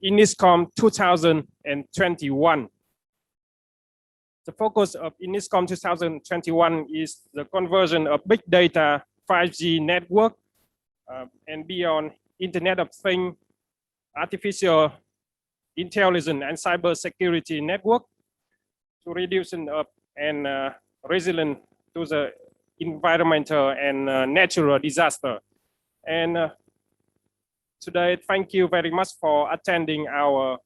INISCOM 2021. The focus of INISCOM 2021 is the conversion of big data, 5G network, and beyond Internet of Things, artificial intelligence, and cybersecurity network to reducing of and resilient to the environmental and natural disaster. And today, thank you very much for attending our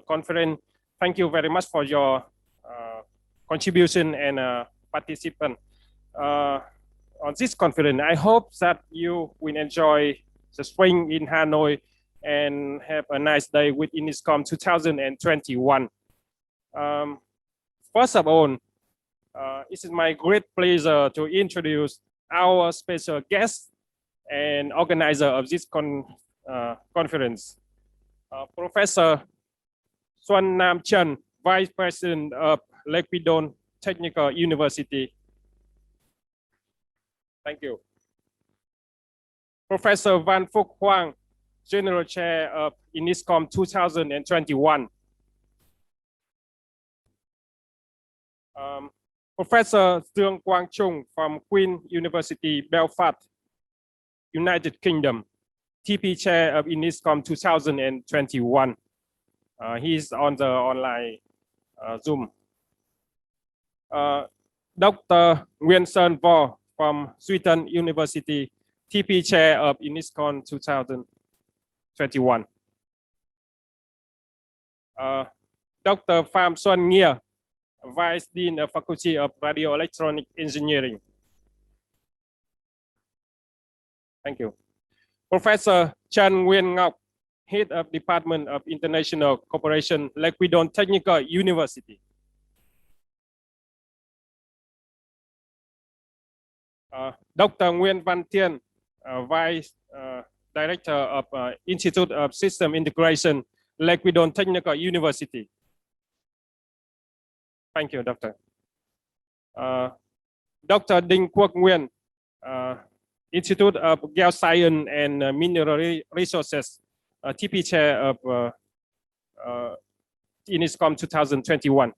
conference. Thank you very much for your contribution and participation on this conference. I hope that you will enjoy the spring in Hanoi and have a nice day with INISCOM 2021. First of all, it is my great pleasure to introduce our special guest and organizer of this conference, Professor Xuan Nam Chen, Vice President of Lake Pidon Technical University. Thank you. Professor Van Phuc Hoang, General Chair of INISCOM 2021. Professor Duong Trung from Queen University, Belfast, United Kingdom, TP Chair of INISCOM 2021. He's on the online Zoom. Dr. Nguyen Sơn Vo from Sweden University, TP Chair of INISCOM 2021. Dr. Pham Xuân Nghia, Vice Dean of Faculty of Radio Electronic Engineering. Thank you. Professor Chan Nguyen Ngọc, Head of Department of International Cooperation, Lake Pidon Technical University. Dr. Nguyen Văn Thiên, Vice Director of Institute of System Integration, Lake Pidon Technical University. Thank you, Doctor. Dr. Đinh Quốc Nguyên, Institute of Geoscience and Mineral Resources, TP Chair of INISCOM 2021.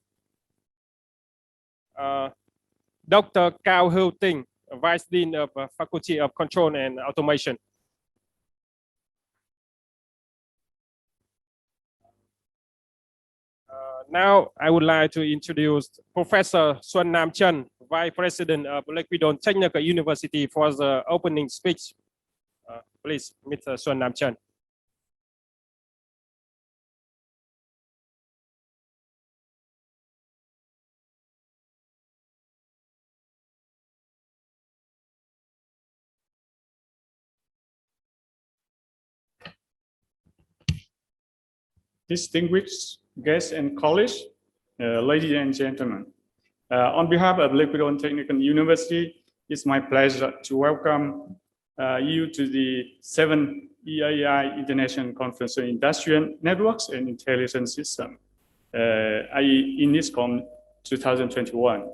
Dr. Cao Hữu Tinh, Vice Dean of Faculty of Control and Automation. Now, I would like to introduce Professor Xuan Nam Chen, Vice President of Lake Pidon Technical University, for the opening speech. Please, Mr. Xuan Nam Chen. Distinguished guests and colleagues, ladies and gentlemen. On behalf of Lake Pidon Technical University, it's my pleasure to welcome you to the 7th EAI International Conference on Industrial Networks and Intelligence Systems, i.e. INISCOM 2021.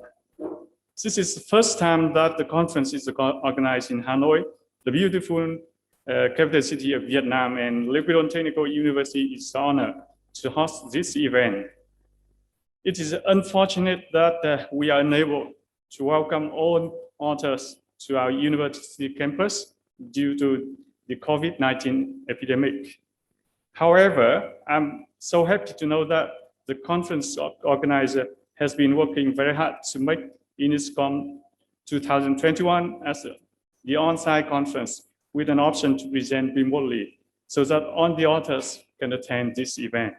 This is the first time that the conference is organized in Hanoi, the beautiful capital city of Vietnam, and Lake Pidon Technical University is honored to host this event. It is unfortunate that we are unable to welcome all authors to our university campus due to the COVID-19 epidemic. However, I'm so happy to know that the conference organizer has been working very hard to make INISCOM 2021 as the on-site conference with an option to present remotely so that all the authors can attend this event.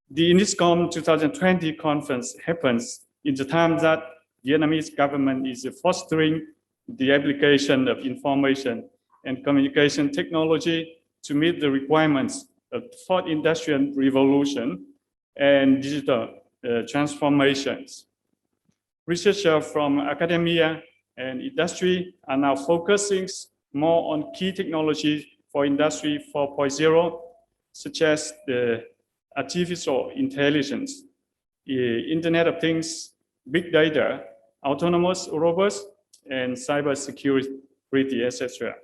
The INISCOM 2020 conference happens in the time that Vietnamese government is fostering the application of information and communication technology to meet the requirements of the fourth industrial revolution and digital transformations. Researchers from academia and industry are now focusing more on key technologies for Industry 4.0, such as the artificial intelligence, Internet of Things, big data, autonomous robots, and cybersecurity, etc.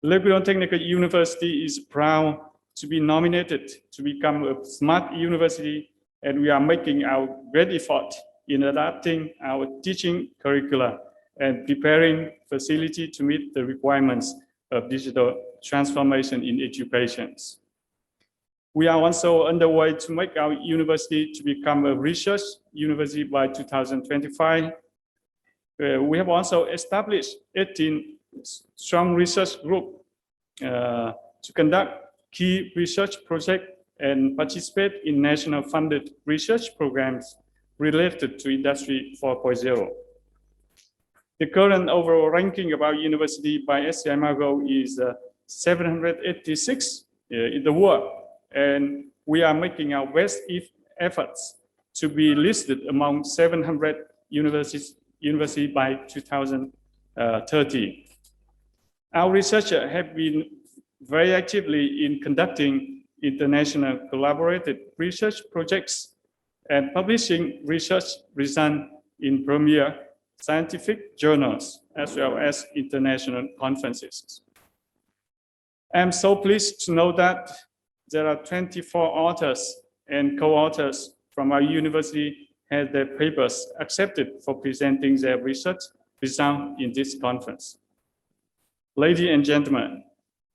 Lake Pidon Technical University is proud to be nominated to become a smart university, and we are making our great effort in adapting our teaching curricula and preparing facility to meet the requirements of digital transformation in education. We are also underway to make our university to become a research university by 2025. We have also established 18 strong research groups to conduct key research projects and participate in national funded research programs related to Industry 4.0. The current overall ranking of our university by SCI Margo is 786 in the world, and we are making our best efforts to be listed among 700 universities by 2030. Our researchers have been very actively in conducting international collaborated research projects and publishing research results in premier scientific journals, as well as international conferences. I'm so pleased to know that there are 24 authors and co-authors from our university had their papers accepted for presenting their research results in this conference. Ladies and gentlemen,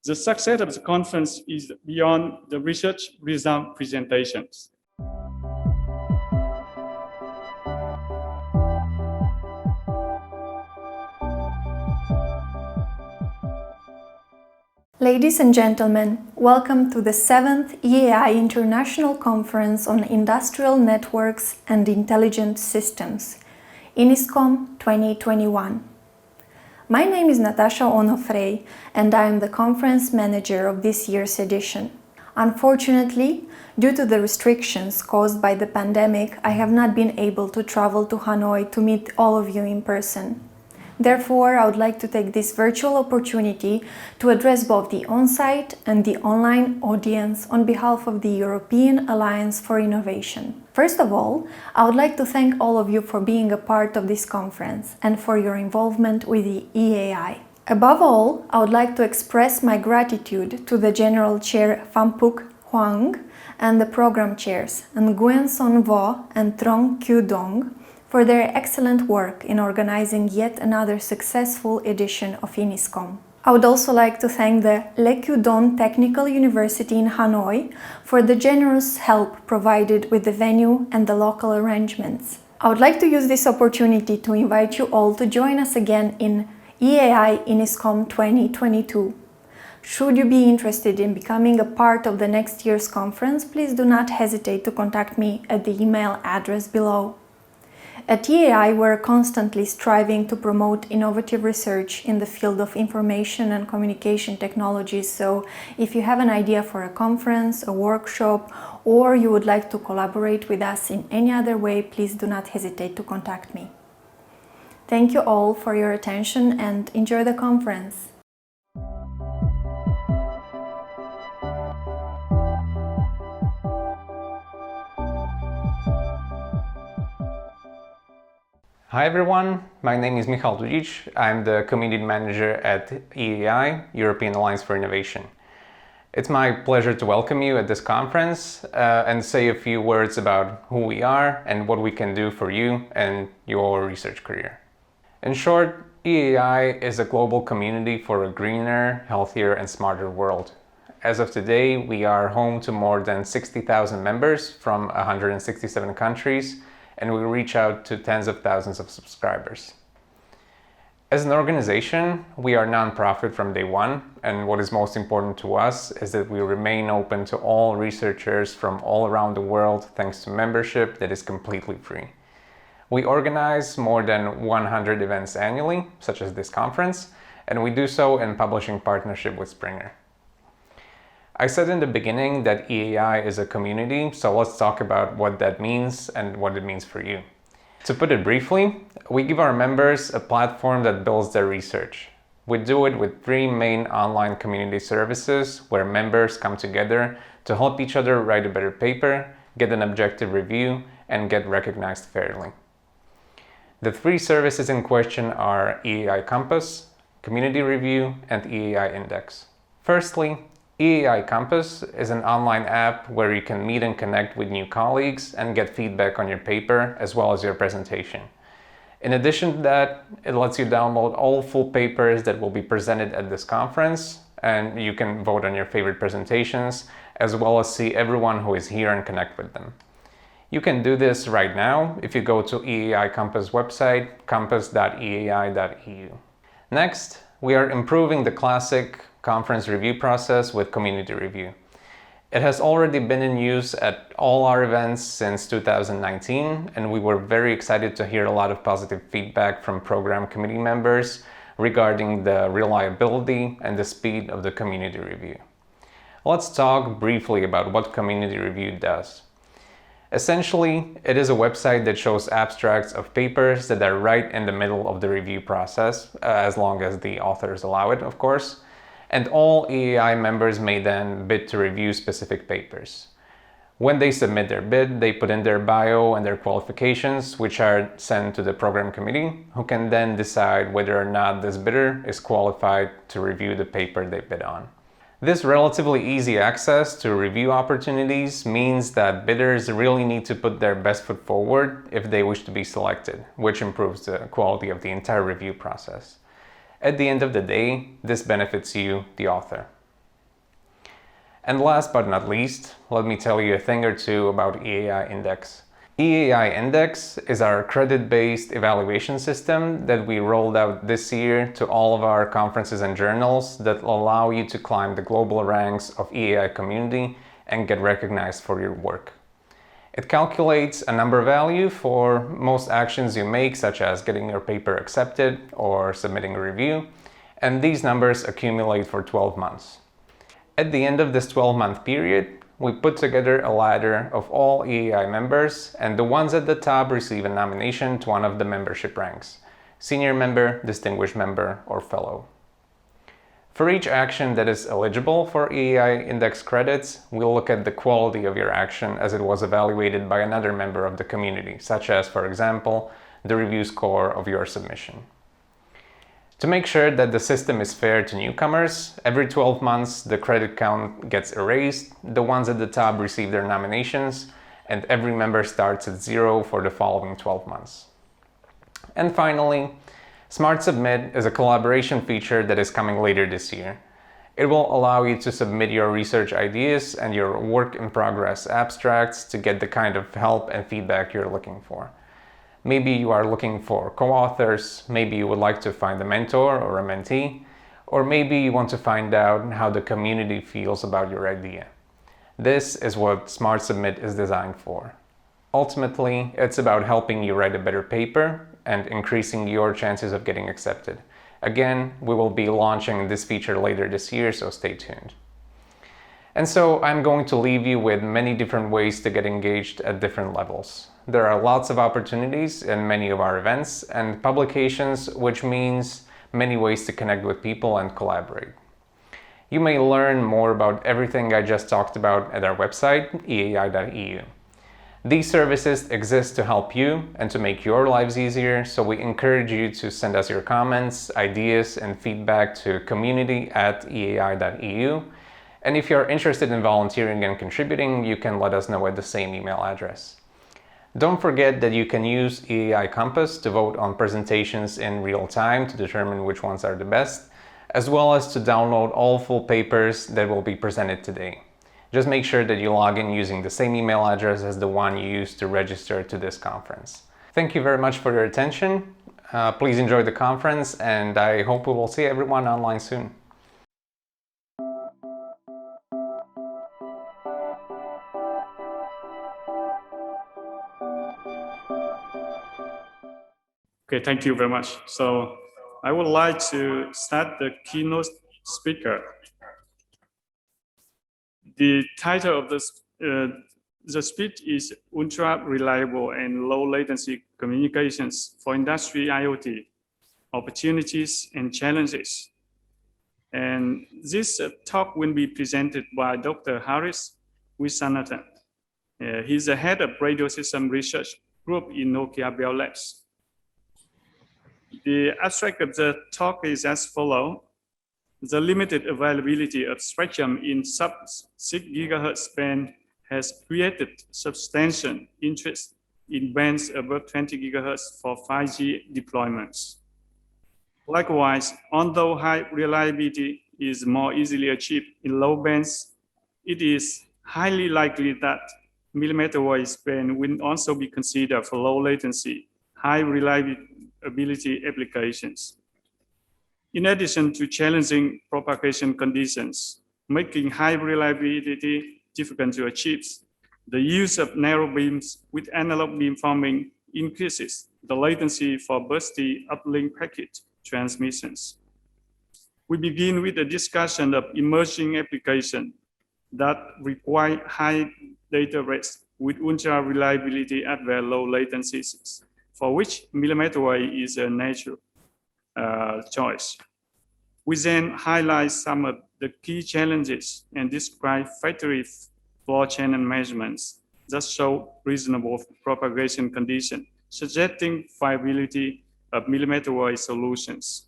the success of the conference is beyond the research result presentations. Ladies and gentlemen, welcome to the 7th EAI International Conference on Industrial Networks and Intelligent Systems, INISCOM 2021. My name is Natasha Onofrei, and I am the Conference Manager of this year's edition. Unfortunately, due to the restrictions caused by the pandemic, I have not been able to travel to Hanoi to meet all of you in person. Therefore, I would like to take this virtual opportunity to address both the on-site and the online audience on behalf of the European Alliance for Innovation. First of all, I would like to thank all of you for being a part of this conference and for your involvement with the EAI. Above all, I would like to express my gratitude to the General Chair Phampuk Hoang and the Program Chairs Nguyen Son Vo and Trong Kyu Dong for their excellent work in organizing yet another successful edition of INISCOM. I would also like to thank the Le Kyu Don Technical University in Hanoi for the generous help provided with the venue and the local arrangements. I would like to use this opportunity to invite you all to join us again in EAI INISCOM 2022. Should you be interested in becoming a part of the next year's conference, please do not hesitate to contact me at the email address below. At EAI, we're constantly striving to promote innovative research in the field of information and communication technologies, so if you have an idea for a conference, a workshop, or you would like to collaborate with us in any other way, please do not hesitate to contact me. Thank you all for your attention and enjoy the conference. Hi everyone, my name is Michal Dudič. I'm the Community Manager at EAI, European Alliance for Innovation. It's my pleasure to welcome you at this conference and say a few words about who we are and what we can do for you and your research career. In short, EAI is a global community for a greener, healthier and smarter world. As of today, we are home to more than 60,000 members from 167 countries, and we reach out to tens of thousands of subscribers. As an organization, we are non-profit from day one, and what is most important to us is that we remain open to all researchers from all around the world thanks to membership that is completely free. We organize more than 100 events annually, such as this conference, and we do so in publishing partnership with Springer. I said in the beginning that EAI is a community, so let's talk about what that means and what it means for you. To put it briefly, we give our members a platform that builds their research. We do it with 3 main online community services where members come together to help each other write a better paper, get an objective review, and get recognized fairly. The 3 services in question are EAI Compass, Community Review, and EAI Index. Firstly, EAI Campus is an online app where you can meet and connect with new colleagues and get feedback on your paper as well as your presentation. In addition to that, it lets you download all full papers that will be presented at this conference, and you can vote on your favorite presentations as well as see everyone who is here and connect with them. You can do this right now if you go to EAI Campus website, campus.eai.eu. Next, we are improving the classic conference review process with community review. It has already been in use at all our events since 2019, and we were very excited to hear a lot of positive feedback from program committee members regarding the reliability and the speed of the community review. Let's talk briefly about what community review does. Essentially, it is a website that shows abstracts of papers that are right in the middle of the review process, as long as the authors allow it, of course. And all EAI members may then bid to review specific papers. When they submit their bid, they put in their bio and their qualifications, which are sent to the program committee, who can then decide whether or not this bidder is qualified to review the paper they bid on. This relatively easy access to review opportunities means that bidders really need to put their best foot forward if they wish to be selected, which improves the quality of the entire review process. At the end of the day, this benefits you, the author. And last but not least, let me tell you a thing or two about EAI Index. EAI Index is our credit-based evaluation system that we rolled out this year to all of our conferences and journals that allow you to climb the global ranks of EAI community and get recognized for your work. It calculates a number value for most actions you make, such as getting your paper accepted or submitting a review, and these numbers accumulate for 12 months. At the end of this 12-month period, we put together a ladder of all EAI members, and the ones at the top receive a nomination to one of the membership ranks: senior member, distinguished member, or fellow. For each action that is eligible for EAI Index credits, we'll look at the quality of your action as it was evaluated by another member of the community, such as, for example, the review score of your submission. To make sure that the system is fair to newcomers, every 12 months the credit count gets erased, the ones at the top receive their nominations, and every member starts at 0 for the following 12 months. And finally, Smart Submit is a collaboration feature that is coming later this year. It will allow you to submit your research ideas and your work in progress abstracts to get the kind of help and feedback you're looking for. Maybe you are looking for co-authors, maybe you would like to find a mentor or a mentee, or maybe you want to find out how the community feels about your idea. This is what Smart Submit is designed for. Ultimately, it's about helping you write a better paper and increasing your chances of getting accepted. Again, we will be launching this feature later this year, so stay tuned. And so I'm going to leave you with many different ways to get engaged at different levels. There are lots of opportunities in many of our events and publications, which means many ways to connect with people and collaborate. You may learn more about everything I just talked about at our website, eai.eu. These services exist to help you and to make your lives easier, so we encourage you to send us your comments, ideas, and feedback to community@eai.eu. And if you're interested in volunteering and contributing, you can let us know at the same email address. Don't forget that you can use EAI Compass to vote on presentations in real time to determine which ones are the best, as well as to download all full papers that will be presented today. Just make sure that you log in using the same email address as the one you used to register to this conference. Thank you very much for your attention. Please enjoy the conference, and I hope we will see everyone online soon. Okay, thank you very much. So I would like to start the keynote speaker. The title of the speech is Ultra Reliable and Low Latency Communications for Industry IoT, Opportunities and Challenges. And this talk will be presented by Dr. Harish Viswanathan. He's the head of radio system research group in Nokia Bell Labs. The abstract of the talk is as follows. The limited availability of spectrum in sub-6 GHz band has created substantial interest in bands above 20 GHz for 5G deployments. Likewise, although high reliability is more easily achieved in low bands, it is highly likely that millimeter wave band will also be considered for low latency, high reliability applications. In addition to challenging propagation conditions, making high reliability difficult to achieve, the use of narrow beams with analog beamforming increases the latency for bursty uplink packet transmissions. We begin with a discussion of emerging applications that require high data rates with ultra reliability at very low latencies, for which millimeter wave is a natural choice. We then highlight some of the key challenges and describe factory floor channel measurements that show reasonable propagation conditions, suggesting viability of millimeter wave solutions.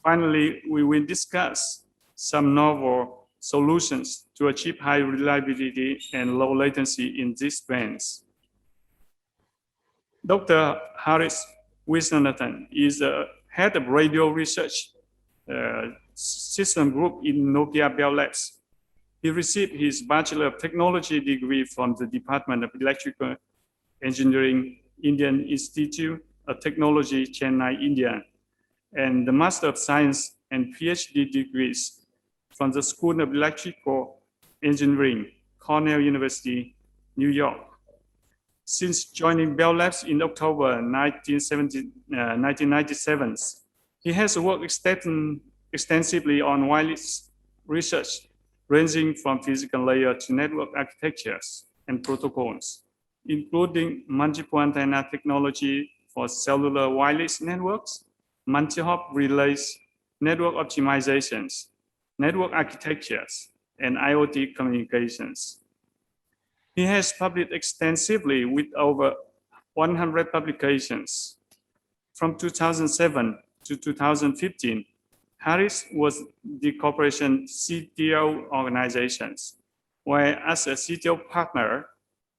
Finally, we will discuss some novel solutions to achieve high reliability and low latency in these bands. Dr. Harish Viswanathan is the head of radio research system group in Nokia Bell Labs. He received his Bachelor of Technology degree from the Department of Electrical Engineering, Indian Institute of Technology, Chennai, India, and the Master of Science and PhD degrees from the School of Electrical Engineering, Cornell University, New York. Since joining Bell Labs in October 1997, he has worked extensively on wireless research, ranging from physical layer to network architectures and protocols, including multiple antenna technology for cellular wireless networks, multi-hop relays, network optimizations, network architectures, and IoT communications. He has published extensively with over 100 publications. From 2007 to 2015, Harish was the corporation CTO organizations, where as a CTO partner,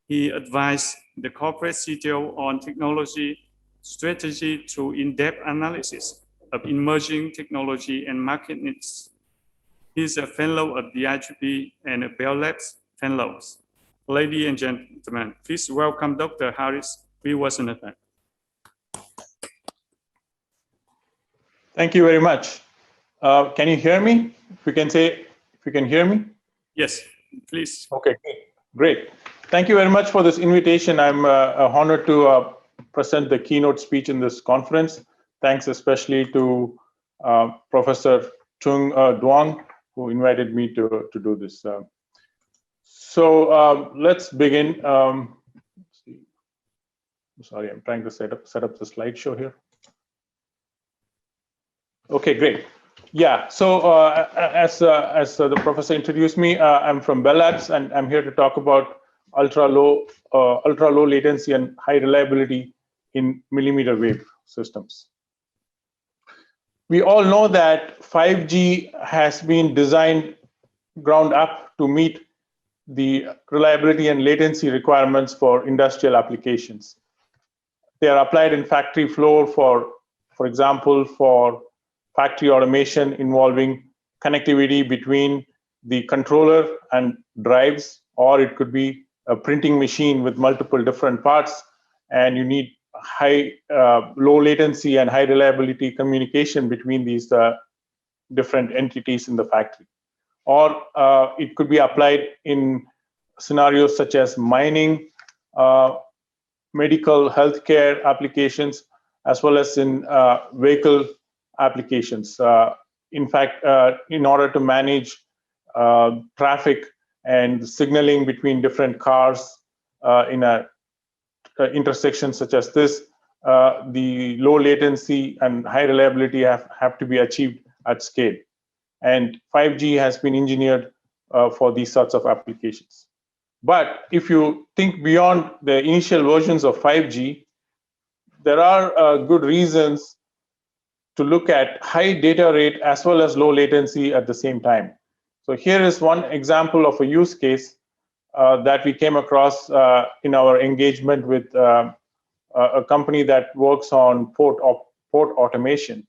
he advised the corporate CTO on technology strategy through in-depth analysis of emerging technology and market needs. He is a fellow of the IEEE and a Bell Labs fellows. Ladies and gentlemen, please welcome Dr. Harish Viswanathan. Thank you very much. Can you hear me? If you can hear me? Yes, please. Okay, great. Thank you very much for this invitation. I'm honored to present the keynote speech in this conference. Thanks especially to Professor Trung Duong, who invited me to do this. So let's begin. Sorry, I'm trying to set up the slideshow here. Okay, great. Yeah, so as the professor introduced me, I'm from Bell Labs, and I'm here to talk about ultra low latency and high reliability in millimeter wave systems. We all know that 5G has been designed ground up to meet the reliability and latency requirements for industrial applications. They are applied in factory floor for example, for factory automation involving connectivity between the controller and drives, or it could be a printing machine with multiple different parts, and you need low latency and high reliability communication between these different entities in the factory. Or it could be applied in scenarios such as mining, medical healthcare applications, as well as in vehicle applications. In fact, in order to manage traffic and signaling between different cars in a intersection such as this, the low latency and high reliability have to be achieved at scale. And 5G has been engineered for these sorts of applications. But if you think beyond the initial versions of 5G, there are good reasons to look at high data rate as well as low latency at the same time. So here is one example of a use case that we came across in our engagement with a company that works on port automation.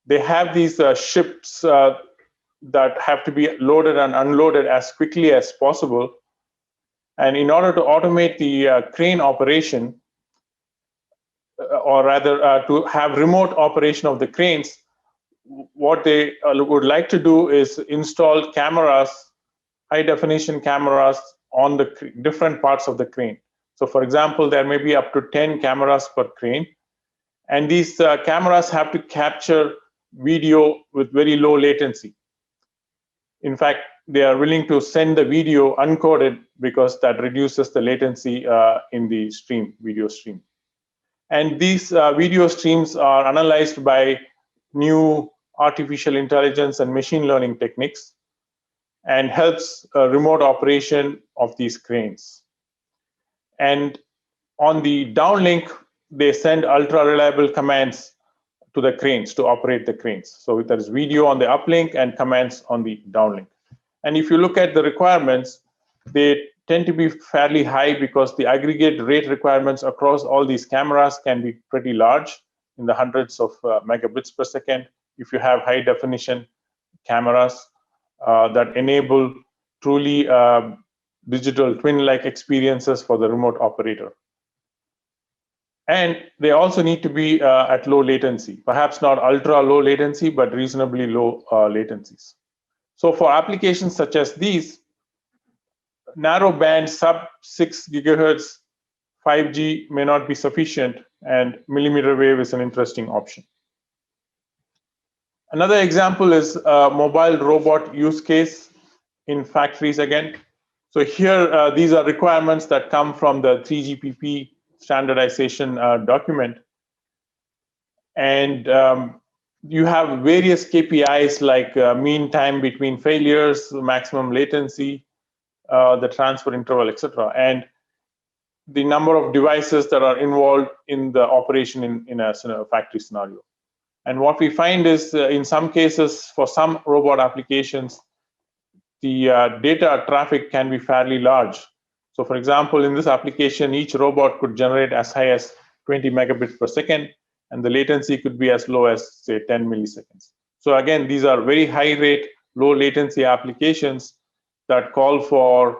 They have these ships that have to be loaded and unloaded as quickly as possible. And in order to automate the crane operation, or rather to have remote operation of the cranes, what they would like to do is install cameras, high definition cameras on the different parts of the crane. So for example, there may be up to 10 cameras per crane. And these cameras have to capture video with very low latency. In fact, they are willing to send the video uncoded because that reduces the latency in the video stream. And these video streams are analyzed by new artificial intelligence and machine learning techniques and helps remote operation of these cranes. And on the downlink, they send ultra reliable commands to the cranes to operate the cranes. So there's video on the uplink and commands on the downlink. And if you look at the requirements, they tend to be fairly high because the aggregate rate requirements across all these cameras can be pretty large, in the hundreds of megabits per second, if you have high definition cameras that enable truly digital twin-like experiences for the remote operator. And they also need to be at low latency, perhaps not ultra low latency, but reasonably low latencies. So for applications such as these, narrow band sub 6 gigahertz 5G may not be sufficient, and millimeter wave is an interesting option. Another example is a mobile robot use case in factories again. So here, these are requirements that come from the 3GPP standardization document. And you have various KPIs like mean time between failures, maximum latency, the transfer interval, etc., and the number of devices that are involved in the operation in a factory scenario. And what we find is, in some cases, for some robot applications, the data traffic can be fairly large. So for example, in this application, each robot could generate as high as 20 megabits per second, and the latency could be as low as, say, 10 milliseconds. So again, these are very high rate, low latency applications that call for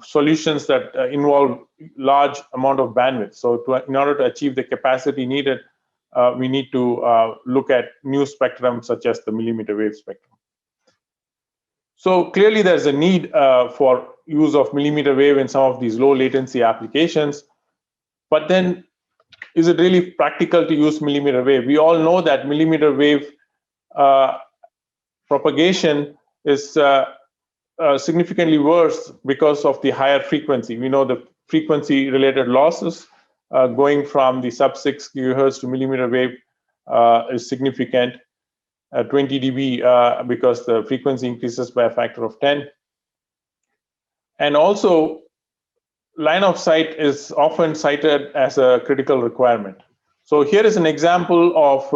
solutions that involve large amount of bandwidth. So in order to achieve the capacity needed, we need to look at new spectrum such as the millimeter wave spectrum. So clearly there's a need for use of millimeter wave in some of these low latency applications. But then, is it really practical to use millimeter wave? We all know that millimeter wave propagation is significantly worse because of the higher frequency. We know the frequency related losses going from the sub 6 gigahertz to millimeter wave is significant, 20 dB, because the frequency increases by a factor of 10. And also, line of sight is often cited as a critical requirement. So here is an example of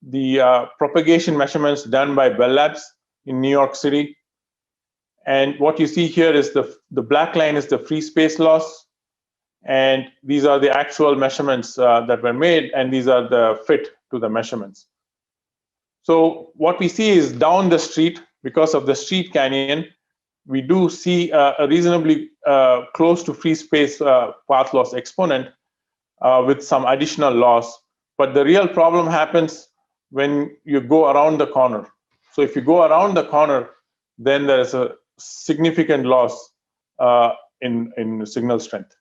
the propagation measurements done by Bell Labs in New York City. And what you see here is the black line is the free space loss. And these are the actual measurements that were made, and these are the fit to the measurements. So what we see is down the street, because of the street canyon, we do see a reasonably close to free space path loss exponent with some additional loss. But the real problem happens when you go around the corner. So if you go around the corner, then there is a significant loss in signal strength.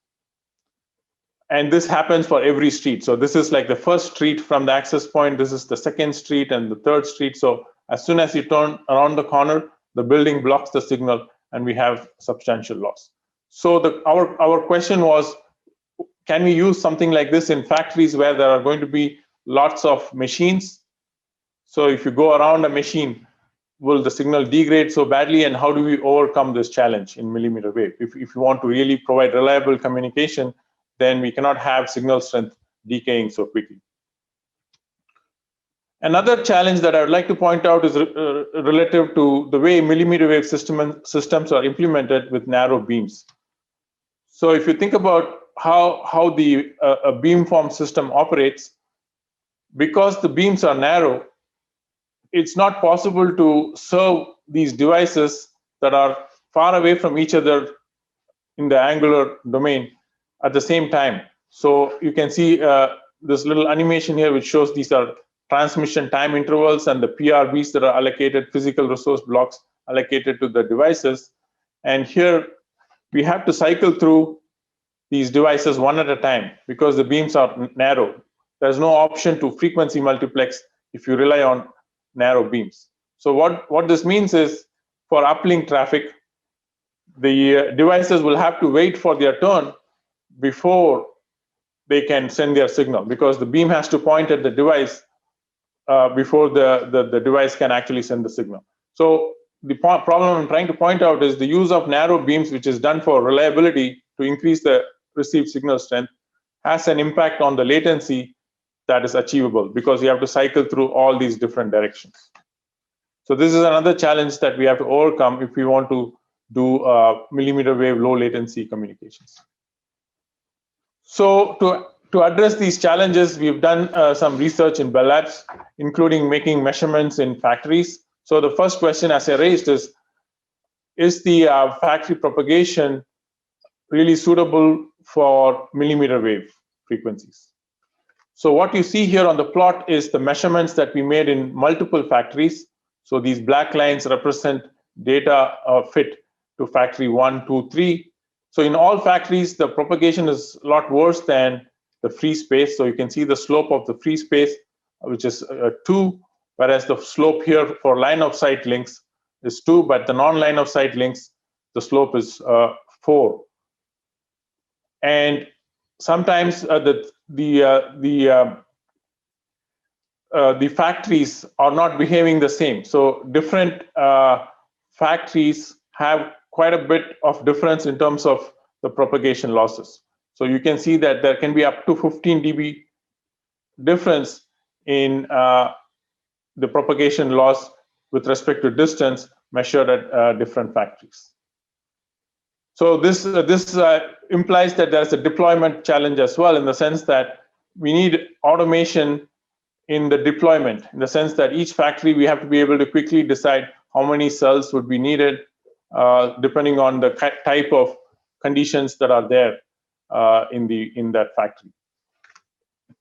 And this happens for every street. So this is like the first street from the access point. This is the second street and the third street. So as soon as you turn around the corner, the building blocks the signal, and we have substantial loss. So our question was, can we use something like this in factories where there are going to be lots of machines? So if you go around a machine, will the signal degrade so badly, and how do we overcome this challenge in millimeter wave? If you want to really provide reliable communication, then we cannot have signal strength decaying so quickly. Another challenge that I would like to point out is relative to the way millimeter wave systems are implemented with narrow beams. So if you think about how the a beamform system operates, because the beams are narrow, it's not possible to serve these devices that are far away from each other in the angular domain at the same time. So you can see this little animation here which shows these are transmission time intervals and the PRBs that are allocated, physical resource blocks allocated to the devices. And here we have to cycle through these devices one at a time because the beams are narrow. There's no option to frequency multiplex if you rely on narrow beams. So what this means is for uplink traffic, the devices will have to wait for their turn before they can send their signal because the beam has to point at the device before the device can actually send the signal. So the problem I'm trying to point out is the use of narrow beams, which is done for reliability to increase the received signal strength, has an impact on the latency that is achievable because you have to cycle through all these different directions. So this is another challenge that we have to overcome if we want to do millimeter wave low latency communications. So to address these challenges, we've done some research in Bell Labs, including making measurements in factories. So the first question, as I raised, is the factory propagation really suitable for millimeter wave frequencies? So what you see here on the plot is the measurements that we made in multiple factories. So these black lines represent data fit to factory 1, 2, 3. So in all factories, the propagation is a lot worse than the free space. So you can see the slope of the free space, which is 2, whereas the slope here for line of sight links is 2, but the non-line of sight links, the slope is 4. And sometimes the factories are not behaving the same. So different factories have quite a bit of difference in terms of the propagation losses. So you can see that there can be up to 15 dB difference in the propagation loss with respect to distance measured at different factories. So this implies that there's a deployment challenge as well, in the sense that we need automation in the deployment, in the sense that each factory we have to be able to quickly decide how many cells would be needed depending on the type of conditions that are there in that factory.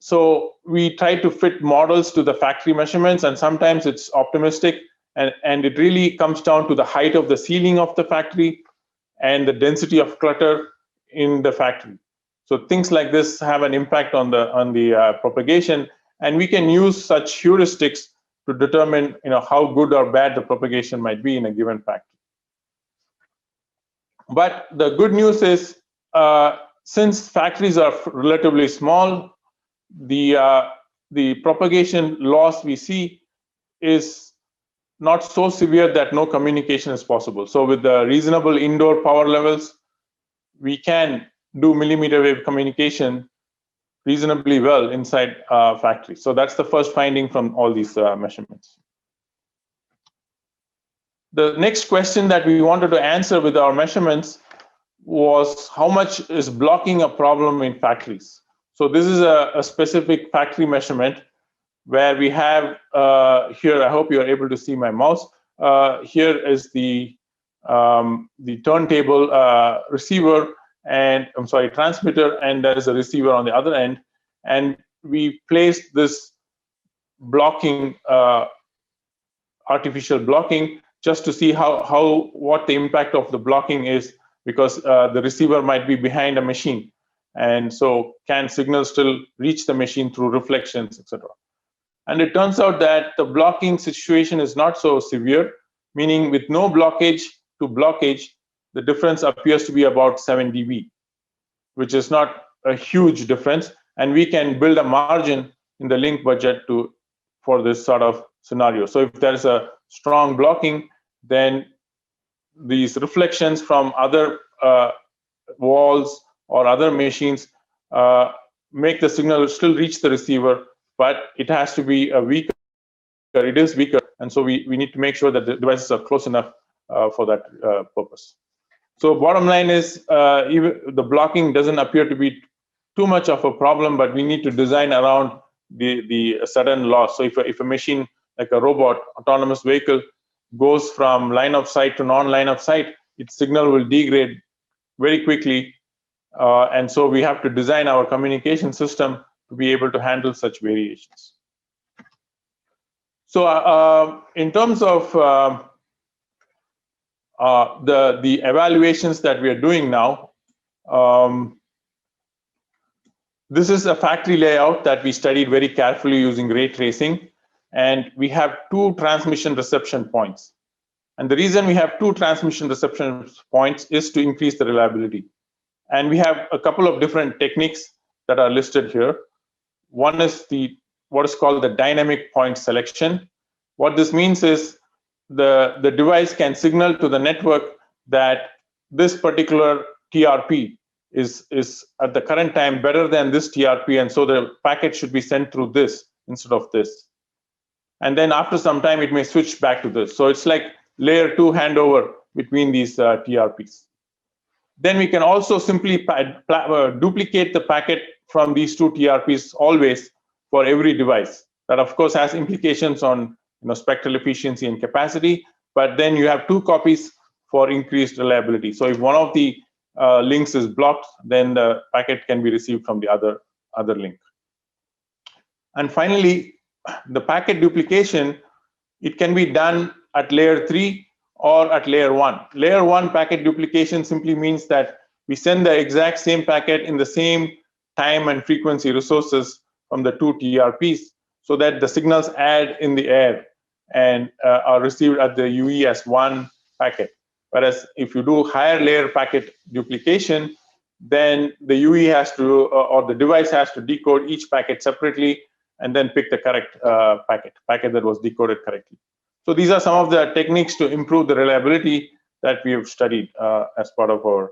So we try to fit models to the factory measurements, and sometimes it's optimistic, and it really comes down to the height of the ceiling of the factory and the density of clutter in the factory. So things like this have an impact on the propagation, and we can use such heuristics to determine how good or bad the propagation might be in a given factory. But the good news is, since factories are relatively small, the propagation loss we see is not so severe that no communication is possible. So with the reasonable indoor power levels, we can do millimeter wave communication reasonably well inside factories. So that's the first finding from all these measurements. The next question that we wanted to answer with our measurements was how much is blocking a problem in factories. So this is a specific factory measurement where we have here, I hope you are able to see my mouse. Here is the turntable receiver, and transmitter, and there is a receiver on the other end. And we placed this blocking, artificial blocking, just to see what the impact of the blocking is, because the receiver might be behind a machine, and so can signals still reach the machine through reflections, etc. And it turns out that the blocking situation is not so severe, meaning with no blockage to blockage, the difference appears to be about 7 dB, which is not a huge difference, and we can build a margin in the link budget for this sort of scenario. So if there is a strong blocking, then these reflections from other walls or other machines make the signal still reach the receiver, but it has to be a weaker it is weaker, and so we need to make sure that the devices are close enough for that purpose. So bottom line is, even the blocking doesn't appear to be too much of a problem, but we need to design around the sudden loss. So if a machine like a robot, autonomous vehicle, goes from line of sight to non-line of sight, its signal will degrade very quickly, and so we have to design our communication system to be able to handle such variations. So in terms of the evaluations that we are doing now, this is a factory layout that we studied very carefully using ray tracing, and we have 2 transmission reception points. And the reason we have 2 transmission reception points is to increase the reliability. And we have a couple of different techniques that are listed here. One is what is called the dynamic point selection. What this means is the device can signal to the network that this particular TRP is at the current time better than this TRP, and so the packet should be sent through this instead of this. And then after some time, it may switch back to this. So it's like layer 2 handover between these TRPs. Then we can also simply duplicate the packet from these 2 TRPs always for every device. That of course has implications on spectral efficiency and capacity, but then you have 2 copies for increased reliability. So if one of the links is blocked, then the packet can be received from the other link. And finally, the packet duplication, it can be done at layer 3 or at layer 1. Layer 1 packet duplication simply means that we send the exact same packet in the same time and frequency resources from the 2 TRPs, so that the signals add in the air and are received at the UE as one packet. Whereas if you do higher layer packet duplication, then the UE has to, or the device has to decode each packet separately and then pick the correct packet that was decoded correctly. So these are some of the techniques to improve the reliability that we have studied as part of our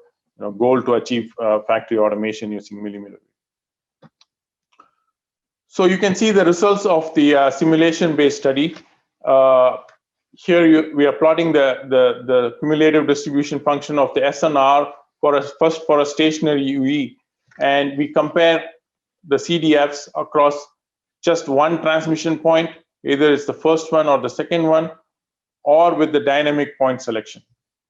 goal to achieve factory automation using millimeter wave. So you can see the results of the simulation-based study. Here we are plotting the cumulative distribution function of the SNR for a stationary UE, and we compare the CDFs across just one transmission point, either it's the first one or the second one, or with the dynamic point selection.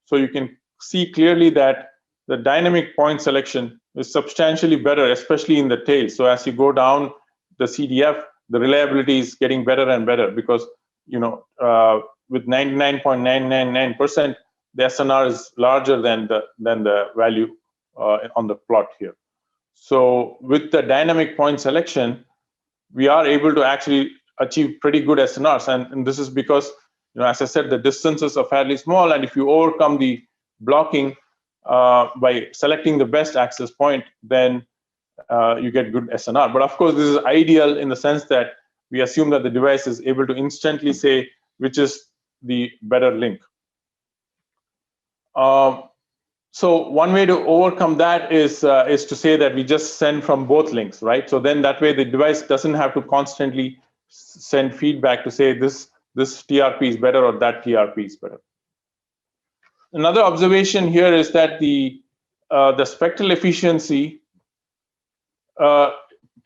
So you can see clearly that the dynamic point selection is substantially better, especially in the tail. So as you go down the CDF, the reliability is getting better and better because with 99.999%, the SNR is larger than the value on the plot here. So with the dynamic point selection, we are able to actually achieve pretty good SNRs, and this is because, as I said, the distances are fairly small, and if you overcome the blocking by selecting the best access point, then you get good SNR. But of course, this is ideal in the sense that we assume that the device is able to instantly say which is the better link. So one way to overcome that is to say that we just send from both links, right? So then that way the device doesn't have to constantly send feedback to say this TRP is better or that TRP is better. Another observation here is that the spectral efficiency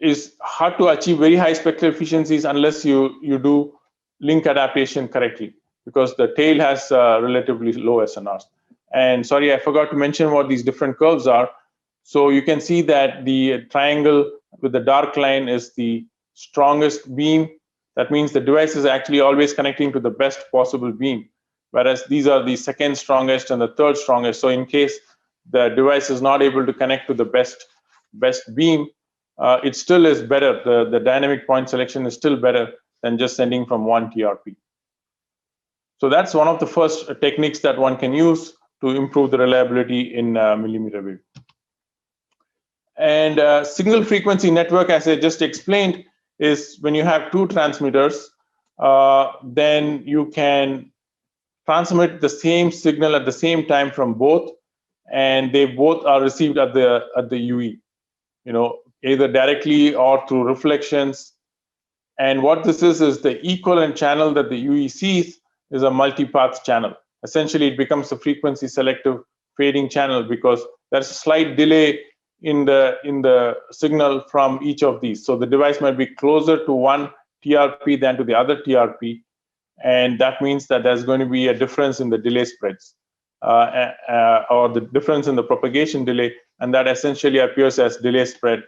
is hard to achieve very high spectral efficiencies unless you do link adaptation correctly, because the tail has relatively low SNRs. And sorry, I forgot to mention what these different curves are. So you can see that the triangle with the dark line is the strongest beam. That means the device is actually always connecting to the best possible beam, whereas these are the second strongest and the third strongest. So in case the device is not able to connect to the best beam, it still is better. The dynamic point selection is still better than just sending from one TRP. So that's one of the first techniques that one can use to improve the reliability in millimeter wave. And single frequency network, as I just explained, is when you have 2 transmitters, then you can transmit the same signal at the same time from both, and they both are received at the UE, either directly or through reflections. And what this is the equivalent channel that the UE sees is a multipath channel. Essentially, it becomes a frequency selective fading channel because there's a slight delay in the signal from each of these. So the device might be closer to one TRP than to the other TRP, and that means that there's going to be a difference in the delay spreads or the difference in the propagation delay, and that essentially appears as delay spread.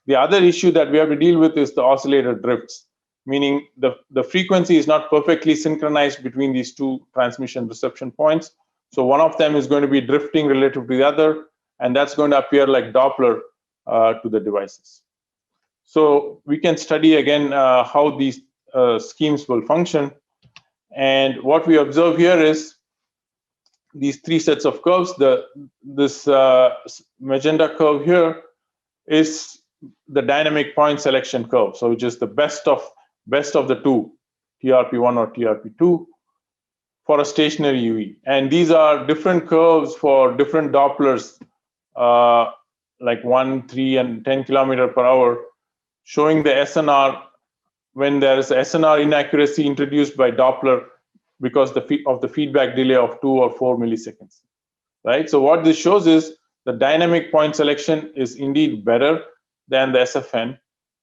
The other issue that we have to deal with is the oscillator drifts, meaning the frequency is not perfectly synchronized between these two transmission reception points. So one of them is going to be drifting relative to the other, and that's going to appear like Doppler to the devices. So we can study again how these schemes will function. And what we observe here is these three sets of curves. This magenta curve here is the dynamic point selection curve, so which is the best of the two, TRP1 or TRP2, for a stationary UE. And these are different curves for different Dopplers, like 1, 3, and 10 km/h, showing the SNR when there is SNR inaccuracy introduced by Doppler because of the feedback delay of 2 or 4 milliseconds, right? So what this shows is the dynamic point selection is indeed better than the SFN,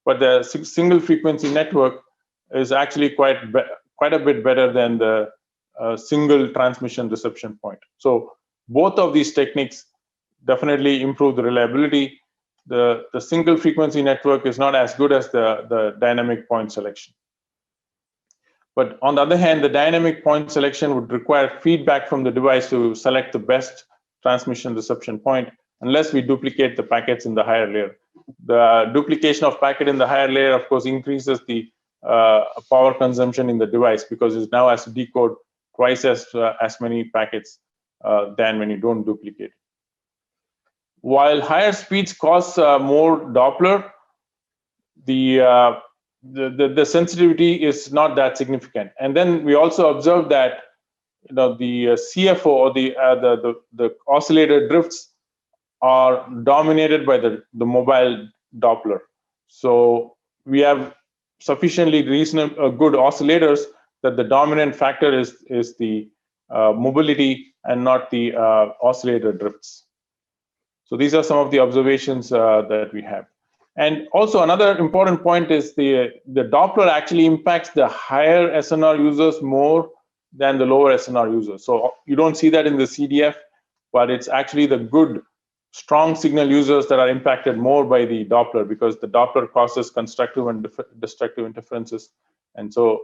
but the single frequency network is actually quite a bit better than the single transmission reception point. So both of these techniques definitely improve the reliability. The single frequency network is not as good as the dynamic point selection. But on the other hand, the dynamic point selection would require feedback from the device to select the best transmission reception point, unless we duplicate the packets in the higher layer. The duplication of packet in the higher layer, of course, increases the power consumption in the device because it now has to decode twice as many packets than when you don't duplicate. While higher speeds cause more Doppler, the sensitivity is not that significant. And then we also observe that the CFO or the oscillator drifts are dominated by the mobile Doppler. So we have sufficiently reasonable good oscillators that the dominant factor is the mobility and not the oscillator drifts. So these are some of the observations that we have. And also another important point is the Doppler actually impacts the higher SNR users more than the lower SNR users. So you don't see that in the CDF, but it's actually the good, strong signal users that are impacted more by the Doppler, because the Doppler causes constructive and destructive interferences. And so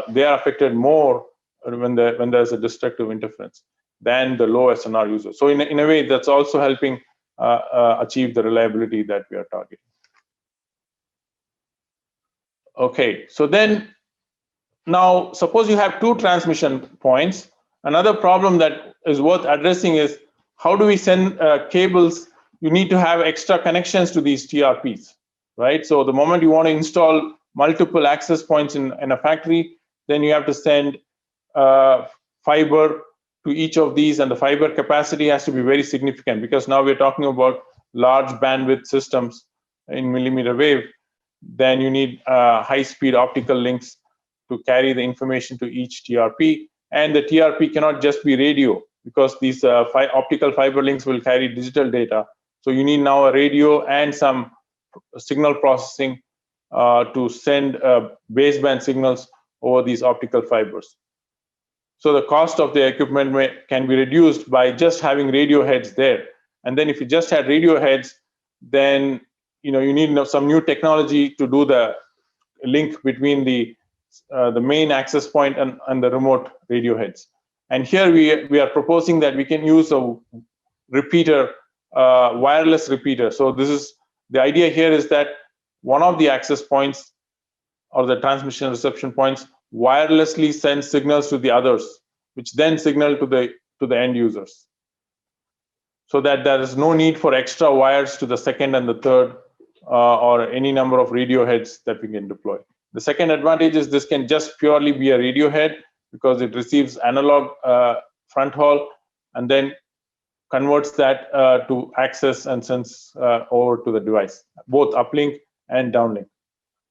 they are affected more when there's a destructive interference than the low SNR users. So in a way, that's also helping achieve the reliability that we are targeting. Okay, so then now suppose you have two transmission points. Another problem that is worth addressing is how do we send cables? You need to have extra connections to these TRPs, right? So the moment you want to install multiple access points in a factory, then you have to send fiber to each of these, and the fiber capacity has to be very significant because now we're talking about large bandwidth systems in millimeter wave. Then you need high-speed optical links to carry the information to each TRP, and the TRP cannot just be radio because these optical fiber links will carry digital data. So you need now a radio and some signal processing to send baseband signals over these optical fibers. So the cost of the equipment can be reduced by just having radio heads there. And then if you just had radio heads, then you need some new technology to do the link between the main access point and the remote radio heads. And here we are proposing that we can use a repeater, wireless repeater. So this is the idea here is that one of the access points or the transmission reception points wirelessly sends signals to the others, which then signal to the end users, so that there is no need for extra wires to the second and the third or any number of radio heads that we can deploy. The second advantage is this can just purely be a radio head because it receives analog front haul and then converts that to access and sends over to the device, both uplink and downlink.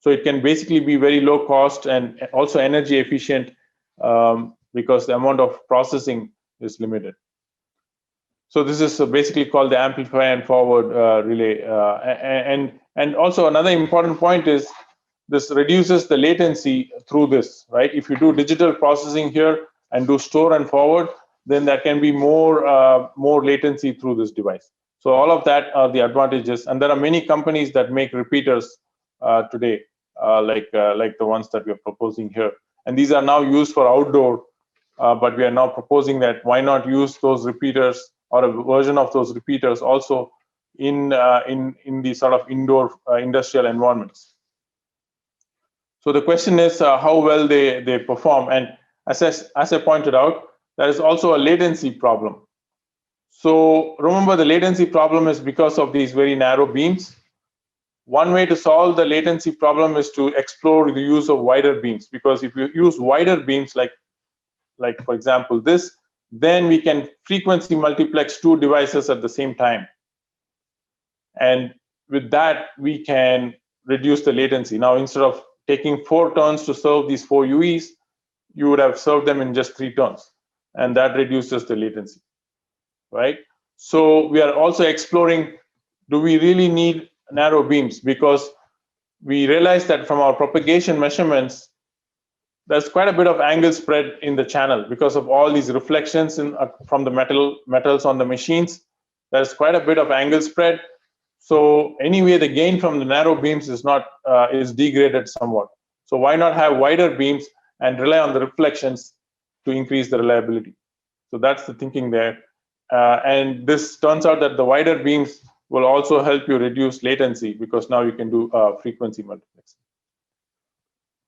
So it can basically be very low cost and also energy efficient because the amount of processing is limited. So this is basically called the amplify and forward relay. And also another important point is this reduces the latency through this, right? If you do digital processing here and do store and forward, then there can be more latency through this device. So all of that are the advantages. And there are many companies that make repeaters today, like the ones that we are proposing here. And these are now used for outdoor, but we are now proposing that why not use those repeaters or a version of those repeaters also in the sort of indoor industrial environments. So the question is how well they perform. And as I pointed out, there is also a latency problem. So remember, the latency problem is because of these very narrow beams. One way to solve the latency problem is to explore the use of wider beams, because if you use wider beams, like for example this, then we can frequency multiplex two devices at the same time. And with that, we can reduce the latency. Now, instead of taking 4 turns to serve these 4 UEs, you would have served them in just 3 turns. And that reduces the latency, right? So we are also exploring, do we really need narrow beams? Because we realize that from our propagation measurements, there's quite a bit of angle spread in the channel because of all these reflections from the metals on the machines. There's quite a bit of angle spread. So anyway, the gain from the narrow beams is degraded somewhat. So why not have wider beams and rely on the reflections to increase the reliability? So that's the thinking there. And this turns out that the wider beams will also help you reduce latency because now you can do frequency multiplexing.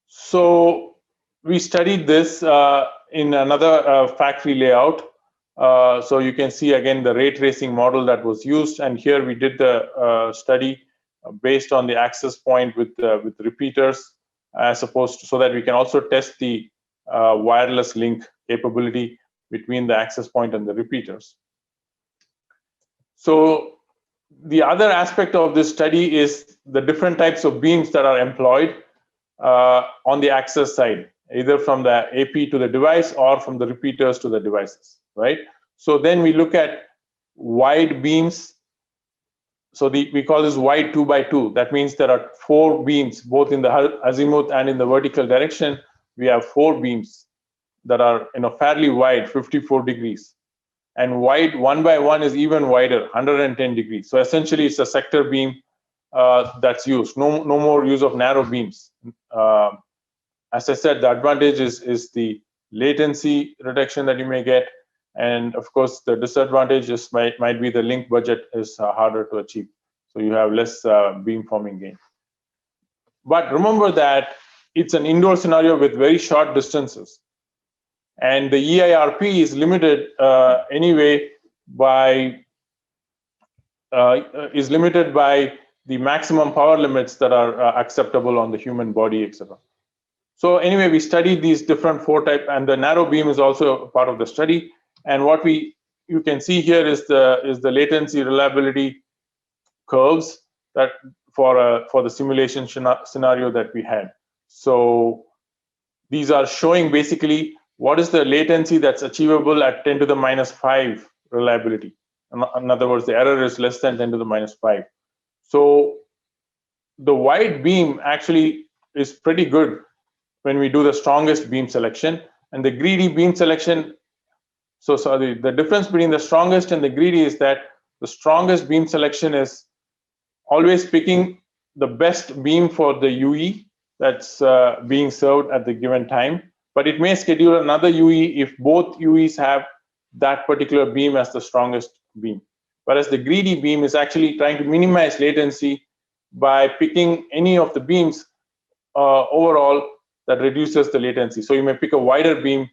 So we studied this in another factory layout. So you can see again the ray tracing model that was used, and here we did the study based on the access point with repeaters, as opposed to, so that we can also test the wireless link capability between the access point and the repeaters. So the other aspect of this study is the different types of beams that are employed on the access side, either from the AP to the device or from the repeaters to the devices, right? So then we look at wide beams. So we call this wide 2x2. That means there are 4 beams, both in the azimuth and in the vertical direction. We have 4 beams that are fairly wide, 54 degrees. And wide 1x1 is even wider, 110 degrees. So essentially it's a sector beam that's used. No more use of narrow beams. As I said, the advantage is the latency reduction that you may get, and of course the disadvantage might be the link budget is harder to achieve. So you have less beam forming gain. But remember that it's an indoor scenario with very short distances, and the EIRP is limited anyway by the maximum power limits that are acceptable on the human body, etc. So anyway, we studied these different 4 types, and the narrow beam is also part of the study. And what you can see here is the latency reliability curves that for the simulation scenario that we had. So these are showing basically what is the latency that's achievable at 10 to the minus 5 reliability. In other words, the error is less than 10 to the minus 5. So the wide beam actually is pretty good when we do the strongest beam selection, and the greedy beam selection. So sorry, the difference between the strongest and the greedy is that the strongest beam selection is always picking the best beam for the UE that's being served at the given time, but it may schedule another UE if both UEs have that particular beam as the strongest beam. Whereas the greedy beam is actually trying to minimize latency by picking any of the beams overall that reduces the latency. So you may pick a wider beam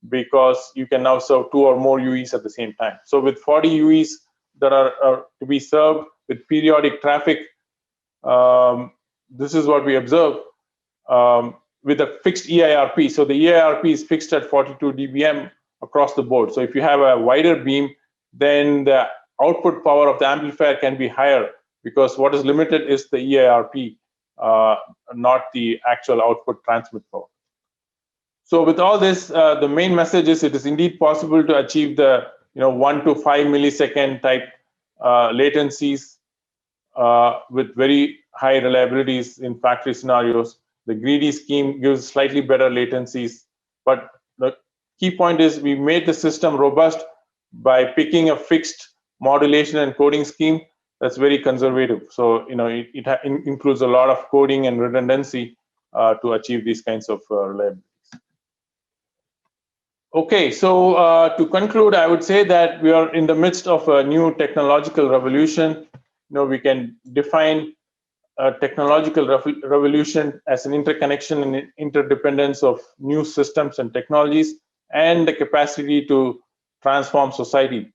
because you can now serve 2 or more UEs at the same time. So with 40 UEs that are to be served with periodic traffic, this is what we observe with a fixed EIRP. So the EIRP is fixed at 42 dBm across the board. So if you have a wider beam, then the output power of the amplifier can be higher because what is limited is the EIRP not the actual output transmit power. So with all this, the main message is it is indeed possible to achieve the 1 to 5 millisecond type latencies with very high reliabilities in factory scenarios. The greedy scheme gives slightly better latencies, but the key point is we made the system robust by picking a fixed modulation and coding scheme that's very conservative. So it includes a lot of coding and redundancy to achieve these kinds of reliabilities. Okay, so to conclude, I would say that we are in the midst of a new technological revolution. We can define a technological revolution as an interconnection and interdependence of new systems and technologies, and the capacity to transform society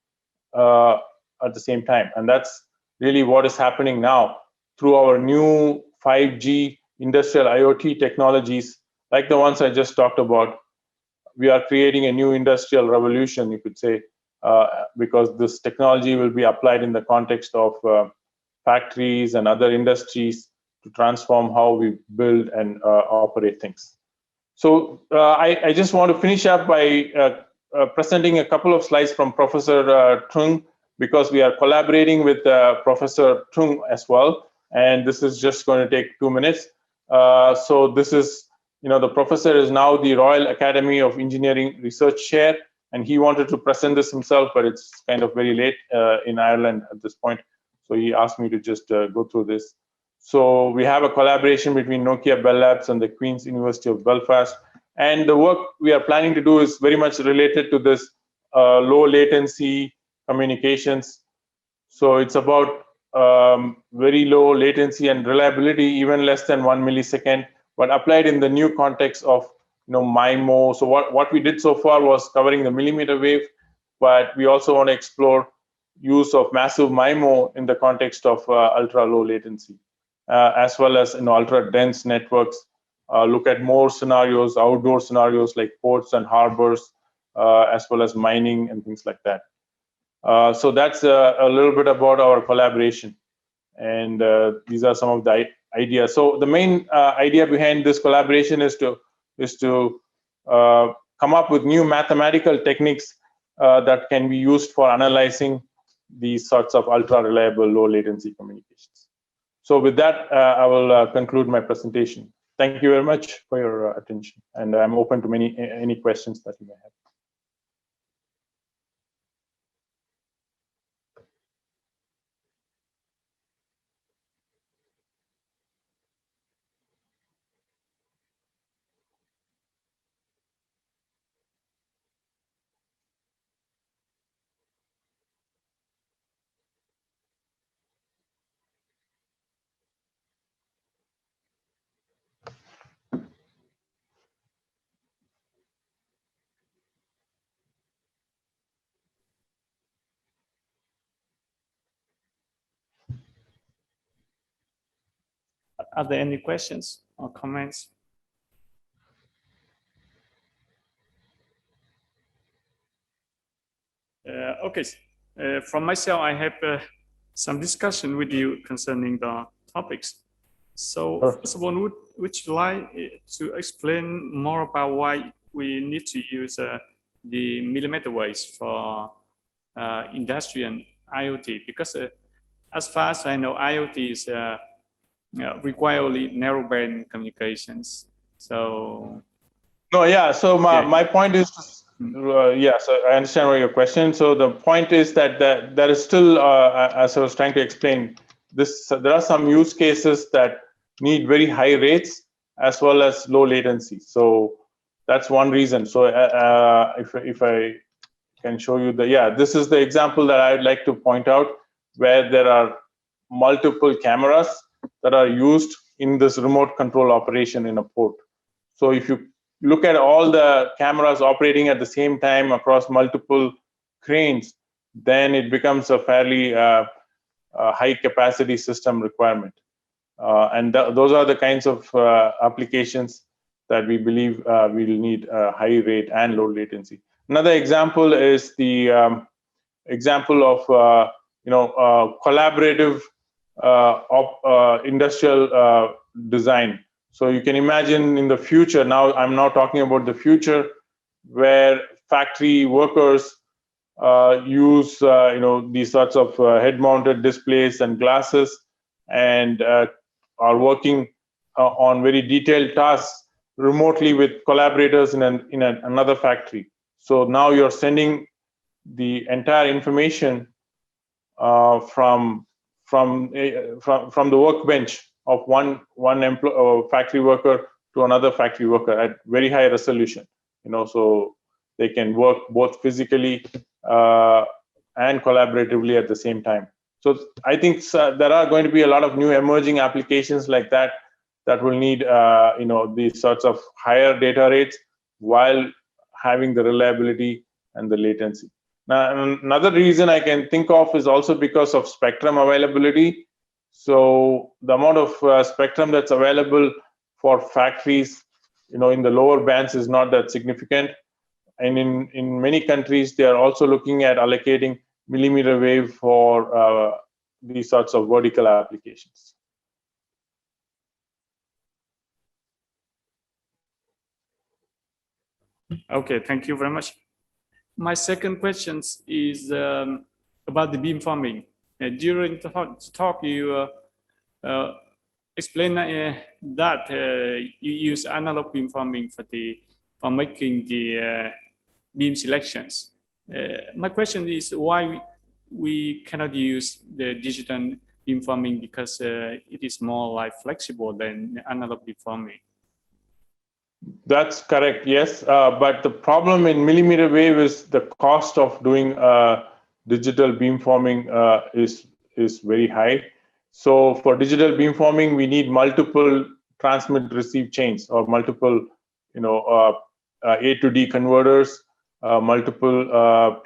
at the same time. And that's really what is happening now through our new 5G industrial IoT technologies, like the ones I just talked about. We are creating a new industrial revolution, you could say, because this technology will be applied in the context of factories and other industries to transform how we build and operate things. So I just want to finish up by presenting a couple of slides from Professor Trung, because we are collaborating with Professor Trung as well, and this is just going to take 2 minutes. So this is, the professor is now the Royal Academy of Engineering Research Chair, and he wanted to present this himself, but it's kind of very late in Ireland at this point. So he asked me to just go through this. So we have a collaboration between Nokia Bell Labs and the Queen's University of Belfast. And the work we are planning to do is very much related to this low latency communications. So it's about very low latency and reliability, even less than 1 millisecond, but applied in the new context of MIMO. So what we did so far was covering the millimeter wave, but we also want to explore use of massive MIMO in the context of ultra low latency, as well as ultra dense networks. Look at more scenarios, outdoor scenarios like ports and harbors, as well as mining and things like that. So that's a little bit about our collaboration, and these are some of the ideas. So the main idea behind this collaboration is to come up with new mathematical techniques that can be used for analyzing these sorts of ultra reliable low latency communications. So with that, I will conclude my presentation. Thank you very much for your attention, and I'm open to any questions that you may have. Are there any questions or comments? Okay, from myself, I have some discussion with you concerning the topics. So first of all, would you like to explain more about why we need to use the millimeter waves for industry and IoT? Because as far as I know, IoT is require only narrowband communications. So no, yeah. So my point is, yeah. So I understand what your question. So the point is that there is still, as I was trying to explain, there are some use cases that need very high rates as well as low latency. So that's one reason. So if I can show you this is the example that I'd like to point out, where there are multiple cameras that are used in this remote control operation in a port. So if you look at all the cameras operating at the same time across multiple cranes, then it becomes a fairly high capacity system requirement. And those are the kinds of applications that we believe we'll need high rate and low latency. Another example is the example of collaborative industrial design. So you can imagine in the future, now I'm now talking about the future, where factory workers use these sorts of head-mounted displays and glasses, and are working on very detailed tasks remotely with collaborators in another factory. So now you're sending the entire information from the workbench of one factory worker to another factory worker at very high resolution. So they can work both physically and collaboratively at the same time. So I think there are going to be a lot of new emerging applications like that will need these sorts of higher data rates while having the reliability and the latency. Now, another reason I can think of is also because of spectrum availability. So the amount of spectrum that's available for factories, in the lower bands is not that significant. And in many countries, they are also looking at allocating millimeter wave for these sorts of vertical applications. Okay, thank you very much. My second question is about the beamforming. During the talk, you explained that you use analog beamforming for making the beam selections. My question is why we cannot use the digital beamforming, because it is more flexible than analog beamforming. That's correct, yes. But the problem in millimeter wave is the cost of doing digital beamforming is very high. So for digital beamforming, we need multiple transmit-receive chains, or multiple, A to D converters, multiple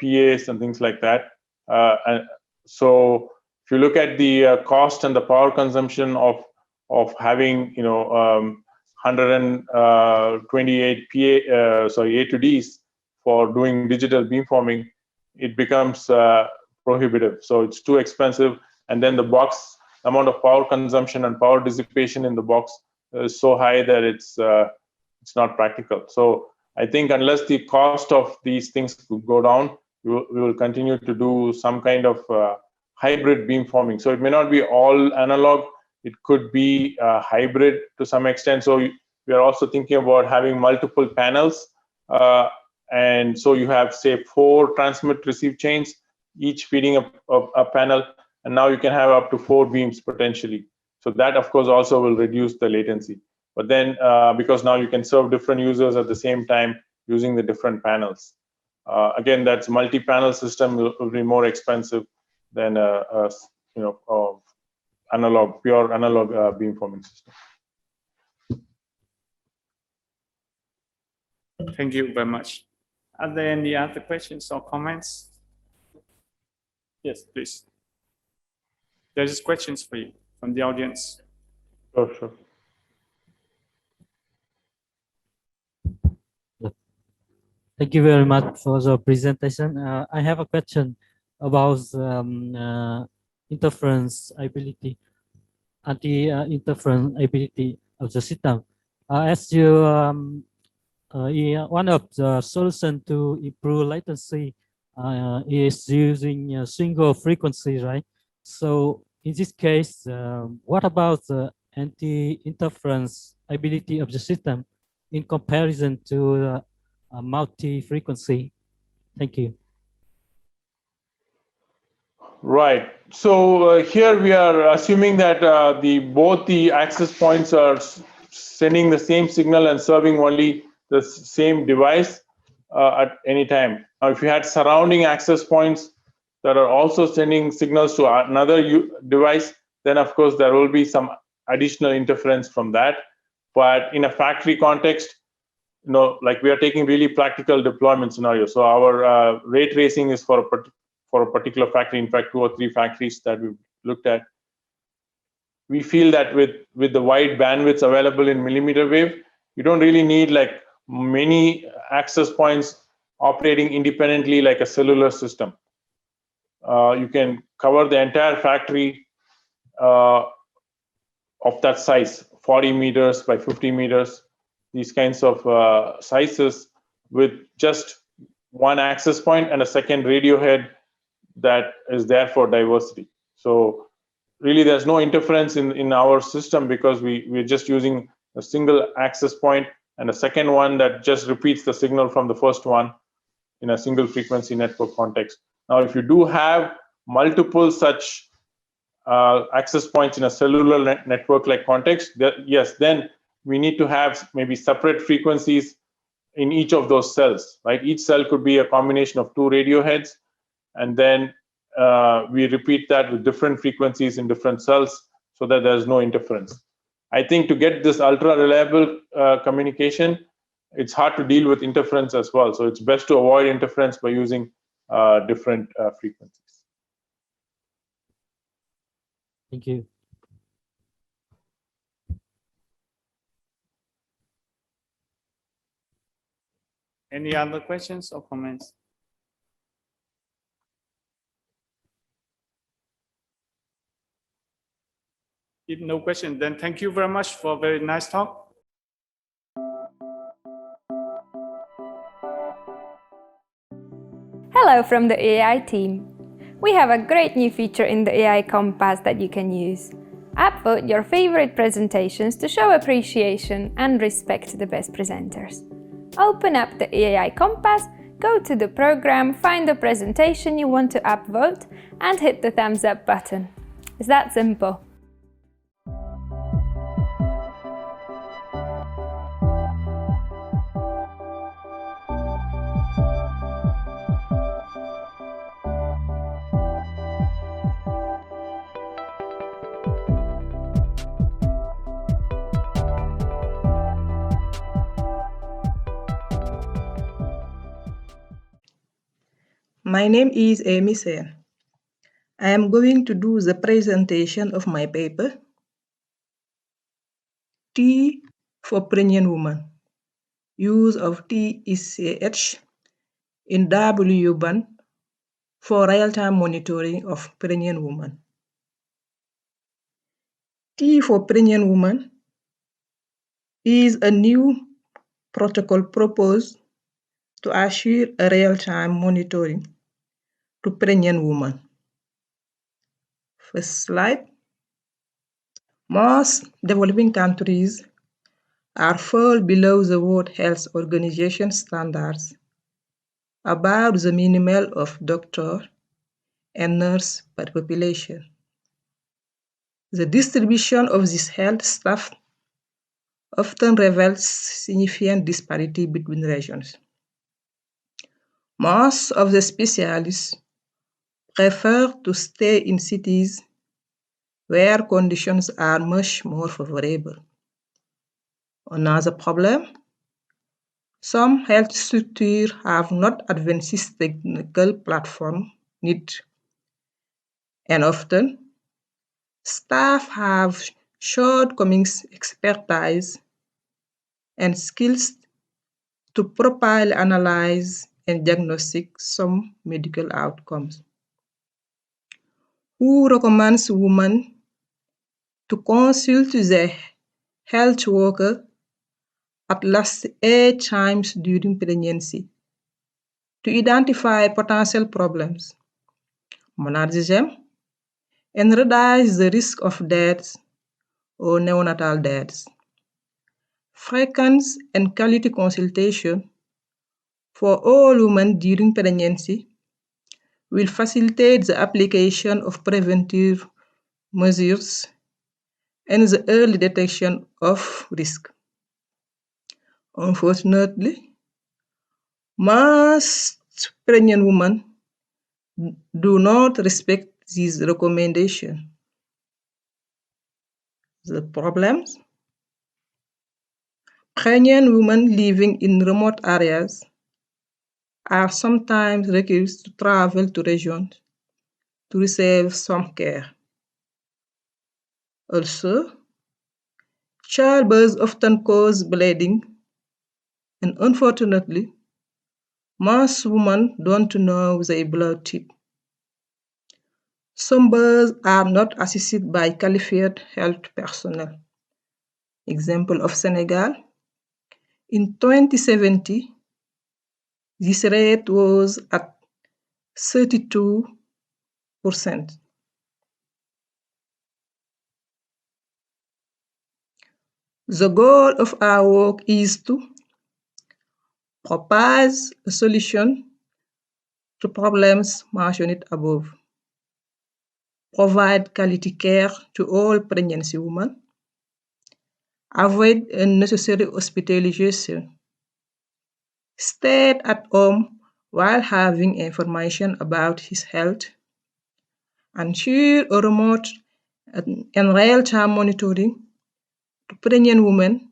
PAs and things like that. And so if you look at the cost and the power consumption of having, 128 A to Ds for doing digital beamforming, it becomes prohibitive. So it's too expensive, and then the box amount of power consumption and power dissipation in the box is so high that it's not practical. So I think unless the cost of these things go down, we will continue to do some kind of hybrid beamforming. So it may not be all analog. It could be hybrid to some extent. So we are also thinking about having multiple panels. And so you have, say, 4 transmit-receive chains, each feeding a panel. And now you can have up to 4 beams potentially. So that, of course, also will reduce the latency. But then, because now you can serve different users at the same time using the different panels. Again, that's multi-panel system will be more expensive than pure analog beamforming system. Thank you very much. Are there any other questions or comments? Yes, please. There's questions for you from the audience. Sure. Thank you very much for the presentation. I have a question about interference ability, anti-interference ability of the system. As you, one of the solutions to improve latency is using a single frequency, right? So in this case, what about the anti-interference ability of the system in comparison to multi-frequency? Thank you. Right. So here we are assuming that both the access points are sending the same signal and serving only the same device at any time. Now, if you had surrounding access points that are also sending signals to another device, then of course there will be some additional interference from that. But in a factory context, like we are taking really practical deployment scenarios. So our ray tracing is for a particular factory, in fact, 2 or 3 factories that we've looked at. We feel that with the wide bandwidths available in millimeter wave, you don't really need like many access points operating independently like a cellular system. You can cover the entire factory of that size 40 meters by 50 meters, these kinds of sizes with just one access point and a second radio head that is there for diversity. So really there's no interference in our system because we're just using a single access point and a second one that just repeats the signal from the first one in a single frequency network context. Now, if you do have multiple such access points in a cellular network-like context, yes, then we need to have maybe separate frequencies in each of those cells, right? Each cell could be a combination of two radio heads, and then we repeat that with different frequencies in different cells so that there's no interference. I think to get this ultra-reliable communication, it's hard to deal with interference as well. So it's best to avoid interference by using different frequencies. Thank you. Any other questions or comments? If no question, then thank you very much for a very nice talk. Hello from the EAI team. We have a great new feature in the EAI Compass that you can use. Upvote your favorite presentations to show appreciation and respect to the best presenters. Open up the EAI Compass, go to the program, find the presentation you want to upvote, and hit the thumbs up button. It's that simple. My name is Michal. I am going to do the presentation of my paper, T for Pregnant Woman, use of TSCH in WBAN for real-time monitoring of pregnant women. T for Pregnant Woman is a new protocol proposed to assure a real-time monitoring to pregnant women. First slide. Most developing countries are far below the World Health Organization standards about the minimal of doctor and nurse per population. The distribution of this health staff often reveals significant disparity between regions. Most of the specialists prefer to stay in cities where conditions are much more favorable. Another problem, some health structures have not advanced technical platform needs, and often staff have shortcomings, expertise, and skills to properly analyze and diagnostic some medical outcomes. Who recommends women to consult their health worker at least 8 times during pregnancy to identify potential problems, manage them, and reduce the risk of deaths or neonatal deaths. Frequent and quality consultation for all women during pregnancy will facilitate the application of preventive measures and the early detection of risk. Unfortunately, most pregnant women do not respect these recommendations. The problems: pregnant women living in remote areas are sometimes required to travel to regions to receive some care. Also, childbirth often causes bleeding, and unfortunately, most women don't know their blood type. Some births are not assisted by qualified health personnel. example of Senegal, in 2070, this rate was at 32%. The goal of our work is to propose a solution to problems mentioned above, provide quality care to all pregnancy women, avoid unnecessary hospitalization, stay at home while having information about his health, ensure a remote and real-time monitoring to pregnant women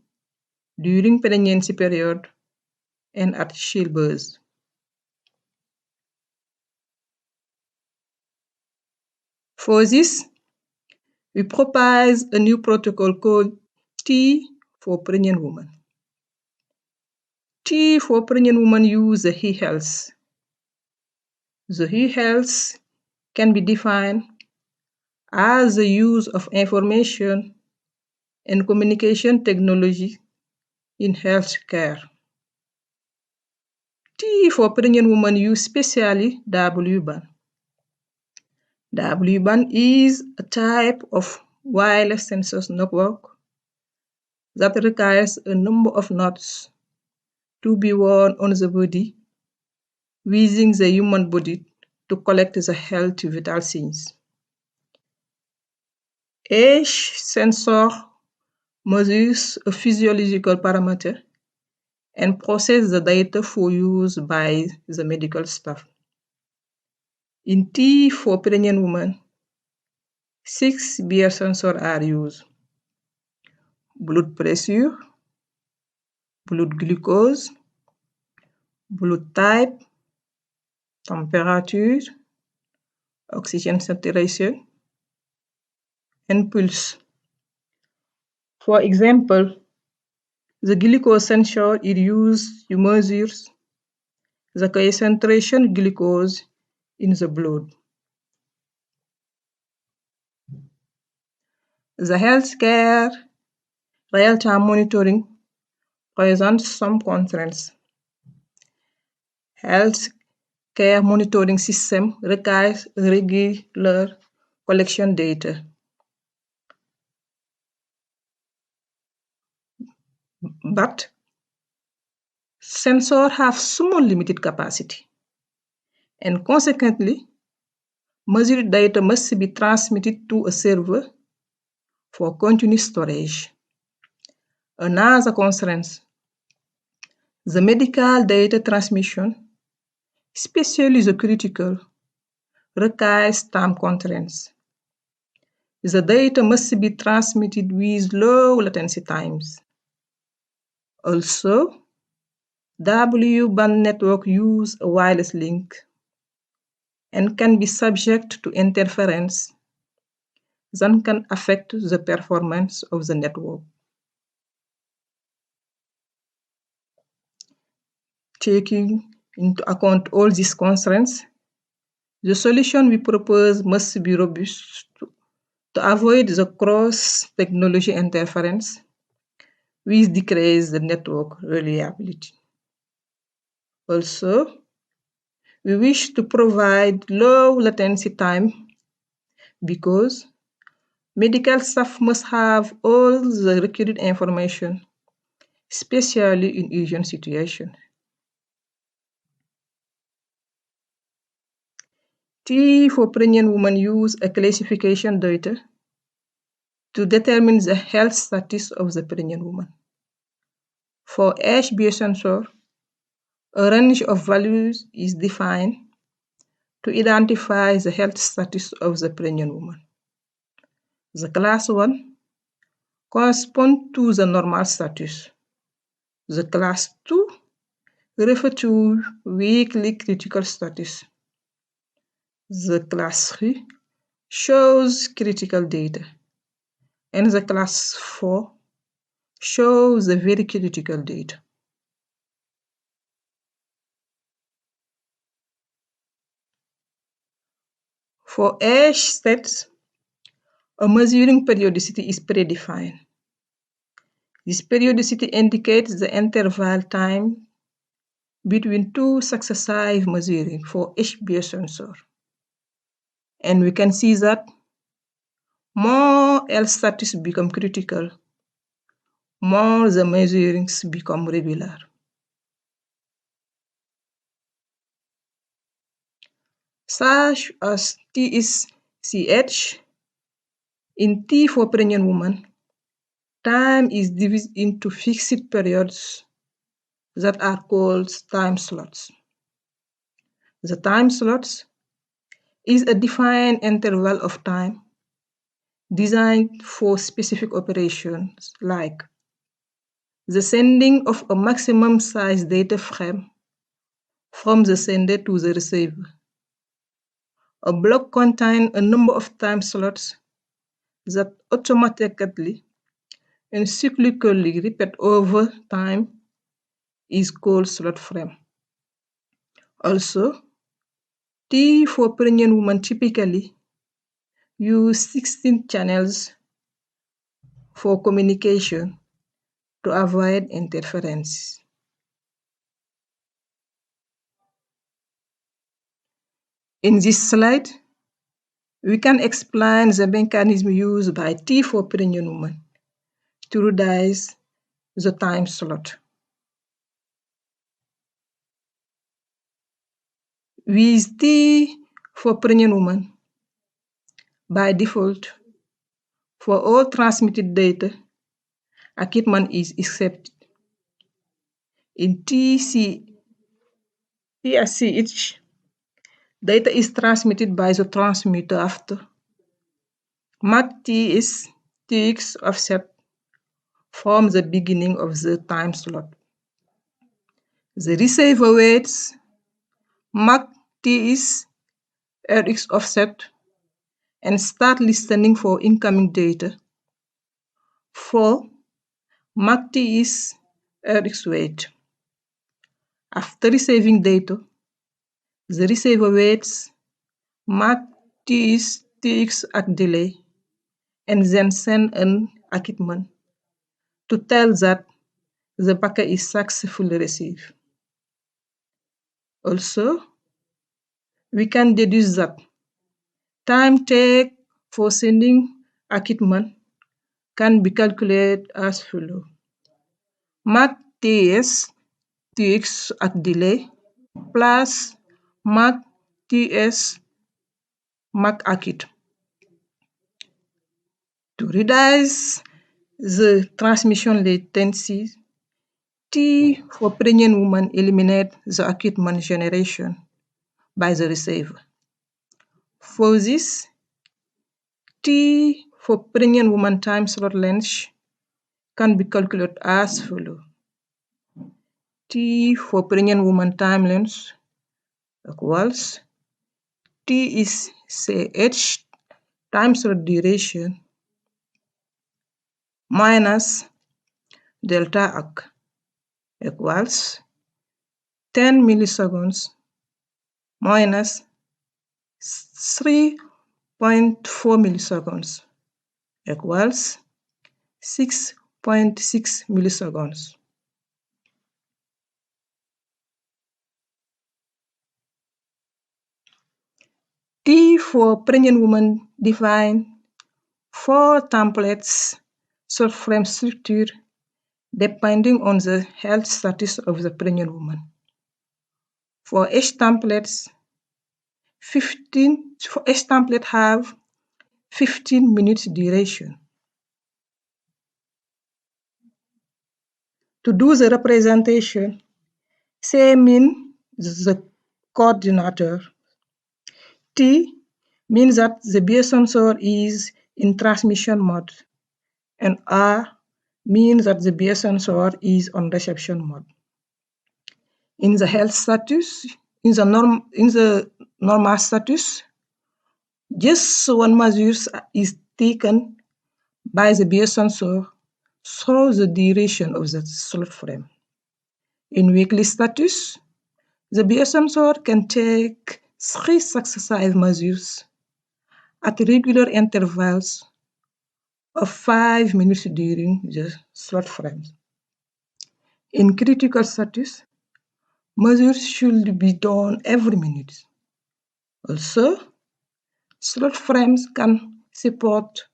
during pregnancy period and at childbirth. For this, we propose a new protocol called T for pregnant women. T for pregnant women use the eHealth. The eHealth can be defined as the use of information and communication technology in healthcare. T for pregnant women use specially WBAN. WBAN is a type of wireless sensor network that requires a number of nodes to be worn on the body within the human body to collect the health vital signs. Each sensor measures a physiological parameter and processes the data for use by the medical staff. In T for pregnant women, 6 biosensors are used: blood pressure, blood glucose, blood type, temperature, oxygen saturation, and pulse. For example, the glucose sensor is used to measure the concentration glucose in the blood. The healthcare real-time monitoring presents some constraints. Healthcare monitoring system requires regular collection data. But sensors have small limited capacity, and consequently, measured data must be transmitted to a server for continuous storage. Another constraint: the medical data transmission, especially the critical, requires time constraints. The data must be transmitted with low latency times. Also, WBAN network use a wireless link and can be subject to interference that can affect the performance of the network. Taking into account all these constraints, the solution we propose must be robust to avoid the cross-technology interference, which decrease the network reliability. Also, we wish to provide low latency time because medical staff must have all the required information, especially in urgent situations. T for pregnant women use a classification data to determine the health status of the pregnant woman. For each biosensor, a range of values is defined to identify the health status of the pregnant woman. The class 1 corresponds to the normal status. The class 2 refers to weakly critical status. The class 3 shows critical data, and the class 4 shows the very critical data. For each state, a measuring periodicity is predefined. This periodicity indicates the interval time between two successive measuring for each biosensor. And we can see that more health status become critical, more the measurings become regular. Such as TSCH, in T for pregnant women, time is divided into fixed periods that are called time slots. The time slots is a defined interval of time designed for specific operations like the sending of a maximum size data frame from the sender to the receiver. A block contains a number of time slots that automatically and cyclically repeat over time is called slot frame. Also, T for pregnant women typically use 16 channels for communication to avoid interference. In this slide, we can explain the mechanism used by T for pregnant women to reduce the time slot. With T for pregnant women, by default, for all transmitted data, equipment is accepted. In TSCH, data is transmitted by the transmitter after Mach T is TX offset from the beginning of the time slot. The receiver waits Mach T is RX offset and start listening for incoming data for Mach T is RX wait. After receiving data, the receiver waits Mach T is TX at delay and then send an equipment to tell that the packet is successfully received. Also, we can deduce that time take for sending equipment can be calculated as follows. Mach TS TX at delay plus Mach TS Mach acute. To reduce the transmission latency, T for pregnant women eliminate the equipment generation by the receiver. For this, T for pregnant woman time slot length can be calculated as follows. T for pregnant woman time length equals T is CH time slot duration minus delta arc equals 10 milliseconds minus 3.4 milliseconds equals 6.6 milliseconds. T for pregnant woman define 4 templates short frame structure depending on the health status of the pregnant woman. For each template have 15 minutes duration. To do the representation, say mean the coordinator. T means that the biosensor is in transmission mode, and R means that the biosensor is on reception mode. In the health status, in the normal status, just one measure is taken by the biosensor through the duration of the slot frame. In weekly status, the biosensor can take 3 successive measures at regular intervals of 5 minutes during the slot frames. In critical status, measures should be done every minute. Also, slot frames can support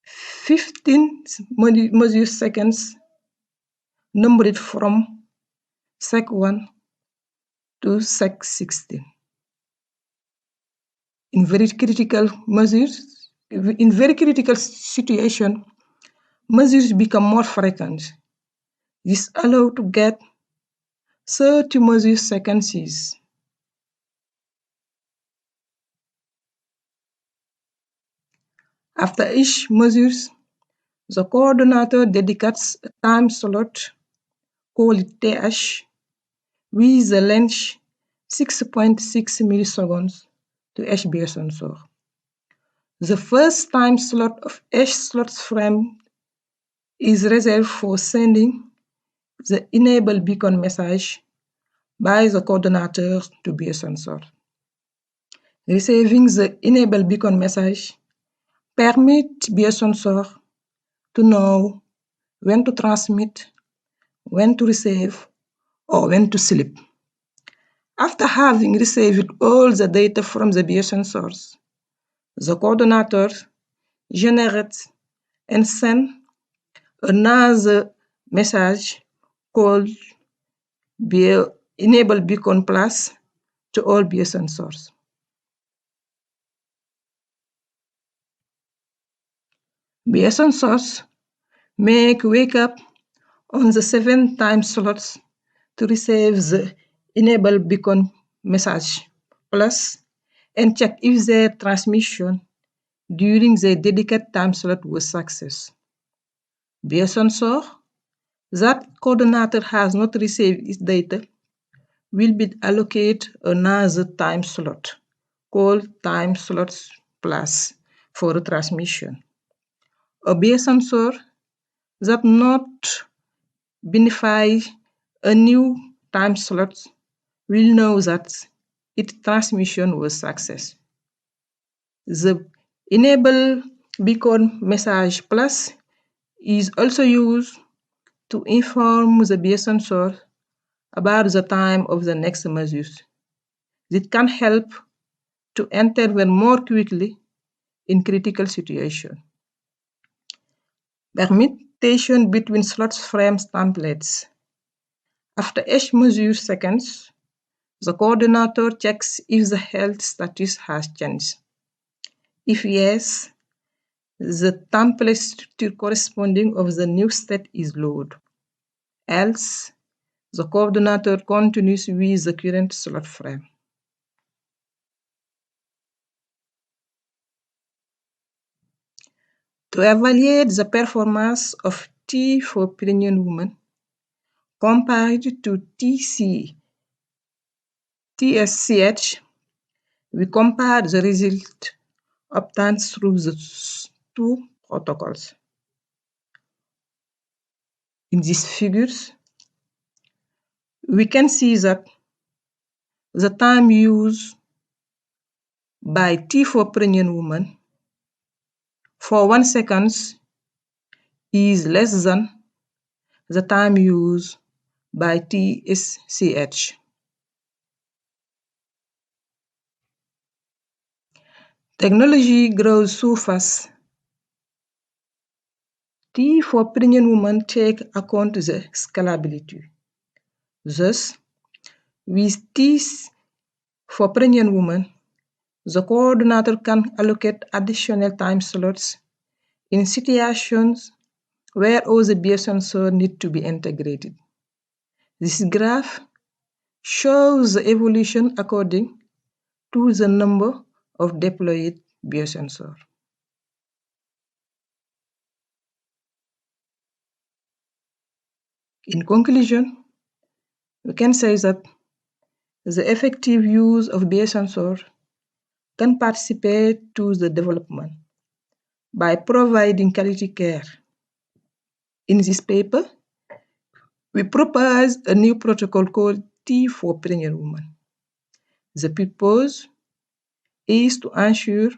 15 measure seconds numbered from sec 1 to sec 16. In very critical situation, measures become more frequent. This allows to get 30 measure sequences. After each measure, the coordinator dedicates a time slot called TSCH with the length 6.6 milliseconds to each base sensor. The first time slot of each slot frame is reserved for sending the enable beacon message by the coordinator to base sensor. Receiving the enable beacon message permits base sensor to know when to transmit, when to receive, or when to sleep. After having received all the data from the base sensors, the coordinator generates and sends another message called enable beacon plus to all base sensors. Base sensors may wake up on the 7 time slots to receive the enable beacon message plus and check if their transmission during the dedicated time slot was success. Base sensor that coordinator has not received its data will be allocated another time slot called time slots plus for the transmission. A base sensor that not benefit a new time slot will know that its transmission was success. The enable beacon message plus is also used to inform the base sensor about the time of the next measures. It can help to intervene more quickly in critical situations. Permutation between slot frames templates. After each measure seconds, the coordinator checks if the health status has changed. If yes, the template structure corresponding of the new state is loaded. Else, the coordinator continues with the current slot frame. To evaluate the performance of T for pregnant women compared to TSCH, we compare the result obtained through the two protocols. In these figures, we can see that the time used by T for pregnant woman for 1 second is less than the time used by TSCH. Technology grows so fast. T for pregnant women take account the scalability. Thus, with T for pregnant women, the coordinator can allocate additional time slots in situations where all the base sensors need to be integrated. This graph shows the evolution according to the number of deployed base sensors. In conclusion, we can say that the effective use of base sensors can participate to the development by providing quality care. In this paper, we propose a new protocol called T for pregnant women. The purpose is to ensure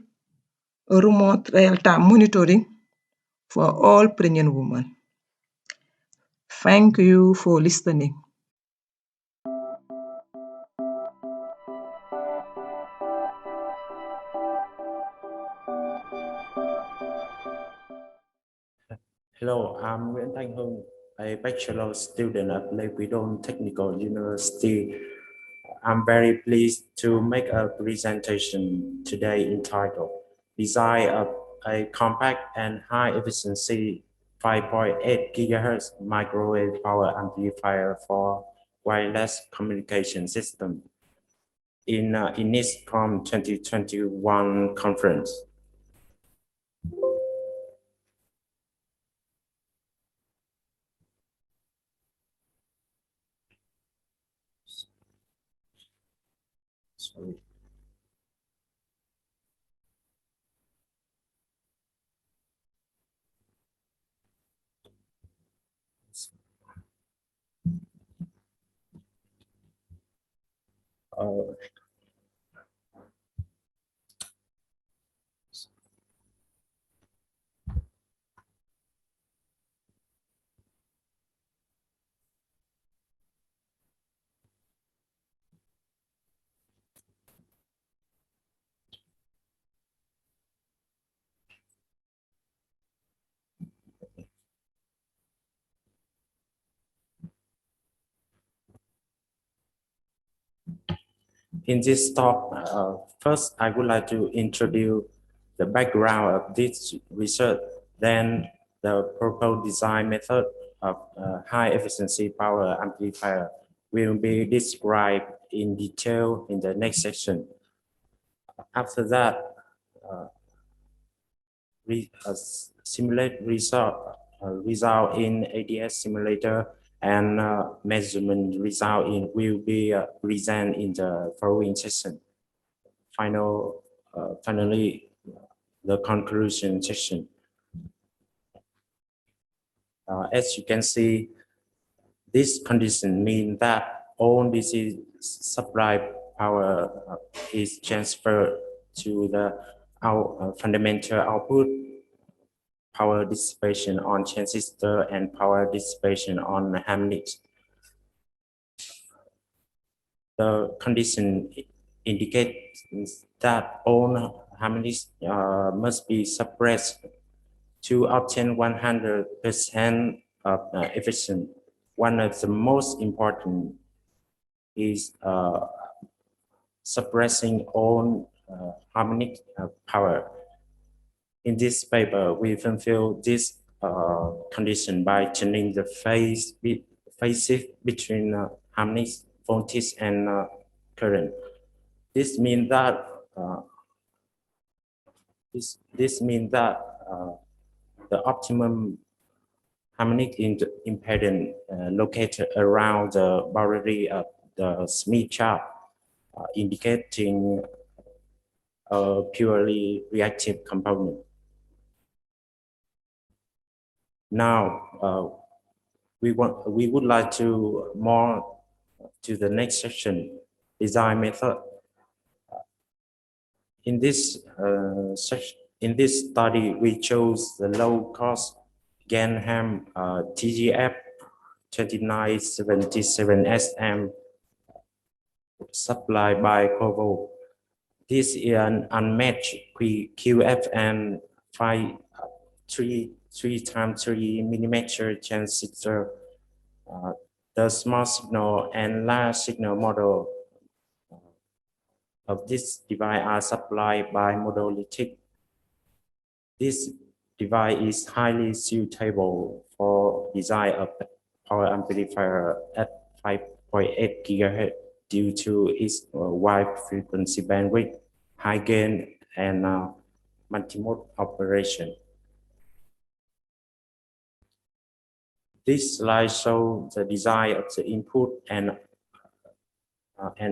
a remote real-time monitoring for all pregnant women. Thank you for listening. Hello, I'm Nguyễn Thanh Hưng, a bachelor student at WBAN Technical University. I'm very pleased to make a presentation today entitled Design of a Compact and High Efficiency 5.8 GHz Microwave Power Amplifier for Wireless Communication System in INISCOM 2021 conference. Sorry. In this talk, first I would like to introduce the background of this research, then the proposed design method of high efficiency power amplifier will be described in detail in the next section. After that, simulate result in ADS simulator and measurement result will be presented in the following session. Finally, the conclusion section. As you can see, this condition means that all DC supply power is transferred to the fundamental output, power dissipation on transistor, and power dissipation on harmonics. The condition indicates that all harmonics must be suppressed to obtain 100% of efficient. One of the most important is suppressing all harmonic power. In this paper, we fulfill this condition by tuning the phase shift between harmonics, voltage, and current. This means that the optimum harmonic impedance located around the boundary of the Smith chart, indicating a purely reactive component. Now, we would like to move to the next section, design method. In this study, we chose the low-cost GaN-HAM TGF 2977SM supplied by Convolution. This is an unmatched QFN 3x3 transistor. The small signal and large signal model of this device are supplied by monolithic. This device is highly suitable for design of power amplifier at 5.8 GHz due to its wide frequency bandwidth, high gain, and multi-mode operation. This slide shows the design of the input and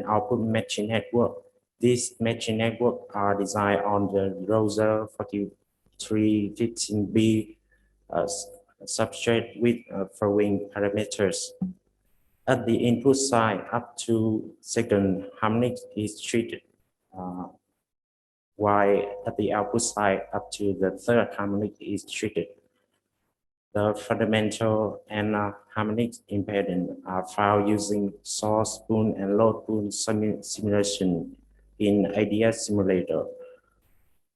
output matching network. These matching networks are designed on the Roser 4315B substrate with following parameters. At the input side, up to second harmonic is treated, while at the output side, up to the third harmonic is treated. The fundamental and harmonic impedance are found using source pool and load pool simulation in ADS simulator.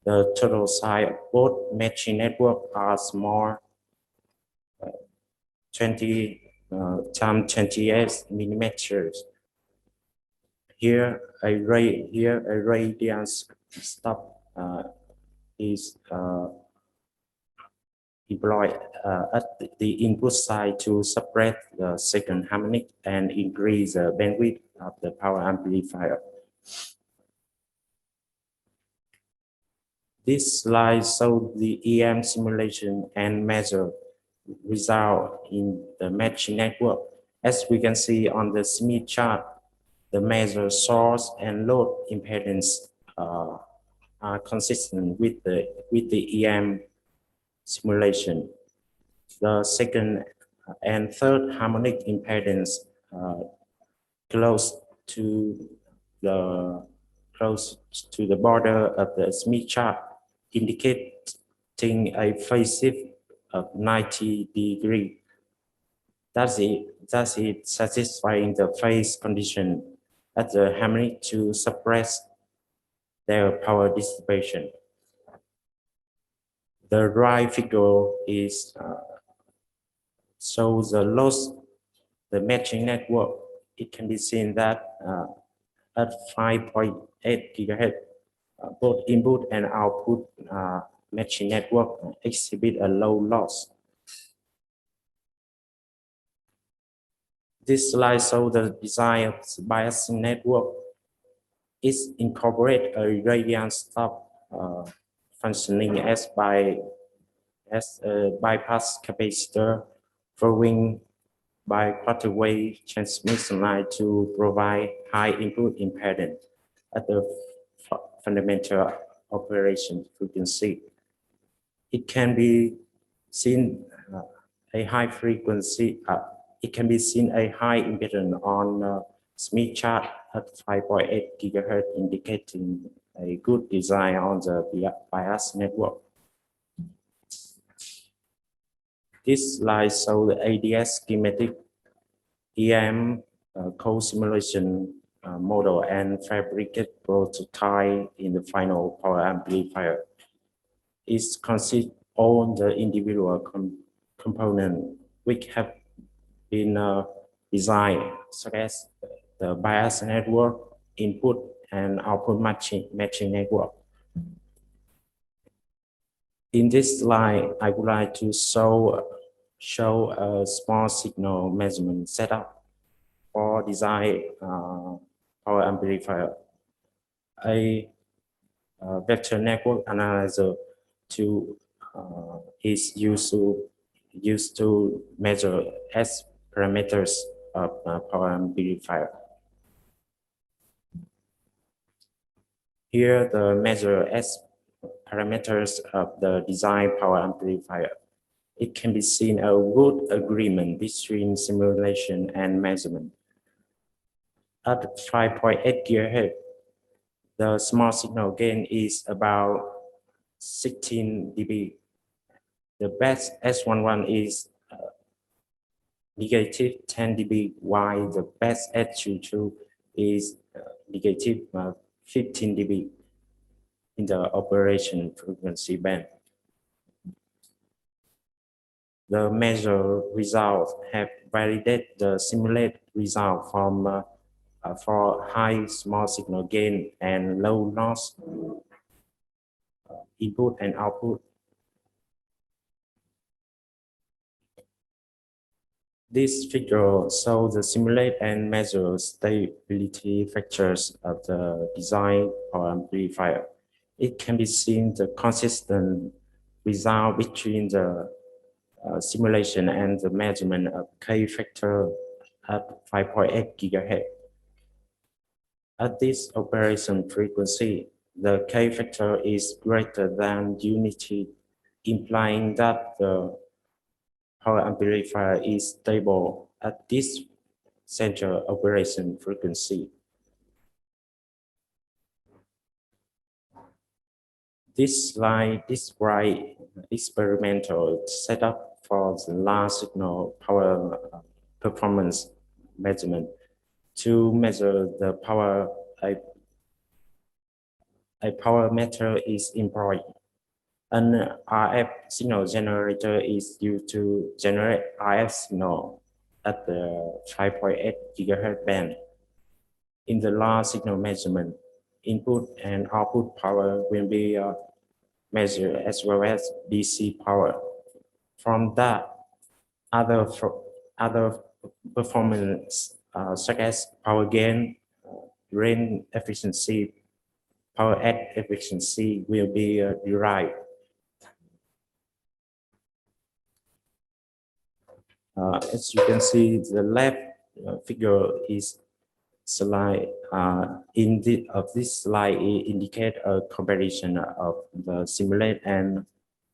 The total size of both matching network are small, 20 times 28 millimeters. Here a radius stop is deployed at the input side to suppress the second harmonic and increase the bandwidth of the power amplifier. This slide shows the EM simulation and measure result in the matching network. As we can see on the Smith chart, the measure source and load impedance are consistent with the EM simulation. The second and third harmonic impedance close to the border of the Smith chart, indicating a phase shift of 90 degrees. Thus it satisfying the phase condition at the harmonic to suppress their power dissipation. The right figure is shows the loss, the matching network. It can be seen that at 5.8 GHz, both input and output matching network exhibit a low loss. This slide shows the design of the biasing network. It incorporates a radiant stop functioning as a bypass capacitor flowing by quarter-wave transmission line to provide high input impedance at the fundamental operation frequency. It can be seen a high frequency. It can be seen a high impedance on Smith chart at 5.8 GHz, indicating a good design on the bias network. This slide shows the ADS schematic, EM co-simulation model and fabricated prototype in the final power amplifier. It consists all the individual components which have been designed, such as the bias network, input and output matching network. In this slide, I would like to show a small signal measurement setup for design power amplifier. A vector network analyzer is used to measure S parameters of power amplifier. Here, the measure S parameters of the design power amplifier. It can be seen a good agreement between simulation and measurement. At 5.8 GHz, the small signal gain is about 16 dB. The best S11 is negative 10 dB, while the best S22 is negative 15 dB in the operation frequency band. The measure results have validated the simulated result from for high small signal gain and low loss input and output. This figure shows the simulate and measure stability factors of the design power amplifier. It can be seen the consistent result between the simulation and the measurement of K factor at 5.8 GHz. At this operation frequency, the K factor is greater than unity, implying that the power amplifier is stable at this central operation frequency. This slide describes experimental setup for the large signal power performance measurement. To measure the power, a power meter is employed. An RF signal generator is used to generate RF signal at the 5.8 GHz band. In the large signal measurement, input and output power will be measured as well as DC power. From that, other performance such as power gain, drain efficiency, power add efficiency will be derived. As you can see, the left figure is slide this slide indicate a comparison of the simulate and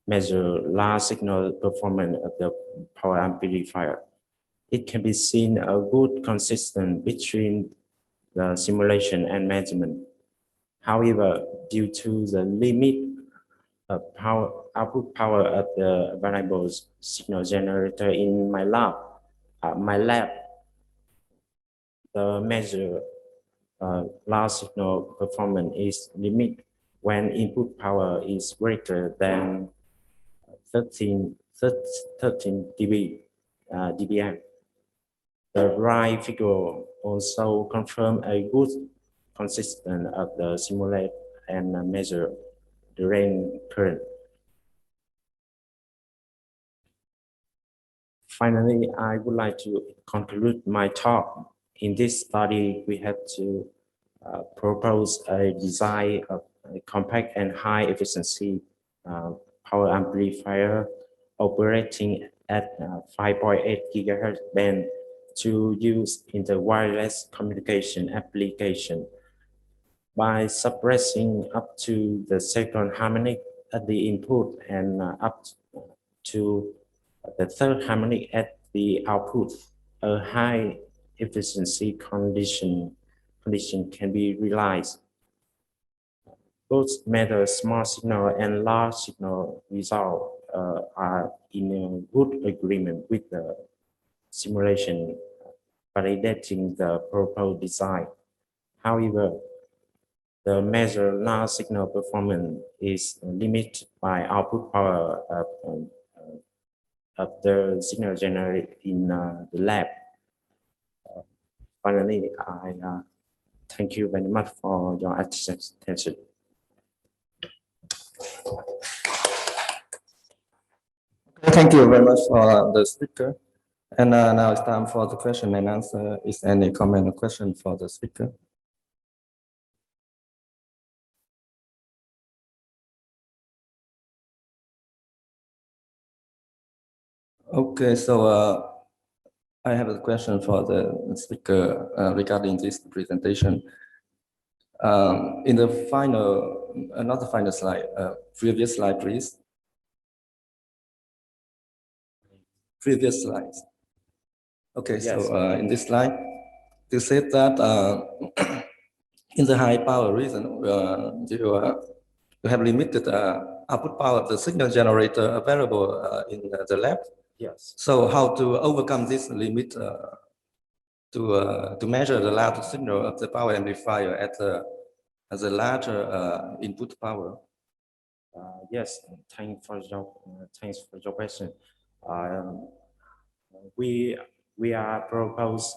measure large signal performance of the power amplifier. It can be seen a good consistency between the simulation and measurement. However, due to the limit of output power of the variable signal generator in my lab, the measure large signal performance is limited when input power is greater than 13 dBm. The right figure also confirms a good consistency of the simulate and measure drain current. Finally, I would like to conclude my talk. In this study, we have to propose a design of a compact and high efficiency power amplifier operating at 5.8 GHz band to use in the wireless communication application. By suppressing up to the second harmonic at the input and up to the third harmonic at the output, a high efficiency condition can be realized. Both matter small signal and large signal result are in a good agreement with the simulation validating the proposed design. However, the measure large signal performance is limited by output power of the signal generated in the lab. Finally, I thank you very much for your attention. Thank you very much for the speaker. And now it's time for the question and answer. Is there any comment or question for the speaker? Okay, so I have a question for the speaker regarding this presentation. In the final, not the final slide, previous slide, please. Previous slides. Okay, yes. So in this slide, you said that in the high power region, you have limited output power of the signal generator available in the lab. Yes. So how to overcome this limit to measure the loud signal of the power amplifier at the larger input power? Yes, thanks for your question. We are propose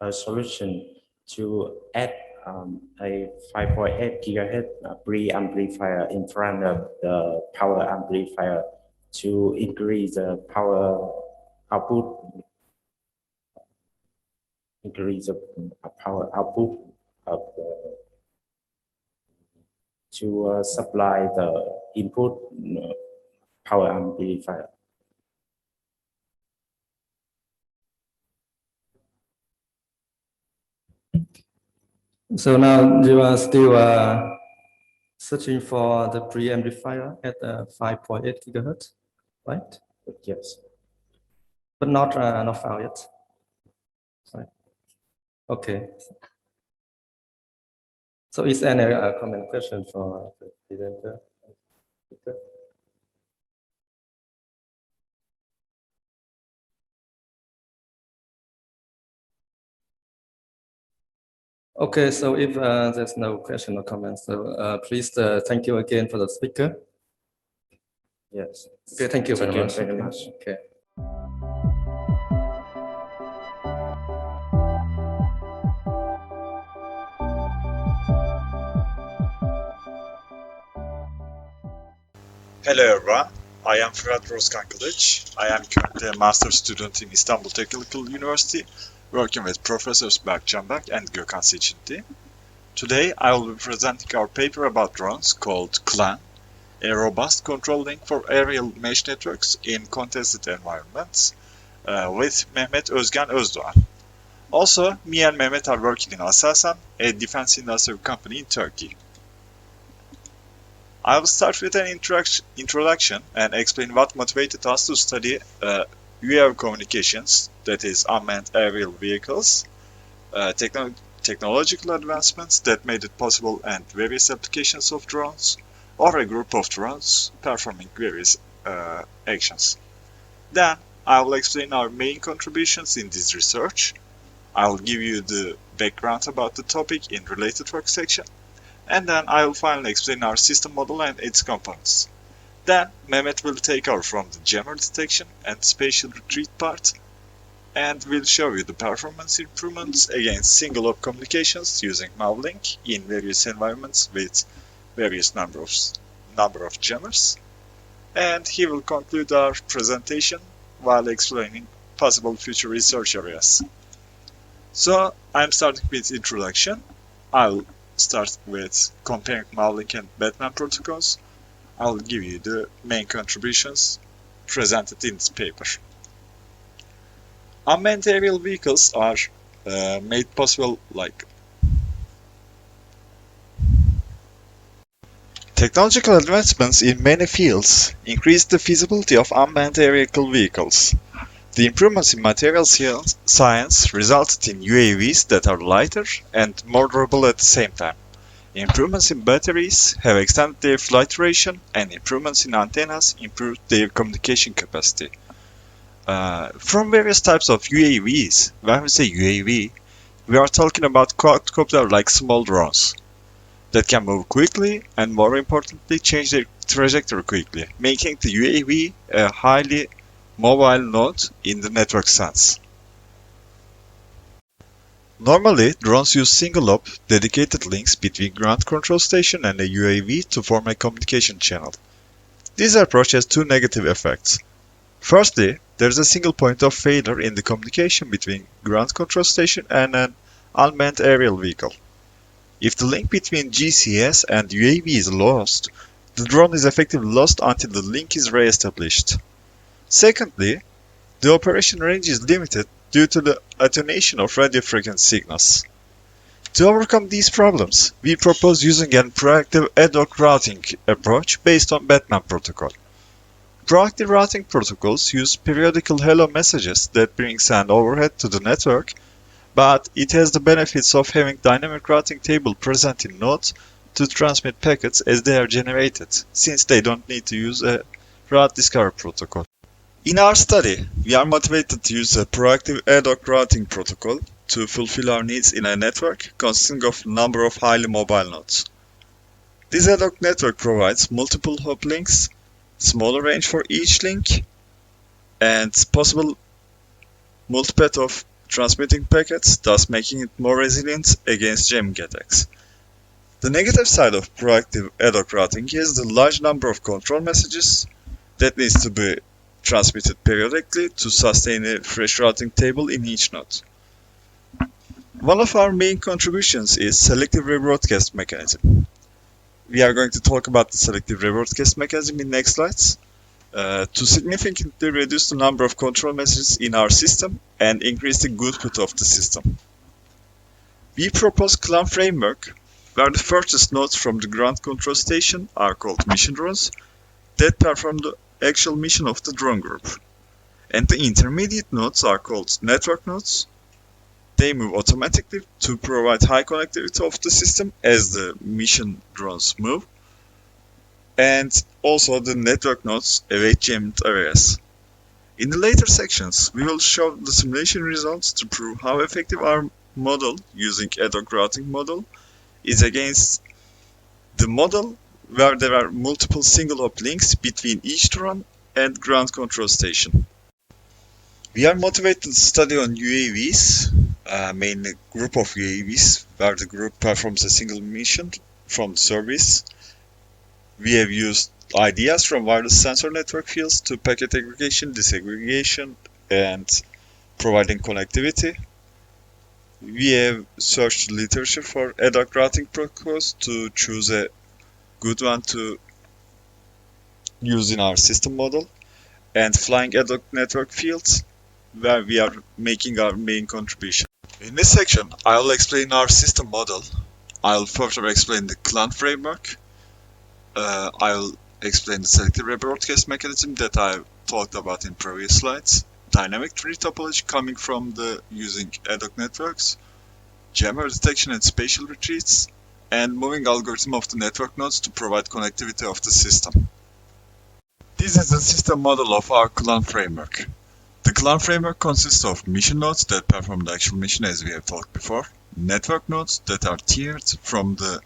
a solution to add a 5.8 GHz preamplifier in front of the power amplifier to increase the power output, of the to supply the input power amplifier. So now you are still searching for the preamplifier at 5.8 GHz, right? Yes. But not found yet. Right. Okay. So is there any comment question for the presenter? Okay, so if there's no question or comment, so please thank you again for the speaker. Yes. Okay, thank you very much. Very much. Okay. Hello everyone, I am Fırat Rozkan-Kılıç. I am currently a master's student in Istanbul Technical University, working with Professors Berk Canberk and Gökhan Seçinti. Today I will be presenting our paper about drones called CLAN, a robust control link for aerial mesh networks in contested environments, with Mehmet Özgen Özdoğan. Also, me and Mehmet are working in Aselsan, a defense industrial company in Turkey. I will start with an introduction and explain what motivated us to study UAV communications, that is unmanned aerial vehicles, technological advancements that made it possible, and various applications of drones, or a group of drones performing various actions. Then I will explain our main contributions in this research. I will give you the background about the topic in related work section, and then I will finally explain our system model and its components. Then Mehmet will take over from the jammer detection and spatial retreat part, and will show you the performance improvements against single-hop communications using Mavlink in various environments with various number of jammers. And he will conclude our presentation while explaining possible future research areas. So I'm starting with introduction. I'll start with comparing Mavlink and Batman protocols. I'll give you the main contributions presented in this paper. Unmanned aerial vehicles are made possible like technological advancements in many fields increase the feasibility of unmanned aerial vehicles. The improvements in material science resulted in UAVs that are lighter and more durable at the same time. Improvements in batteries have extended their flight duration, and improvements in antennas improved their communication capacity. From various types of UAVs, when we say UAV, we are talking about quadcopter-like small drones that can move quickly and, more importantly, change their trajectory quickly, making the UAV a highly mobile node in the network sense. Normally, drones use single-hop, dedicated links between ground control station and a UAV to form a communication channel. This approach has two negative effects. Firstly, there is a single point of failure in the communication between ground control station and an unmanned aerial vehicle. If the link between GCS and UAV is lost, the drone is effectively lost until the link is re-established. Secondly, the operation range is limited due to the attenuation of radio frequency signals. To overcome these problems, we propose using a proactive ad hoc routing approach based on Batman protocol. Proactive routing protocols use periodical hello messages that brings an overhead to the network, but it has the benefits of having dynamic routing table present in nodes to transmit packets as they are generated, since they don't need to use a route discovery protocol. In our study, we are motivated to use a proactive ad hoc routing protocol to fulfill our needs in a network consisting of a number of highly mobile nodes. This ad hoc network provides multiple hop links, smaller range for each link, and possible multipath of transmitting packets, thus making it more resilient against jamming attacks. The negative side of proactive ad hoc routing is the large number of control messages that needs to be transmitted periodically to sustain a fresh routing table in each node. One of our main contributions is selective rebroadcast mechanism. We are going to talk about the selective rebroadcast mechanism in next slides to significantly reduce the number of control messages in our system and increase the goodwill of the system. We propose CLAN framework, where the furthest nodes from the ground control station are called mission drones that perform the actual mission of the drone group, and the intermediate nodes are called network nodes. They move automatically to provide high connectivity of the system as the mission drones move, and also the network nodes await jammed areas. In the later sections, we will show the simulation results to prove how effective our model using ad hoc routing model is against the model where there are multiple single hop links between each Tran and ground control station. We are motivated to study on UAVs, mainly group of UAVs, where the group performs a single mission from the service. We have used ideas from wireless sensor network fields to packet aggregation, disaggregation, and providing connectivity. We have searched literature for ad hoc routing protocols to choose a good one to use in our system model, and flying ad hoc network fields, where we are making our main contribution. In this section, I'll explain our system model. I'll further explain the CLAN framework. I'll explain the selective rebroadcast mechanism that I talked about in previous slides, dynamic tree topology coming from the using ad hoc networks, jammer detection and spatial retreats, and moving algorithm of the network nodes to provide connectivity of the system. This is the system model of our CLAN framework. The CLAN framework consists of mission nodes that perform the actual mission as we have talked before, network nodes that are tiered from the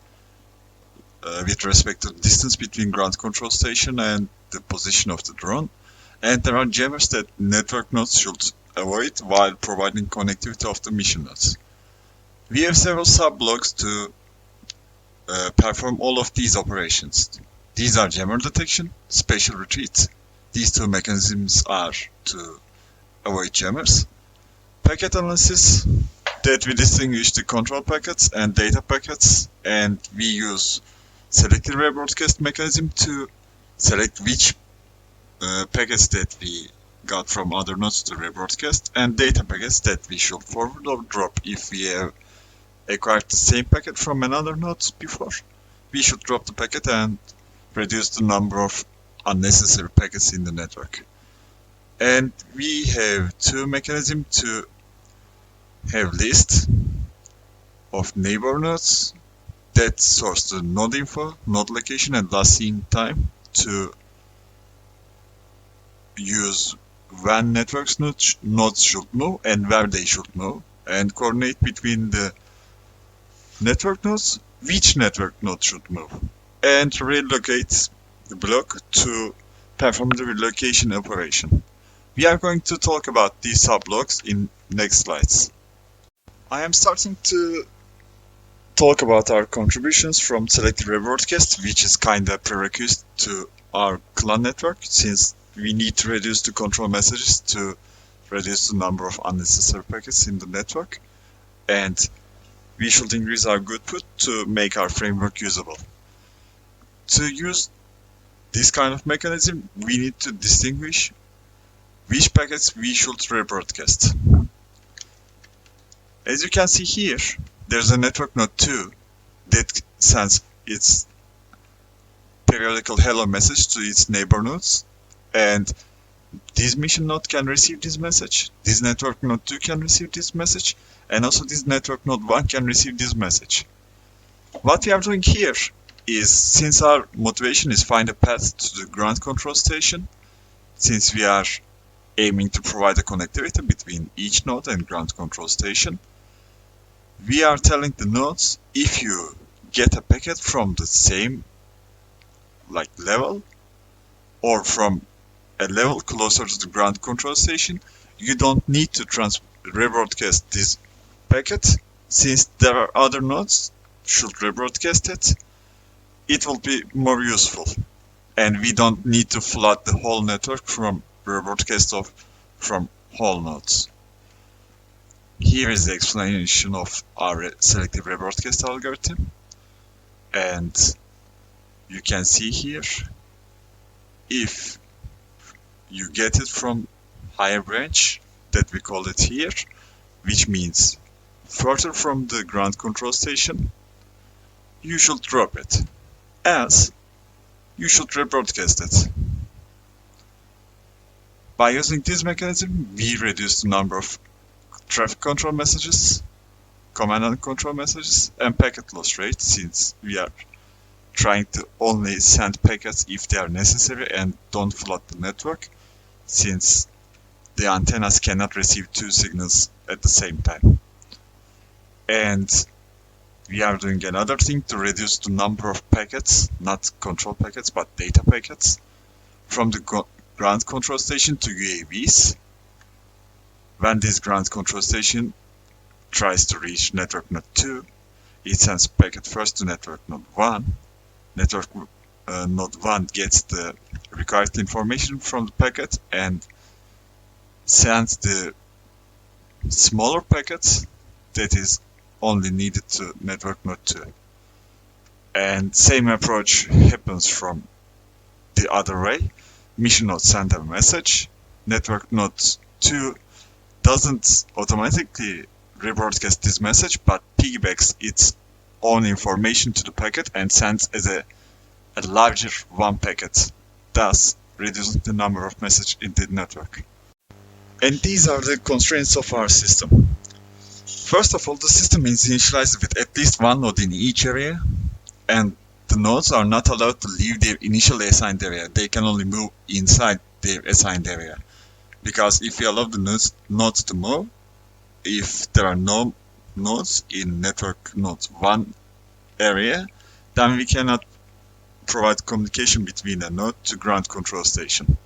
with respect to the distance between ground control station and the position of the drone, and there are jammers that network nodes should avoid while providing connectivity of the mission nodes. We have several sub-blocks to perform all of these operations. These are jammer detection, spatial retreat. These two mechanisms are to avoid jammers. Packet analysis, that we distinguish the control packets and data packets, and we use selective rebroadcast mechanism to select which packets that we got from other nodes to rebroadcast, and data packets that we should forward or drop. If we have acquired the same packet from another node before, we should drop the packet and reduce the number of unnecessary packets in the network. And we have two mechanisms to have list of neighbor nodes that source the node info, node location, and last seen time to use when networks nodes should move and where they should move, and coordinate between the network nodes which network node should move, and relocate the block to perform the relocation operation. We are going to talk about these sub-blocks in next slides. I am starting to talk about our contributions from selective rebroadcast, which is kinda prerequisite to our CLAN network, since we need to reduce the control messages to reduce the number of unnecessary packets in the network, and we should increase our goodput to make our framework usable. To use this kind of mechanism, we need to distinguish which packets we should rebroadcast. As you can see here, there's a network node 2 that sends its periodical hello message to its neighbor nodes, and this mission node can receive this message, this network node 2 can receive this message, and also this network node 1 can receive this message. What we are doing here is, since our motivation is find a path to the ground control station, since we are aiming to provide a connectivity between each node and ground control station, we are telling the nodes, if you get a packet from the same level or from a level closer to the ground control station, you don't need to rebroadcast this packet, since there are other nodes should rebroadcast it. It will be more useful, and we don't need to flood the whole network from rebroadcast from whole nodes. Here is the explanation of our selective rebroadcast algorithm, and you can see here, if you get it from higher branch, that we call it here, which means further from the ground control station, you should drop it, else you should rebroadcast it. By using this mechanism, we reduce the number of traffic control messages, command and control messages, and packet loss rate, since we are trying to only send packets if they are necessary and don't flood the network, since the antennas cannot receive two signals at the same time. And we are doing another thing to reduce the number of packets, not control packets, but data packets, from the ground control station to UAVs. When this ground control station tries to reach network node 2, it sends packet first to network node 1. Network node 1 gets the required information from the packet and sends the smaller packets that is only needed to network node 2. And same approach happens from the other way. Mission node sends a message. Network node 2 doesn't automatically rebroadcast this message, but piggybacks its own information to the packet and sends as a larger one packet, thus reducing the number of messages in the network. And these are the constraints of our system. First of all, the system is initialized with at least one node in each area, and the nodes are not allowed to leave their initially assigned area. They can only move inside their assigned area. Because if we allow the nodes to move, if there are no nodes in network node 1 area, then we cannot provide communication between a node to ground control station.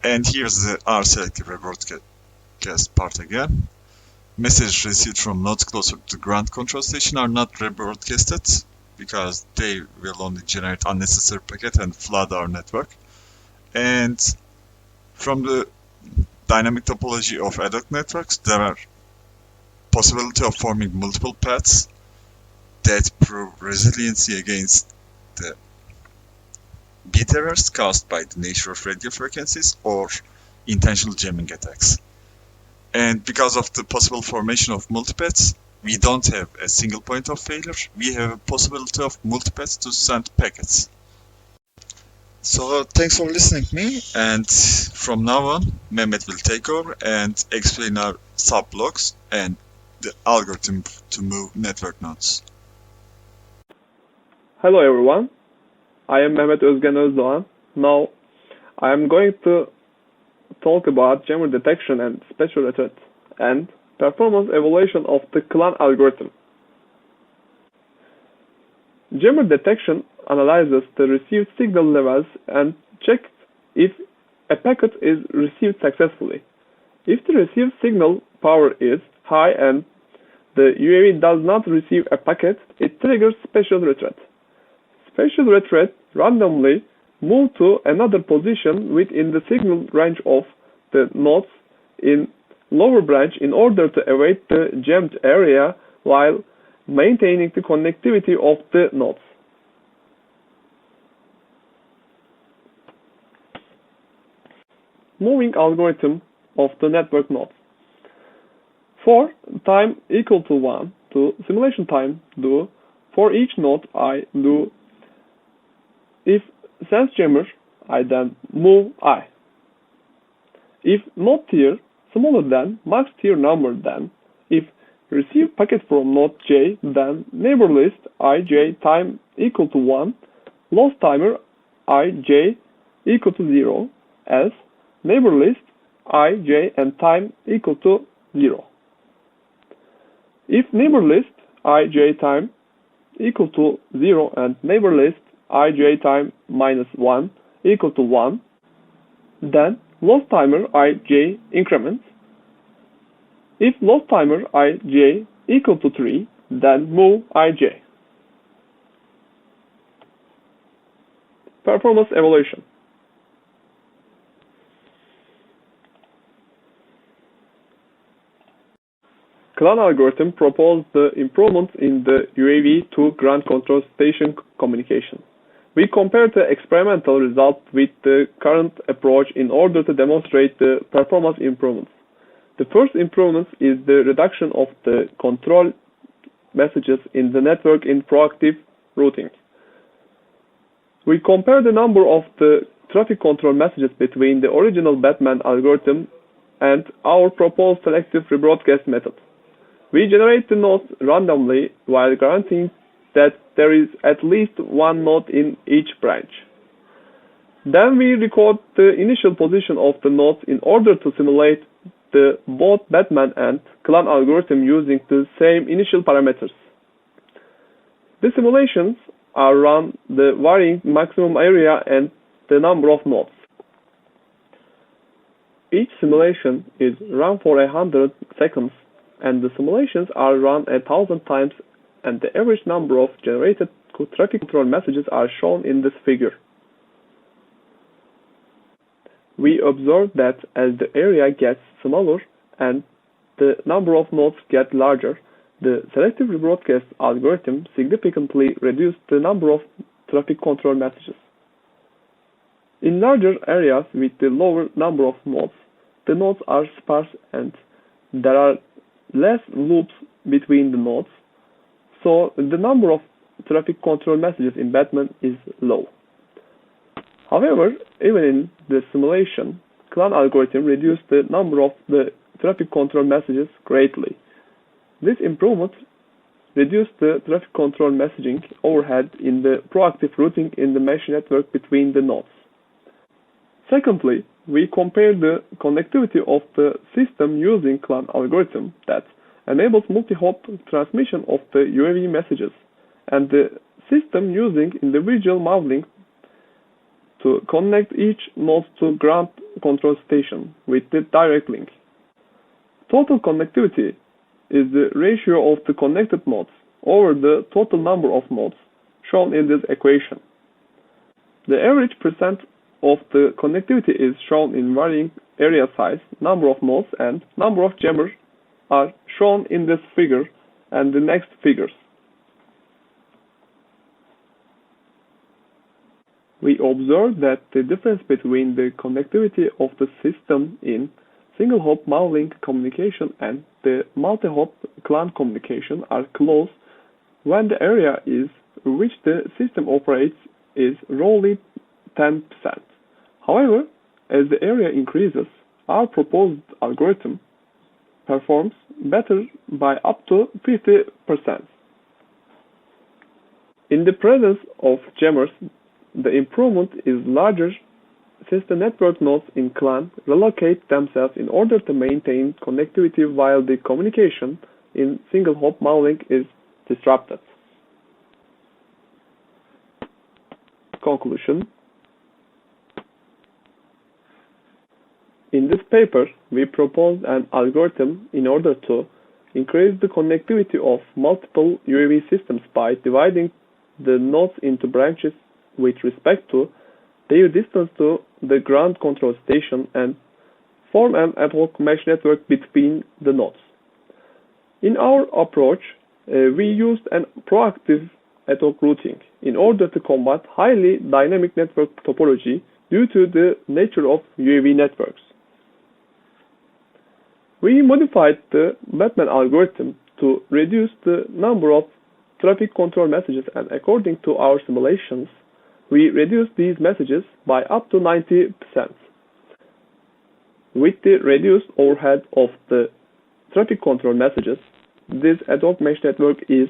And here's our selective rebroadcast part again. Messages received from nodes closer to ground control station are not rebroadcasted because they will only generate unnecessary packet and flood our network. And from the dynamic topology of ad hoc networks, there are possibility of forming multiple paths that prove resiliency against the bit errors caused by the nature of radio frequencies or intentional jamming attacks. And because of the possible formation of multipaths, we don't have a single point of failure. We have a possibility of multipaths to send packets. So thanks for listening to me, and from now on, Mehmet will take over and explain our subblocks and the algorithm to move network nodes. Hello everyone, I am Mehmet Özgen Özdoğan. Now, I am going to talk about jammer detection and special threat and performance evaluation of the CLAN algorithm. Jammer detection analyzes the received signal levels and checks if a packet is received successfully. If the received signal power is high and the UAV does not receive a packet, it triggers special retreat. Special retreat randomly move to another position within the signal range of the nodes in lower branch in order to avoid the jammed area while maintaining the connectivity of the nodes. Moving algorithm of the network nodes. For time equal to 1 to simulation time do, for each node I do, if sense jammer, I then move I. If node tier smaller than max tier number, then if receive packet from node J, then neighbor list ij time equal to 1, loss timer ij equal to 0, else neighbor list ij and time equal to 0. If neighbor list ij time equal to 0 and neighbor list ij time minus 1 equal to 1, then loss timer ij increments. If loss timer ij equal to 3, then move ij. Performance evaluation. CLAN algorithm proposed the improvements in the UAV to ground control station communication. We compared the experimental results with the current approach in order to demonstrate the performance improvements. The first improvement is the reduction of the control messages in the network in proactive routing. We compared the number of the traffic control messages between the original Batman algorithm and our proposed selective rebroadcast method. We generate the nodes randomly while guaranteeing that there is at least one node in each branch. Then we record the initial position of the nodes in order to simulate the both WBAN and Clan algorithm using the same initial parameters. The simulations are run the varying maximum area and the number of nodes. Each simulation is run for 100 seconds, and the simulations are run 1,000 times, and the average number of generated traffic control messages are shown in this figure. We observe that as the area gets smaller and the number of nodes get larger, the selective rebroadcast algorithm significantly reduced the number of traffic control messages. In larger areas with the lower number of nodes, the nodes are sparse and there are less loops between the nodes, so the number of traffic control messages in WBAN is low. However, even in the simulation, Clan algorithm reduced the number of the traffic control messages greatly. This improvement reduced the traffic control messaging overhead in the proactive routing in the mesh network between the nodes. Secondly, we compared the connectivity of the system using Clan algorithm that enables multi-hop transmission of the UAV messages and the system using individual modeling to connect each node to ground control station with the direct link. Total connectivity is the ratio of the connected nodes over the total number of nodes shown in this equation. The average percent of the connectivity is shown in varying area size, number of nodes, and number of jammers are shown in this figure and the next figures. We observe that the difference between the connectivity of the system in single-hop modeling communication and the multi-hop Clan communication are close when the area is which the system operates is roughly 10%. However, as the area increases, our proposed algorithm performs better by up to 50%. In the presence of jammers, the improvement is larger since the network nodes in Clan relocate themselves in order to maintain connectivity while the communication in single-hop modeling is disrupted. Conclusion. In this paper, we proposed an algorithm in order to increase the connectivity of multiple UAV systems by dividing the nodes into branches with respect to their distance to the ground control station and form an ad hoc mesh network between the nodes. In our approach, we used an proactive ad hoc routing in order to combat highly dynamic network topology due to the nature of UAV networks. We modified the WBAN algorithm to reduce the number of traffic control messages, and according to our simulations, we reduced these messages by up to 90%. With the reduced overhead of the traffic control messages, this ad hoc mesh network is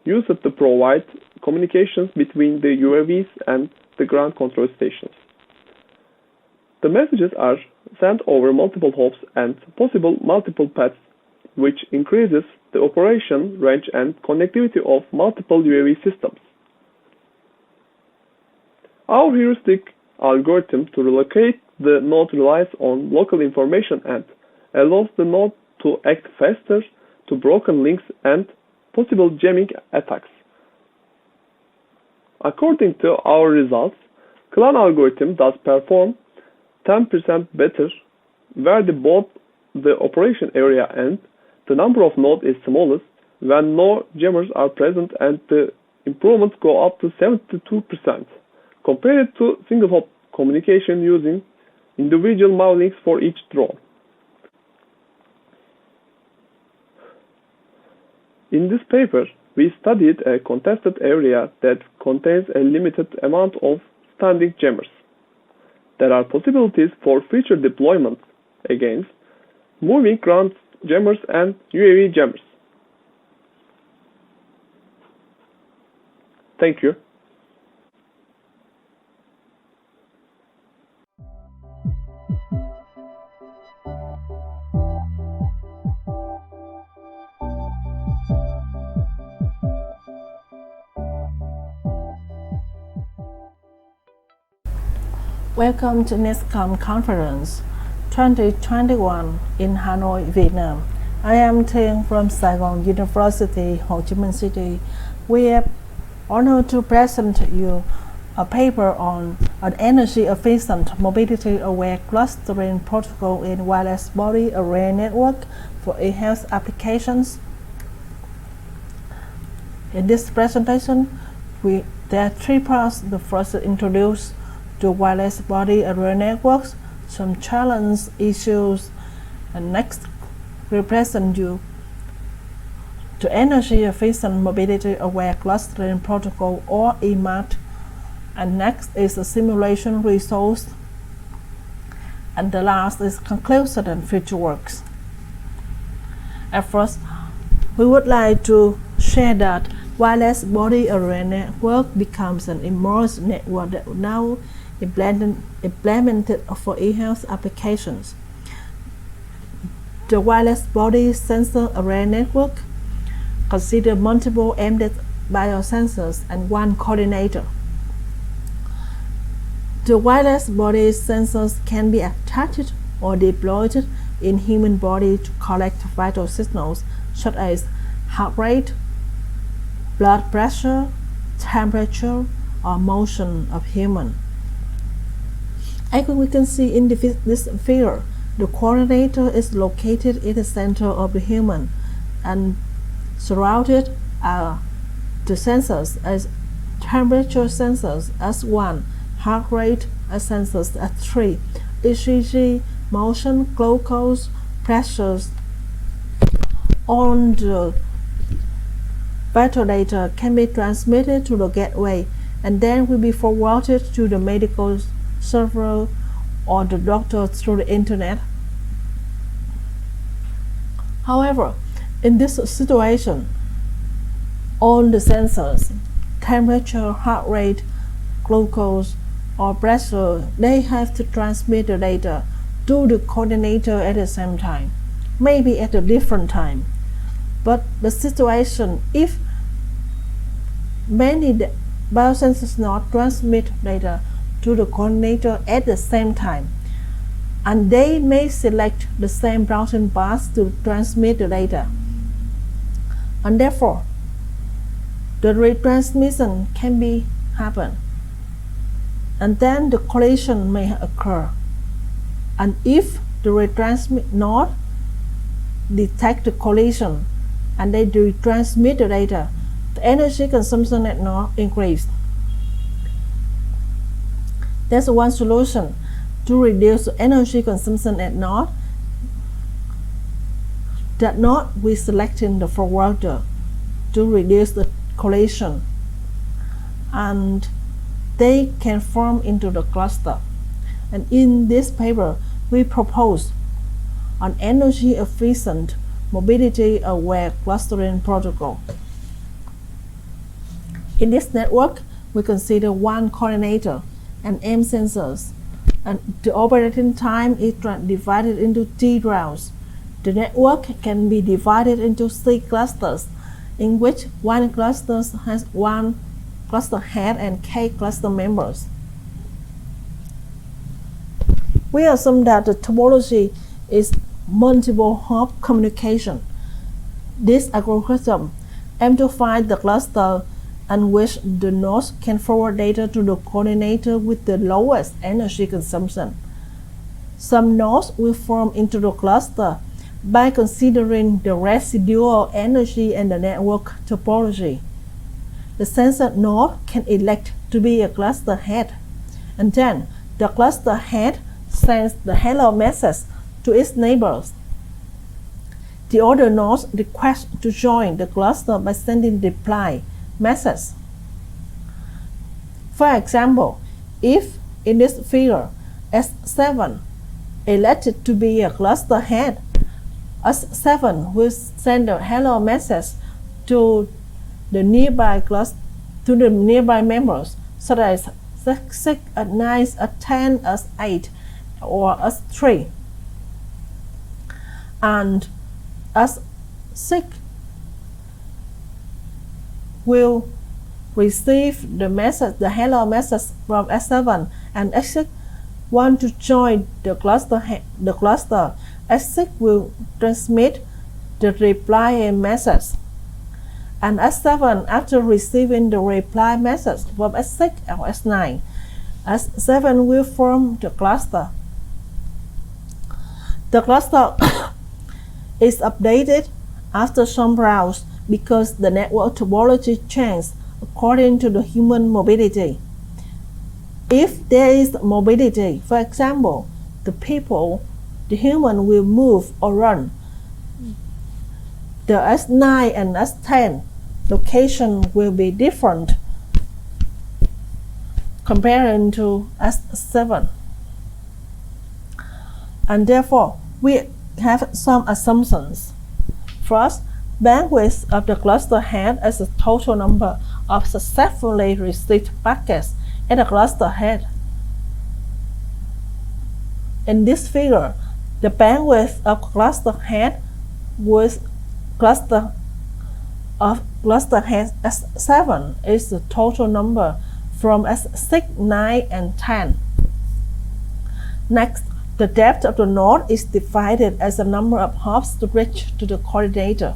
used to provide communications between the UAVs and the ground control stations. The messages are sent over multiple hops and possible multiple paths, which increases the operation range and connectivity of multiple UAV systems. Our heuristic algorithm to relocate the node relies on local information and allows the node to act faster to broken links and possible jamming attacks. According to our results, Clan algorithm does perform 10% better where both the operation area and the number of nodes is smallest when no jammers are present, and the improvements go up to 72% compared to single-hop communication using individual modelings for each drone. In this paper, we studied a contested area that contains a limited amount of standing jammers. There are possibilities for future deployment against moving ground jammers and UAV jammers. Thank you. Welcome to ENISCOM Conference 2021 in Hanoi, Vietnam. I am Trung from Saigon University, Ho Chi Minh City. We are honored to present you a paper on an energy-efficient, mobility-aware clustering protocol in wireless body array network for eHealth applications. In this presentation, there are three parts. The first is introduce to wireless body array networks, some challenge issues, and next represent you to energy-efficient mobility-aware clustering protocol or EMAT, and next is the simulation results, and the last is conclusion and future works. At first, we would like to share that wireless body array network becomes an immersed network that now implemented for eHealth applications. The wireless body sensor array network considers multiple embedded biosensors and one coordinator. The wireless body sensors can be attached or deployed in human body to collect vital signals such as heart rate, blood pressure, temperature, or motion of human. As we can see in this figure, the coordinator is located in the center of the human, and surrounded are the sensors as temperature sensors as 1, heart rate as sensors as 3, ECG, motion, glucose, pressures. All the vital data can be transmitted to the gateway and then will be forwarded to the medical server or the doctor through the internet. However, in this situation, all the sensors, temperature, heart rate, glucose, or pressure, they have to transmit the data to the coordinator at the same time, maybe at a different time. But the situation, if many biosensors not transmit data to the coordinator at the same time, and they may select the same routing path to transmit the data, and therefore the retransmission can be happen, and then the collision may occur. And if the retransmit not detect the collision and they retransmit the data, the energy consumption at node increased. That's one solution to reduce the energy consumption at node. That node we selecting the forwarder to reduce the collision, and they can form into the cluster. And in this paper, we propose an energy-efficient, mobility-aware clustering protocol. In this network, we consider one coordinator and M sensors, and the operating time is divided into T rounds. The network can be divided into C clusters, in which one cluster has one cluster head and K cluster members. We assume that the topology is multiple hop communication. This algorithm aims to find the cluster in which the nodes can forward data to the coordinator with the lowest energy consumption. Some nodes will form into the cluster by considering the residual energy and the network topology. The sensor node can elect to be a cluster head, and then the cluster head sends the hello message to its neighbors. The other nodes request to join the cluster by sending the reply message. For example, if in this figure S7 elected to be a cluster head, S7 will send a hello message to the nearby cluster, to the nearby members, such as S6, S9, S10, S8, or S3. And S6 will receive the message, the hello message from S7, and S6 want to join the cluster, S6 will transmit the reply message, and S7, after receiving the reply message from S6 or S9, S7 will form the cluster. The cluster is updated after some rounds because the network topology changes according to the human mobility. If there is mobility, for example, the human will move or run, the S9 and S10 location will be different compared to S7. And therefore, we have some assumptions. First, bandwidth of the cluster head is the total number of successfully received packets at the cluster head. In this figure, the bandwidth of cluster head with cluster head S7 is the total number from S6, 9, and 10. Next, the depth of the node is divided as the number of hops to reach to the coordinator.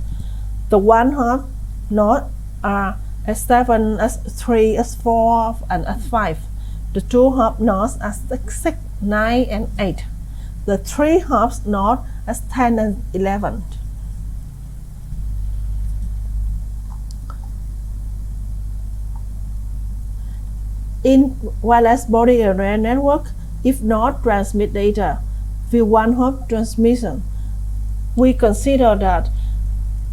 The one-hop nodes are S7, S3, S4, and S5. The two-hop nodes are 6, 9, and 8. The three-hops nodes are 10 and 11. In wireless body array network, if node transmit data with one-hop transmission, we consider that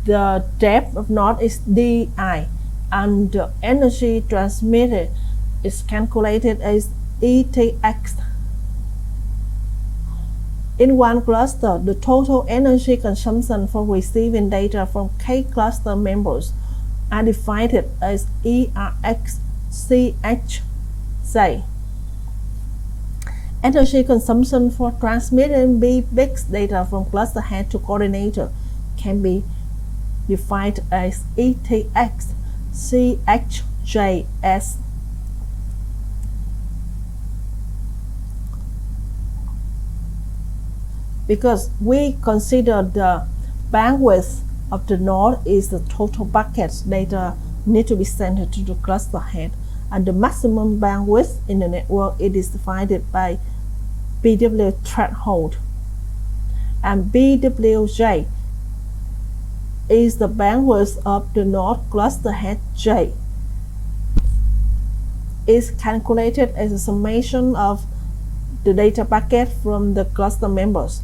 the depth of node is di, and the energy transmitted is calculated as ETX. In one cluster, the total energy consumption for receiving data from K cluster members are defined as ERX-CHJ. Energy consumption for transmitting B-bits data from cluster head to coordinator can be defined as ETX-CHJS. Because we consider the bandwidth of the node is the total buckets data need to be sent to the cluster head, and the maximum bandwidth in the network it is defined by BW threshold, and BWJ is the bandwidth of the node cluster head J. Is calculated as a summation of the data packet from the cluster members.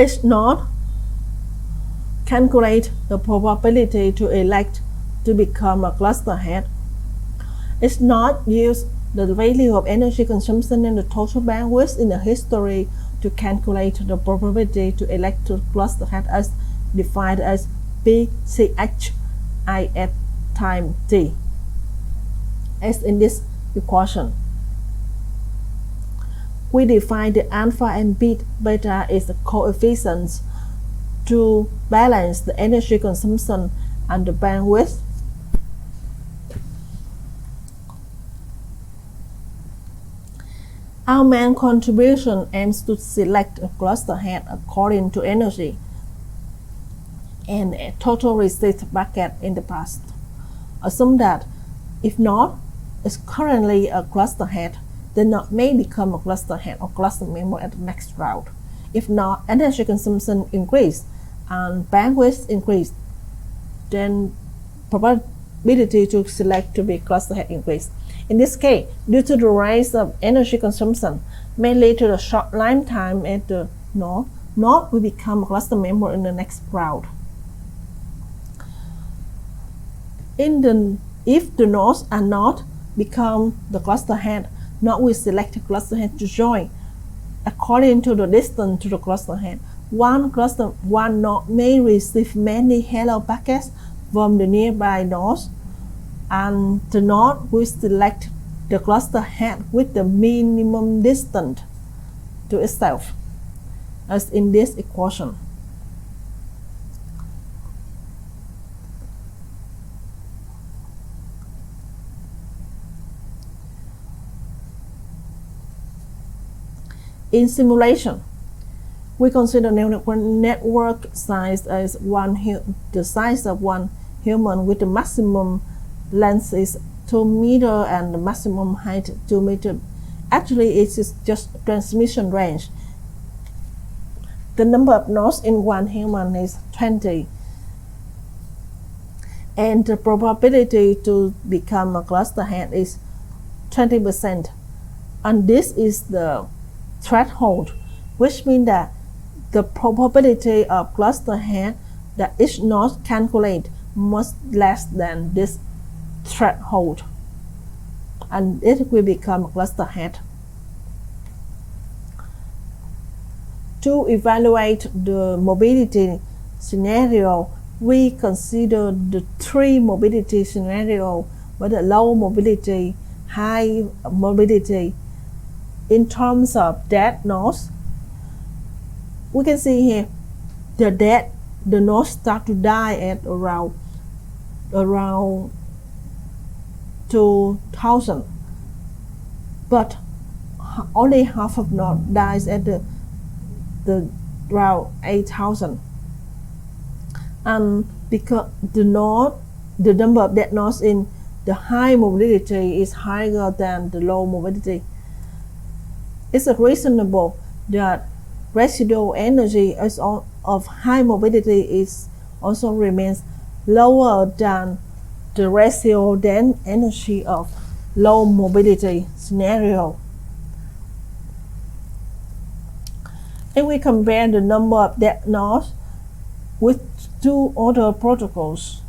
Each node calculate the probability to elect to become a cluster head. Each node use the value of energy consumption and the total bandwidth in the history to calculate the probability to elect to cluster head as defined as BCH IS time T, as in this equation. We define the alpha and beta as the coefficients to balance the energy consumption and the bandwidth. Our main contribution aims to select a cluster head according to energy and a total received packet in the past. Assume that if node is currently a cluster head, then node may become a cluster head or cluster member at the next round. If node energy consumption increase and bandwidth increase, then probability to select to be cluster head increase. In this case, due to the rise of energy consumption, may lead to the short lifetime at the node will become a cluster member in the next round. If the nodes are not become the cluster head, node will select a cluster head to join according to the distance to the cluster head. One node may receive many hello packets from the nearby nodes, and the node will select the cluster head with the minimum distance to itself, as in this equation. In simulation, we consider network size as the size of one human with the maximum length is 2 meters and the maximum height 2 meters. Actually, it is just transmission range. The number of nodes in one human is 20. And the probability to become a cluster head is 20%. And this is the threshold, which means that the probability of cluster head that each node calculate much less than this threshold, and it will become a cluster head. To evaluate the mobility scenario, we consider the 3 mobility scenarios with a low mobility, high mobility. In terms of dead nodes, we can see here the nodes start to die at around 2000, but only half of node dies at the around 8000. And because the number of dead nodes in the high mobility is higher than the low mobility, it's reasonable that residual energy of high mobility is also remains lower than the residual energy of low mobility scenario. If we compare the number of dead nodes with 2 other protocols,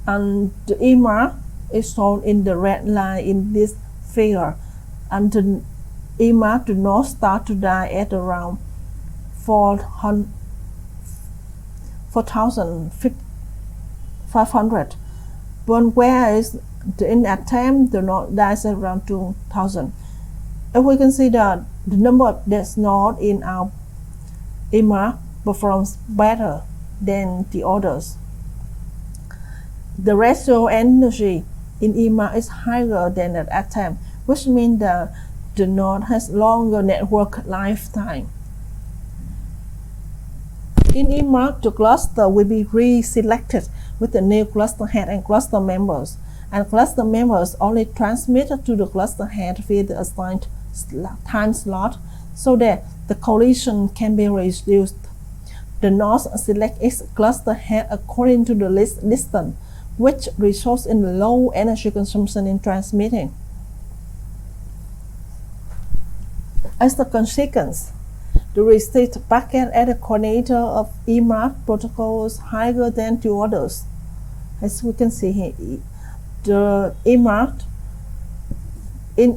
and the EMAR is shown in the red line in this figure, and the EMAR do not start to die at around 4,500, but whereas in attempt the node dies at around 2,000. If we consider the number of dead nodes in our EMAR performs better than the others, the residual energy in EMAR is higher than at attempt, which means that the node has longer network lifetime. In EMAR, the cluster will be re-selected with the new cluster head and cluster members, and cluster members only transmitted to the cluster head via the assigned time slot, so that the collision can be reduced. The nodes select its cluster head according to the least distance, which results in low energy consumption in transmitting. As a consequence, the received packet at the coordinator of EMAR protocol is higher than the others. As we can see here, the in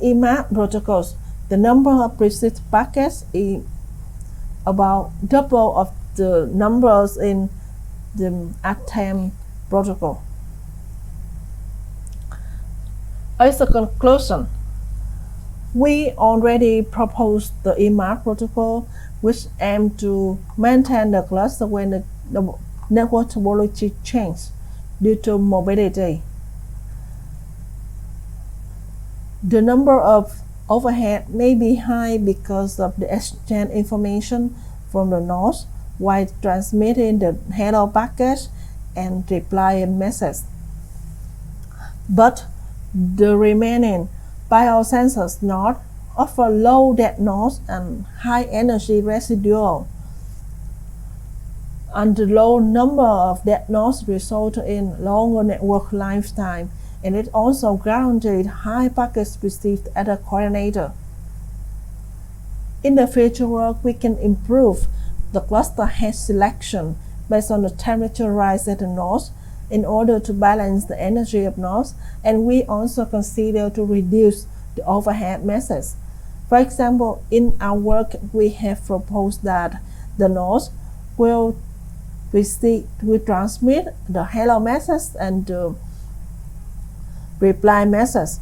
EMAR protocols, the number of received packets is about double of the numbers in the attempt protocol. As a conclusion, we already proposed the EMAR protocol, which aims to maintain the cluster when the network topology changes due to mobility. The number of overhead may be high because of the exchange information from the nodes while transmitting the hello package and reply message. But the remaining biosensors node offer low dead nodes and high energy residual, and the low number of dead nodes result in longer network lifetime, and it also guaranteed high packets received at the coordinator. In the future work, we can improve the cluster head selection based on the temperature rise at the nodes in order to balance the energy of nodes, and we also consider to reduce the overhead meshes. For example, in our work, we have proposed that the nodes will transmit the hello message and the reply message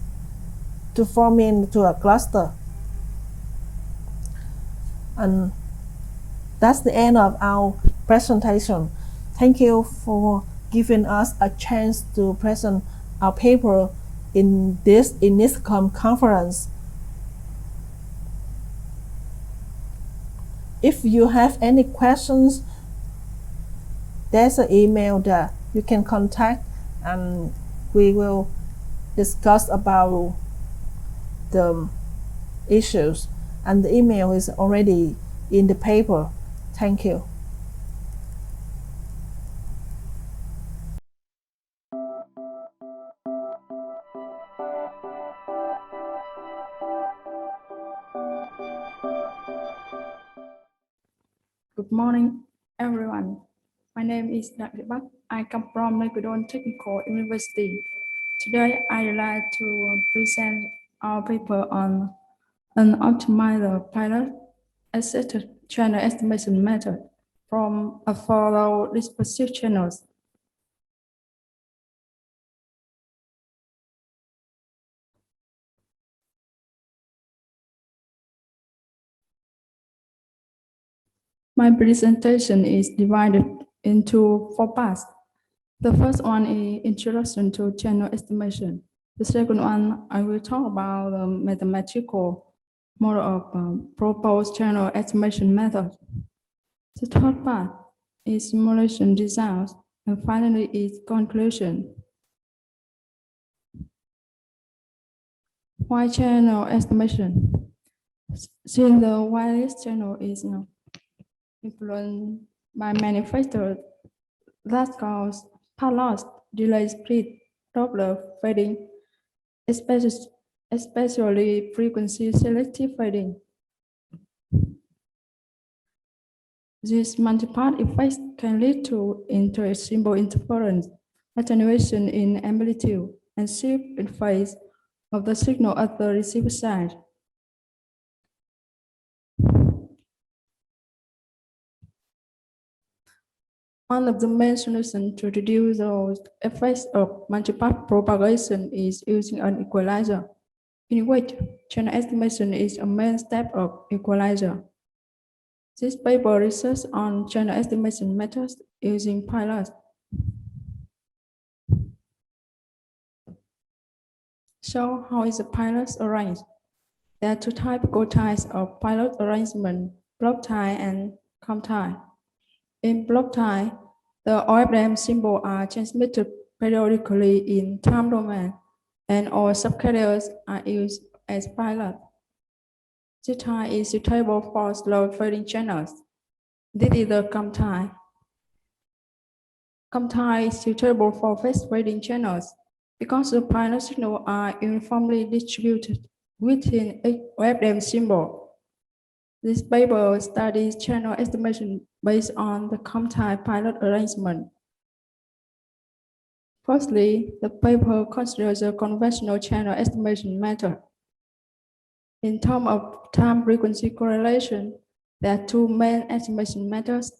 to form into a cluster. And that's the end of our presentation. Thank you for giving us a chance to present our paper in this INISCOM conference. If you have any questions, there's an email that you can contact, and we will discuss about the issues. And the email is already in the paper. Thank you. Good morning, everyone. My name is Bak. I come from Duong Technical University. Today, I'd like to present our paper on an optimized pilot accelerator channel estimation method from a for low-dispersive channels. My presentation is divided into 4 parts. The first one is introduction to channel estimation. The second one, I will talk about the mathematical model of proposed channel estimation method. The third part is simulation design, and finally is conclusion. Why channel estimation? Since the wireless channel is influenced by manufacturers that cause power loss, delay split, Doppler fading, especially frequency selective fading. These multi-part effects can lead to inter-symbol interference, attenuation in amplitude, and shift in phase of the signal at the receiver side. One of the main solutions to reduce the effects of multi-part propagation is using an equalizer, in which channel estimation is a main step of equalizer. This paper research on channel estimation methods using pilots. So how is the pilot arranged? There are 2 typical types of pilot arrangement, block tie and com tie. In block tie, the OFDM symbols are transmitted periodically in time domain, and all subcarriers are used as pilot. This tie is suitable for slow fading channels. This is the com tie. Com tie is suitable for fast fading channels because the pilot signals are uniformly distributed within each OFDM symbol. This paper studies channel estimation based on the com tie pilot arrangement. Firstly, the paper considers a conventional channel estimation method. In terms of time-frequency correlation, there are 2 main estimation methods,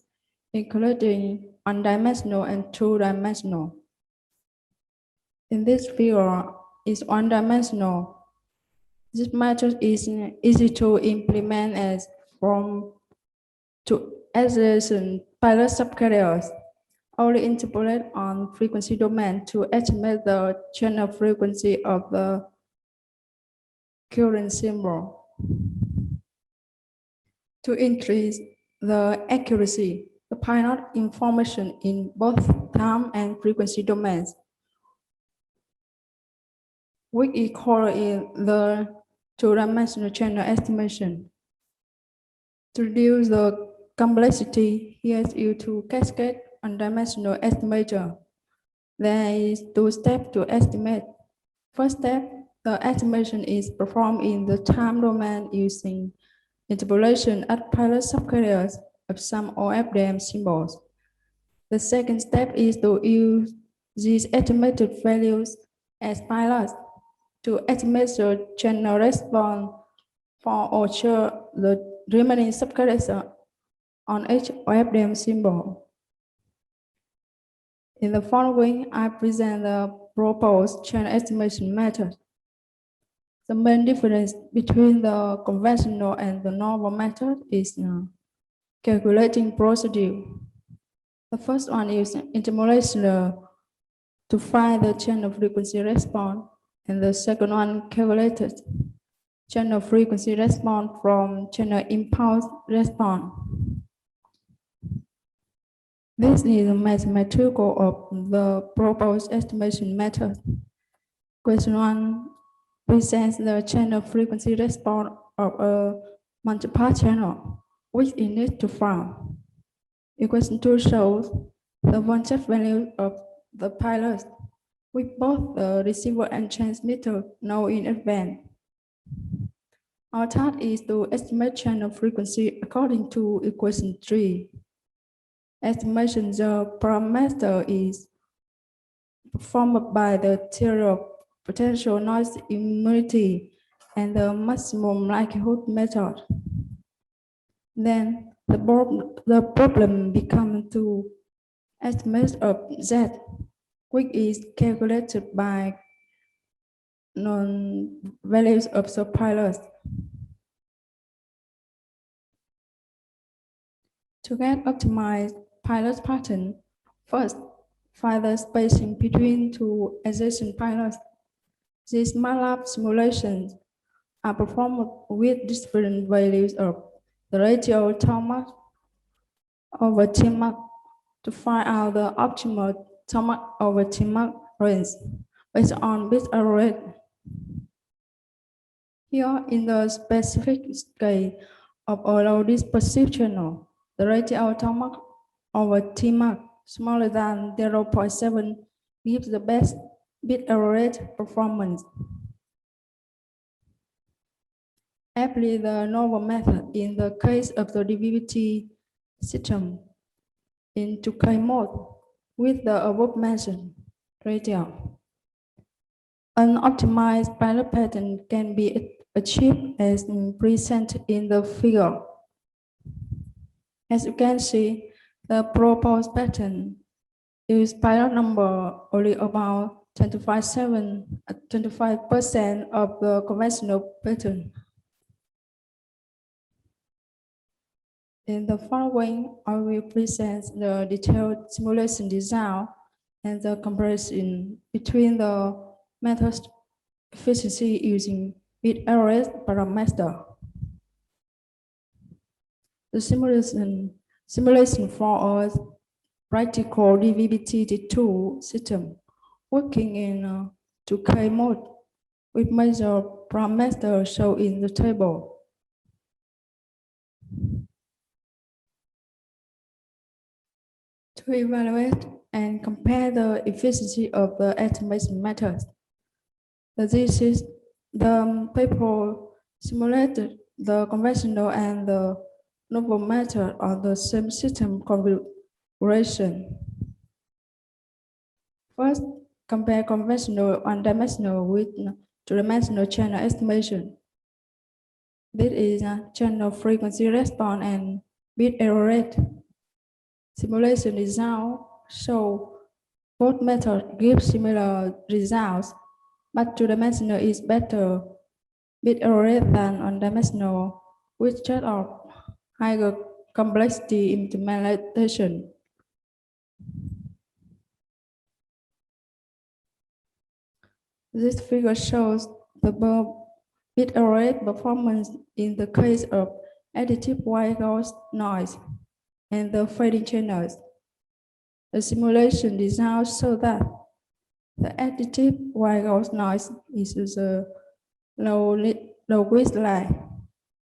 including one-dimensional and two-dimensional. In this figure, is one-dimensional. This method is easy to implement as from to adjacent pilot subcarriers. Only interpolate on frequency domain to estimate the channel frequency of the current symbol. To increase the accuracy, the pilot information in both time and frequency domains, which is called in the two-dimensional channel estimation. To reduce the complexity, here is used to cascade one-dimensional estimator. There is 2 steps to estimate. First step, the estimation is performed in the time domain using interpolation at pilot subcarriers of some OFDM symbols. The second step is to use these estimated values as pilots to estimate the channel response for or show the remaining subcarriers on each OFDM symbol. In the following, I present the proposed channel estimation method. The main difference between the conventional and the normal method is calculating procedure. The first one is interpolation to find the channel frequency response, and the second one calculated. channel frequency response from channel impulse response. This is a mathematical of the proposed estimation method. Question 1 presents the channel frequency response of a multiple channel, which it needs to find. Equation 2 shows the voltage value of the pilot, with both the receiver and transmitter known in advance. Our task is to estimate channel frequency according to equation 3. Estimation the parameter is performed by the theory of potential noise immunity and the maximum likelihood method. Then the problem becomes to estimate of Z, which is calculated by known values of the pilot. To get optimized pilot pattern, first, find the spacing between two adjacent pilots. These MATLAB simulations are performed with different values of the ratio Tmax over Tmax to find out the optimal Tmax over Tmax range based on bit error rate. Here, in the specific case of a low-dispersive channel, the ratio Tmax over Tmax smaller than 0.7 gives the best bit error rate performance. Apply the normal method in the case of the DVB-T system into Keynote with the above-mentioned ratio. An optimized pilot pattern can be achieved as presented in the figure. As you can see, the proposed pattern is pilot number only about 25% of the conventional pattern. In the following, I will present the detailed simulation design and the comparison between the methods efficiency using bit error rate parameter. The simulation for a practical DVB-T2 system working in 2K mode with major parameters shown in the table. To evaluate and compare the efficiency of the estimation methods, this is the paper simulated the conventional and the novel method on the same system configuration. First, compare conventional one-dimensional with two-dimensional channel estimation. This is a channel frequency response and bit error rate. Simulation results show both methods give similar results, but two-dimensional is better bit error rate than one-dimensional, which trade-off higher complexity implementation. This figure shows the bit error rate performance in the case of additive white ghost noise and the fading channels. The simulation results show that the additive white ghost noise is a low width line,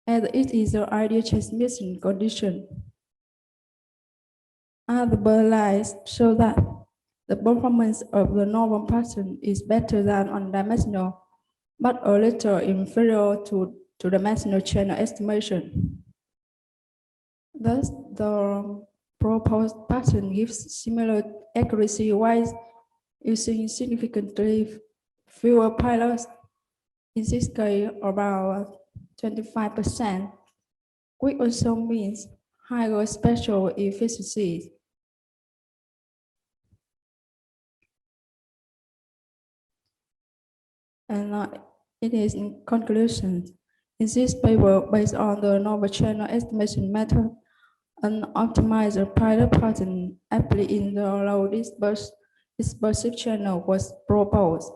and it is the ideal transmission condition. Other blur lines show that the performance of the normal pattern is better than one-dimensional, but a little inferior to two-dimensional channel estimation. Thus, the proposed pattern gives similar accuracy while using significantly fewer pilots, in this case about 25%, which also means higher spatial efficiency. And it is in conclusion, in this paper, based on the novel channel estimation method, an optimized pilot pattern applied in the low dispersive channel was proposed.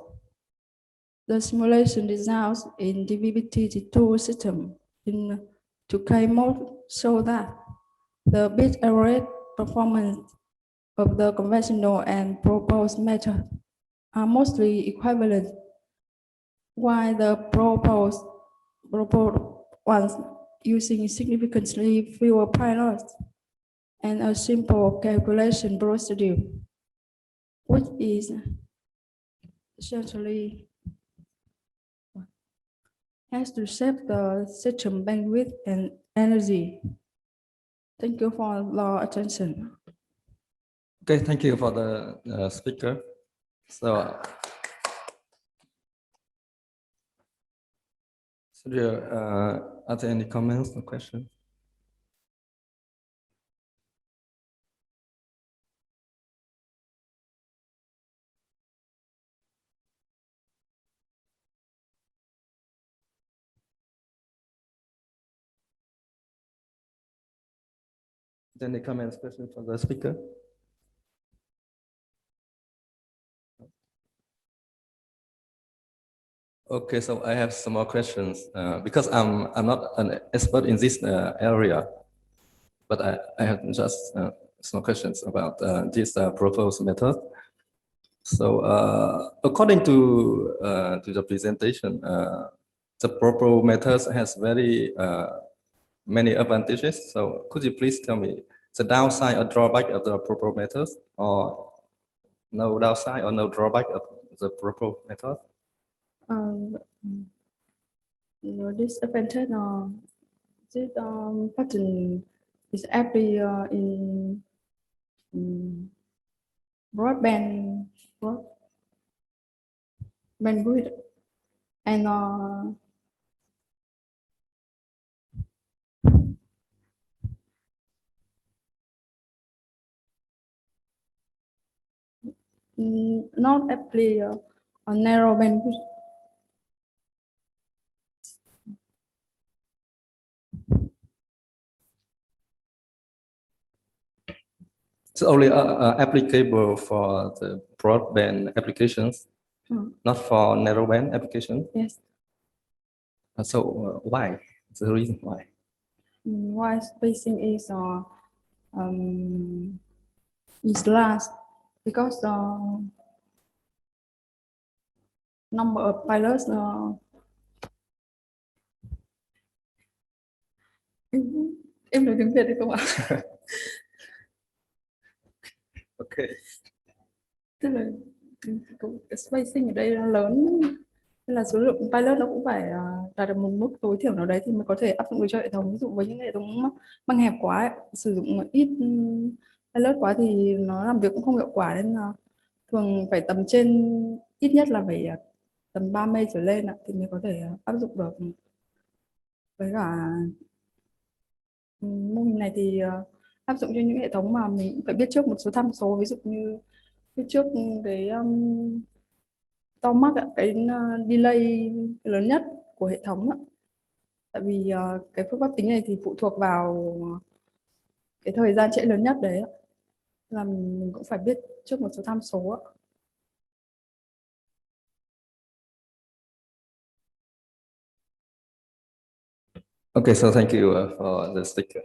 The simulation results in DVB-T2 system in 2K mode show that the bit error performance of the conventional and proposed method are mostly equivalent, while the proposed ones using significantly fewer payloads and a simple calculation procedure, which is essentially has to save the system bandwidth and energy. Thank you for your attention. Okay, thank you for the speaker. So, are there any comments or questions? Any comments, questions for the speaker? Okay, so I have some more questions because I'm not an expert in this area, but I have just some questions about this proposed method. So according to the presentation, the proposed method has very many advantages. So could you please tell me the downside or drawback of the proposed method, or no downside or no drawback of the proposed method? Disadvantage this pattern is actually in broadband bandwidth and not actually a narrow bandwidth. It's only applicable for the broadband applications, not for narrowband applications. Yes. So why? The reason why? Why spacing is large because the number of pilots em nói tiếng Việt được không ạ? Okay. Tức là cái spacing ở đây nó lớn nên là số lượng pilot nó cũng phải đạt được một mức tối thiểu nào đấy thì mới có thể áp dụng được cho hệ thống. Ví dụ với những hệ thống băng hẹp quá ấy, sử dụng ít pilot quá thì nó làm việc cũng không hiệu quả, nên là thường phải tầm trên, ít nhất là phải tầm 30 trở lên thì mới có thể áp dụng được. Với cả mô hình này thì áp dụng cho những hệ thống mà mình phải biết trước một số tham số, ví dụ như biết trước cái to mắc, cái delay lớn nhất của hệ thống. Tại vì cái phương pháp tính này thì phụ thuộc vào cái thời gian trễ lớn nhất đấy, là mình cũng phải biết trước một số tham số. Okay, so thank you for the speaker.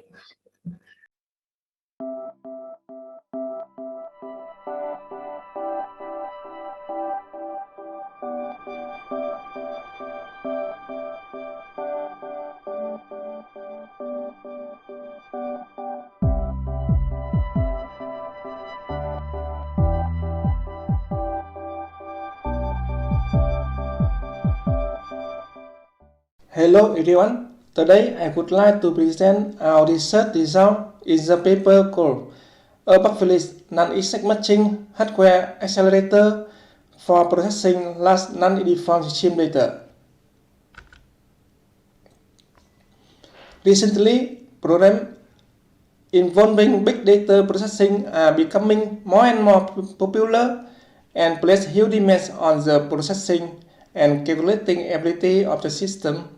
Hello everyone. Today I would like to present our research result in the paper called a Bufferless non-exact matching hardware accelerator for processing large non-uniform stream data. Recently, programs involving big data processing are becoming more and more popular and place huge demands on the processing and calculating ability of the system.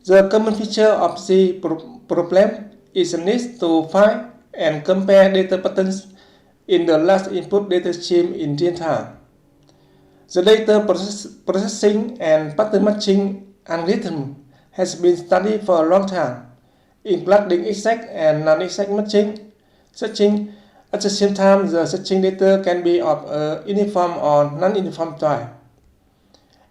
The common feature of the problem is the need to find and compare data patterns in the large input data stream in real time. The data processing and pattern matching algorithm has been studied for a long time, including exact and non-exact searching. At the same time, the searching data can be of a uniform or non-uniform type.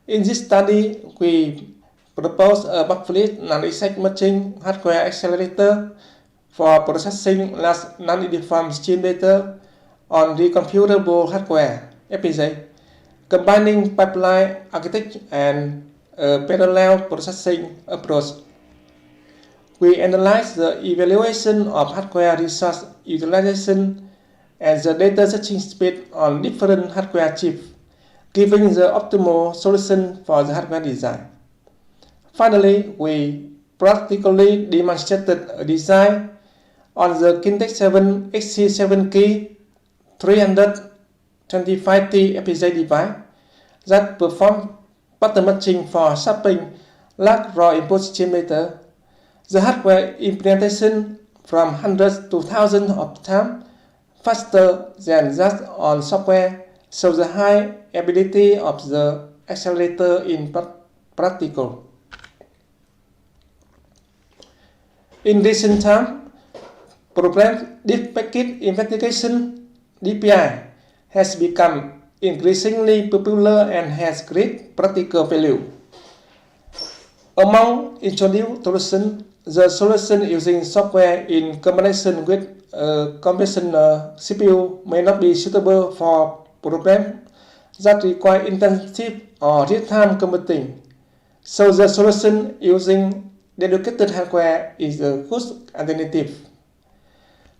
In this study, we propose a Bufferless non-exact matching hardware accelerator for processing large non-uniform stream data on recomputable hardware (FPGA), combining pipeline architecture and a parallel processing approach. We analyze the evaluation of hardware resource utilization and the data searching speed on different hardware chips, giving the optimal solution for the hardware design. Finally, we practically demonstrated a design on the Kintex 7 XC7 key 325T FPGA device that performs pattern matching for sampling large raw input stream data. The hardware implementation from hundreds to thousands of times faster than just on software, shows the high ability of the accelerator in practical. In recent time, problem deep packet investigation (DPI) has become increasingly popular and has great practical value. Among introduced solutions, the solution using software in combination with a conventional CPU may not be suitable for problems that require intensive or real-time computing, so the solution using dedicated hardware is a good alternative.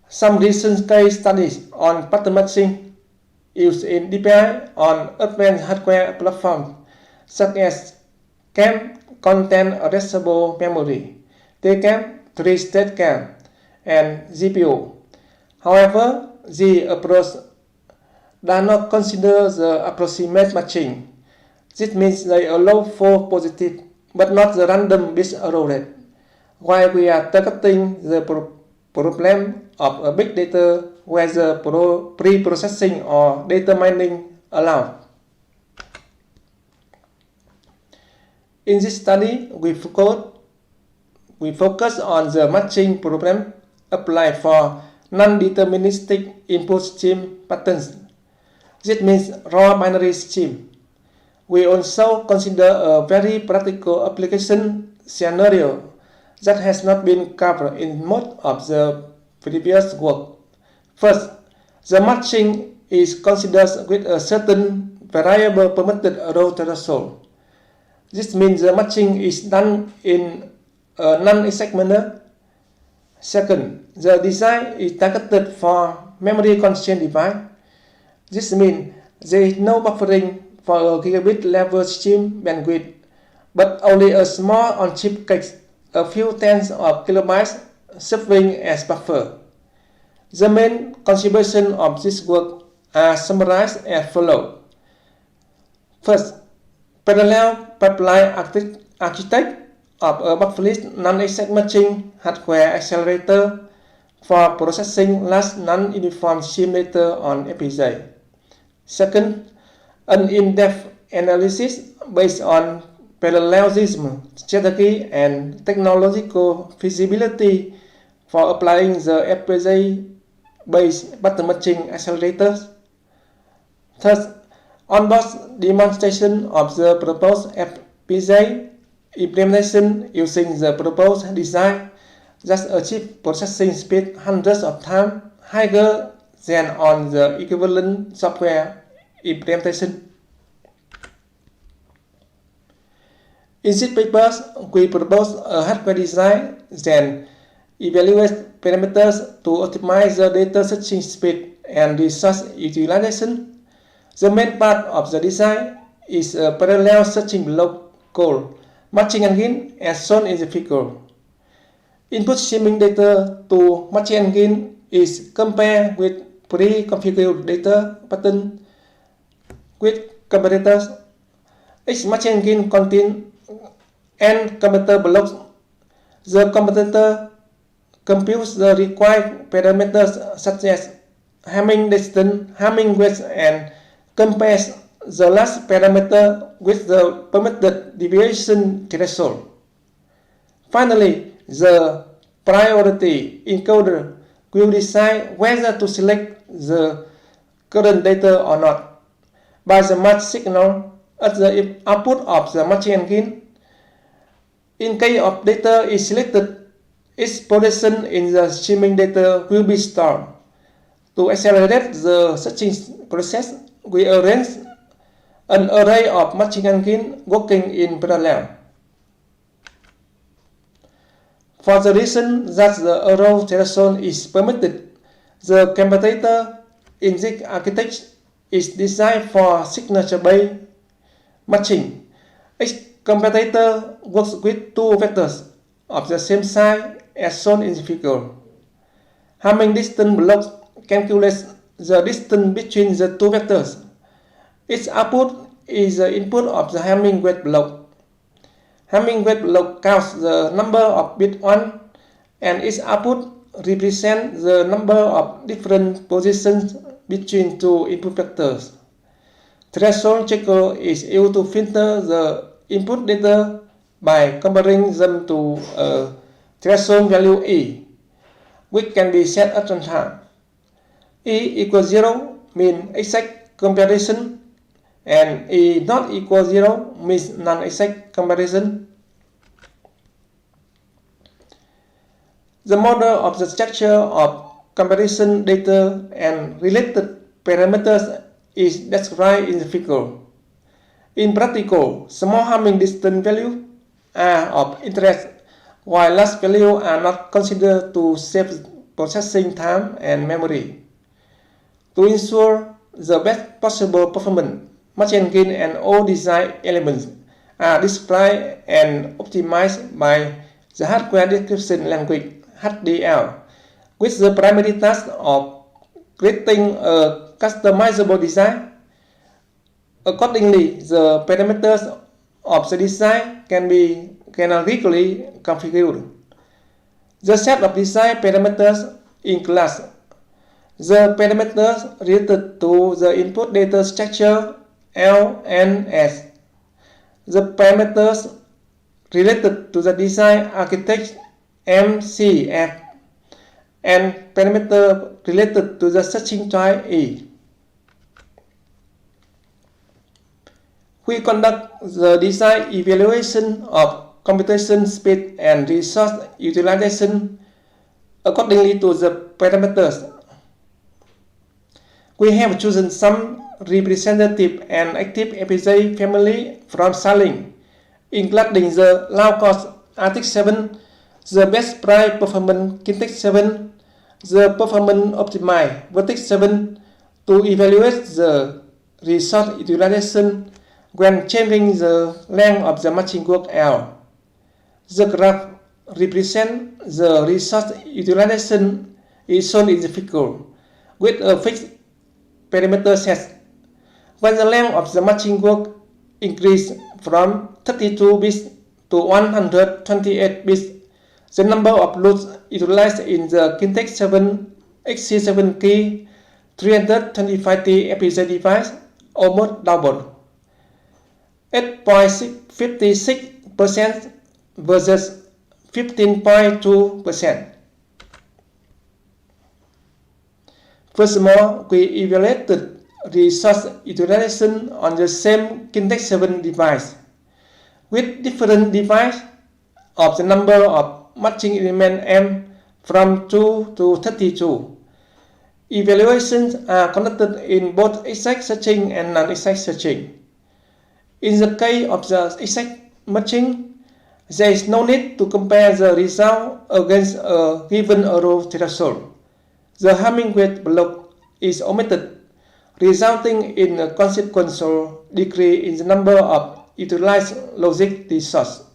Some recent case studies on pattern matching used in DPI on advanced hardware platforms such as CAM, Content Addressable Memory, TCAM, 3-state CAM, and GPU. However, the approach does not consider the approximate matching. This means they allow for positive but not the random bit error rate. While we are targeting the problem of a big data where the pre-processing or data mining allowed. In this study, we focus on the matching problem applied for non-deterministic input stream patterns. This means raw binary stream. We also consider a very practical application scenario that has not been covered in most of the previous work. First, the matching is considered with a certain variable permitted row threshold. This means the matching is done in a non-exact manner. Second, the design is targeted for memory constrained device. This means there is no buffering for a gigabit level stream bandwidth, but only a small on-chip case, a few tens of kilobytes serving as buffer. The main contributions of this work are summarized as follows. First, parallel pipeline architect of a Bufferless non-exact matching hardware accelerator for processing large non-uniform stream data on FPGA. Second, an in-depth analysis based on parallelism, strategy, and technological feasibility for applying the FPGA-based pattern matching accelerators. Third, on-board demonstration of the proposed FPGA implementation using the proposed design that achieves processing speed hundreds of times higher than on the equivalent software implementation. In these papers, we propose a hardware design that evaluates parameters to optimize the data searching speed and resource utilization. The main part of the design is a parallel searching block called matching engine as shown in the figure. Input streaming data to matching engine is compared with pre-configured data pattern with comparators. Each matching engine contains n comparator blocks. The comparator computes the required parameters such as Hamming distance, Hamming width, and compares the last parameter with the permitted deviation threshold. Finally, the priority encoder will decide whether to select the current data or not by the match signal at the output of the matching engine. In case of data is selected, its position in the streaming data will be stored. To accelerate the searching process, we arrange an array of matching engines working in parallel. For the reason that the error threshold is permitted, the comparator in this architecture is designed for signature-based matching. Each comparator works with two vectors of the same size as shown in the figure. Hamming distance block calculates the distance between the two vectors. Its output is the input of the Hamming weight block. Hamming weight block counts the number of bit 1, and its output represents the number of different positions between two input vectors. Threshold checker is used to filter the input data by comparing them to a threshold value E, which can be set at runtime. E equals 0 means exact comparison, and E not equal 0 means non-exact comparison. The model of the structure of comparison data and related parameters is described in the figure. In practice, small Hamming distance values are of interest, while large values are not considered to save processing time and memory. To ensure the best possible performance, matching engine and all design elements are described and optimized by the hardware description language HDL, with the primary task of creating a customizable design. Accordingly, the parameters of the design can be canonically configured. The set of design parameters in class: the parameters related to the input data structure L, N, S, the parameters related to the design architecture M, C, F, and parameter related to the searching type E. We conduct the design evaluation of computation speed and resource utilization accordingly to the parameters. We have chosen some representative and active FPGA family from Xilinx, including the low-cost RTX 7, the best price performance Kintex 7, the performance optimized Vertex 7, to evaluate the resource utilization when changing the length of the matching work L. The graph represents the resource utilization is shown in the figure, with a fixed parameter set. When the length of the matching work increases from 32 bits to 128 bits, the number of loops utilized in the Kintex 7 XC7 key 325T FPGA device almost doubled, 8.56% versus 15.2%. Furthermore, we evaluated resource utilization on the same Kintex 7 device with different devices of the number of matching element M from 2 to 32. Evaluations are conducted in both exact searching and non-exact searching. In the case of the exact matching, there is no need to compare the result against a given error threshold. The Hamming weight block is omitted, resulting in a consequential decrease in the number of utilized logic resources.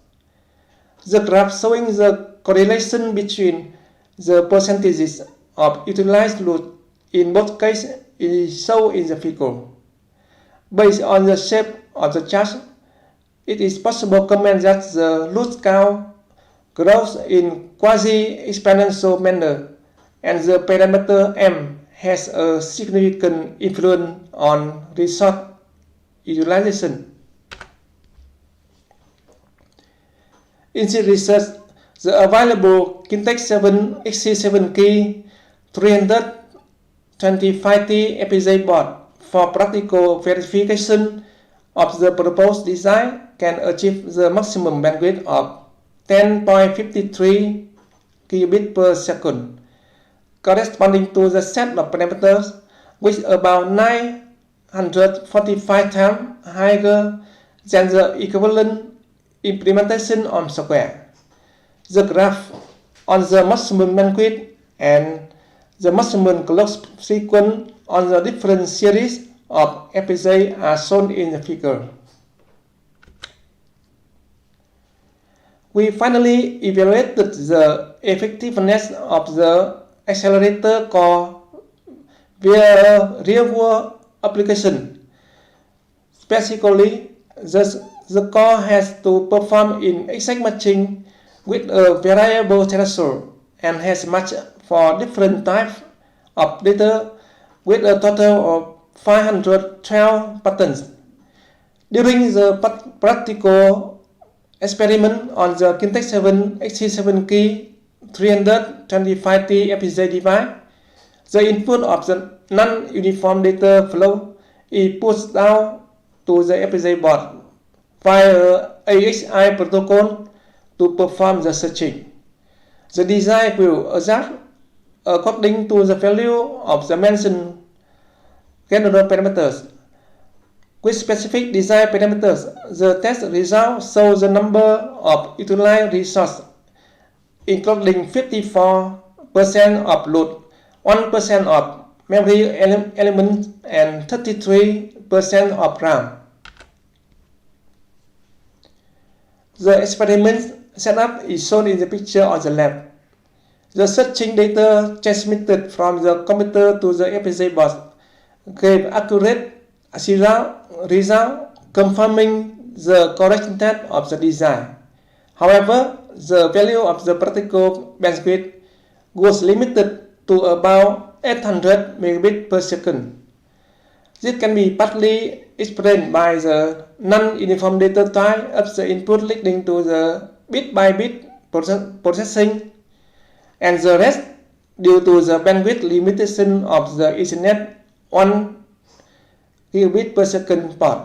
The graph showing the correlation between the percentages of utilized load in both cases is shown in the figure. Based on the shape of the chart, it is possible to comment that the load count grows in quasi-exponential manner, and the parameter M has a significant influence on resource utilization. In this research, the available Kintex 7 XC7 key 325T FPGA board for practical verification of the proposed design can achieve the maximum bandwidth of 10.53 gigabit per second, corresponding to the set of parameters which is about 945 times higher than the equivalent implementation on software. The graph on the maximum bandwidth and the maximum clock sequence on the different series of FPGA are shown in the figure. We finally evaluated the effectiveness of the accelerator core via a real-world application. Specifically, the core has to perform in exact matching with a variable threshold and has matched for different types of data with a total of 512 patterns. During the practical experiment on the Kintex 7 XC7 key 325T FPGA device, the input of the non-uniform data flow is pushed down to the FPGA board via AXI protocol to perform the searching. The design will adjust according to the value of the mentioned general parameters. With specific design parameters, the test results show the number of utilized resources, including 54% of load, 1% of memory elements, and 33% of RAM. The experiment setup is shown in the picture on the left. The searching data transmitted from the computer to the FPGA board gave accurate result confirming the correctness of the design. However, the value of the practical bandwidth was limited to about 800 megabits per second. This can be partly explained by the non-uniform data type of the input leading to the bit-by-bit processing, and the rest due to the bandwidth limitation of the Ethernet 1 gigabit per second port.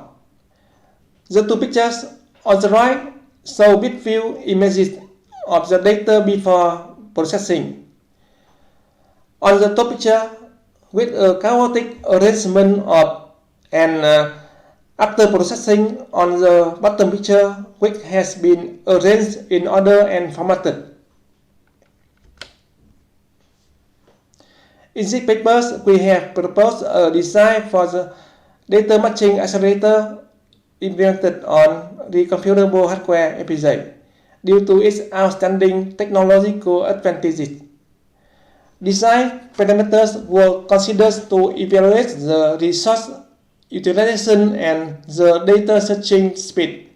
The two pictures on the right show bit view images of the data before processing. On the top picture, with a chaotic arrangement of and after processing on the bottom picture, which has been arranged in order and formatted. In these papers, we have proposed a design for the data matching accelerator implemented on recomputable hardware FPGA due to its outstanding technological advantages. Design parameters were considered to evaluate the resource utilization and the data searching speed.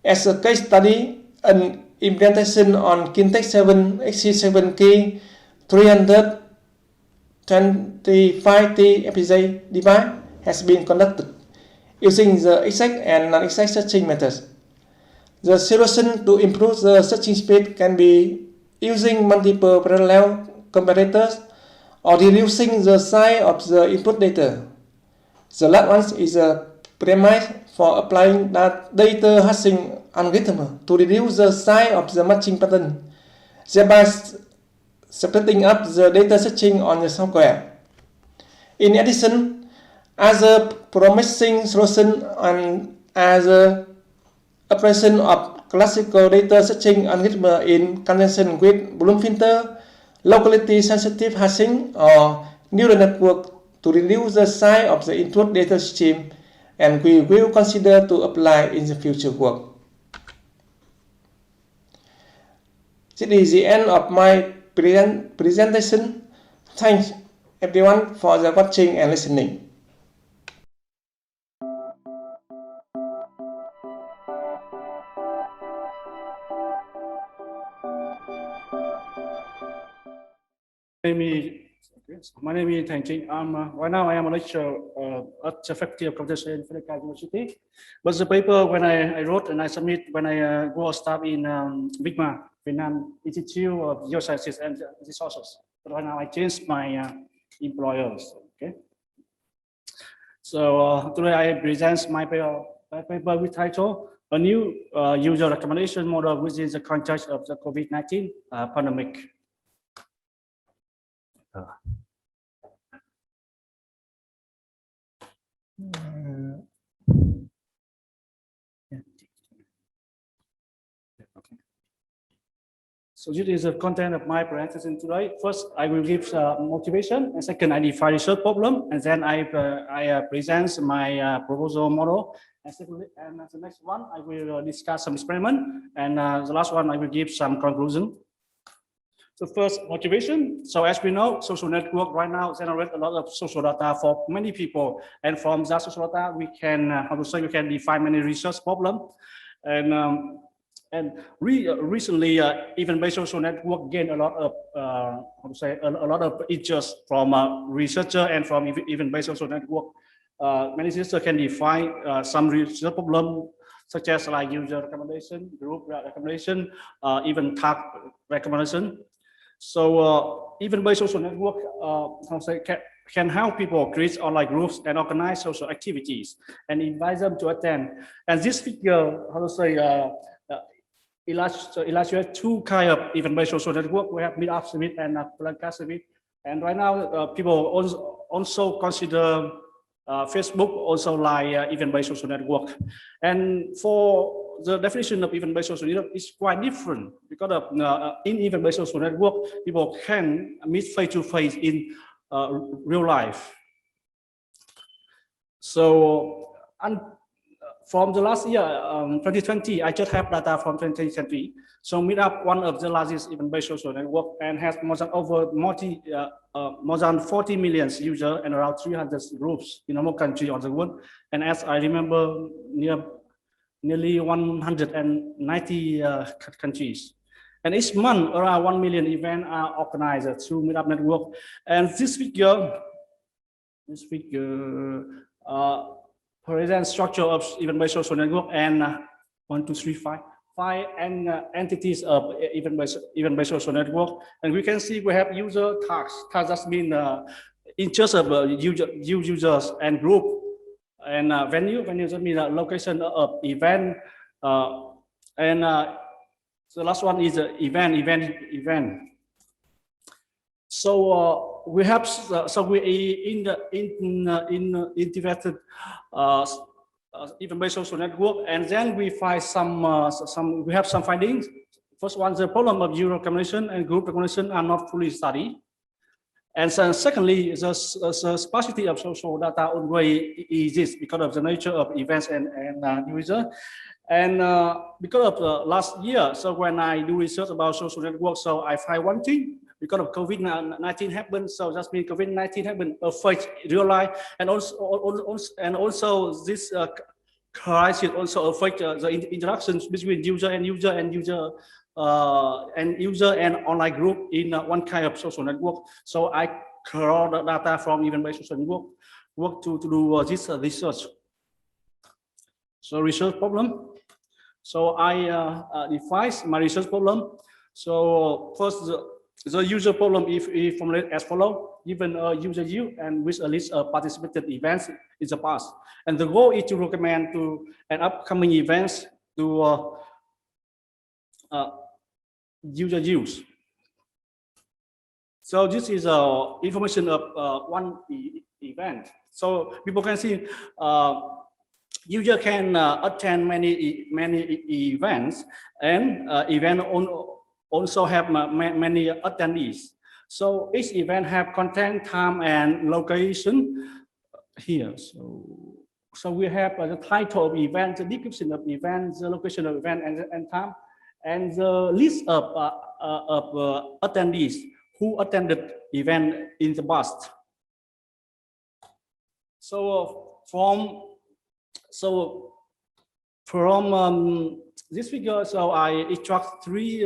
As a case study, an implementation on Kintex 7 XC7 key 325T FPGA device has been conducted using the exact and non-exact searching methods. The solution to improve the searching speed can be using multiple parallel comparators or reducing the size of the input data. The last one is a premise for applying that data hashing algorithm to reduce the size of the matching pattern, thereby splitting up the data searching on the software. In addition, other promising solutions are the application of classical data searching algorithm in conjunction with Bloom filter, locality sensitive hashing, or neural network to reduce the size of the input data stream, and we will consider to apply in the future work. This is the end of my presentation. Thanks everyone for the watching and listening. My name is Trung. Right now I am a lecturer at the Faculty of Computer Science in University. But the paper when I wrote and I submit when I go start in VICMA, Vietnam Institute of Geosciences and Resources. But right now I changed my employers. Okay. So today I present my paper with title A New User Recommendation Model Within the Context of the COVID-19 Pandemic. So this is the content of my presentation today. First, I will give motivation, and second, I define research problem, and then I present my proposal model. And secondly, and the next one, I will discuss some experiment, and the last one, I will give some conclusion. So first, motivation. So as we know, social network right now generate a lot of social data for many people, and from that social data, we can we can define many research problem, and recently, event-based social network gained a lot of a lot of interest from researcher and from event-based social network. Many researchers can define some research problem such as like user recommendation, group recommendation, even tag recommendation. So event-based social network can help people create online groups and organize social activities and invite them to attend. And this figure, illustrate two kind of event-based social network. We have Meetup Summit and Planka Summit. And right now, people also consider Facebook also like event-based social network. And for the definition of event-based social network is quite different because of in event-based social network, people can meet face-to-face in real life. So, from the last year, 2020, I just have data from 2020. So Meetup, one of the largest event-based social network, and has more than 40 million users and around 300 groups in almost countries on the world. And as I remember, nearly 190 countries. And each month, around 1 million events are organized through Meetup network. And this figure, present structure of event-based social network and 5 entities of event-based social network. And we can see we have user tags. Tags just mean interest of users and group. And venue just mean location of event. And the last one is event. So we have we integrated event-based social network, and then we find we have some findings. First one, the problem of user recognition and group recognition are not fully studied. And so secondly, the sparsity of social data already exists because of the nature of events and user. And because of last year, so when I do research about social network, so I find one thing. Because of COVID-19 happened, so that means COVID-19 happened affect real life, and also this crisis also affect the interactions between user and online group in one kind of social network. So I collect the data from event-based social network to do this research. So research problem. So I define my research problem. So first, the user problem is formulated as follows: given a user U and with a list of participated events in the past, and the goal is to recommend to an upcoming events to user use. So this is information of one event. So people can see user can attend many events, and event also have many attendees. So each event have content, time, and location here. So we have the title of event, the description of event, the location of event, and time, and the list of attendees who attended event in the past. So from this figure, so I extract three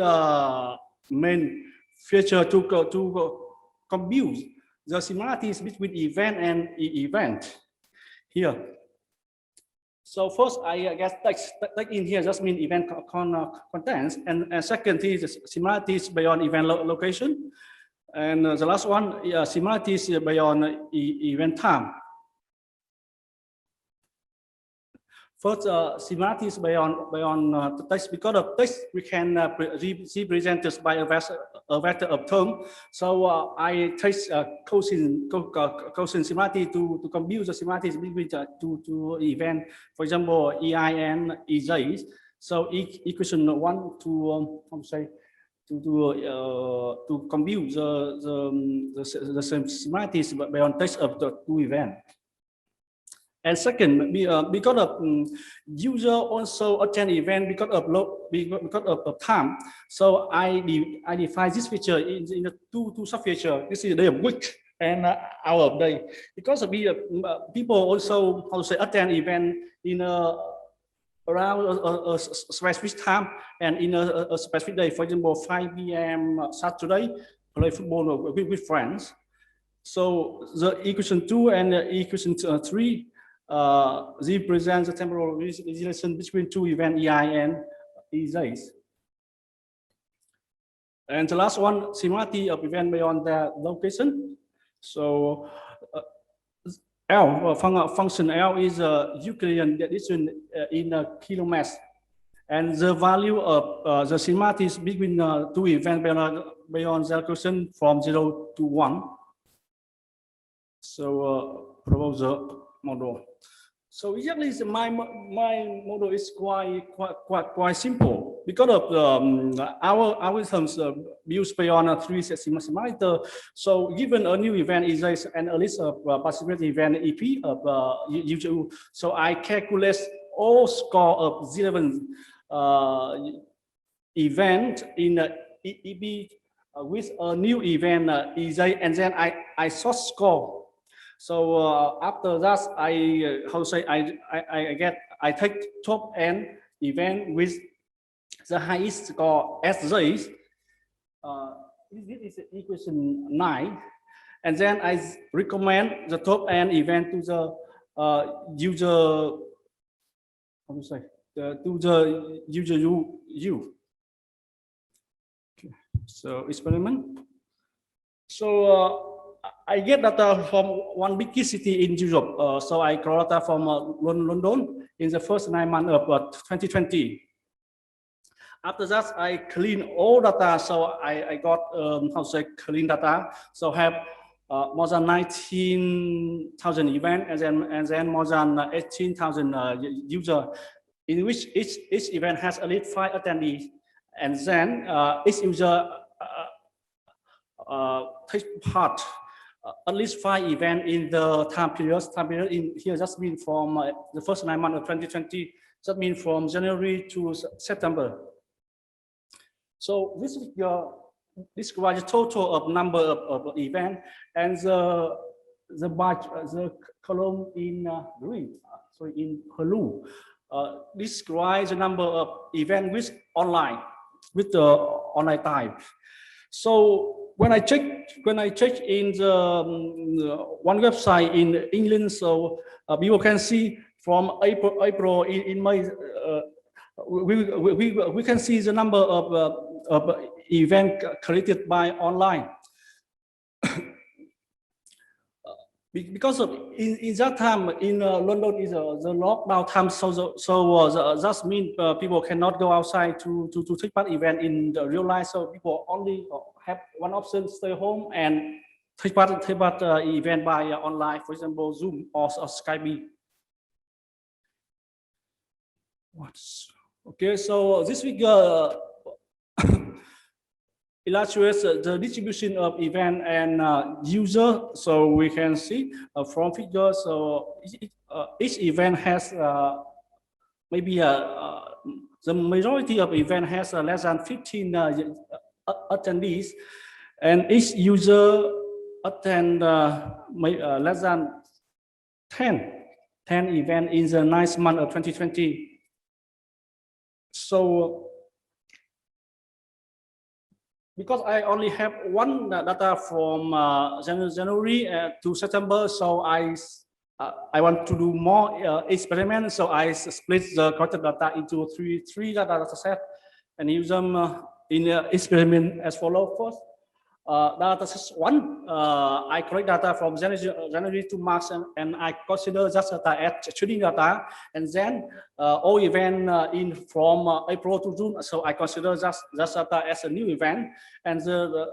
main features to compute the similarities between event and event. here. So first, I guess take in here just mean event contents, and second is similarities beyond event location, and the last one similarities beyond event time. First, similarities beyond the text. Because of text, we can represent this by a vector of term. So I take cosine similarity to compute the similarities between two event. For example, EI and EJ. So equation 1 to to compute the similarities beyond text of the two events. And second, because of user also attend event because of time. So I define this feature in the two sub feature. This is day of week and hour of day. Because of people also attend event in around a specific time and in a specific day. For example, 5 p.m. Saturday, play football with friends. So the equation 2 and equation 3 represents the temporal relation between two events, EI and EJs. And the last one, similarity of event beyond the location. So L, function L is a Euclidean addition in kilometers. And the value of the similarities between two events beyond the location from 0 to 1. So propose the model. So exactly, my model is quite simple because of our algorithms used beyond 3 simulator. So given a new event is and a list of possibility event EP of UGU. So I calculate all score of 11 event in EP with a new event EJ, and then I sort score. So after that, I take top end event with the highest score SJ. This is equation 9, and then I recommend the top end event to the user. To the user U. Okay. So experiment. So I get data from one big city in Europe. So I draw data from London in the first 9 months of 2020. After that, I clean all data. So I got clean data. So have more than 19,000 events, and then more than 18,000 users, in which each event has at least 5 attendees, and then each user takes part at least 5 events in the time period. Time period in here just mean from the first 9 months of 2020. That means from January to September. So this figure describes the total of number of events, and the column in green, sorry, in blue, describes the number of events with online, with the online type. So when I check in the one website in England, so people can see from April in May, we can see the number of events created by online. Because of in that time in London is the lockdown time, so that means people cannot go outside to take part event in the real life. So people only have one option: stay home and take part event by online, for example, Zoom or Skype. Okay, so this figure illustrates the distribution of event and user. So we can see from figure. So each event has maybe the majority of event has less than 15 attendees, and each user attend less than 10 events in the 9th month of 2020. So because I only have one data from January to September, so I I want to do more experiments, so I split the collected data into three data sets and use them in experiment as follows. First, data set 1, I collect data from January to March, and I consider that data as training data, and then all event in from April to June, so I consider that data as a new event, and the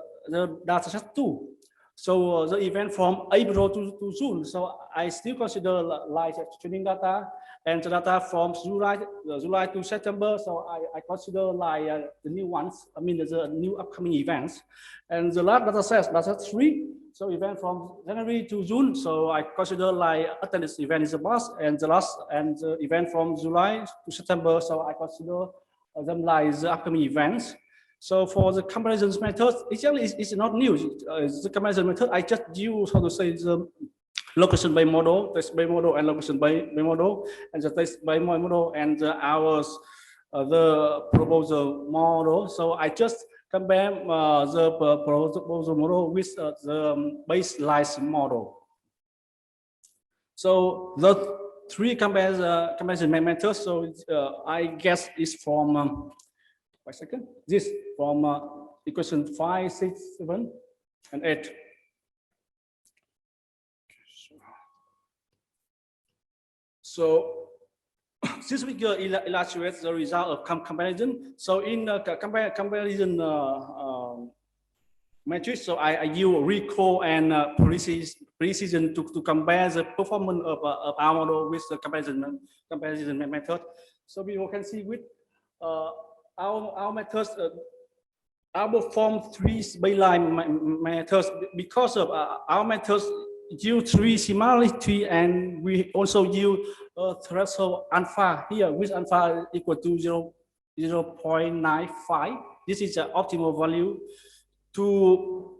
data set 2. So the event from April to June, so I still consider like training data, and the data from July to September, so I consider like the new ones, I mean the new upcoming events. And the last data set 3, so event from January to June, so I consider like attendance event is the boss, and the event from July to September, so I consider them like the upcoming events. So for the comparison method, it's not new. The comparison method, I just use, how to say, the location-based model, test-based model, and location-based model, and the test-based model, and the proposal model. So I just compare the proposal model with the baseline model. So the 3 comparison methods. So I guess it's from. Wait a second. This from equation 5, 6, 7, and 8. So this figure illustrates the result of comparison. So in comparison matrix, so I use recall and precision to compare the performance of our model with the comparison method. So people can see with our methods, our perform 3 baseline methods because of our methods use 3 similarity, and we also use a threshold alpha here, with alpha equal to 0.95. This is the optimal value. To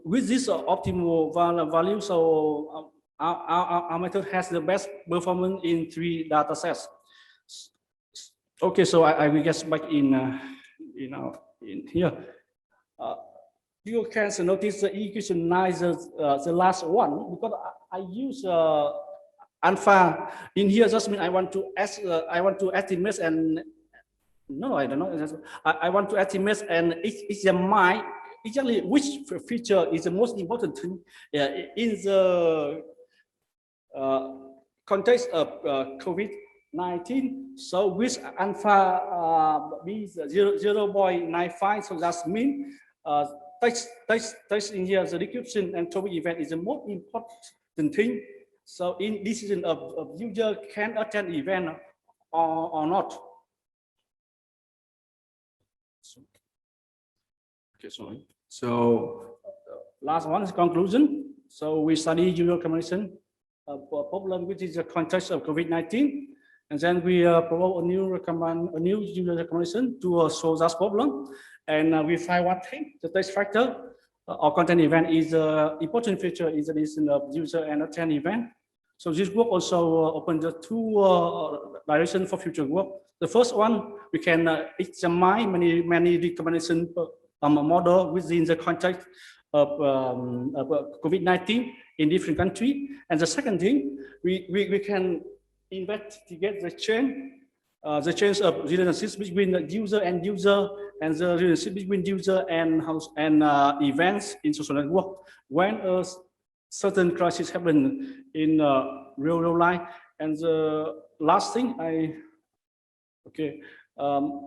with this optimal value, so our method has the best performance in 3 data sets. Okay, so I will get back in here. You can notice the equation 9, the last one, because I use alpha in here. Just mean I want to estimate, and no, I don't know. I want to estimate, and it's my exactly which feature is the most important thing in the context of COVID-19. So with alpha means 0.95, so that means text in here, the description and topic event is the most important thing. So in decision of user can attend event or not. Okay, sorry. So last one is conclusion. So we study user communication problem, which is the context of COVID-19. And then we promote a new user recommendation to solve that problem. And we find one thing: the text factor or content event is an important feature in the list of user and attend event. So this work also opens the 2 directions for future work. The first one, we can examine many recommendation model within the context of COVID-19 in different countries. And the second thing, we can investigate the change of relationships between the user and user, and the relationship between user and events in social network when a certain crisis happen in real life. And the last thing,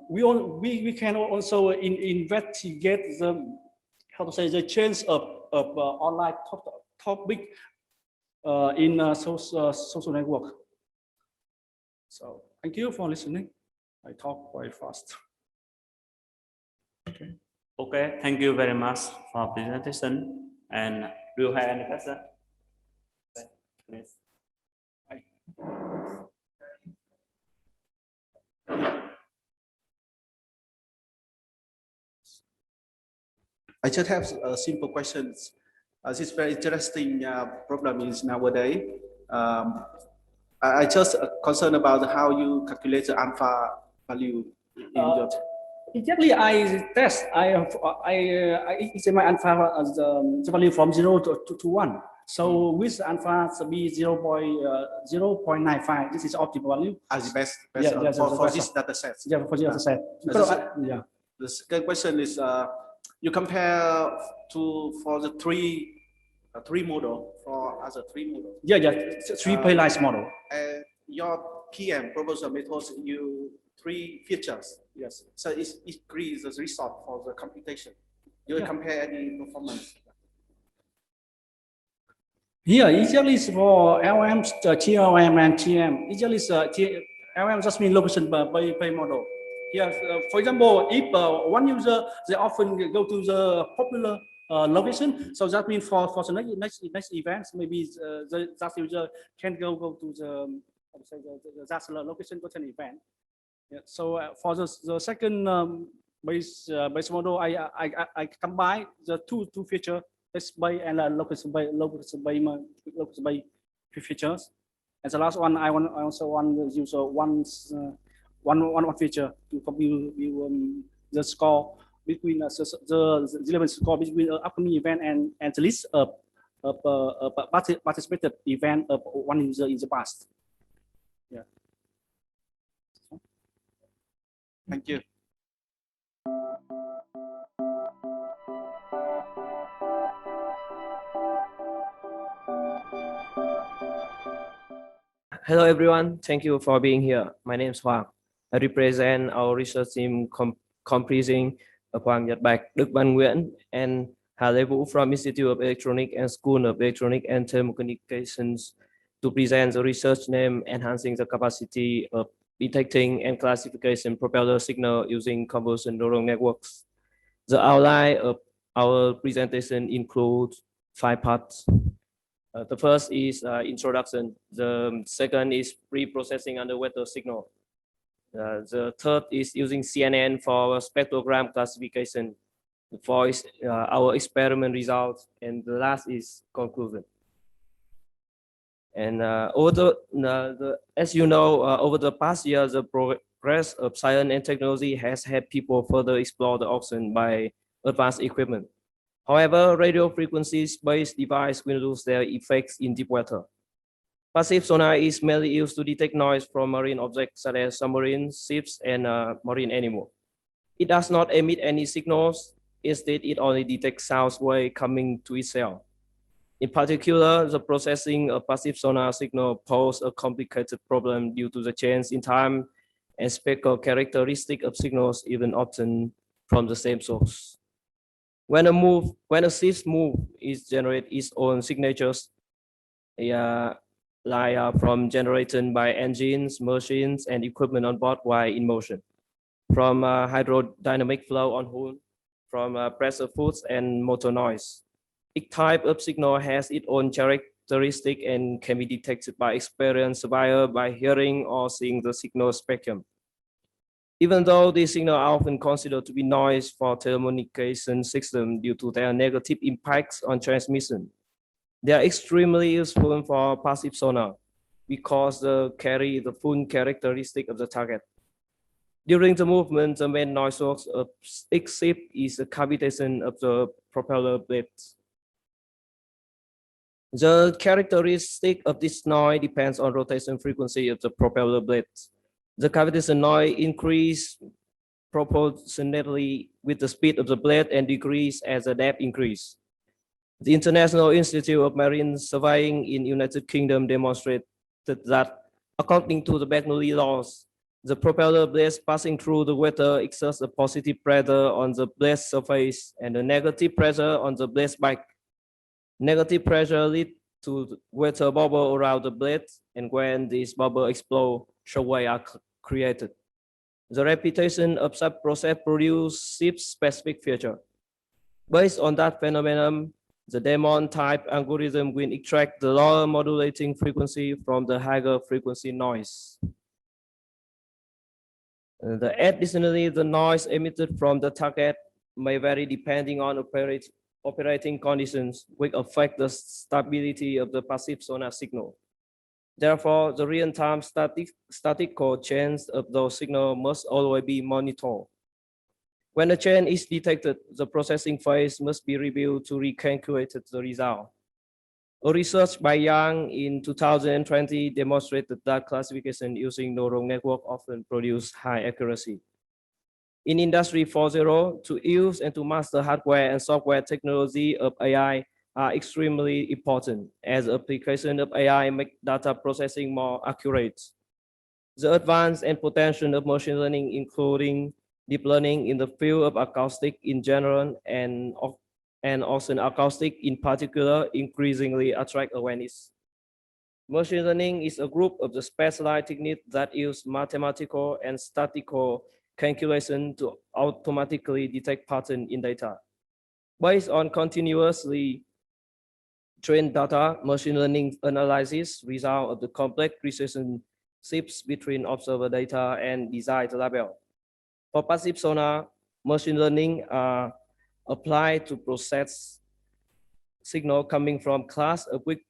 we can also investigate the the change of online topic in social network. So thank you for listening. I talk quite fast. Okay, thank you very much for presentation. And do you have any question? Please. I just have simple questions. This is very interesting problem is nowadays. I just concerned about how you calculate the alpha value in your. Exactly, I test. I estimate alpha as the value from 0 to 1. So with alpha be 0.95, this is optimal value. As the best for this data set. Yeah, for this data set. Yeah. The second question is you compare for the three model for as a three model. Yeah, three pairwise model. Your PM proposal methods you three features. Yes. So it increases the result for the computation. You compare any performance. Here, usually is for LM, TLM, and TM. Usually is LM just mean location by model. Here, for example, if one user, they often go to the popular location. So that means for the next events, maybe that user can go to the that location to an event. Yeah. So for the second base model, I combine the two features. By and local by features, and the last one I also want to use one feature to compute the score between the relevant score between upcoming event and the list of participated event of one user in the past. Yeah. Thank you. Hello everyone, thank you for being here. My name is Xuan. I represent our research team comprising Quang Nhật Bạch, Đức Văn Nguyễn, and Hà Lê Vũ from Institute of Electronics and School of Electronics and Telecommunications to present the research named Enhancing the Capacity of Detecting and Classification Propeller Signal using Convolution Neural Networks. The outline of our presentation includes 5 parts. The first is introduction. The second is pre-processing underwater signal. The third is using CNN for spectrogram classification. The fourth is our experiment results, and the last is conclusion. And as you know, over the past year, the progress of science and technology has helped people further explore the ocean by advanced equipment. However, radio frequencies-based devices will lose their effects in deep water. Passive sonar is mainly used to detect noise from marine objects such as submarines, ships, and marine animals. It does not emit any signals. Instead, it only detects sound waves coming to itself. In particular, the processing of passive sonar signal poses a complicated problem due to the change in time and spectral characteristic of signals, even often from the same source. When a ship's move, it generates its own signatures, from generated by engines, machines, and equipment on board while in motion, from hydrodynamic flow on hull, from pressure force and motor noise. Each type of signal has its own characteristic and can be detected by experience via by hearing or seeing the signal spectrum. Even though these signals are often considered to be noise for telecommunication systems due to their negative impacts on transmission, they are extremely useful for passive sonar because they carry the full characteristic of the target. During the movement, the main noise source of each ship is the cavitation of the propeller blades. The characteristic of this noise depends on rotation frequency of the propeller blades. The cavitation noise increases proportionately with the speed of the blade and decreases as the depth increases. The International Institute of Marine Surveying in United Kingdom demonstrated that, according to the Bernoulli laws, the propeller blades passing through the water exerts a positive pressure on the blade surface and a negative pressure on the blade's back. Negative pressure leads to water bubble around the blade, and when these bubbles explode, shockwaves are created. The repetition of such process produces ship-specific feature. Based on that phenomenon, the Demon type algorithm will extract the lower modulating frequency from the higher frequency noise. Additionally, the noise emitted from the target may vary depending on operating conditions, which affect the stability of the passive sonar signal. Therefore, the real-time statistical change of those signals must always be monitored. When a change is detected, the processing phase must be reviewed to recalculate the result. A research by Yang in 2020 demonstrated that classification using neural network often produce high accuracy. In Industry 4.0, to use and to master hardware and software technology of AI are extremely important, as application of AI make data processing more accurate. The advance and potential of machine learning, including deep learning in the field of acoustic in general and ocean acoustic in particular, increasingly attract awareness. Machine learning is a group of the specialized techniques that use mathematical and statistical calculation to automatically detect patterns in data. Based on continuously trained data, machine learning analyzes results of the complex relationships between observer data and desired label. For passive sonar, machine learning are applied to process signal coming from class of which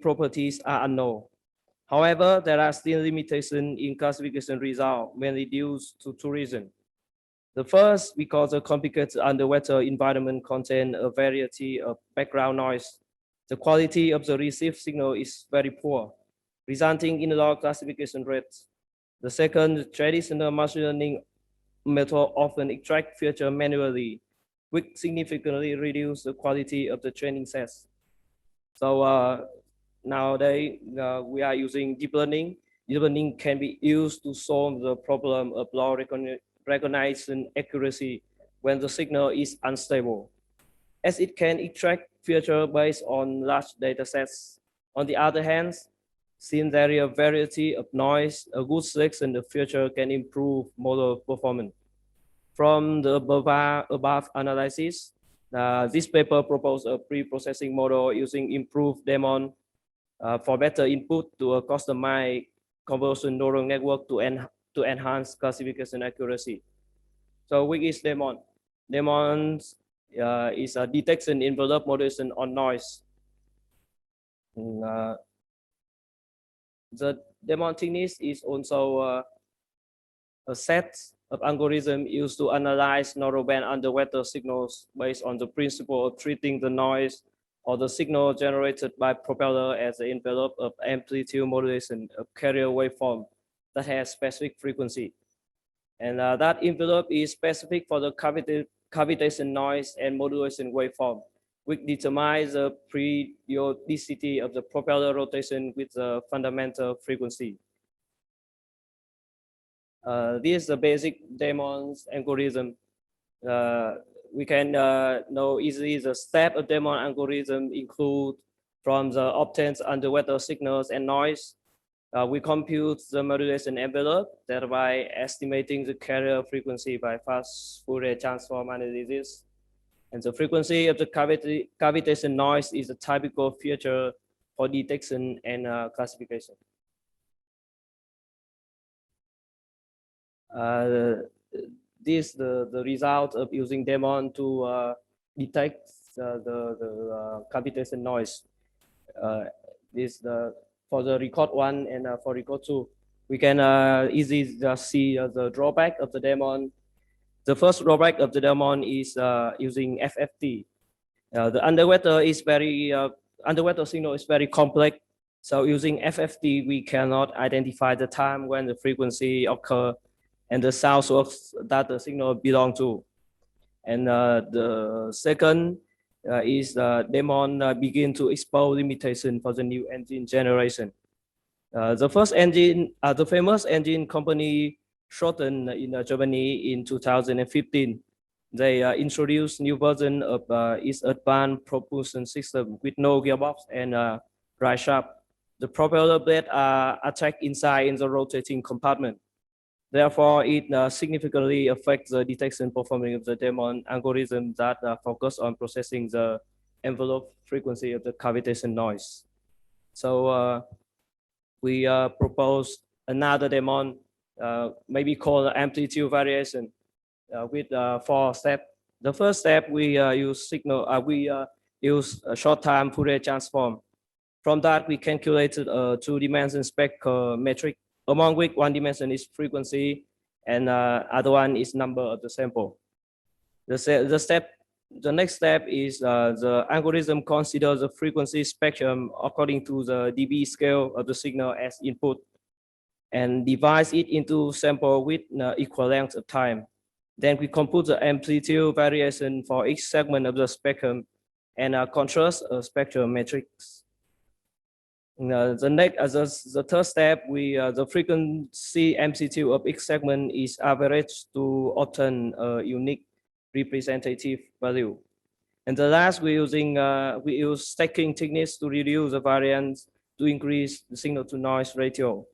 properties are unknown. However, there are still limitations in classification results, mainly due to two reasons. The first, because the complicated underwater environment contains a variety of background noise. The quality of the received signal is very poor, resulting in low classification rates. The second, traditional machine learning method often extract features manually, which significantly reduce the quality of the training sets. So nowadays, we are using deep learning. Deep learning can be used to solve the problem of low recognition accuracy when the signal is unstable, as it can extract features based on large data sets. On the other hand, since there is a variety of noise, a good selection of feature can improve model performance. From the above analysis, this paper proposed a pre-processing model using improved daemon for better input to a customized convolution neural network to enhance classification accuracy. So which is daemon? Daemon is a detection envelope modulation on noise. The daemon technique is also a set of algorithms used to analyze narrowband underwater signals based on the principle of treating the noise or the signal generated by propeller as the envelope of amplitude modulation of carrier waveform that has specific frequency. And that envelope is specific for the cavitation noise and modulation waveform, which determines the periodicity of the propeller rotation with the fundamental frequency. This is the basic daemons algorithm. We can know easily the step of daemon algorithm include from the obtained underwater signals and noise. We compute the modulation envelope, thereby estimating the carrier frequency by fast Fourier transform analysis. And the frequency of the cavitation noise is a typical feature for detection and classification. This the result of using daemon to detect the cavitation noise. This for the record 1 and for record 2, we can easily see the drawback of the daemon. The first drawback of the daemon is using FFT. The underwater signal is very complex. So using FFT, we cannot identify the time when the frequency occurs and the sound source that the signal belongs to. And the second is daemon begin to expose limitation for the new engine generation. The first engine, the famous engine company Schotten in Germany in 2015, they introduced new version of its advanced propulsion system with no gearbox and drive shaft. The propeller blade are attached inside in the rotating compartment. Therefore, it significantly affects the detection performance of the daemon algorithm that focus on processing the envelope frequency of the cavitation noise. So we propose another daemon, maybe called amplitude variation, with 4 steps. The first step, we use a short-time Fourier transform. From that, we calculated a 2-dimension spectral metric, among which 1 dimension is frequency and other one is number of the sample. The the next step is the algorithm considers the frequency spectrum according to the dB scale of the signal as input and divides it into sample with equal length of time. Then we compute the amplitude variation for each segment of the spectrum and contrast a spectrum matrix. The third step, the frequency amplitude of each segment is averaged to obtain a unique representative value. And the last, we use stacking techniques to reduce the variance to increase the signal to noise ratio.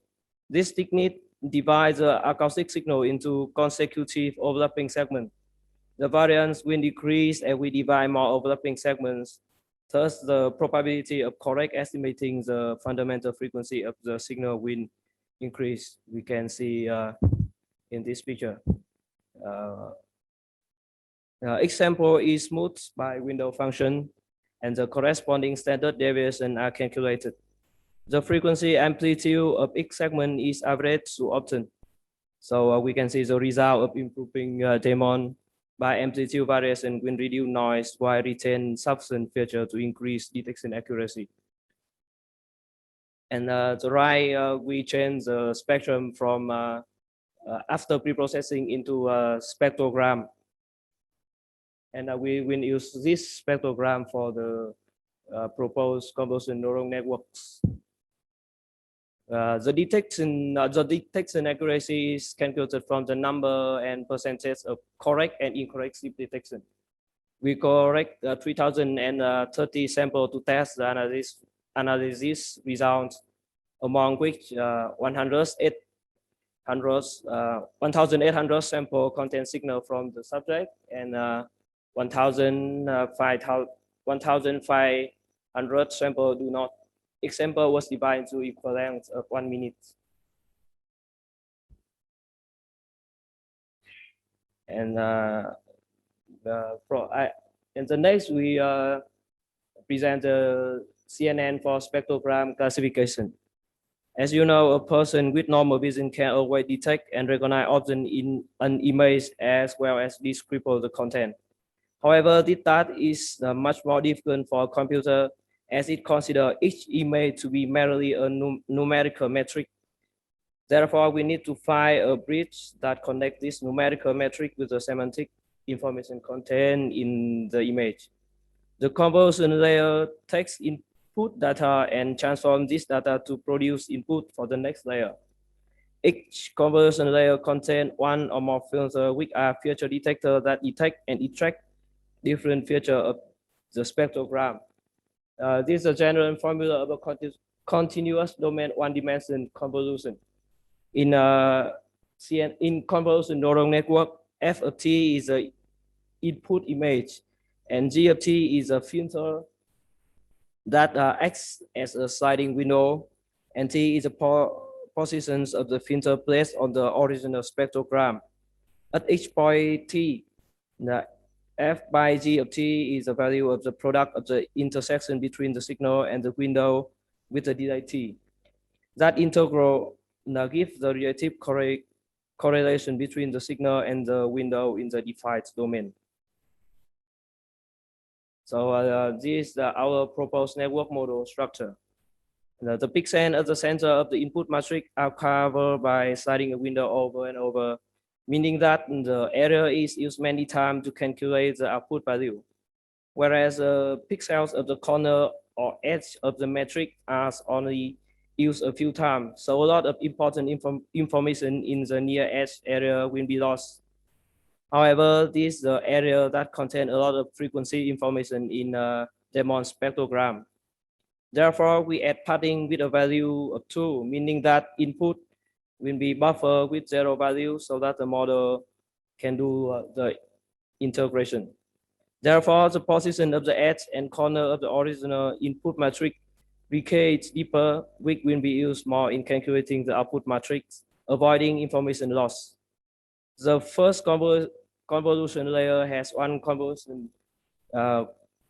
This technique divides the acoustic signal into consecutive overlapping segments. The variance will decrease as we divide more overlapping segments. Thus, the probability of correct estimating the fundamental frequency of the signal will increase. We can see in this picture. Example is smoothed by window function, and the corresponding standard deviation are calculated. The frequency amplitude of each segment is averaged to obtain. So we can see the result of improving demand by amplitude variation will reduce noise while retain sufficient feature to increase detection accuracy. And the right, we change the spectrum from after preprocessing into a spectrogram. And we will use this spectrogram for the proposed convolution neural networks. The detection accuracy is calculated from the number and percentage of correct and incorrect slip detection. We collect 3,030 samples to test the analysis results, among which 1,800 samples contain signal from the subject and 1,500 samples do not. Example was divided into equal length of 1 minute. And the next we present the CNN for spectrogram classification. As you know, a person with normal vision can always detect and recognize objects in an image as well as decrypt the content. However, this task is much more difficult for a computer as it considers each image to be merely a numerical metric. Therefore, we need to find a bridge that connects this numerical metric with the semantic information contained in the image. The convolution layer takes input data and transforms this data to produce input for the next layer. Each convolution layer contains one or more filters, which are feature detectors that detect and extract different features of the spectrogram. This is a general formula of a continuous domain one-dimension convolution. In convolution neural network, f of t is an input image, and g of t is a filter that acts as a sliding window, and t is the positions of the filter placed on the original spectrogram. At each point t, the f by g of t is the value of the product of the intersection between the signal and the window with the delay t. That integral gives the relative correlation between the signal and the window in the defined domain. So this is our proposed network model structure. The pixels at the center of the input matrix are covered by sliding a window over and over, meaning that the area is used many times to calculate the output value, whereas pixels of the corner or edge of the matrix are only used a few times. So a lot of important information in the near edge area will be lost. However, this is the area that contains a lot of frequency information in Demon spectrogram. Therefore, we add padding with a value of 2, meaning that input will be buffered with 0 value so that the model can do the integration. Therefore, the position of the edge and corner of the original input matrix recates deeper, which will be used more in calculating the output matrix, avoiding information loss. The first convolution layer has one convolution 5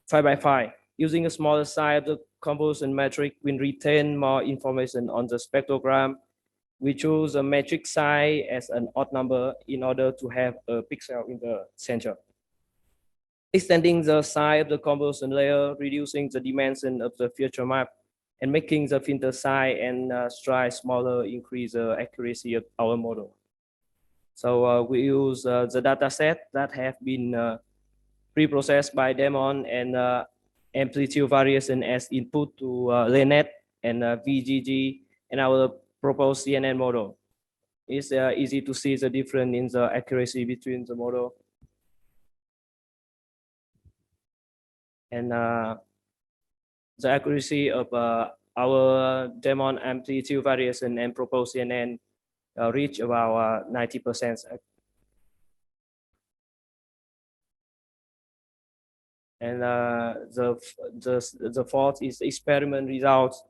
by 5. Using a smaller size of the convolution matrix will retain more information on the spectrogram. We choose a matrix size as an odd number in order to have a pixel in the center. extending the size of the convolution layer, reducing the dimension of the feature map, and making the filter size and stride smaller increase the accuracy of our model. So we use the data set that have been pre-processed by Demon and amplitude variation as input to LeNet and VGG and our proposed CNN model. It's easy to see the difference in the accuracy between the model. And the accuracy of our Demon amplitude variation and proposed CNN reach about 90%. And the fourth is experiment results.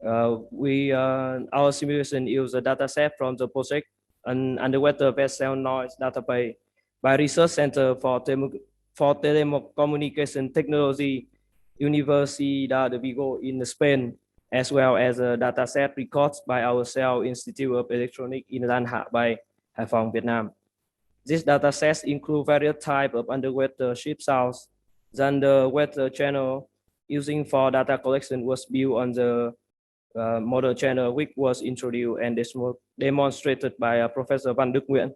Our simulation use a data set from the project and underwater vessel noise database by Research Center for Telecommunications Technology, Universidad de Vigo in Spain, as well as a data set records by our Cell Institute of Electronics in Lan Ha by Hải Phòng, Vietnam. These data sets include various types of underwater ship sounds. The underwater channel using for data collection was built on the model channel, which was introduced and demonstrated by Professor Van Đức Nguyễn.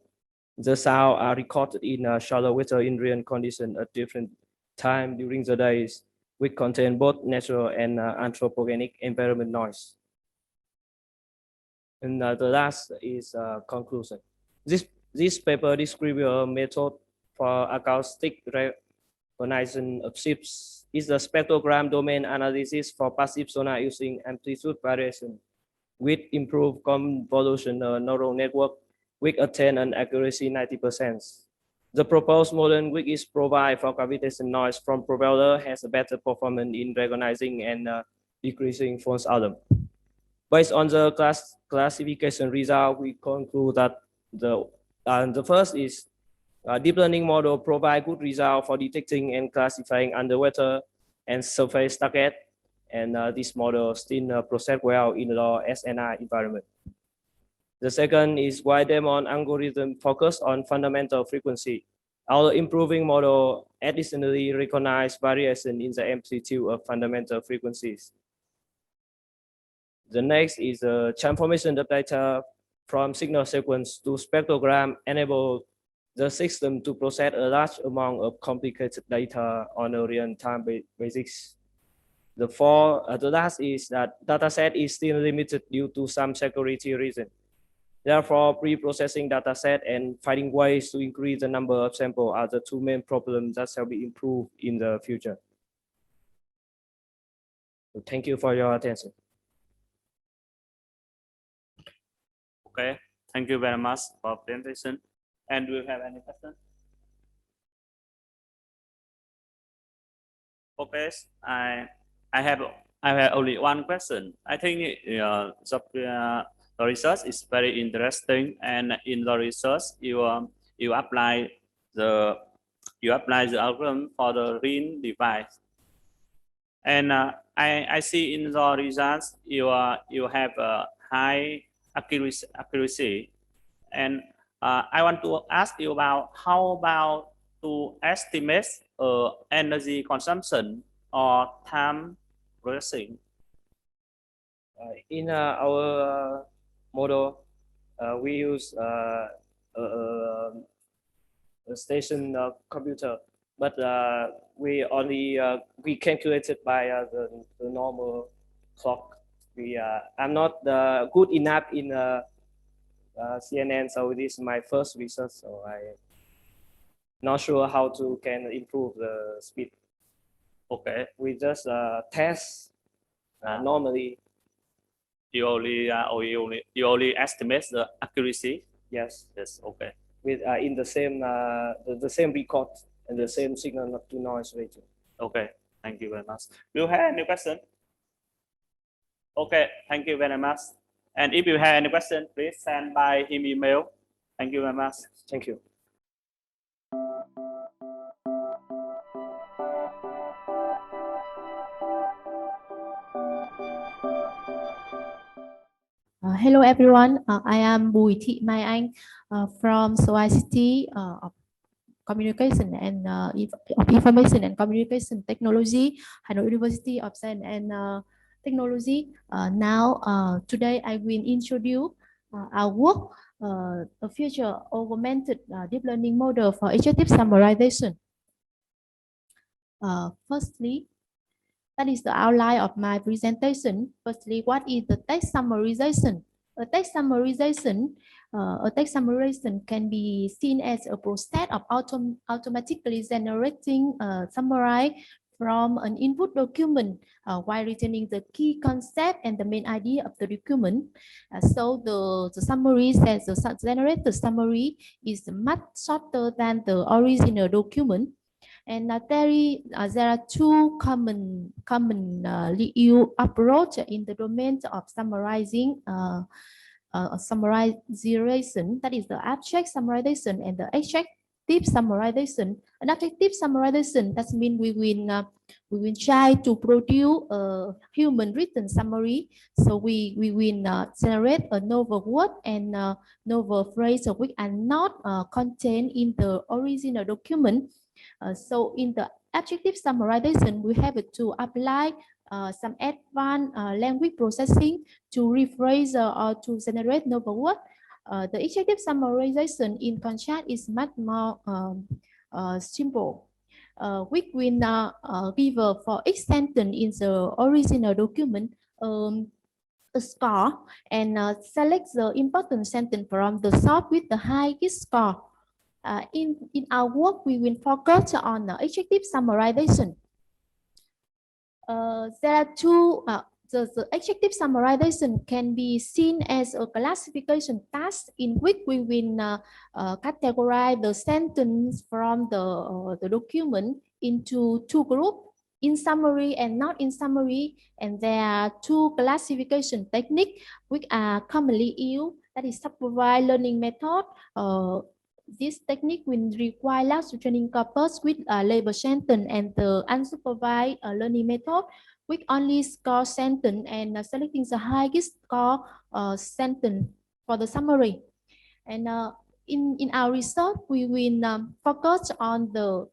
The sounds are recorded in shallow water in real conditions at different times during the days, which contain both natural and anthropogenic environment noise. And the last is conclusion. This paper describes a method for acoustic recognition of ships. Is the spectrogram domain analysis for passive sonar using amplitude variation with improved convolution neural network, which attain an accuracy 90%. The proposed model, which is provide for cavitation noise from Propeller, has a better performance in recognizing and decreasing false alarm. Based on the classification result, we conclude that the first is deep learning model provide good result for detecting and classifying underwater and surface target, and this model still process well in low SNI environment. The second is why Demon algorithm focus on fundamental frequency. Our improving model additionally recognize variation in the amplitude of fundamental frequencies. The next is the transformation of data from signal sequence to spectrogram enable the system to process a large amount of complicated data on a real-time basis. The last is that dataset is still limited due to some security reasons. Therefore, pre-processing dataset and finding ways to increase the number of samples are the two main problems that shall be improved in the future. So thank you for your attention. Okay, thank you very much for presentation. And do you have any questions? Okay, I have only one question. I think the research is very interesting, and in the research you apply the algorithm for the ring device, and I see in the results you have a high accuracy, and I want to ask you about how about to estimate energy consumption or time processing. In our model, we use a station computer, but we calculated by the normal clock. I'm not good enough in CNN, so this is my first research, so I'm not sure how to can improve the speed. Okay, we just test normally. You only estimate the accuracy. Yes. Yes. Okay. With in the same record and the same signal to noise ratio. Okay. Thank you very much. Do you have any question? Okay. Thank you very much. And if you have any question, please send by email. Thank you very much. Thank you. Hello everyone, I am Bùi Thị Mai Anh from SOI City of Communication and of Information and Communication Technology, Hanoi University of Science and Technology. Today I will introduce our work, a Feature-Augmented deep learning model for executive summarization. Firstly, that is the outline of my presentation. Firstly, what is the text summarization? A text summarization can be seen as a process of automatically generating a summary from an input document while returning the key concept and the main idea of the document. So the summary says the generated summary is much shorter than the original document. And there are two commonly used approach in the domain of summarizing summarization. That is the abstract summarization and the extractive summarization. An objective summarization, that means we will try to produce a human written summary. So we will generate a novel word and novel phrase which are not contained in the original document. So in the adjective summarization, we have to apply some advanced language processing to rephrase or to generate novel word. The executive summarization, in contrast, is much more simple. We will give for each sentence in the original document a score and select the important sentence from the sort with the highest score. In our work, we will focus on executive summarization. There are two, the executive summarization can be seen as a classification task in which we will categorize the sentence from the document into two groups, in summary and not in summary. And there are two classification techniques which are commonly used, that is supervised learning method. This technique will require large training corpus with label sentence, and the unsupervised learning method which only score sentence and selecting the highest score sentence for the summary. And in our research, we will focus on the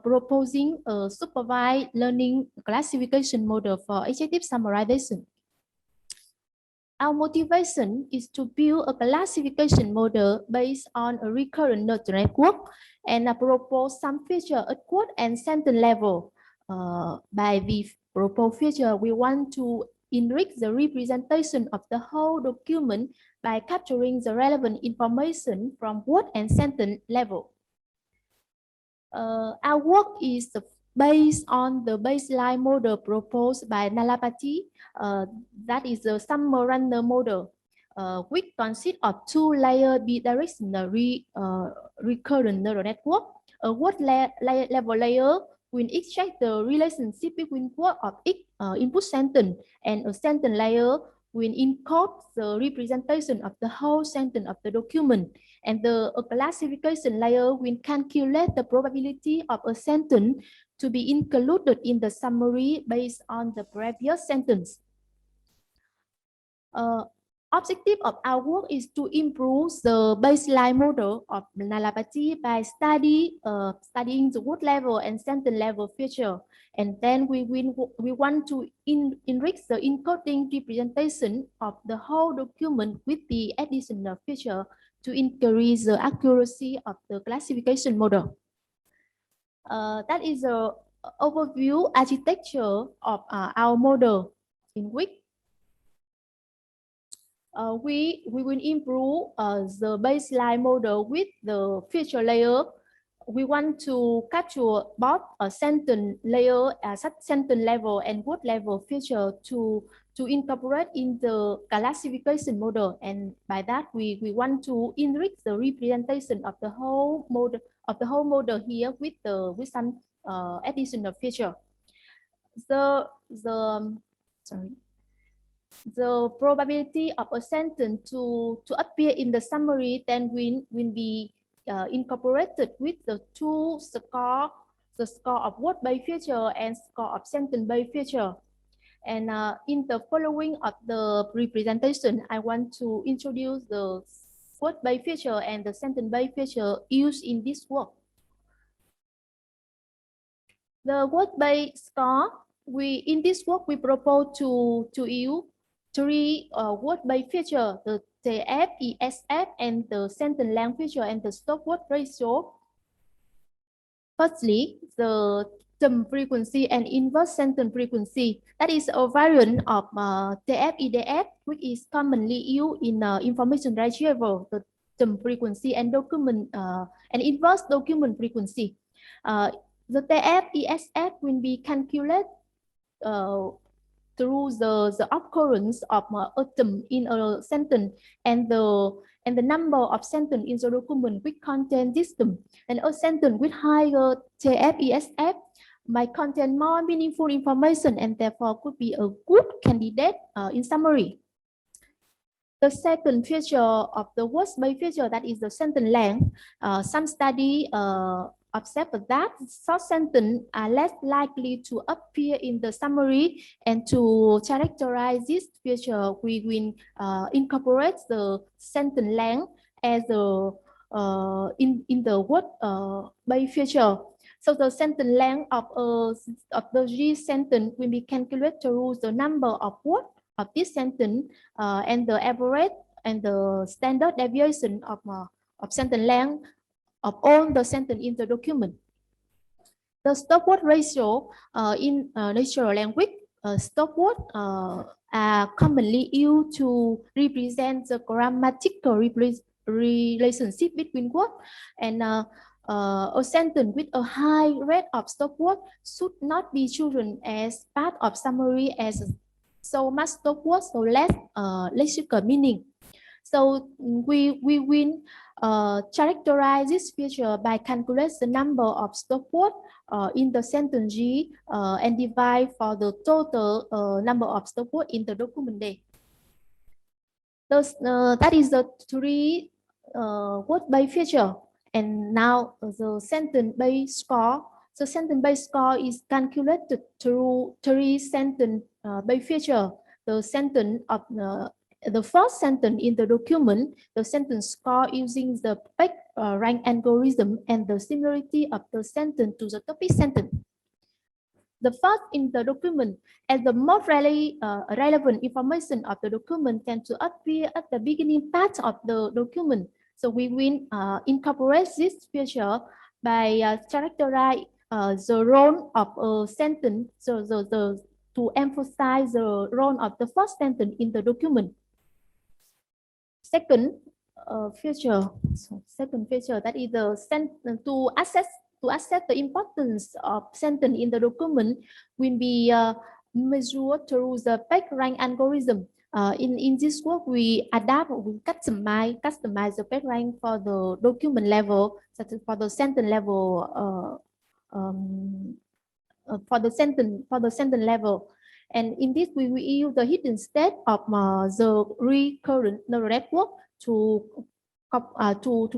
proposing a supervised learning classification model for executive summarization. Our motivation is to build a classification model based on a recurrent neural network and propose some feature at word and sentence level. By the proposed feature, we want to enrich the representation of the whole document by capturing the relevant information from word and sentence level. Our work is based on the baseline model proposed by Nalapati. That is the summer-runner model, which consists of two-layer bidirectional recurrent neural network. A word level layer will extract the relationship between word of each input sentence, and a sentence layer will encode the representation of the whole sentence of the document. And the classification layer will calculate the probability of a sentence to be included in the summary based on the previous sentence. Objective of our work is to improve the baseline model of Nalapati by studying the word level and sentence level feature. And then we want to enrich the encoding representation of the whole document with the additional feature to increase the accuracy of the classification model. That is an overview architecture of our model, in which we will improve the baseline model with the feature layer. We want to capture both a sentence layer, sentence level and word level feature to incorporate in the classification model. And by that, we want to enrich the representation of the whole model here with some additional feature. The probability of a sentence to appear in the summary then will be incorporated with the two score, the score of word by feature and score of sentence by feature. And in the following of the representation, I want to introduce the word-based feature and the sentence-based feature used in this work. The word-based score, in this work we propose to use three word-based feature: the TF, ESF, and the sentence length feature and the stop word ratio. Firstly, the term frequency and inverse sentence frequency. That is a variant of TF, EDF, which is commonly used in information retrieval, the term frequency and document and inverse document frequency. The TF, ESF will be calculated through the occurrence of a term in a sentence and the number of sentences in the document which contain this term. And a sentence with higher TF, ESF might contain more meaningful information and therefore could be a good candidate in summary. The second feature of the word-based feature, that is the sentence length. Some study observe that short sentences are less likely to appear in the summary, and to characterize this feature, we will incorporate the sentence length as in the word-based feature. So the sentence length of the G sentence will be calculated through the number of words of this sentence and the average and the standard deviation of sentence length of all the sentence in the document. The stop word ratio in natural language, stop word are commonly used to represent the grammatical relationship between words, and a sentence with a high rate of stop word should not be chosen as part of summary, as so much stop word, so less lexical meaning. So we will characterize this feature by calculating the number of stop words in the sentence G and divide for the total number of stop words in the document D. That is the three word-based feature. And now the sentence-based score. The sentence-based score is calculated through three sentence-based feature. The sentence of the first sentence in the document, the sentence score using the page rank algorithm, and the similarity of the sentence to the topic sentence. The first in the document, as the most relevant information of the document tend to appear at the beginning part of the document. So we will incorporate this feature by characterize the role of a sentence, so to emphasize the role of the first sentence in the document. Second feature, that is the sentence to assess the importance of sentence in the document will be measured through the page rank algorithm. In this work, we customize the page rank for the document level, such as for the sentence level, for the sentence level. And in this, we will use the hidden state of the recurrent neural network to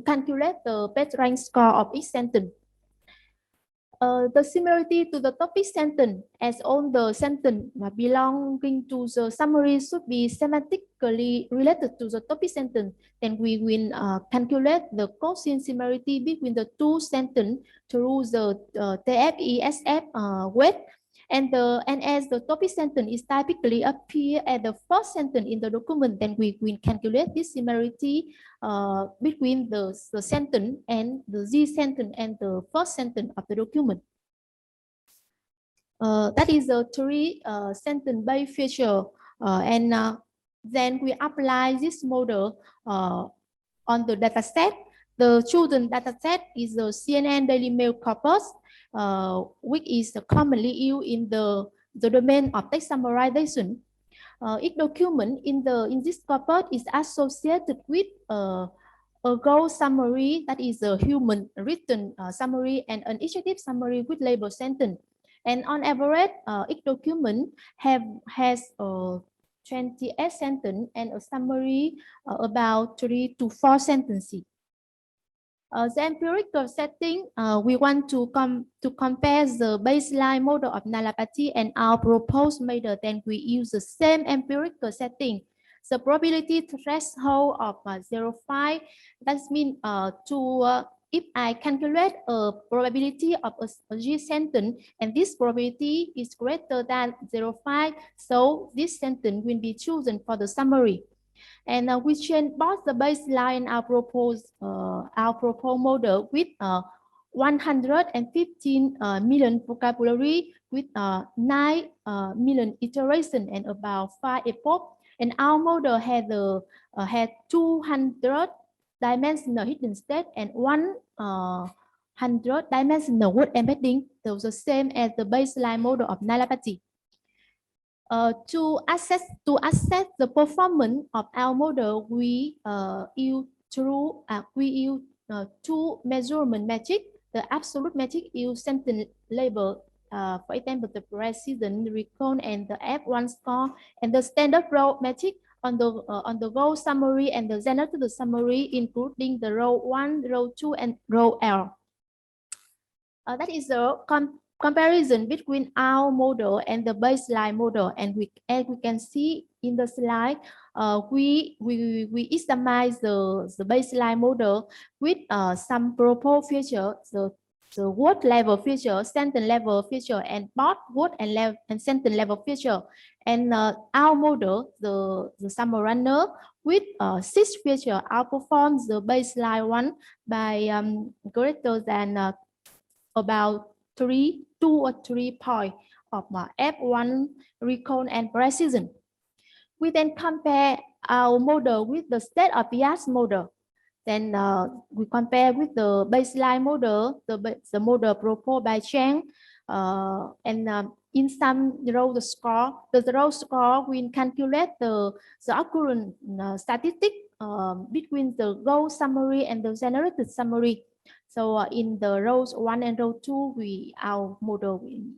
calculate the page rank score of each sentence. The similarity to the topic sentence, as all the sentence belonging to the summary should be semantically related to the topic sentence, then we will calculate the quotient similarity between the two sentences through the TF-ESF weight. And as the topic sentence is typically appear at the first sentence in the document, then we will calculate this similarity between the sentence and the Z sentence and the first sentence of the document. That is the three sentence-based feature, and then we apply this model on the dataset. The chosen dataset is the CNN Daily Mail corpus, which is commonly used in the domain of text summarization. Each document in this corpus is associated with a goal summary, that is a human written summary, and an executive summary with label sentence. And on average, each document has 28 sentences and a summary about 3 to 4 sentences. The empirical setting, we want to compare the baseline model of nullability and our proposed model. Then we use the same empirical setting. the probability threshold of 0.5. That means if I calculate a probability of a G sentence and this probability is greater than 0.5, so this sentence will be chosen for the summary. And we change both the baseline our proposed model with 115 million vocabulary with 9 million iteration and about 5 epoch. And our model had 200 dimensional hidden state and 100 dimensional word embedding. Those are the same as the baseline model of Nalapati. To assess the performance of our model, we use two measurement metric. The absolute metric use sentence label, for example, the precision, recall, and the F1 score, and the standard row metric on the row summary and the generated summary, including the row 1, row 2, and row L. That is the comparison between our model and the baseline model, and as we can see in the slide, we examine the baseline model with some proposed feature, the word level feature, sentence level feature, and both word and sentence level feature. And our model, the summer runner, with 6 features outperforms the baseline one by greater than about 2 or 3 points of F1 recall and precision. We then compare our model with the state-of-the-art model. Then we compare with the baseline model, the model proposed by Tran, and in some row the row score will calculate the occurrence statistic between the row summary and the generated summary. So in the rows 1 and row 2, our model will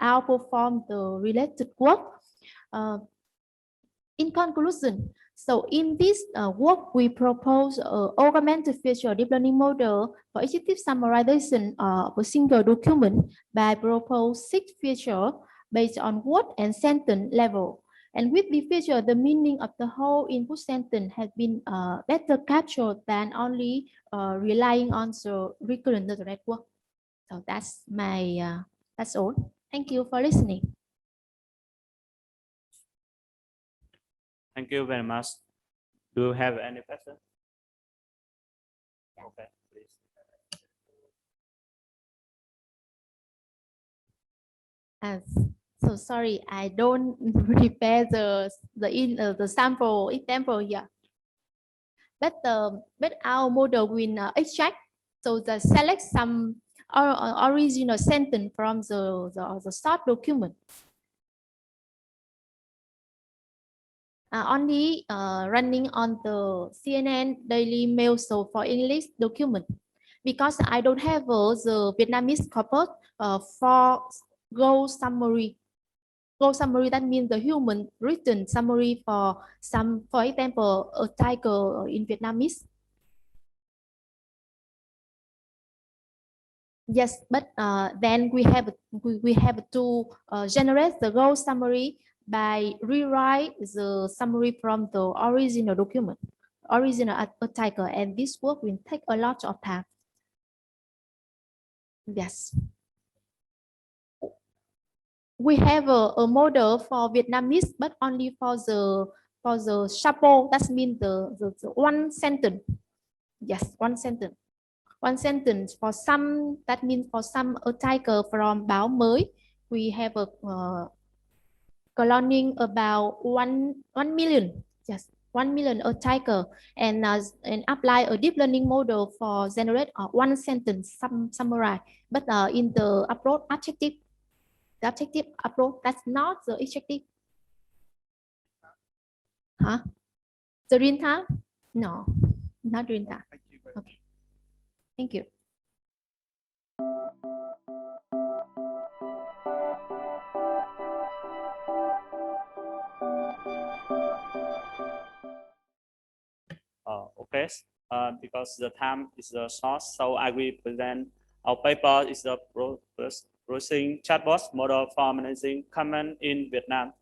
outperform the related work. In conclusion, so in this work, we propose an augmented feature deep learning model for effective summarization of a single document by propose 6 features based on word and sentence level. And with the feature, the meaning of the whole input sentence has been better captured than only relying on the recurrent neural network. So that's my that's all. Thank you for listening. Thank you very much. Do you have any questions? Okay, please. So sorry, I don't prepare the sample example here. But our model will extract, so the select some original sentence from the source document. Only running on the CNN Daily Mail, so for English document, because I don't have the Vietnamese corpus for Go summary. Go summary, that means the human written summary for some, for example, a tiger in Vietnamese. Yes, but then we have to generate the Go summary by rewrite the summary from the original document, original article, and this work will take a lot of time. Yes. We have a model for Vietnamese, but only for the chapeau. That means the one sentence. Yes, one sentence. One sentence for some. That means for some article from Báo Mới, we have a cloning about 1 million. Yes, 1 million article, and apply a deep learning model for generate one sentence summarize. But in the approach objective. The objective approach, that's not the objective. Huh? The real time? No, not real time. Okay. Thank you. Okay. Because the time is short, so I will present our paper is the processing chatbot model for managing comment in Vietnam.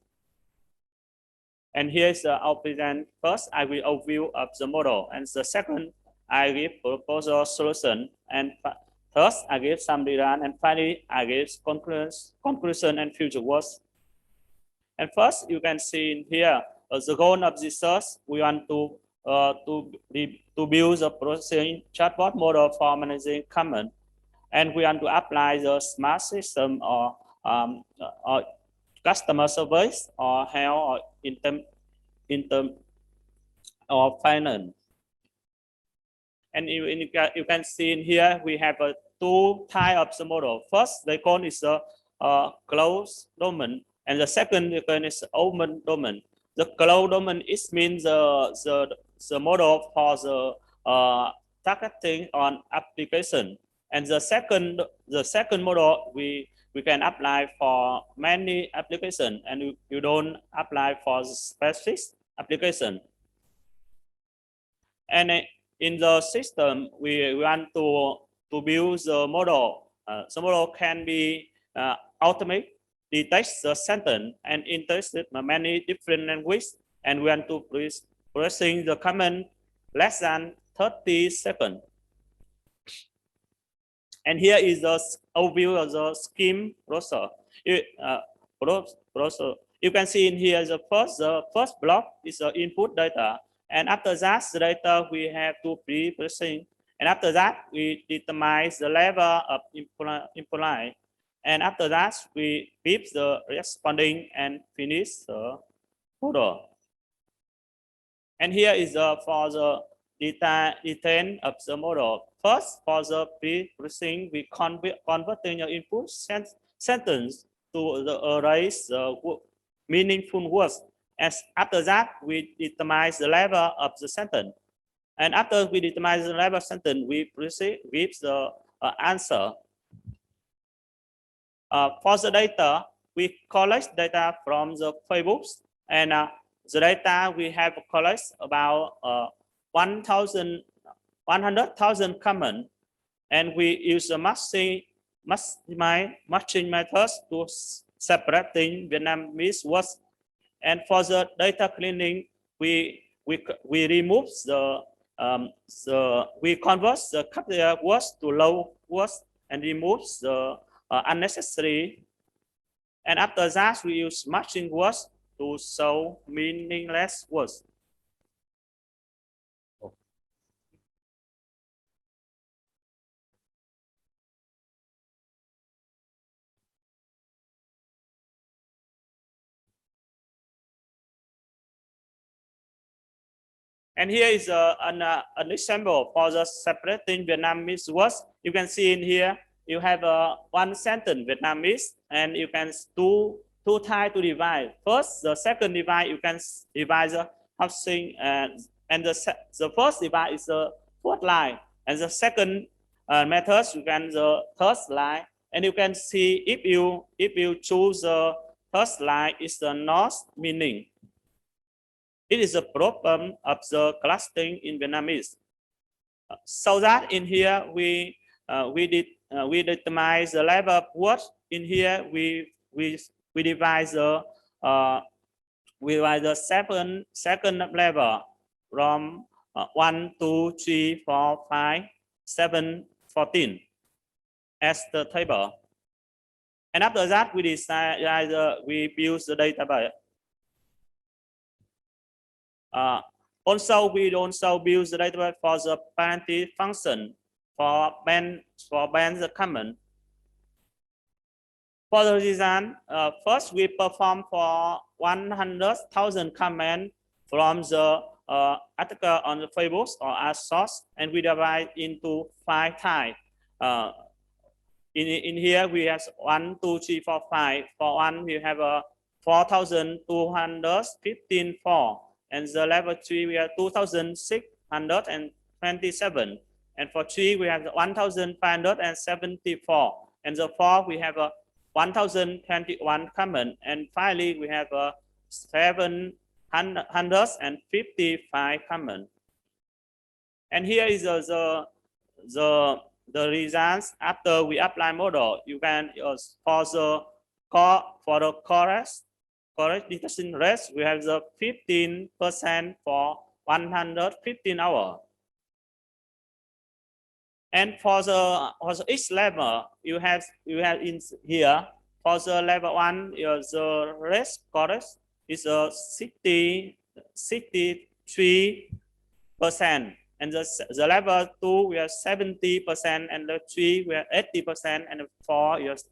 And here's our present. First, I will overview of the model, and the second, I give proposal solution, and third, I give some design, and finally, I give conclusion and future works. And first, you can see in here the goal of this search. We want to build a processing chatbot model for managing comment, and we want to apply the smart system or customer service or health or in term of finance. And you can see in here we have two types of the model. First, the one is a closed domain, and the second one is open domain. The closed domain means the model for the targeting on application, and the second model we can apply for many applications, and you don't apply for specific application. And in the system, we want to build the model. The model can be automate, detect the sentence, and intersect many different languages, and we want to processing the comment less than 30 seconds. And here is the overview of the scheme process. You can see in here the first block is the input data, and after that the data we have to pre-processing, and after that we determine the level of imply, and after that we beep the responding and finish the model. And here is for the detail of the model. First, for the pre-processing, we converting your input sentence to the erase meaningful words. As after that, we determine the level of the sentence. And after we determine the level of sentence, we proceed with the answer. For the data, we collect data from the Facebook, and the data we have collect about 100,000 comments, and we use the matching methods to separating Vietnamese words. And for the data cleaning, we remove we convert the capital words to low words and remove the unnecessary. And after that, we use matching words to show meaningless words. And here is an example for the separating Vietnamese words. You can see in here, you have one sentence Vietnamese, and you can two types to divide. First, the second divide, you can divide the housing, and the first divide is the fourth line, and the second method, you can the third line, and you can see if you choose the third line, is the not meaning. It is a problem of the clustering in Vietnamese. So that in here we determine the level of words. In here we divide the second level from 1, 2, 3, 4, 5, 7, 14 as the table. And after that we decide we build the database. Also, we also build the database for the penalty function for ban the comment. For the design, first we perform for 100,000 comments from the article on the Facebook or as source, and we divide into 5 types. In here we have 1, 2, 3, 4, 5. For 1 we have 4,215 4. And the level 3 we have 2,627, and for 3 we have 1,574, and the 4 we have 1,021 comment, and finally we have 755 comment. And here is the results after we apply model. You can for the correct correct detection rate, we have the 15% for 115 hours. And for the each level, you have in here for the level 1, the rate correct is 63%, and the level 2 we have 70%, and the 3 we have 80%, and the 4 you have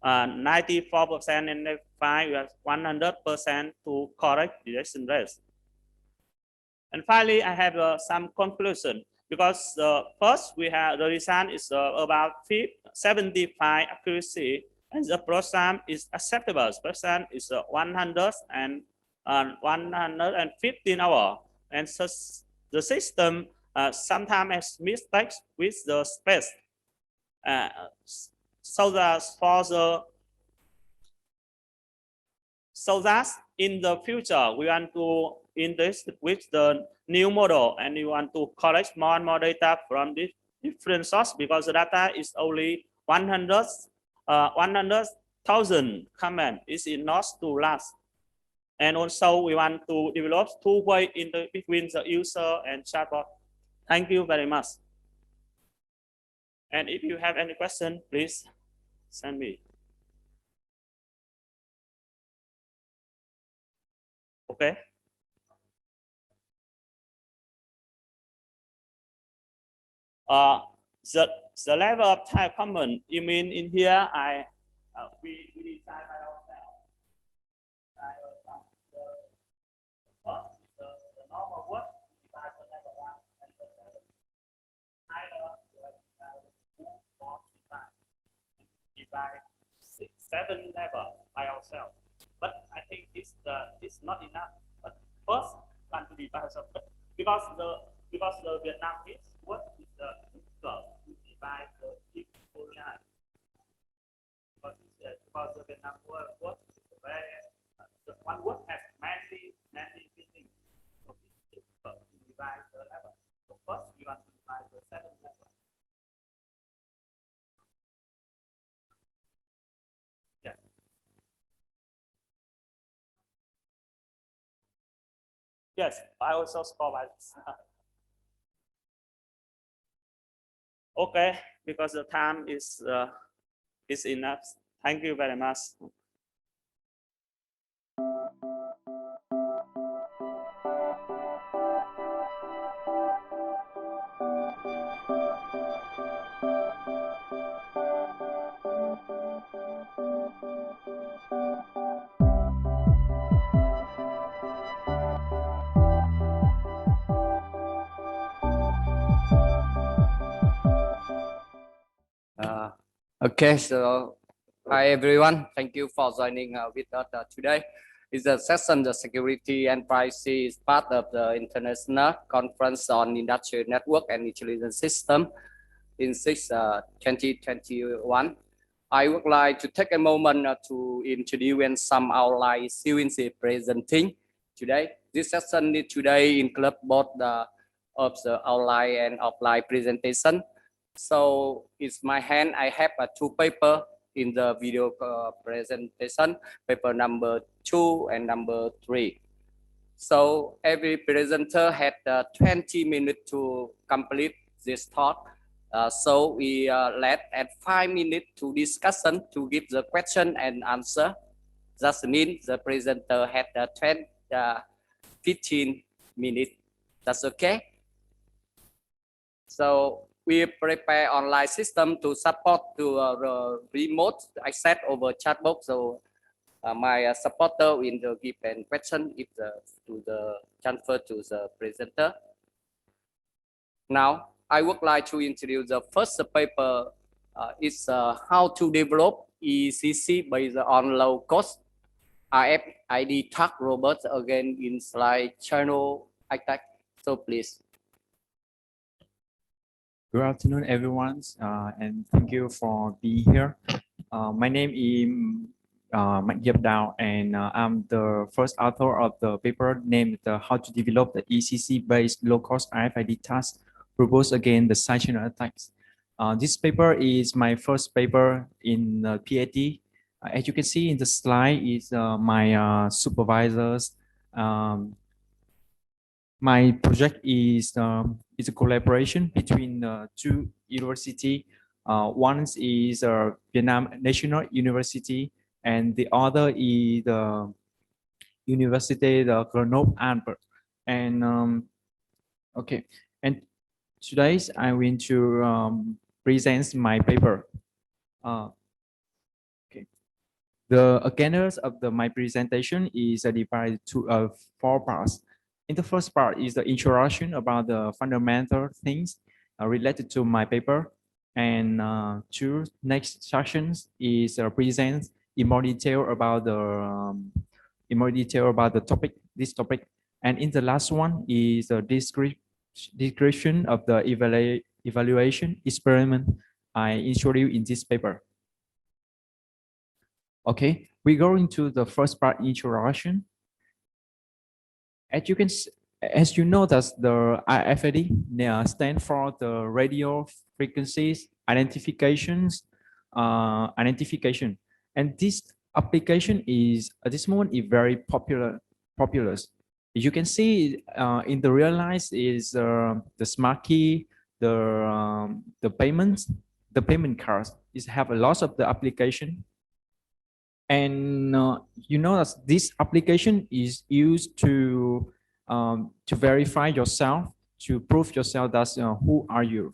94%, and the 5 you have 100% to correct detection rate. And finally, I have some conclusion, because first we have the result is about 75 accuracy, and the program is acceptable. Percent is 100 and 115 hours, and so the system sometimes has mistakes with the space. So that in the future we want to invest with the new model, and you want to collect more and more data from this different source, because the data is only 100,000 comment is enough to last. And also we want to develop two-way between the user and chatbot. Thank you very much. And if you have any question, please send me. Okay. The level of type comment, you mean in here we decide by ourselves. The normal word divide the level 1 and the level 2. Either divide 7 level by ourselves. But I think it's not enough. But first, want to divide because the Vietnamese word is the to divide the people line. Because the Vietnam word is very one word has many meanings. So it's difficult to divide the level. So first, we want to divide the 7 level. Yeah. Yes, I also score by this. Okay, because the time is enough. Thank you very much. Okay, so hi everyone. Thank you for joining with us today. It's a session, the security and privacy is part of the International Conference on Industrial Network and Intelligence System in 2021. I would like to take a moment to introduce some outline sequence presenting today. This session today includes both the outline and offline presentation. So it's my hand. I have 2 papers in the video presentation, paper number 2 and number 3. So every presenter had 20 minutes to complete this talk. So we let at 5 minutes to discussion to give the question and answer. That means the presenter had 15 minutes. That's okay. So we prepare online system to support to remote access over chatbot. So my supporter will give a question if to the transfer to the presenter. Now I would like to introduce the first paper. It's how to develop ECC based on low cost RFID tag robots again in slide channel attack. So please. Good afternoon, everyone, and thank you for being here. My name is Manh and I'm the first author of the paper named How to Develop the ECC-based low-cost RFID task robots against the side channel attacks. This paper is my first paper in PhD. As you can see in the slide, is my supervisors. My project is a collaboration between two universities. One is Vietnam National University, and the other is the University of Grenoble. And okay, and today I'm going to present my paper. Okay, the agendas of my presentation is divided to 4 parts. In the first part is the introduction about the fundamental things related to my paper, and 2 next sections is present in more detail about the this topic, and in the last one is a description of the evaluation experiment I introduced in this paper. Okay, we go into the first part, introduction. As you know, that the RFID stand for the radio frequencies identification, and this application is at this moment is very popular. You can see in the real life is the smart key, the payment cards is have a lot of the application. And you know that this application is used to verify yourself, to prove yourself that who are you,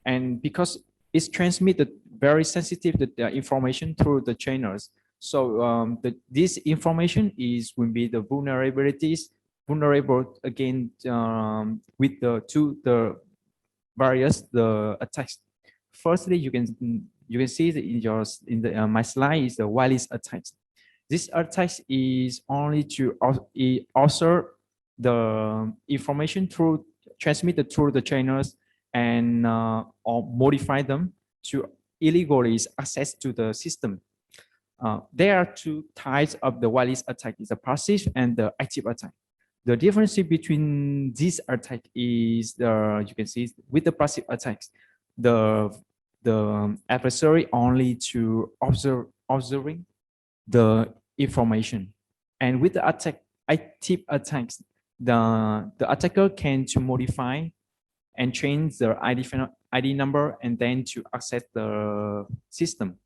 and because it's transmitted very sensitive information through the channels. So this information will be the vulnerable against with the various attacks. Firstly, you can see that in my slide is the wireless attacks. This attack is only to also the information transmitted through the channels and or modify them to illegally access to the system. There are 2 types of the wireless attack: is the passive and the active attack. The difference between this attack is you can see with the passive attacks, the adversary only to observing the information, and with the active attacks, the attacker can to modify and change the ID number and then to access the system.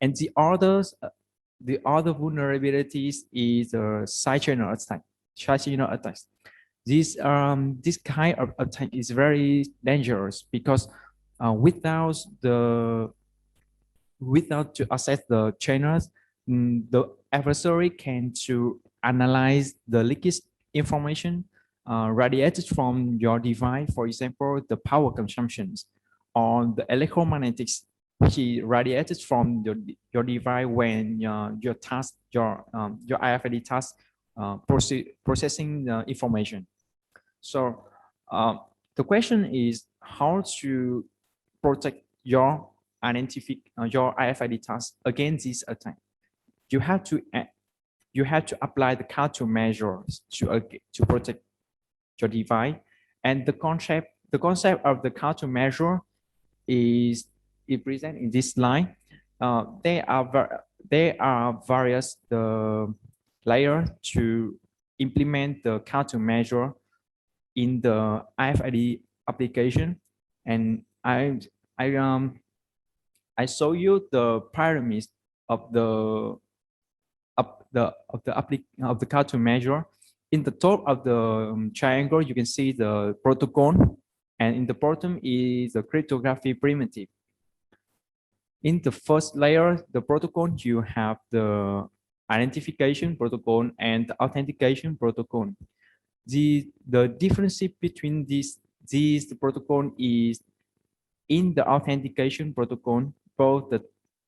And the other vulnerabilities is the side channel attacks. This kind of attack is very dangerous because without to access the channels, the adversary can to analyze the leakage information radiated from your device, for example, the power consumptions or the electromagnetics which is radiated from your device when your RFID task processing the information. So the question is how to protect your RFID task against this attack. You have to apply the countermeasures to protect your device, and the concept of the countermeasure is present in this slide. There are various layers to implement the countermeasure in the RFID application, and I show you the pyramids of the countermeasure. In the top of the triangle, you can see the protocol, and in the bottom is the cryptography primitive. In the first layer, the protocol, you have the identification protocol and the authentication protocol. The difference between these protocol is in the authentication protocol, both the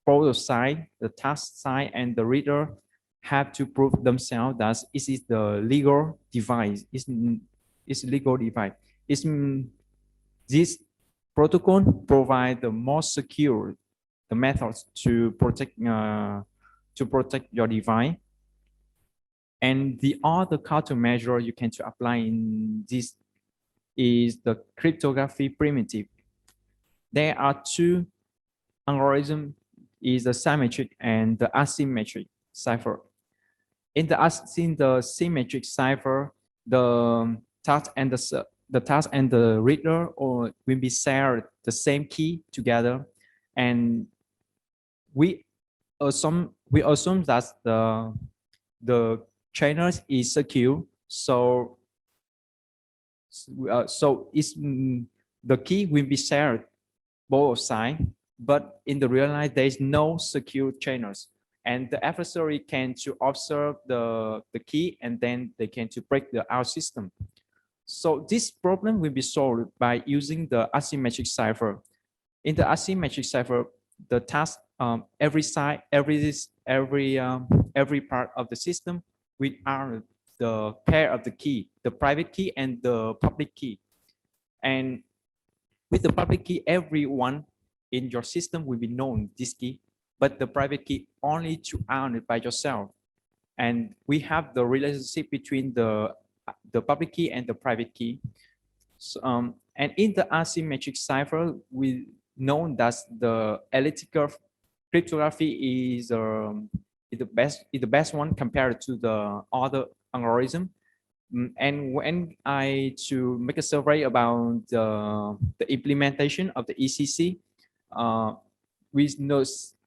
product side, the task side, and the reader have to prove themselves that it is the legal device. It's legal device. This protocol provide the most secure the methods to protect your device. And the other countermeasure you can apply in this is the cryptography primitive. There are 2 algorithms is the symmetric and the asymmetric cipher. In the symmetric cipher, the task and the reader will be shared the same key together, and we assume that the channel is secure. So the key will be shared both sides, but in the real life there is no secure channels, and the adversary can to observe the key, and then they can to break the our system. So this problem will be solved by using the asymmetric cipher. In the asymmetric cipher, the task every side, every part of the system will are the pair of the key, the private key and the public key. And with the public key, everyone in your system will be known this key, but the private key only to own it by yourself. And we have the relationship between the public key and the private key. So, and in the asymmetric cipher, we know that the elliptical cryptography is the best one compared to the other algorithm. And when I to make a survey about the implementation of the ECC,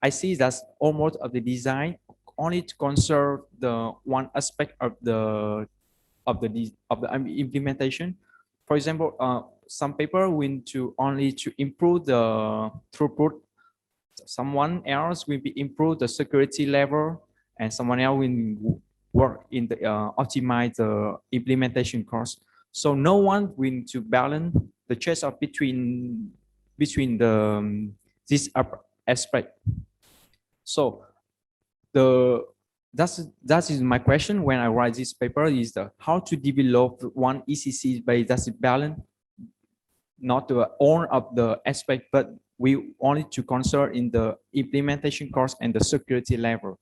I see that almost of the design only to conserve the one aspect of the implementation. For example, some paper went to only to improve the throughput. Someone else will be improve the security level, and someone else will work in the optimize the implementation cost. So no one will to balance the choice of between the this aspect. So that is my question when I write this paper, is how to develop one ECC based that's balance, not the all of the aspect, but we only to concern in the implementation cost and the security level.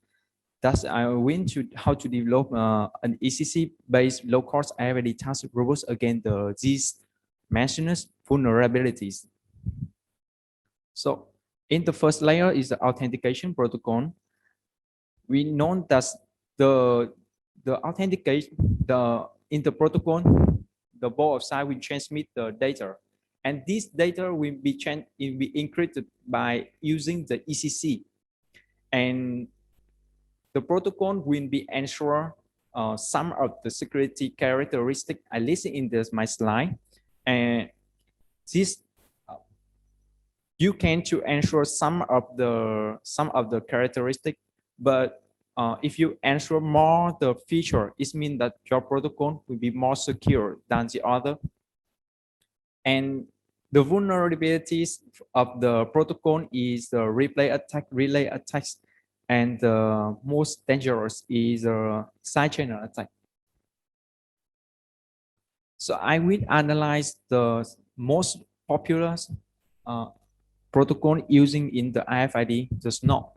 Thus, I went to how to develop an ECC based low cost IFID task robust against these mentioned vulnerabilities. So in the first layer is the authentication protocol. We know that the authentication in the protocol, the both sides will transmit the data, and this data will be encrypted by using the ECC, and the protocol will be ensure some of the security characteristic I listed in my slide, and this you can to ensure some of the characteristic, but if you ensure more the feature, it means that your protocol will be more secure than the other. And the vulnerabilities of the protocol is the replay attack, relay attacks, and the most dangerous is a side channel attack. So I will analyze the most popular protocol using in the IFID, the SNOP.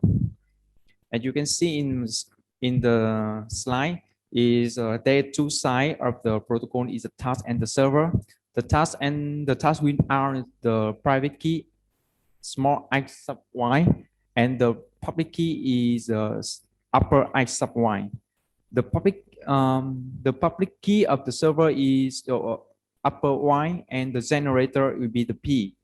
As you can see in the slide, is there are two sides of the protocol, is the task and the server. The task will are the private key, small x sub y, and the public key is upper x sub y. The public key of the server is the upper y, and the generator will be the p.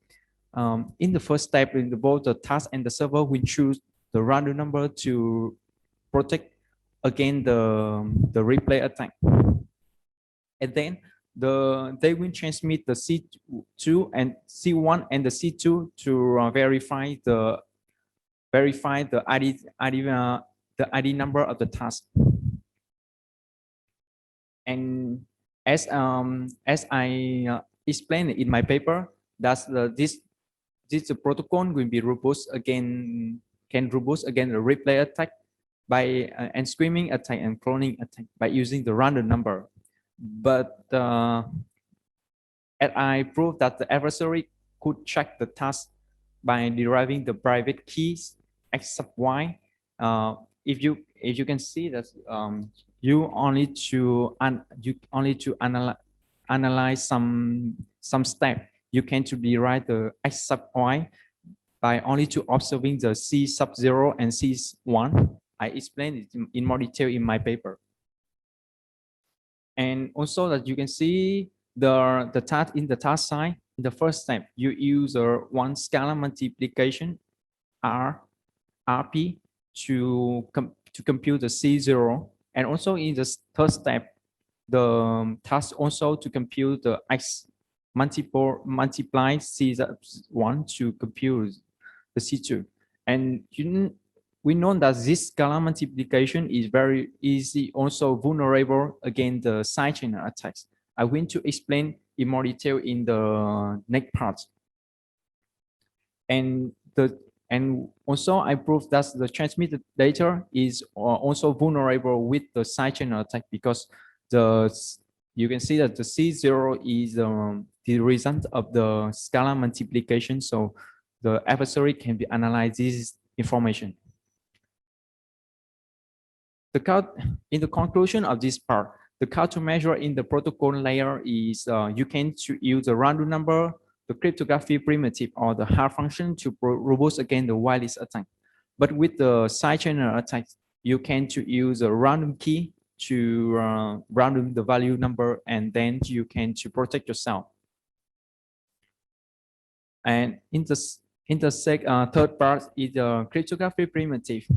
In the first step, in both the task and the server will choose the random number to protect against the replay attack, and then they will transmit the C2 and C1 and the C2 to verify the ID number of the task. And as I explained in my paper, that's this protocol will be robust against the replay attack by and screaming attack and cloning attack by using the random number. But as I proved that the adversary could check the task by deriving the private keys x sub y. If you can see that you only to analyze some step, you can to derive the x sub y, by only to observing the C sub 0 and C1. I explained it in more detail in my paper. And also that you can see the task in the task side. In the first step, you use one scalar multiplication RP to compute the C0. And also in the third step, the task also to compute the X multiply C1 to compute the C2. And we know that this scalar multiplication is very easy, also vulnerable against the side channel attacks. I want to explain in more detail in the next part. And also I proved that the transmitted data is also vulnerable with the side channel attack, because you can see that the C0 is the result of the scalar multiplication, so the adversary can be analyzed this information. In the conclusion of this part, the countermeasure in the protocol layer is you can use the random number, the cryptography primitive, or the hard function to robust against the wireless attack. But with the side channel attacks, you can use a random key to random the value number, and then you can protect yourself. And in the third part is the cryptography primitive.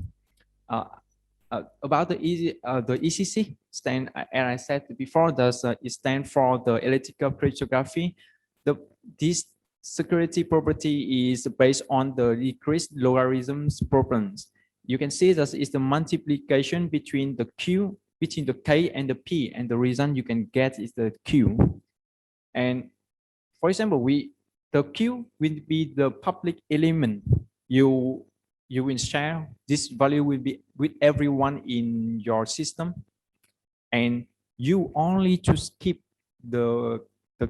About the ECC stand, as I said before, it stands for the electrical cryptography. This security property is based on the decreased logarithms problems. You can see that it's the multiplication between the Q, between the K and the P, and the reason you can get is the Q. And for example, the Q will be the public element. You will share this value will be with everyone in your system, and you only to keep the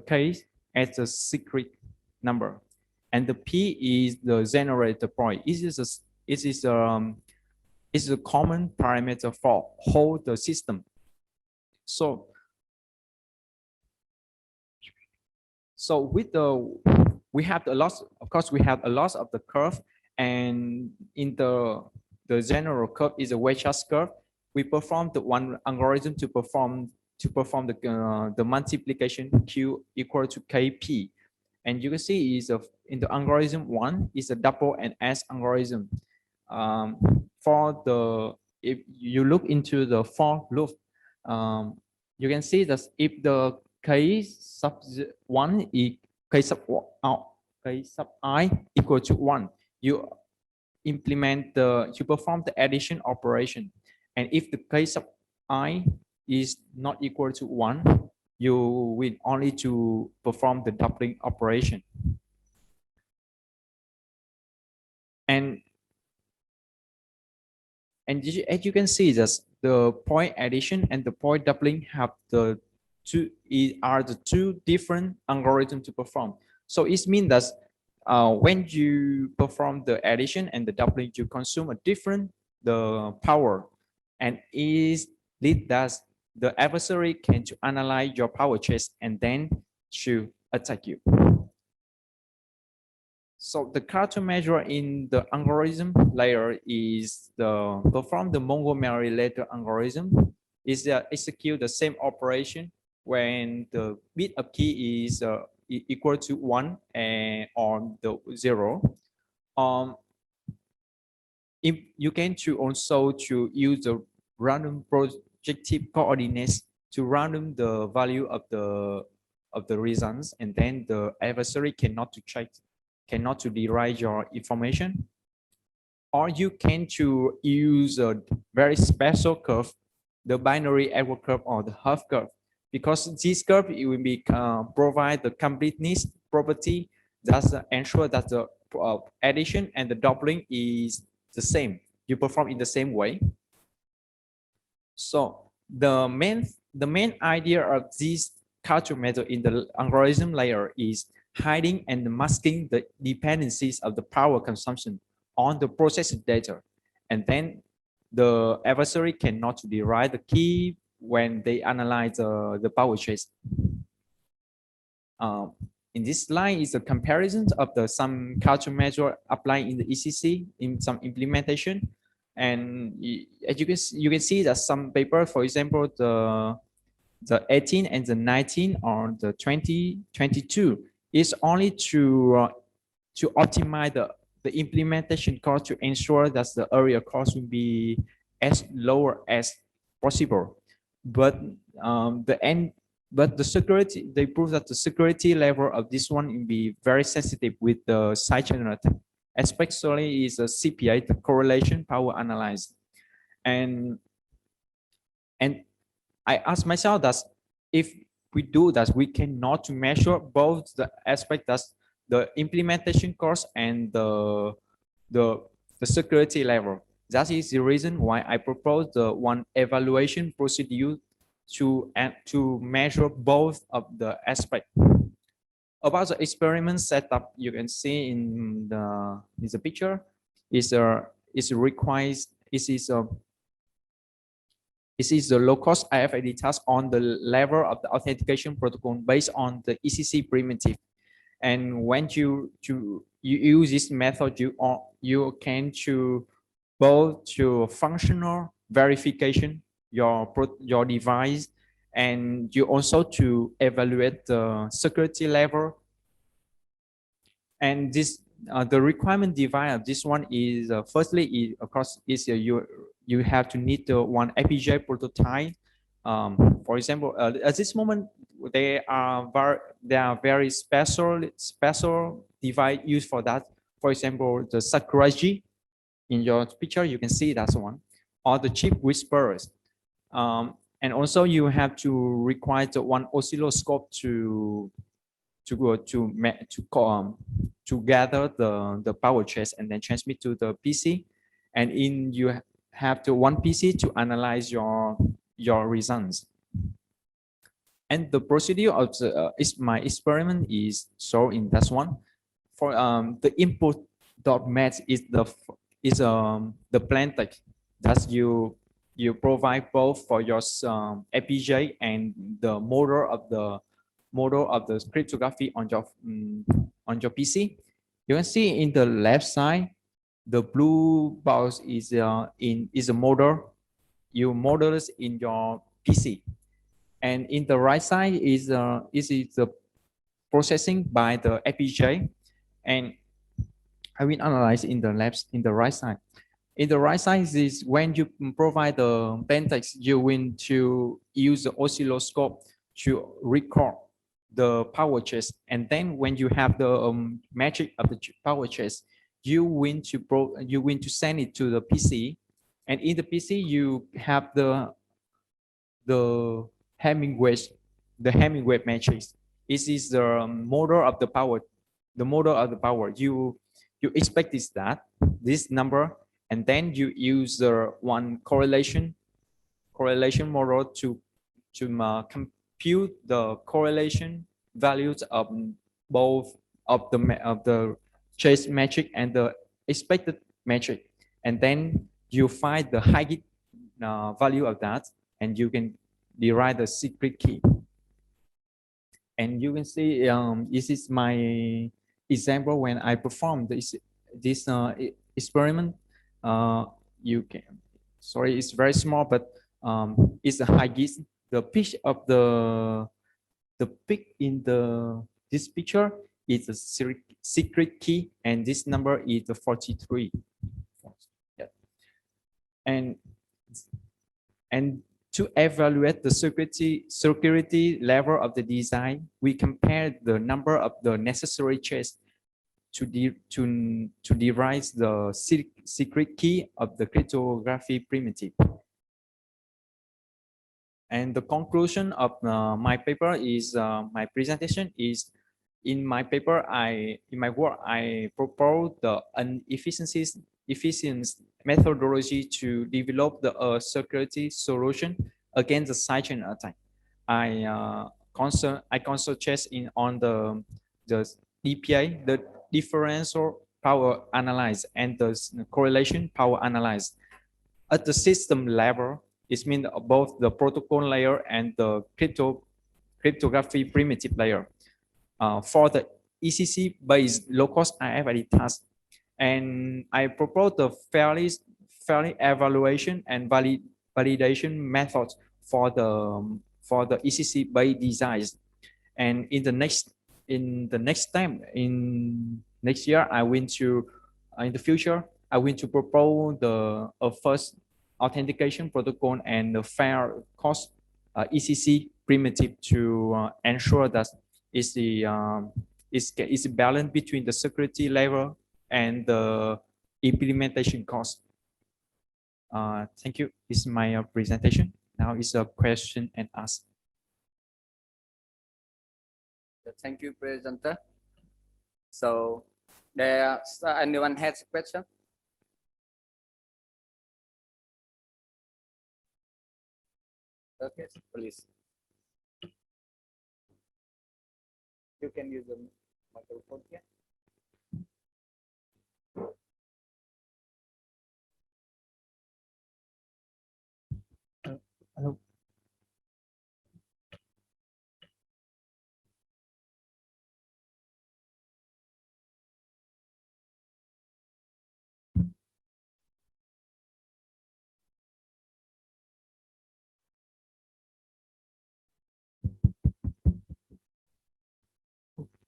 case as a secret number, and the P is the generator point. It is a common parameter for whole the system. So with we have a loss. Of course, we have a loss of the curve. And in the general curve is a weight charge curve. We perform the one algorithm to perform the multiplication Q equal to KP. And you can see is in the algorithm 1 is a double and S algorithm. If you look into the for loop, you can see that if the K sub 1 is K sub I equal to 1. You perform the addition operation, and if the K sub I is not equal to 1, you will only to perform the doubling operation. And as you can see, that the point addition and the point doubling have the two different algorithms to perform. So it means that when you perform the addition and the doubling, you consume a different power, and it leads that the adversary can analyze your power trace and then to attack you. So the countermeasure in the algorithm layer is perform the Montgomery layer algorithm. Is execute the same operation when the bit of key is equal to 1 and on the 0. If you can also use the random projective coordinates to random the value of the reasons, and then the adversary cannot to derive your information. Or you can use a very special curve, the binary error curve or the half curve. Because this curve, it will be provide the completeness property that ensure that the addition and the doubling is the same. You perform in the same way. So the main idea of this countermeasure in the algorithm layer is hiding and masking the dependencies of the power consumption on the processed data, and then the adversary cannot derive the key when they analyze the power trace. in this slide is a comparison of the some countermeasure applied in the ECC in some implementation. And as you can see that some paper, for example, the 18 and the 19 or the 2022 is only to optimize the implementation cost to ensure that the area cost will be as lower as possible. But the security, they prove that the security level of this one will be very sensitive with the side channel attack, especially is a CPA, the correlation power analysis. And I asked myself that if we do that, we cannot measure both the aspect that's the implementation cost and the security level. That is the reason why I propose the one evaluation procedure to measure both of the aspects. About the experiment setup, you can see in the picture is requires this is the low-cost IFID task on the level of the authentication protocol based on the ECC primitive. And when you use this method, you can to both to functional verification your device, and you also to evaluate the security level. And this the requirement divide of this one is firstly of course is you have to need the one FPGA prototype. For example, at this moment there are very special device used for that. For example, the Sakuraji in your picture, you can see that's one, or the chip whisperers. And also you have to require the one oscilloscope to gather the power trace and then transmit to the PC, and you have the one PC to analyze your results. And the procedure of my experiment is shown in that one. For the input dot match is the plain text that you provide both for your FPGA and the model of the cryptography on your PC. You can see in the left side, the blue box is a model. You model it in your PC, and in the right side is the processing by the FPGA, and I will analyze in the right side. In the right side is when you provide the plain text, you want to use the oscilloscope to record the power trace, and then when you have the metric of the power trace, you want to send it to the PC, and in the PC you have the Hamming wave matrix. This is the model of the power. The model of the power. You expect this number, and then you use the one correlation model to compute the correlation values of both of the trace metric and the expected metric, and then you find the high value of that, and you can derive the secret key. And you can see this is my example when I performed this experiment. You can, sorry, it's very small, but it's the highest. The pitch of the peak in this picture is a secret key, and this number is the 43. Yeah. And to evaluate the security level of the design, we compare the number of the necessary traces to derive the secret key of the cryptography primitive. And the conclusion of my paper is my presentation is in my paper. In my work I propose the efficient methodology to develop the security solution against the side chain attack. I concentrate on the DPA, the differential power analysis, and the correlation power analysis at the system level. It means both the protocol layer and the cryptography primitive layer. for the ECC-based low-cost RFID task. And I propose the fairly evaluation and validation methods for the ECC-based designs. And in the next time in next year, I want to in the future I want to propose the first authentication protocol and the fair cost ECC primitive to ensure that is the is balance between the security level and the implementation cost. Thank you. This is my presentation. Now is a question and answer. Thank you, presenter. So, anyone has a question? Okay, please. You can use the microphone here. Hello.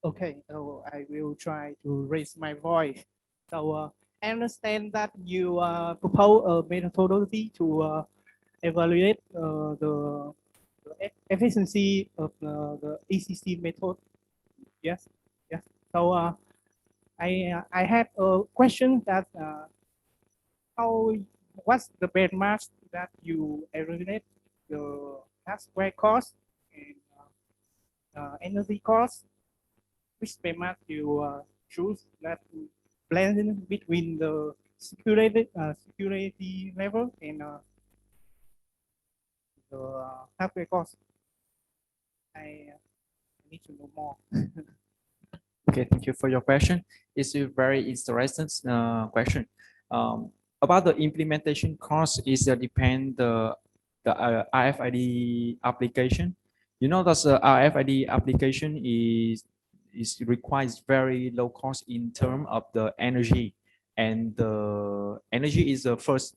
Okay, so I will try to raise my voice. So I understand that you propose a methodology to evaluate the efficiency of the ECC method. Yes, yes. So I have a question that what's the benchmark that you evaluate the hardware cost and energy cost? Which benchmark you choose that blending between the security level and the hardware cost? I need to know more. Okay, thank you for your question. It's a very interesting question. About the implementation cost is depend the RFID application. You know that the RFID application requires very low cost in terms of the energy, and the energy is the first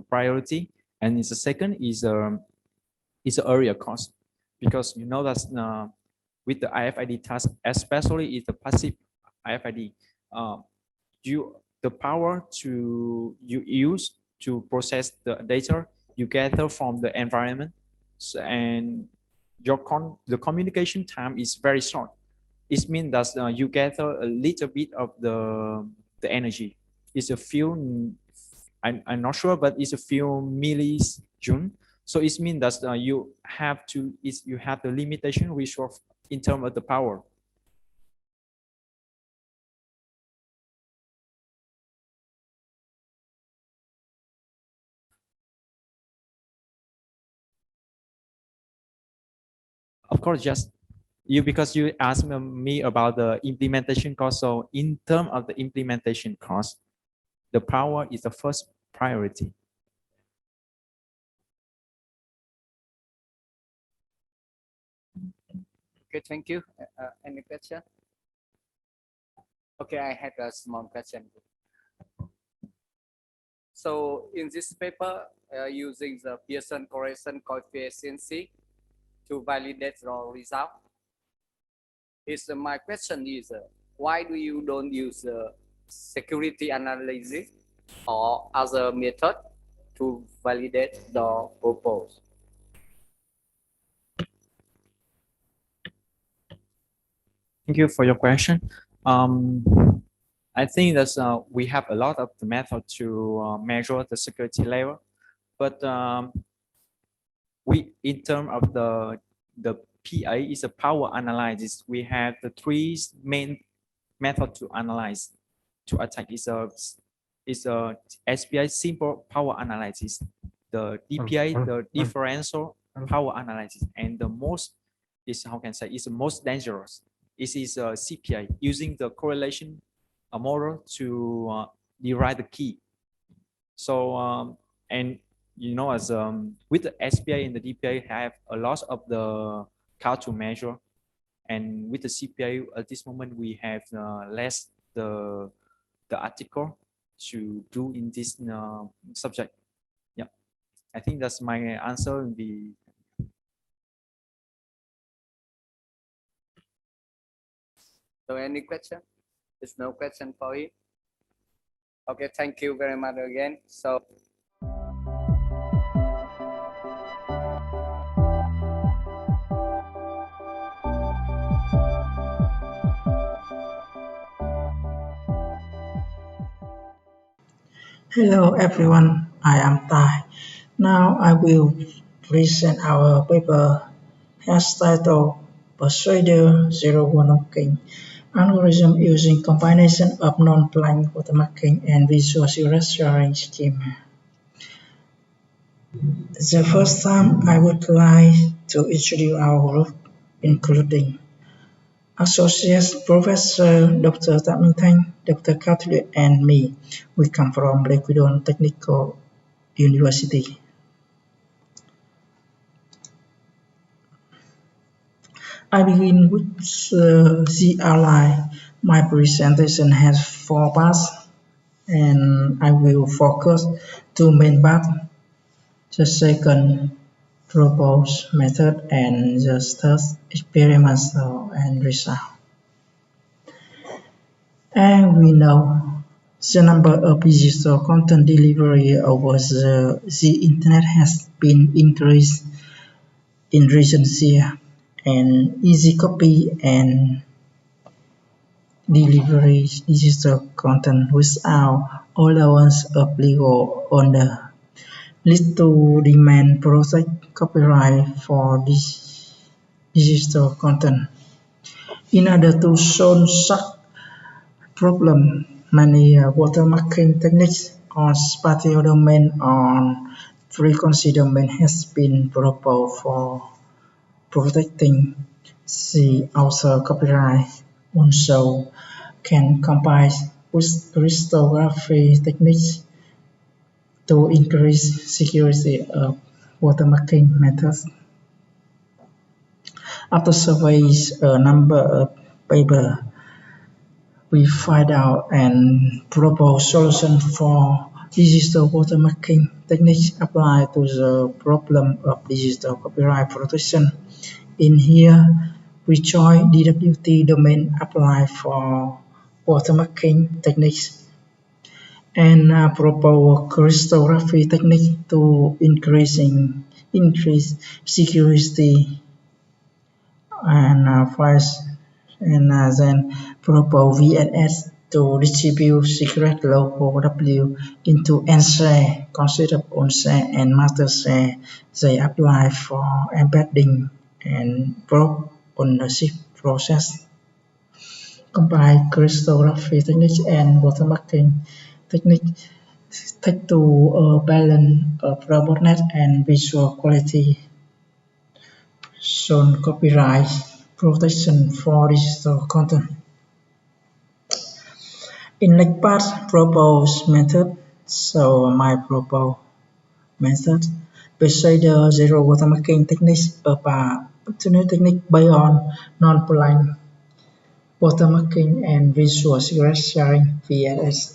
priority, and the second is the area cost, because you know that with the RFID task, especially is the passive RFID, the power you use to process the data you gather from the environment, and the communication time is very short. It means that you gather a little bit of the energy. It's a few, I'm not sure, but it's a few millijoules. So it means that you have the limitation resource in terms of the power. Of course, just because you asked me about the implementation cost. So in terms of the implementation cost, the power is the first priority. Okay, thank you. Any question? Okay, I had a small question. So in this paper, using the Pearson correlation coefficient to validate the result, my question is, why do you don't use security analysis or other method to validate the proposal? Thank you for your question. I think that we have a lot of the method to measure the security level, but in terms of the PA is a power analysis. We have the three main methods to analyze to attack. Is a SPI simple power analysis, the DPI the differential power analysis, and the most is the most dangerous. It is a CPI using the correlation model to derive the key. So and you know, as with the SPI and the DPI have a lot of the countermeasure And with the CPU at this moment, we have less the article to do in this subject. Yeah, I think that's my answer in the. So any question? There's no question for you. Okay, thank you very much again. So. Hello everyone, I am Tai. Now I will present our paper has titled Persuader Zero-watermarking algorithm using combination of non-blind watermarking and visual sharing schema. The first time I would like to introduce our group, including Associate Professor Dr. Manh, Dr. Cavitation, and me. We come from WBAN Technical University. I begin with the outline. My presentation has 4 parts, and I will focus 2 main parts. The second, proposed method, and the third, experimental and result. And we know the number of digital content delivery over the internet has been increased in recent years, and easy copy and delivery digital content without allowance of legal owner lead to demand protect copyright for this digital content. In order to solve such problem, many watermarking techniques on spatial domain on frequency domain has been proposed for protecting the author copyright. Also can combine with cryptography techniques to increase security of watermarking methods. After surveys a number of papers, we find out and propose solution for digital watermarking techniques applied to the problem of digital copyright protection. In here, we join DWT domain applied for watermarking techniques and propose cryptography technique to increase security and then propose VNS to distribute secret local W into N-share, consider of on-share and master share. They apply for embedding and proof ownership process. Combine cryptography techniques and watermarking technique take to a balance of robustness and visual quality. So copyright protection for digital content. In next part, proposed method. So my proposed method Persuader zero-watermarking techniques are optional technique based on non-blind watermarking and visual sharing VLS.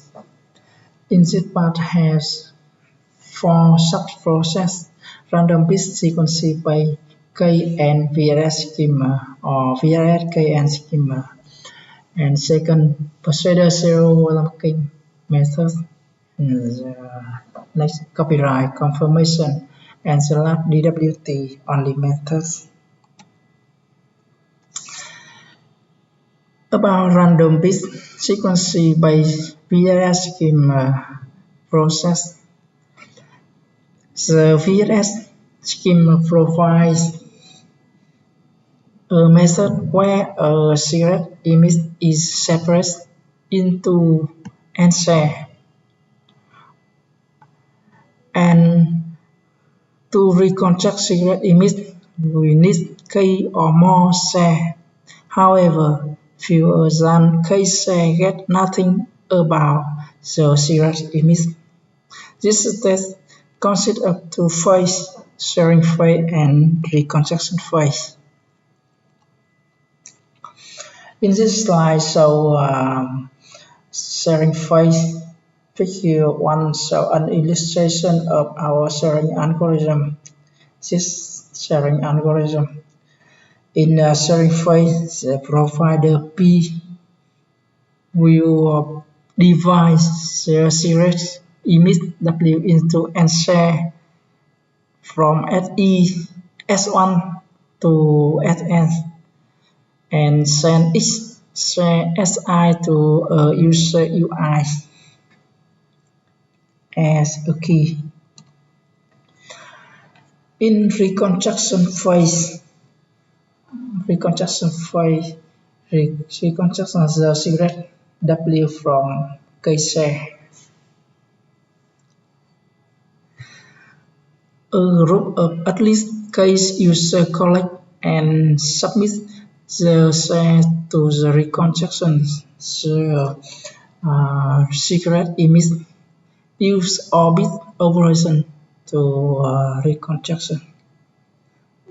In this part has 4 sub-processes: random bit sequence by KN VLS schema or VLS KN schema. And second, Persuader zero-watermarking method. Next, copyright confirmation and the last DWT only methods. About random bit sequence by VLS schema process. The VLS schema provides a method where a cigarette image is separated into N-share. And to reconstruct cigarette image, we need K or more share. However, fewer than K share get nothing about the cigarette image. This test consists of 2 phases: sharing phase and reconstruction phase. In this slide, so sharing phase figure 1 show an illustration of our sharing algorithm. This sharing algorithm. In sharing phase, the provider P will divide the series image W into N share from S1 to Sn and send each share Si to a user UI as a key. In reconstruction phase, reconstruction the secret W from key share. A group of at least case user collect and submit the share to the reconstruction. The secret image use orbit operation to reconstruction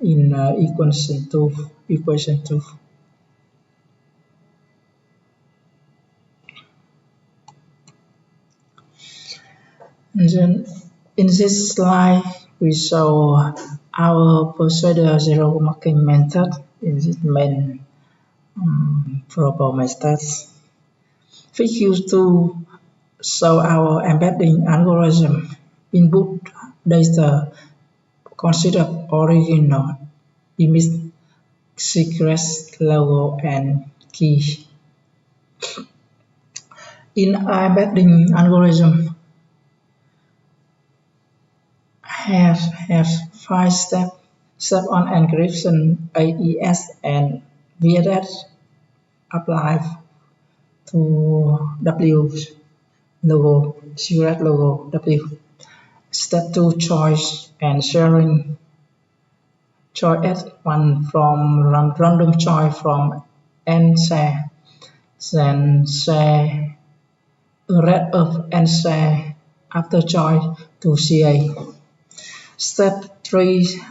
in equation 2. And then in this slide we show our procedure zero-watermarking method in this main proper methods. Figure 2 show our embedding algorithm. Input data consider original image, secret, logo, and key. In embedding algorithm have 5 steps. Step on encryption, AES and VSS apply to W logo, secret logo W. Step 2 choice and sharing. Choice S1 from random choice from N share. Then share rest of N share after choice to CA. Step 3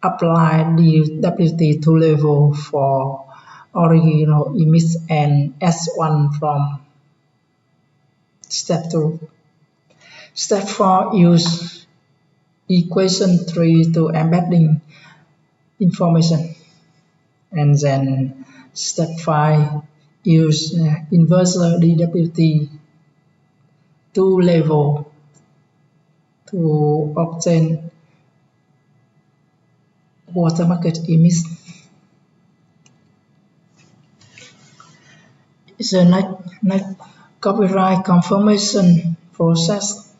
apply the WT2 level for original image and S1 from step 2. Step 4 use equation 3 to embedding information. And then step 5 use inverser DWT 2 level to obtain watermarked image. The next copyright confirmation process.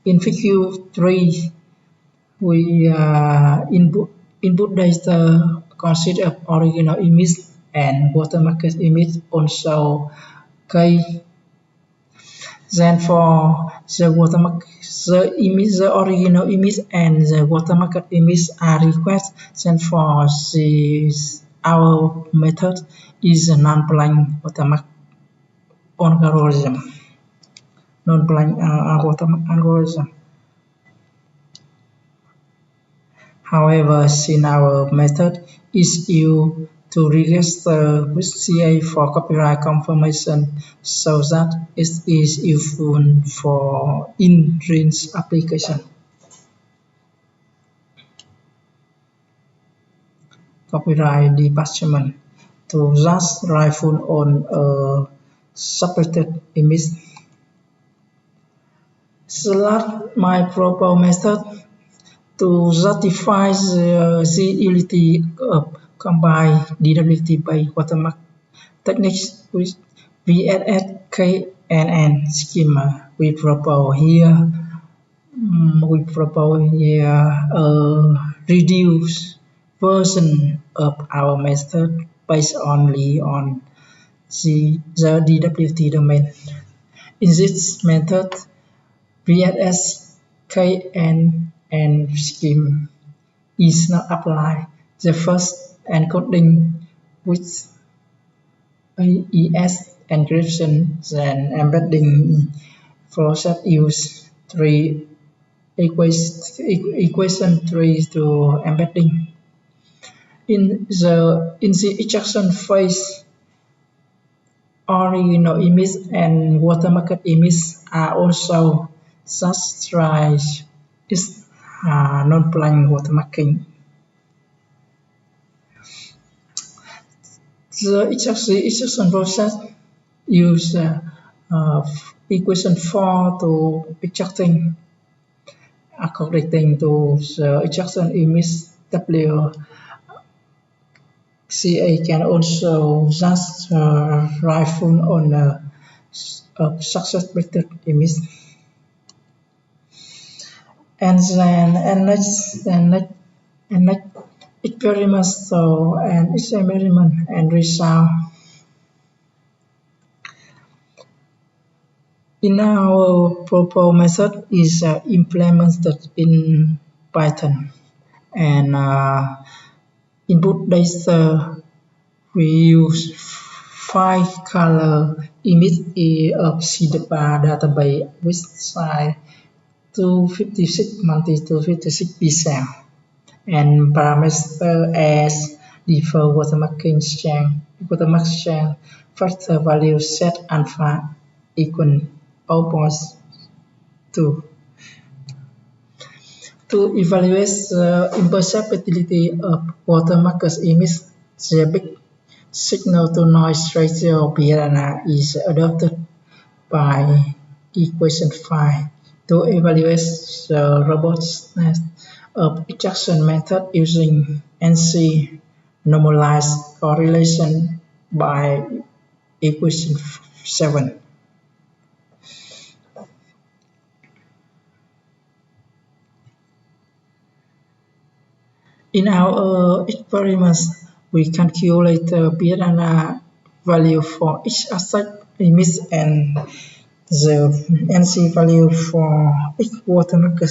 In figure 3, we input data consider original image and watermarked image also key. Then for the watermark, the original image and the watermarked image are requested. Then for our method is a non-blind watermark algorithm. Non-blind watermark algorithm. However, since our method is used to register with CA for copyright confirmation, so that it is useful for in-range application. Copyright department to just rifle on a separated image. Select my proper method to justify the utility of combine DWT by watermark techniques with VSS, KNN schema. We propose here a reduced version of our method based only on the DWT domain. In this method, VSS, KN, and scheme is not applied. The first encoding with AES encryption, then embedding process use equation 3 to embedding. In the ejection phase, original image and watermark image are also subscribed is non-blind watermarking. The ejection process use equation 4 to ejecting according to the ejection image W. CA can also just rifle on a success vector image. And then next experiment and experiment and result. In our proposed method is implemented in Python, and input data we use 5 color image of CDPA database with size 256 multi 256 pixel and parameter as default watermarking string factor value set alpha equal 0.2. To evaluate the imperceptibility of watermarkers image, the big signal to noise ratio BRNA is adopted by equation 5 to evaluate the robustness of ejection method using NC normalized correlation by equation 7. In our experiments, we calculate the BRNA value for each aspect image and the NC value for each watermark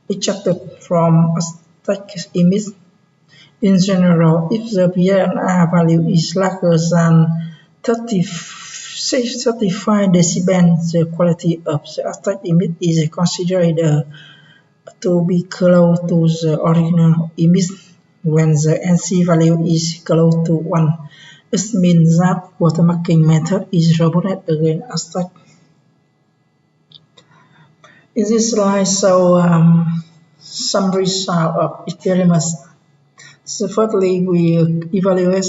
ejected from aspect image. In general, if the BRNA value is larger than 35 decibels, the quality of the aspect image is considered to be close to the original image. When the NC value is close to 1, it means that watermarking method is robust against aspect. In this slide, some result of experiments. So firstly, we evaluate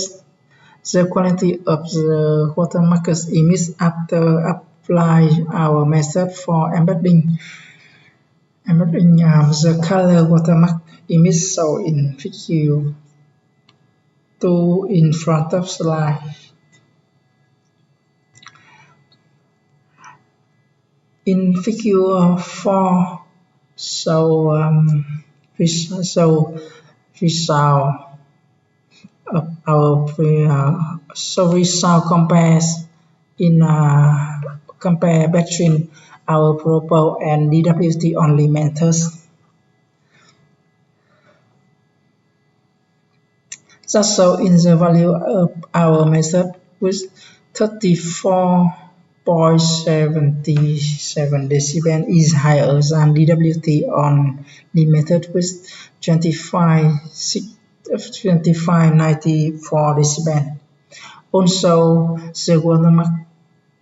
the quality of the watermarkers image after apply our method for embedding the color watermark image shown in figure 2 in front of slide. In figure 4, we saw compare between our proposed and DWT only methods. Just so in the value of our method with 34.77 decibel is higher than DWT on the method with 25.94 decibel. Also, the watermark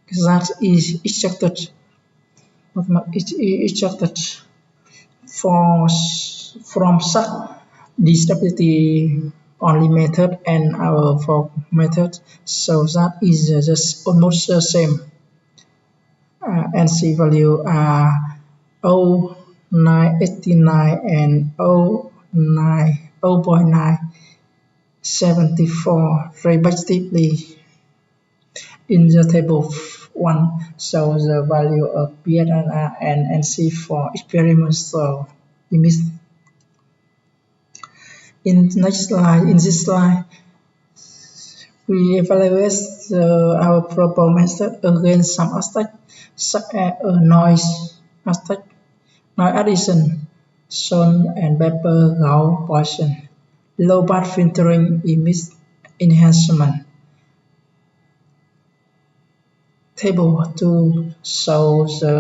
that is ejected from such DWT only method and our for method, so that is just almost the same. NC value are 0.989 and 0.974 respectively. In the table 1, so the value of BRNA and NC for experimental image. In this slide, we evaluate our proposed method against some aspect, such as noise aspect, noise addition, sound and vapor Gauss Poisson, low pass filtering image enhancement. Table 2 shows the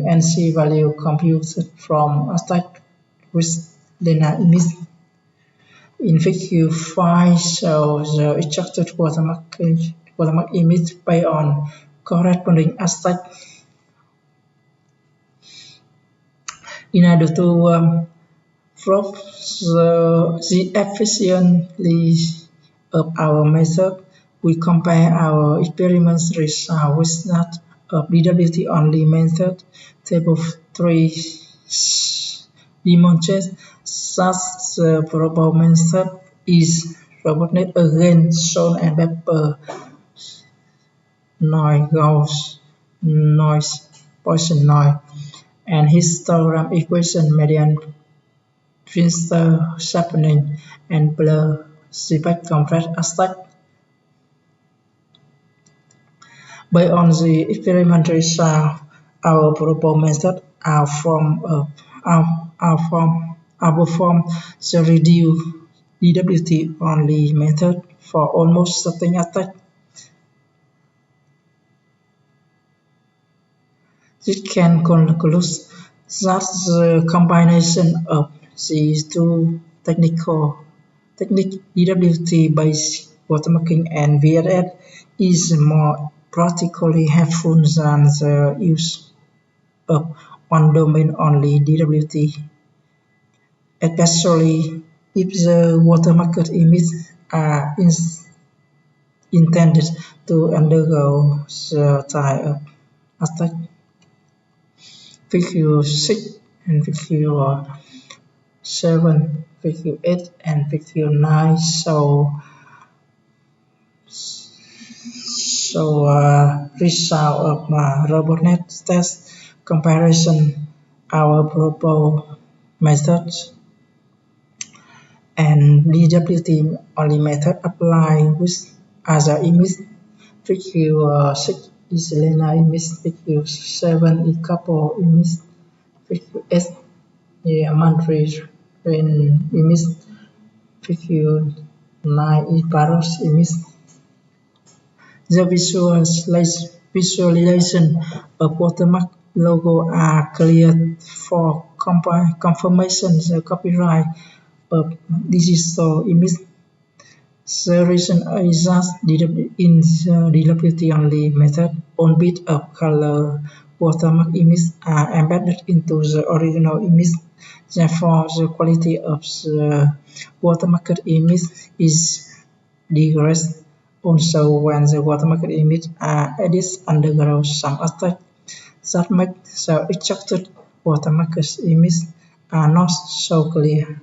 NC value computed from aspect with linear image. In figure 5, so the extracted watermark image based on corresponding aspect. In order to prove the efficiency of our method, we compare our experiment result with that of DWT-only method. Table 3 demonstrates that the proposed method is robustness against sound and vapor noise, gauge noise, Poisson noise, and histogram equation median transistor sharpening and blur feedback contrast aspect. Based on the experimental result, our proposed method outperform the reduced DWT-only method for almost certain aspects. This can conclude that the combination of these two techniques, DWT-based watermarking and VSS, is more practically helpful than the use of one domain only DWT, especially if the watermarked images are intended to undergo the type of attack. Figure 6 and figure 7, figure 8 and figure 9 show result of robustness test comparison our proposed methods and DWT only method applied with other image. Figure 6 is linear image, figure 7 is couple image, figure 8 is multi-range image, figure 9 is Barros image. The visualization of watermark logo are clear for confirmation the copyright of digital image. The reason is that in the DWT-only method, one bit of color watermark image are embedded into the original image. Therefore, the quality of the watermarked image is degraded. Also, when the watermarked image are added undergo some attack that make the extracted watermarked image are not so clear.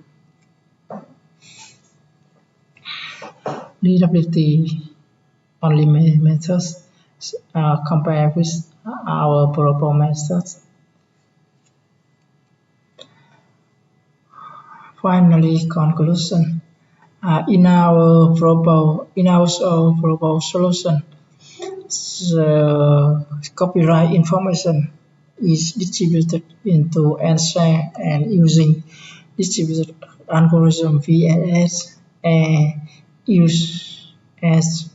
DWT only methods compared with our proposed methods. Finally, conclusion. In our proposed solution, the copyright information is distributed into answer and using distributed algorithm VSS used as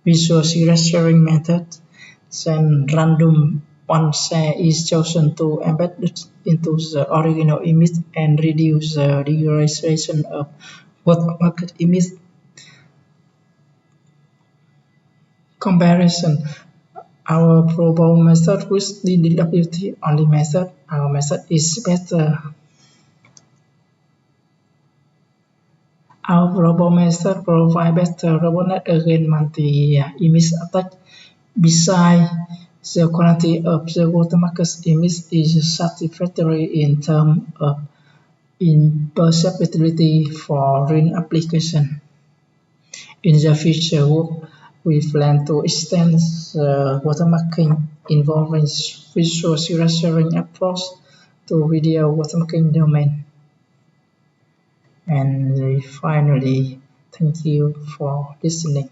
visual serial sharing method. Then random one share is chosen to embed it into the original image and reduce the degradation of watermarked image. Comparison our proposed method with the DWT only method. Our method is better. Our proposed method provides better robustness against multi-image attack. Besides, the quality of the watermarked image is satisfactory in terms of imperceptibility for real application. In the future work, we plan to extend the watermarking involving visual serial sharing approach to video watermarking domain. And finally, thank you for listening.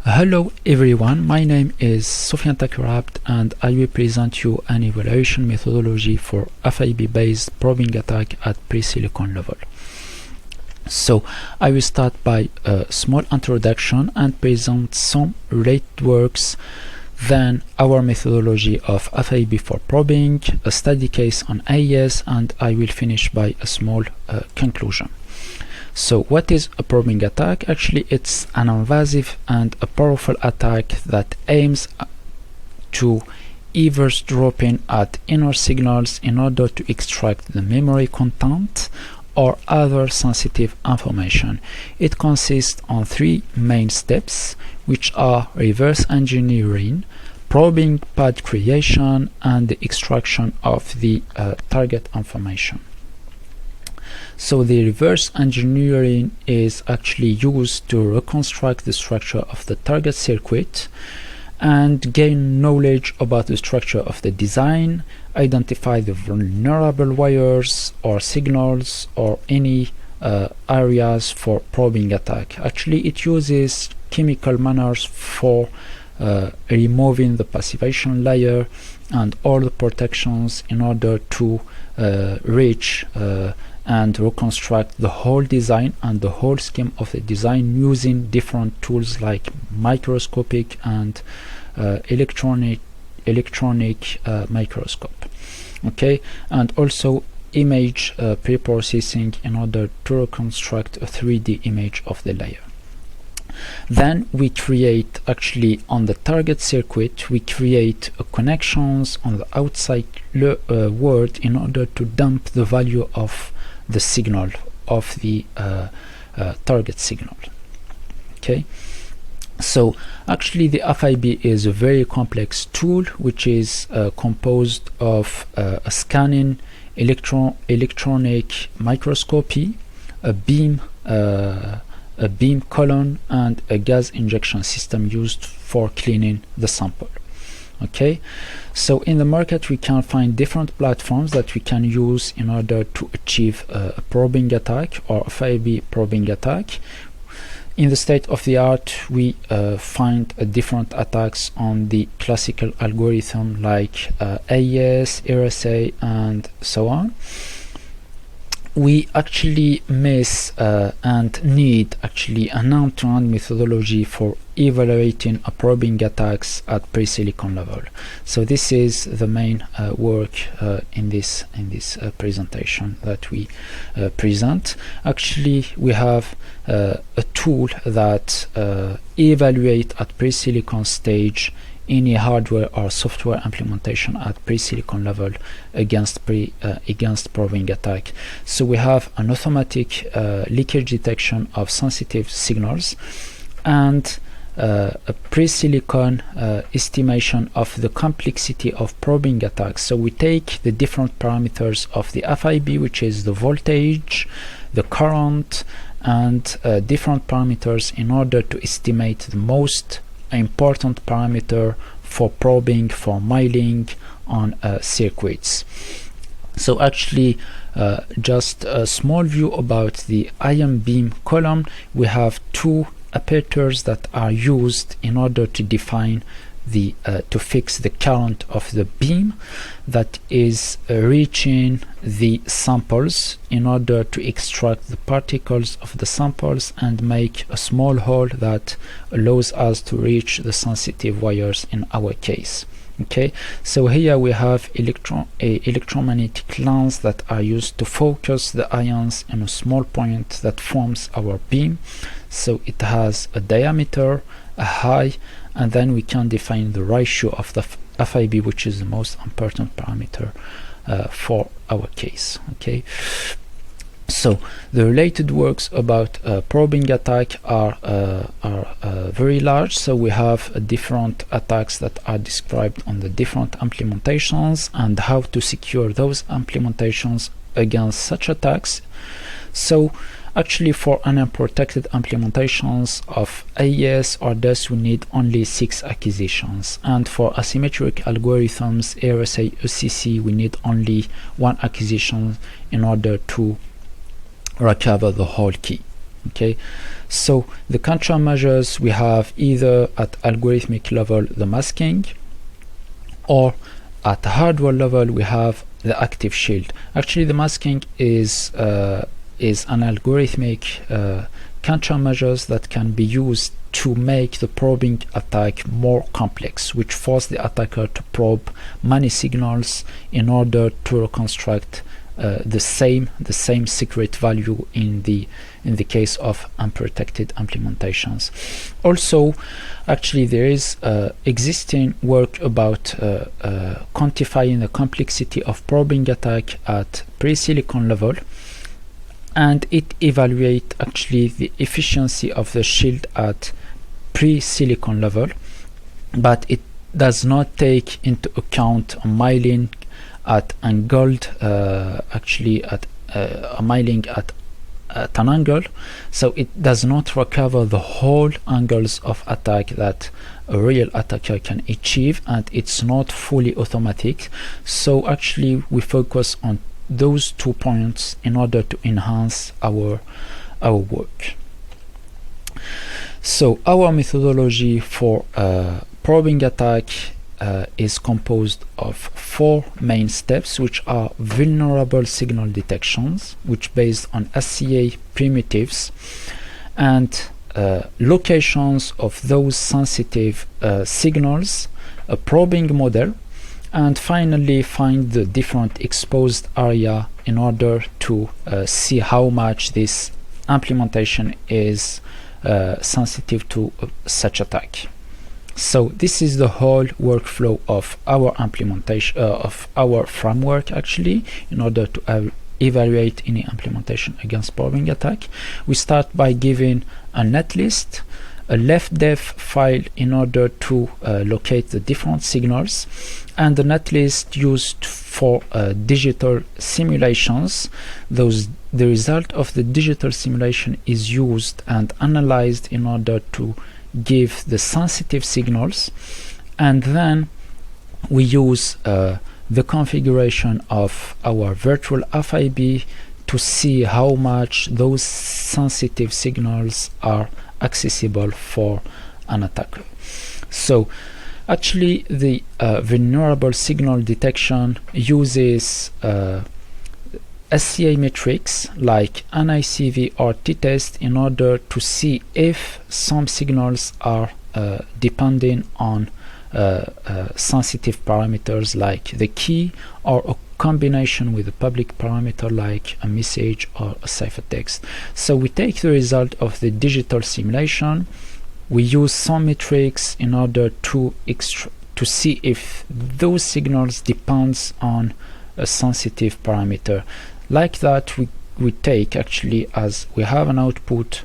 Hello everyone, my name is Xuan and I will present you an evaluation methodology for FIB-based probing attack at pre-silicon level. So I will start by a small introduction and present some related works, then our methodology of FIB for probing, a study case on AES, and I will finish by a small conclusion. So what is a probing attack? Actually, it's an invasive and a powerful attack that aims to eavesdropping at inner signals in order to extract the memory content or other sensitive information. It consists on 3 main steps, which are reverse engineering, probing path creation, and the extraction of the target information. So the reverse engineering is actually used to reconstruct the structure of the target circuit and gain knowledge about the structure of the design, identify the vulnerable wires or signals or any areas for probing attack. Actually, it uses chemical manners for removing the passivation layer and all the protections in order to reach and reconstruct the whole design and the whole scheme of the design using different tools like microscopic and electronic microscope. Okay, and also image pre-processing in order to reconstruct a 3D image of the layer. Then we create, actually on the target circuit, we create connections on the outside world in order to dump the value of the signal of the target signal. Okay, so actually the FIB is a very complex tool which is composed of a scanning electronic microscopy, a beam column, and a gas injection system used for cleaning the sample. Okay, so in the market we can find different platforms that we can use in order to achieve a probing attack or a FIB probing attack. In the state of the art, we find different attacks on the classical algorithm like AES, RSA, and so on. We actually miss and need actually an end-to-end methodology for evaluating a probing attacks at pre-silicon level. So this is the main work in this presentation that we present. Actually, we have a tool that evaluate at pre-silicon stage any hardware or software implementation at pre-silicon level against probing attack. So we have an automatic leakage detection of sensitive signals and a pre-silicon estimation of the complexity of probing attacks. So we take the different parameters of the FIB, which is the voltage, the current, and different parameters in order to estimate the most important parameter for probing, for miling on circuits. So actually, just a small view about the ion beam column. We have 2 apparatus that are used in order to define the to fix the current of the beam that is reaching the samples in order to extract the particles of the samples and make a small hole that allows us to reach the sensitive wires in our case. Okay, so here we have electromagnetic lens that are used to focus the ions in a small point that forms our beam. So it has a diameter, a height, and then we can define the ratio of the FIB, which is the most important parameter for our case. Okay, so the related works about probing attack are very large. So we have different attacks that are described on the different implementations and how to secure those implementations against such attacks. So actually, for unprotected implementations of AES or DES, we need only 6 acquisitions, and for asymmetric algorithms, RSA, ECC, we need only 1 acquisition in order to recover the whole key. Okay, so the countermeasures we have either at algorithmic level the masking, or at hardware level we have the active shield. Actually, the masking is is an algorithmic countermeasures that can be used to make the probing attack more complex, which force the attacker to probe many signals in order to reconstruct the same secret value in the case of unprotected implementations. Also, actually, there is existing work about quantifying the complexity of probing attack at pre-silicon level, and it evaluates actually the efficiency of the shield at pre-silicon level, but it does not take into account a myelin at angled actually at a myelin at an angle, so it does not recover the whole angles of attack that a real attacker can achieve, and it's not fully automatic. So actually we focus on those 2 points in order to enhance our work. So our methodology for probing attack is composed of 4 main steps, which are vulnerable signal detections, which based on SCA primitives, and locations of those sensitive signals, a probing model, and finally find the different exposed area in order to see how much this implementation is sensitive to such attack. So this is the whole workflow of our implementation of our framework, actually, in order to evaluate any implementation against probing attack. We start by giving a netlist, a left-def file in order to locate the different signals, and the netlist used for digital simulations. The result of the digital simulation is used and analyzed in order to give the sensitive signals, and then we use the configuration of our virtual FIB to see how much those sensitive signals are accessible for an attacker. So actually the vulnerable signal detection uses SCA metrics like NICV or t-test in order to see if some signals are depending on sensitive parameters like the key, or a combination with a public parameter like a message or a ciphertext. So we take the result of the digital simulation, we use some metrics in order to see if those signals depends on a sensitive parameter. Like that, we take actually, as we have an output,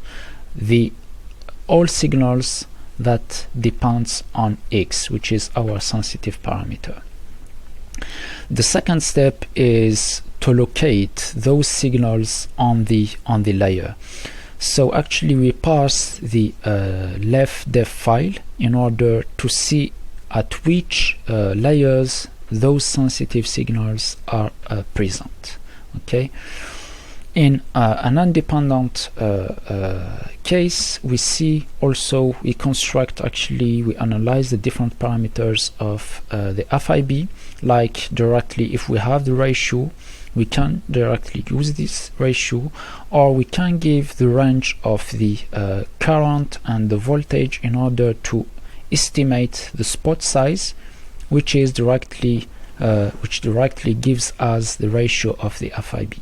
all signals that depends on X, which is our sensitive parameter. The second step is to locate those signals on the layer. So actually we parse the left-def file in order to see at which layers those sensitive signals are present. Okay, in an independent case, we see also we analyze the different parameters of the FIB, like directly if we have the ratio, we can directly use this ratio, or we can give the range of the current and the voltage in order to estimate the spot size, which directly gives us the ratio of the FIBB.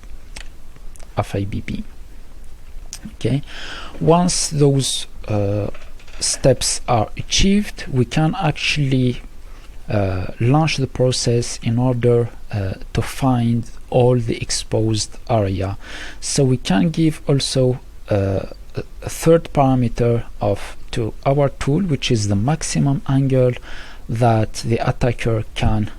Okay, once those steps are achieved, we can actually launch the process in order to find all the exposed area. So we can give also a third parameter to our tool, which is the maximum angle that the attacker can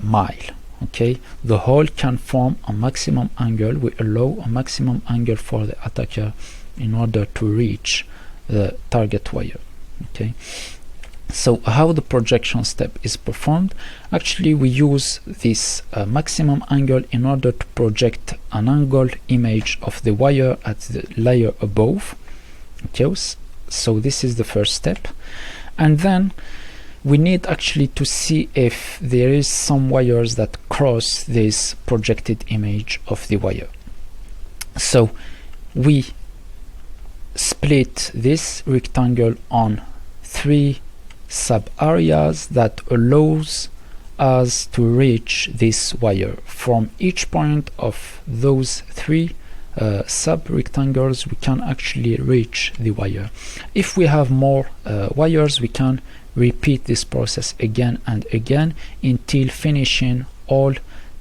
mile. Okay, the hole can form a maximum angle. We allow a maximum angle for the attacker in order to reach the target wire. Okay, so how the projection step is performed? Actually, we use this maximum angle in order to project an angled image of the wire at the layer above. Okay, so this is the first step, and then we need actually to see if there is some wires that cross this projected image of the wire. So we split this rectangle on 3 sub areas that allows us to reach this wire. From each point of those 3 sub rectangles we can actually reach the wire. If we have more wires, we can repeat this process again and again until finishing all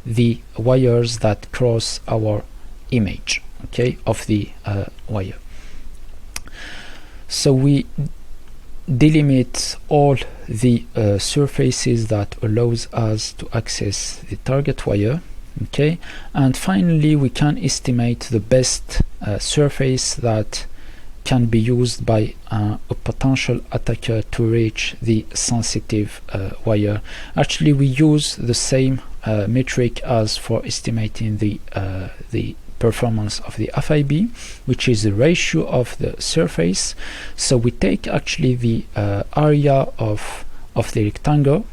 the wires that cross our image, okay, of the wire. So we delimit all the surfaces that allows us to access the target wire, okay, and finally we can estimate the best surface that can be used by a potential attacker to reach the sensitive wire. Actually, we use the same metric as for estimating the performance of the FIB, which is the ratio of the surface. So we take actually the area of the rectangle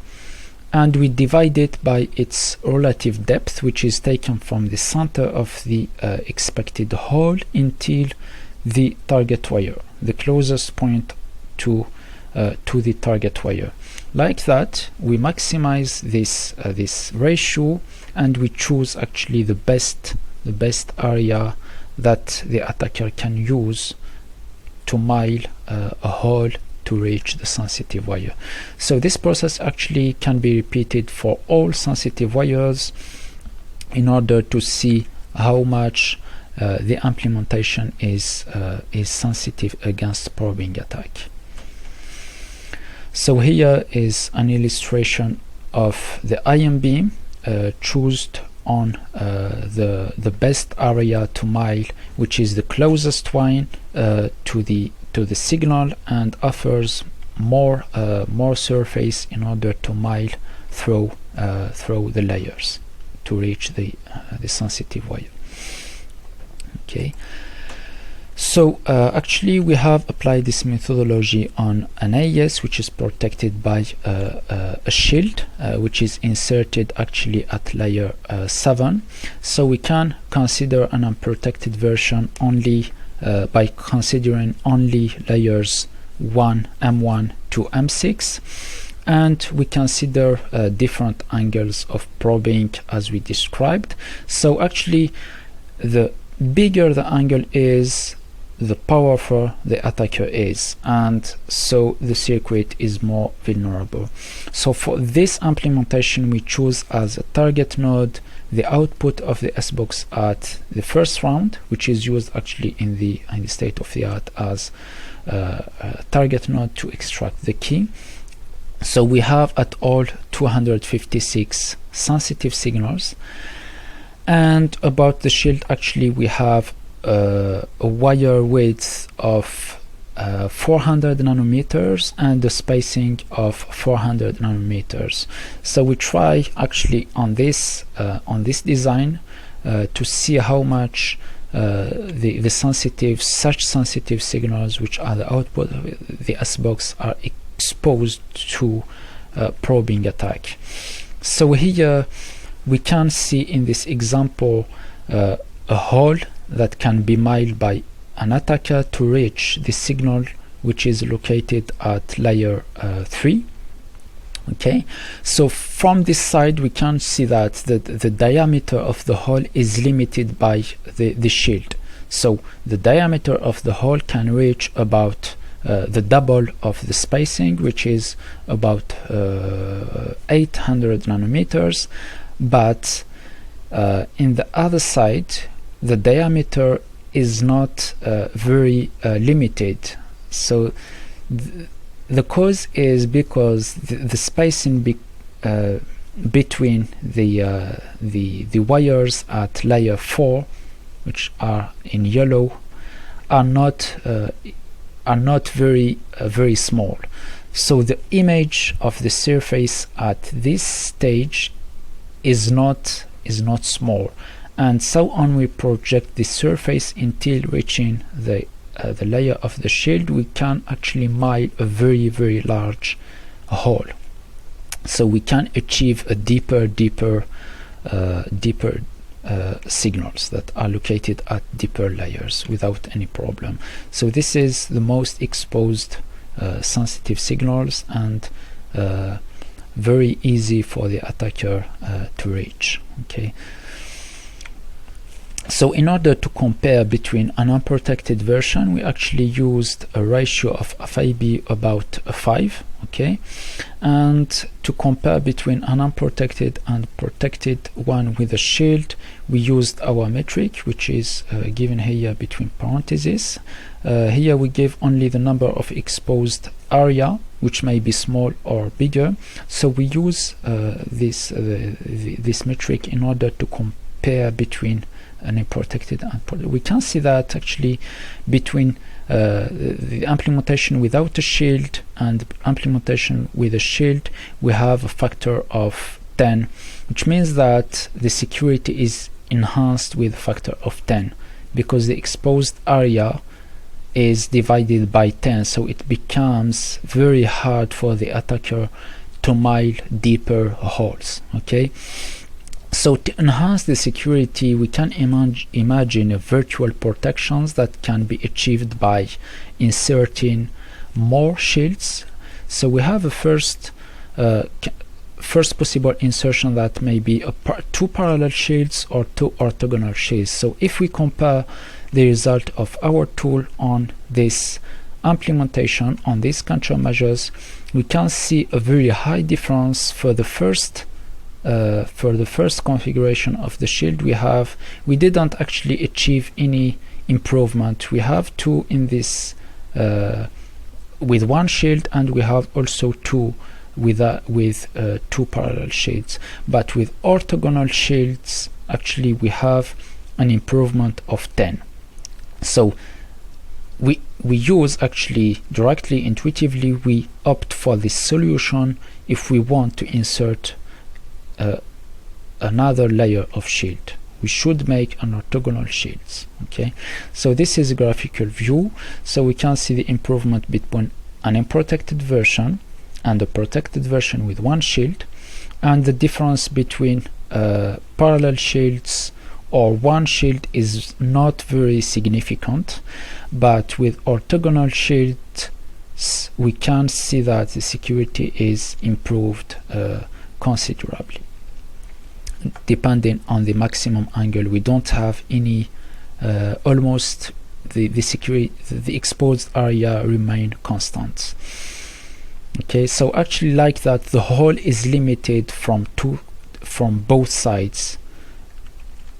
and we divide it by its relative depth, which is taken from the center of the expected hole until the target wire, the closest point to the target wire. Like that, we maximize this ratio and we choose actually the best area that the attacker can use to mile a hole to reach the sensitive wire. So this process actually can be repeated for all sensitive wires in order to see how much the implementation is sensitive against probing attack. So here is an illustration of the ion beam chosen on the best area to mile, which is the closest one to the signal and offers more surface in order to mile through the layers to reach the sensitive wire. Okay, so actually we have applied this methodology on an AES which is protected by a shield which is inserted actually at layer 7. So we can consider an unprotected version only by considering only layers M1 to M6, and we consider different angles of probing as we described. So actually the bigger the angle is, the powerful the attacker is, and so the circuit is more vulnerable. So for this implementation we choose as a target node the output of the S-box at the first round, which is used actually in the state of the art as a target node to extract the key. So we have at all 256 sensitive signals. And about the shield, actually we have a wire width of 400 nanometers and the spacing of 400 nanometers. So we try actually on this design to see how much such sensitive signals, which are the output of the S-box, are exposed to probing attack. So here we can see in this example a hole that can be miled by an attacker to reach the signal which is located at layer 3. Okay, so from this side we can see that the diameter of the hole is limited by the shield. So the diameter of the hole can reach about the double of the spacing, which is about 800 nanometers. But in the other side the diameter is not very limited. So the cause is because the spacing between the wires at layer 4, which are in yellow, are not very small. So the image of the surface at this stage is not small, and so on we project the surface until reaching the layer of the shield. We can actually mile a very large hole, so we can achieve a deeper signals that are located at deeper layers without any problem. So this is the most exposed sensitive signals, and very easy for the attacker to reach. Okay. So in order to compare between an unprotected version, we actually used a ratio of FIB about 5, okay, and to compare between an unprotected and protected one with a shield, we used our metric, which is given here between parentheses. Here we give only the number of exposed area, which may be small or bigger. So we use this metric in order to compare between an unprotected and protected. We can see that actually between the implementation without a shield and implementation with a shield, we have a factor of 10, which means that the security is enhanced with a factor of 10 because the exposed area is divided by 10, so it becomes very hard for the attacker to mine deeper holes. Okay. So to enhance the security, we can imagine a virtual protections that can be achieved by inserting more shields. So we have a first possible insertion that may be two parallel shields or two orthogonal shields. So if we compare the result of our tool on this implementation, on these countermeasures, we can see a very high difference for the first configuration of the shield. We didn't actually achieve any improvement. We have two in this with one shield, and we have also two with two parallel shields. But with orthogonal shields, actually we have an improvement of 10. So we use actually directly, intuitively, we opt for this solution if we want to insert another layer of shield. We should make an orthogonal shields. Okay, so this is a graphical view, so we can see the improvement between an unprotected version and a protected version with one shield, and the difference between parallel shields or one shield is not very significant, but with orthogonal shields we can see that the security is improved considerably. Depending on the maximum angle, we don't have any almost the security, the exposed area remain constant. Okay, so actually like that, the hole is limited from both sides.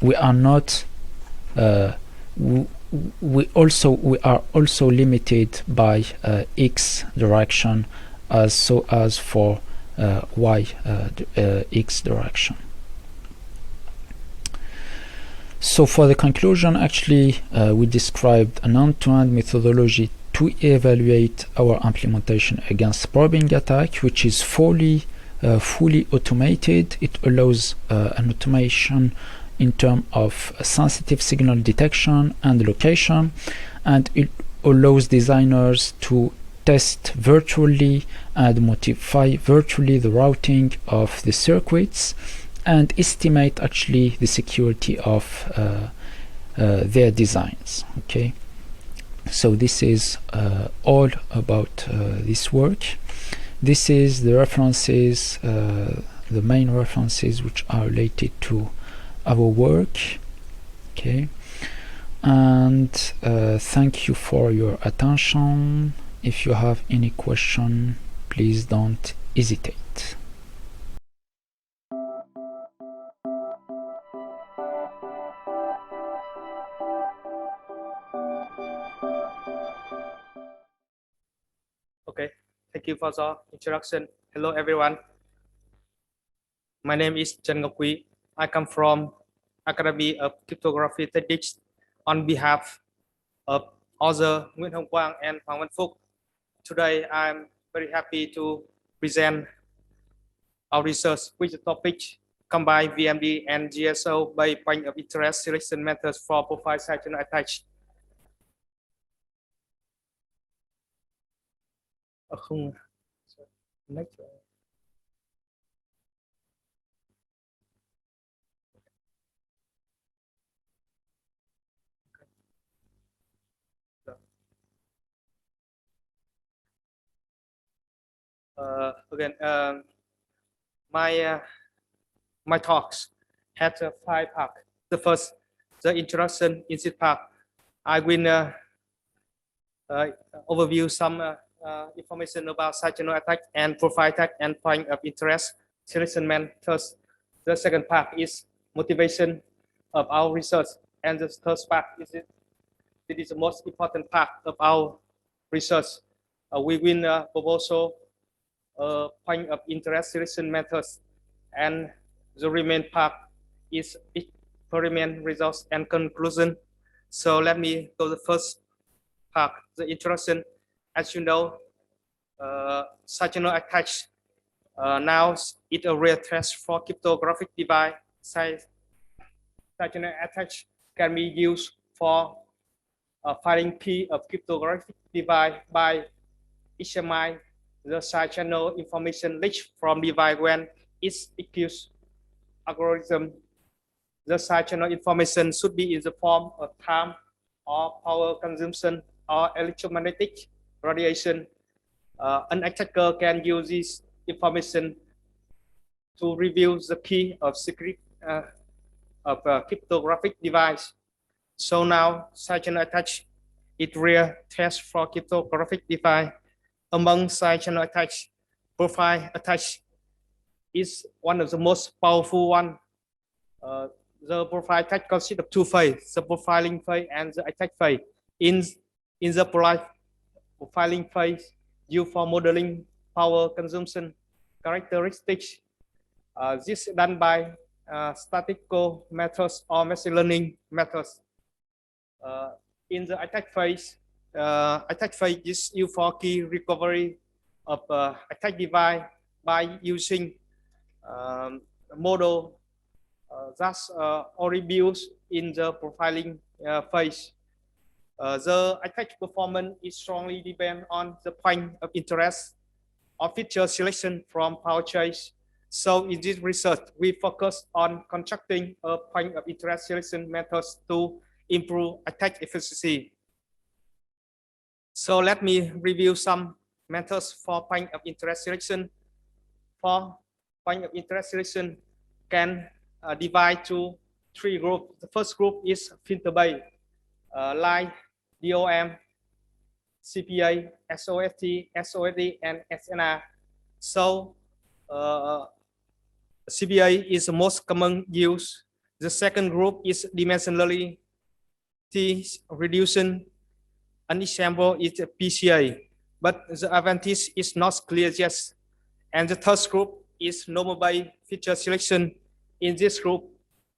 We are not we are also limited by x direction as for y x direction. So for the conclusion, actually we described an end-to-end methodology to evaluate our implementation against probing attack, which is fully automated. It allows an automation in terms of sensitive signal detection and location, and it allows designers to test virtually and modify virtually the routing of the circuits and estimate actually the security of their designs. Okay, so this is all about this work. This is the references, the main references which are related to our work. Okay, and thank you for your attention. If you have any question, please don't hesitate. Okay, thank you for the introduction. Hello everyone. My name is Trần Ngọc Quý. I come from Academy of Cryptography TSCH on behalf of author Nguyễn Hồng Quang and Hoàng Văn Phúc. Today I'm very happy to present our research with the topic combine VMD and GSO by point of interest selection methods for profile signal attach. Again, my talks had 5 parts. The first, the introduction in this part, I will overview some information about side channel attack and profile attack and point of interest selection methods. The second part is motivation of our research, and the third part is it is the most important part of our research. We will propose point of interest selection methods, and the remaining part is experiment results and conclusion. So let me go to the first part, the introduction. As you know, side channel attack now it's a rare threat for cryptographic device. Side channel attack can be used for finding key of cryptographic device by examining the side channel information leaked from device when it's accused algorithm. The side channel information should be in the form of time or power consumption or electromagnetic radiation. An attacker can use this information to reveal the key of secret of a cryptographic device. So now, side channel attack is rare test for cryptographic device. Among side channel attacks, profile attack is one of the most powerful one. The profile attack consists of 2 phases: the profiling phase and the attack phase. In the profiling phase, used for modeling power consumption characteristics. This is done by statistical methods or machine learning methods. In the attack phase is used for key recovery of attack device by using model that's already built in the profiling phase. The attack performance is strongly depend on the point of interest or feature selection from power chase. So in this research, we focus on constructing a point of interest selection methods to improve attack efficiency. So let me review some methods for point of interest selection. For point of interest selection can divide to 3 groups. The first group is filter-based, like DOM, CPA, SOFT, SOFD, and SNR. So CPA is the most common use. The second group is dimensionality reduction. An example is PCA, but the advantage is not clear yet. And the third group is normal-based feature selection. In this group,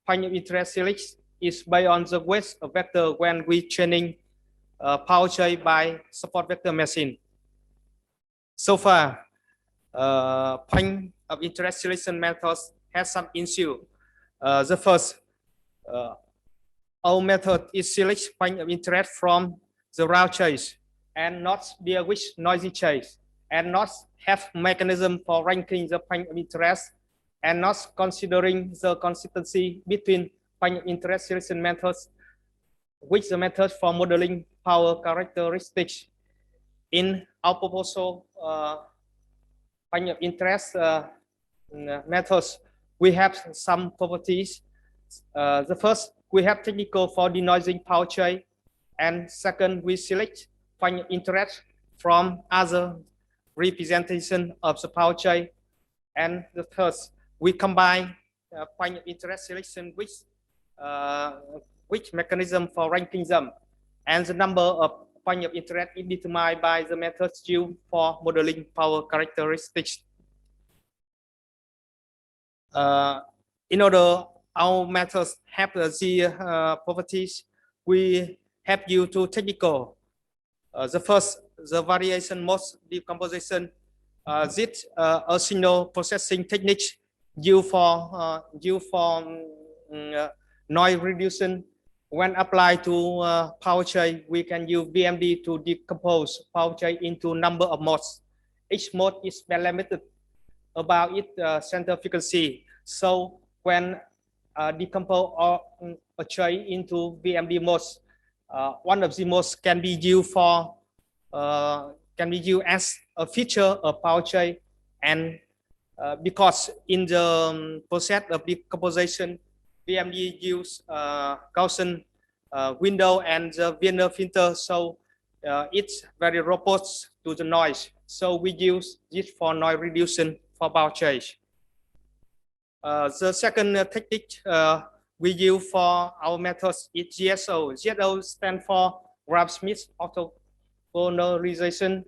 point of interest selection is based on the weight of vector when we training power chain by support vector machine. So far, point of interest selection methods has some issue. The first, our method is select point of interest from the route chase and not deal with noisy chase, and not have mechanism for ranking the point of interest, and not considering the consistency between point of interest selection methods with the methods for modeling power characteristics. In our proposal point of interest methods, we have some properties. The first, we have technical for denoising power chain, and second, we select point of interest from other representation of the power chain, and the third, we combine point of interest selection with mechanism for ranking them, and the number of point of interest is determined by the methods used for modeling power characteristics. In order our methods have the properties, we have used 2 technical. The first, the variation mode decomposition. This a signal processing technique used for noise reduction. When applied to power chain, we can use VMD to decompose power chain into number of modes. Each mode is limited about its center frequency. So when decompose a chain into VMD modes, one of the modes can be used for as a feature of power chain, And because in the process of decomposition, VMD use Gaussian window and the Wiener filter, so it's very robust to the noise. So we use this for noise reduction for power change. The second technique we use for our methods is GSO. GSO stands for Graham-Smith orthogonalization.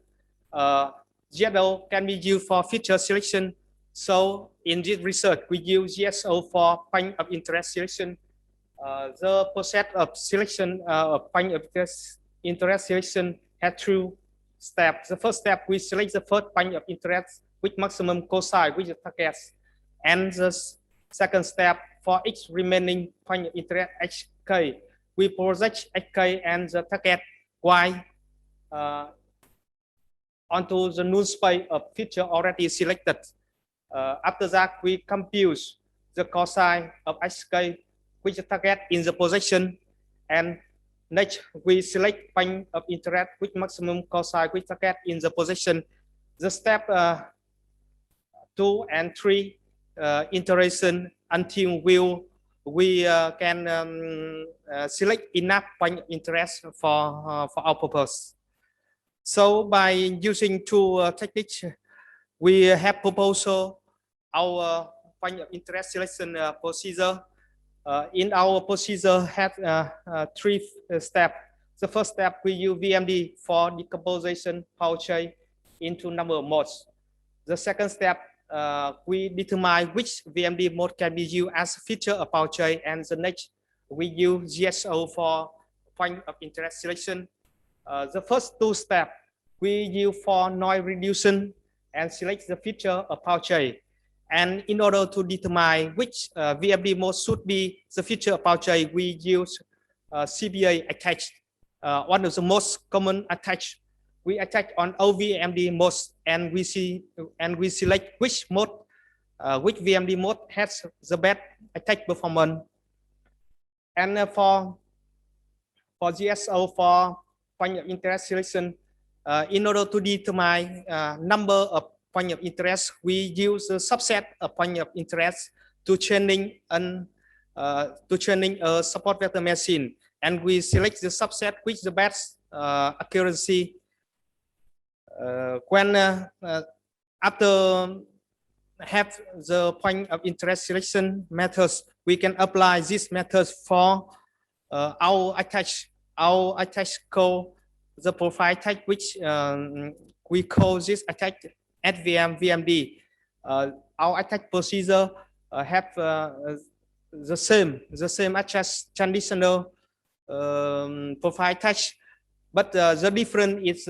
GSO can be used for feature selection. So in this research, we use GSO for point of interest selection. The process of selection of point of interest selection has two steps. The first step, we select the first point of interest with maximum cosine, which is target. And the second step, for each remaining point of interest HK, we project HK and the target Y onto the null space of feature already selected. After that, we compute the cosine of HK, which is target in the position, and next we select point of interest with maximum cosine with target in the position. The step 2 and 3 iteration until we can select enough point of interest for our purpose. So by using two techniques, we have proposed our point of interest selection procedure. In our procedure have 3 steps. The first step, we use VMD for decomposition power chain into number of modes. The second step, we determine which VMD mode can be used as a feature of power chain, and the next we use GSO for point of interest selection. The first 2 steps we use for noise reduction and select the feature of power chain. And in order to determine which VMD mode should be the feature of power chain, we use CBA attached. One of the most common attach. We attach on OVMD modes, and we select which mode, which VMD mode has the best attach performance. And for GSO for point of interest selection, in order to determine number of point of interest, we use a subset of point of interest to training a support vector machine, and we select the subset which the best accuracy. When after have the point of interest selection methods, we can apply this methods for our attach code the profile type, which we call this attack VMD. Our attack procedure have the same as traditional profile touch, but the difference is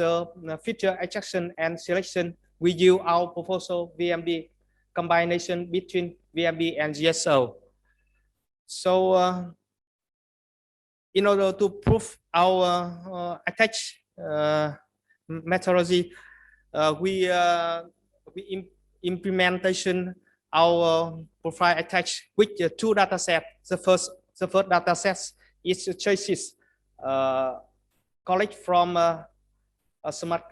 feature extraction and selection. We use our proposal VMD combination between VMD and GSO. So in order to prove our attach methodology, we implementation our profile attach with 2 data sets. The first data set is choices collect from smart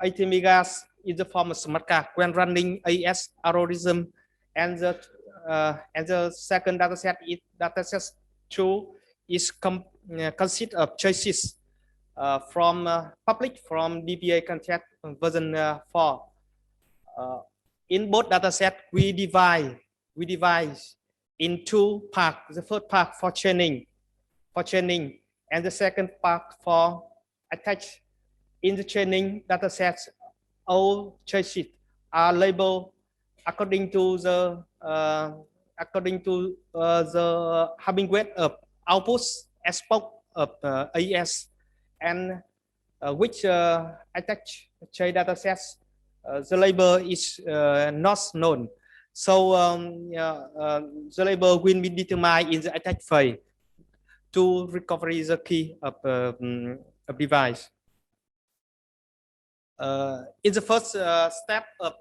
80 megas in the form of smart card when running AES algorithm, and the second data set is data set 2 is consist of choices from public from DPA contract version 4. In both data set, we divide in 2 parts. The first part for training, and the second part for attach. In the training data sets, all choices are labeled according to the having weight of outputs aspect of AES, and which attach data sets the label is not known. So the label will be determined in the attack phase to recover the key of a device. In the first step of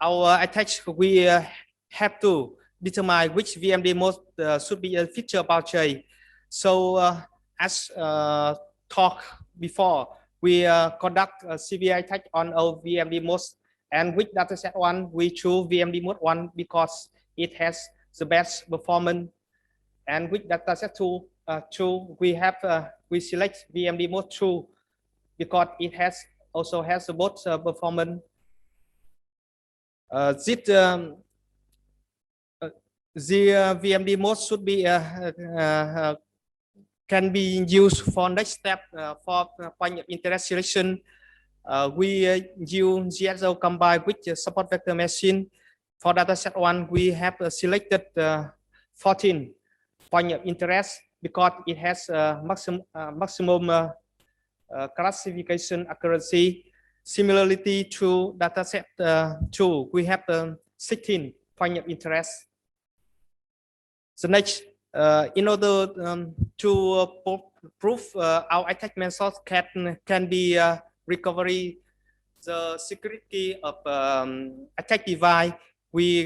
our attach, we have to determine which VMD mode should be a feature about J. So as talked before, we conduct a CVI attach on our VMD modes, And with dataset 1, we choose VMD mode 1 because it has the best performance. And with dataset 2, we select VMD mode 2 because it also has both performance. The VMD mode should be can be used for next step for point of interest selection. We use GSO combined with the support vector machine. For dataset 1, we have selected 14 point of interest because it has maximum classification accuracy. Similarly to dataset 2, we have 16 point of interest. The next, in order to prove our attack method can be recovery the security of attack device, we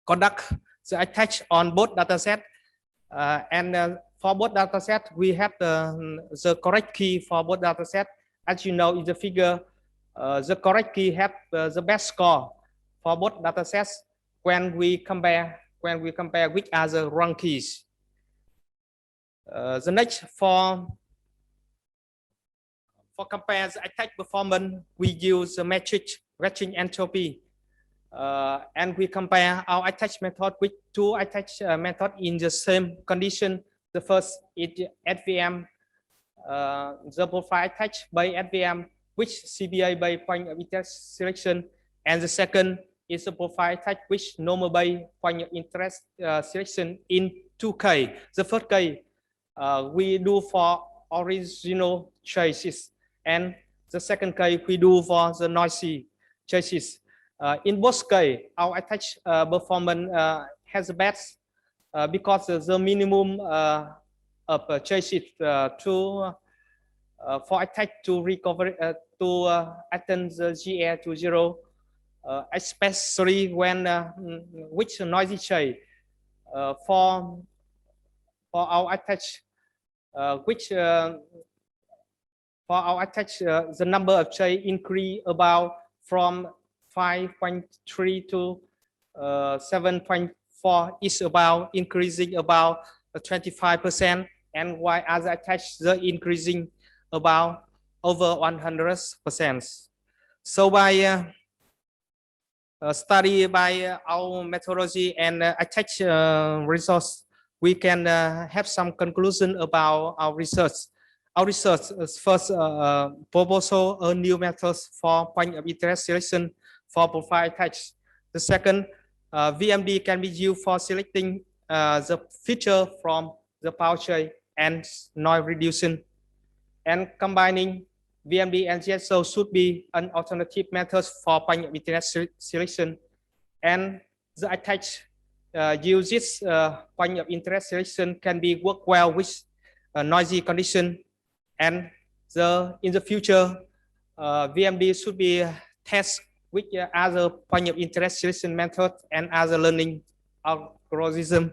conduct the attack on both dataset, and for both dataset we have the correct key for both dataset. As you know in the figure, the correct key have the best score for both datasets when we compare with other wrong keys. The next, for compare the attack performance, we use the matrix matching entropy, and we compare our attach method with two attach methods in the same condition. The first is SVM, the profile attach by SVM, which CBA by point of interest selection, and the second is the profile attach which normal by point of interest selection in 2K. The first case we do for original choices, and the second case we do for the noisy choices. In both cases, our attach performance has the best because the minimum of choices for attack to recover to attain the GA to 0, especially when which noisy choice for our attach which for our attach the number of choice increase about from 5.3 to 7.4 is about increasing about 25%, and while other attach the increasing about over 100%. So by study by our methodology and attach resource, we can have some conclusion about our research. Our research is first proposal a new methods for point of interest selection for profile attach. The second, VMD can be used for selecting the feature from the power chain and noise reduction. And combining VMD and GSO should be an alternative method for point of interest selection. And the attach uses point of interest selection can be work well with noisy condition. And in the future, VMD should be test with other point of interest selection method and other learning algorithm.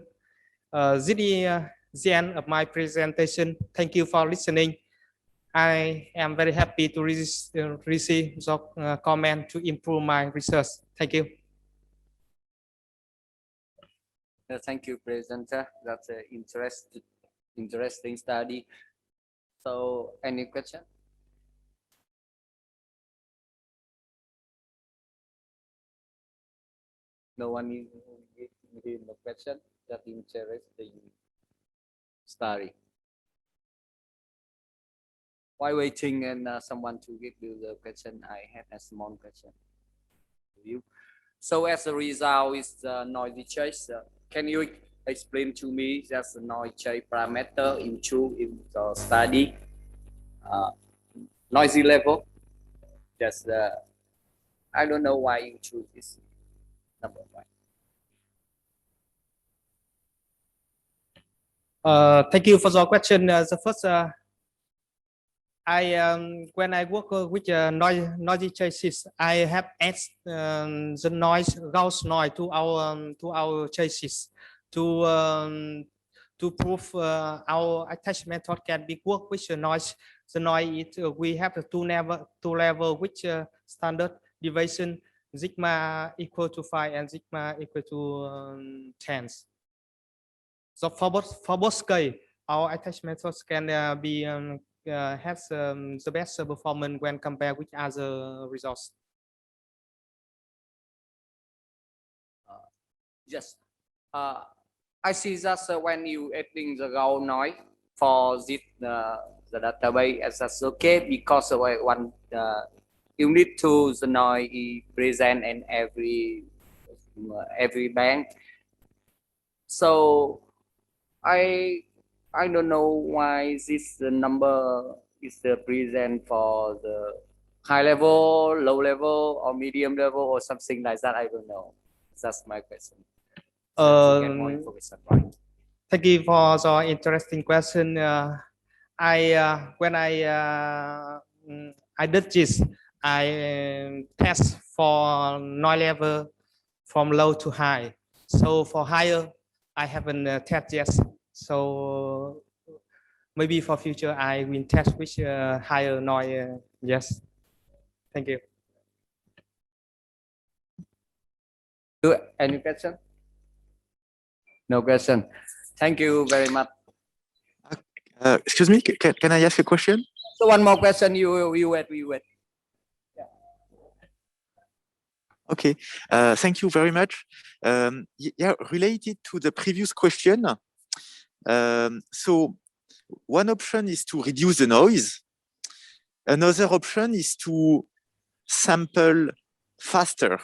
This is the end of my presentation. Thank you for listening. I am very happy to receive your comment to improve my research. Thank you. Thank you, presenter. That's an interesting study. So, any question? No one is giving the question that interesting study. While waiting and someone to give you the question, I have a small question to you. So as a result is the noisy choice. Can you explain to me just the noise choice parameter in the study noisy level? Just I don't know why you choose this number one. Thank you for your question. The first, when I work with noisy choices, I have added the noise Gauss noise to our choices to prove our attach method can be work with the noise. the noise, we have the two level which standard deviation, sigma equal to 5 and sigma equal to 10. So for both scale, our attachment source can be has the best performance when compared with other results. Yes. I see that when you adding the raw noise for this the database, that's okay because one you need to the noise is present in every bank. So I don't know why this number is present for the high level, low level, or medium level, or something like that. I don't know. That's my question. Thank you for the interesting question. When I did this, I test for noise level from low to high. So for higher, I haven't tested yet. So maybe for future, I will test with higher noise. Yes. Thank you. Any question? No question. Thank you very much. Excuse me, can I ask a question? So one more question. You wait. Yeah. Okay. Thank you very much. Yeah, related to the previous question. So one option is to reduce the noise. Another option is to sample faster.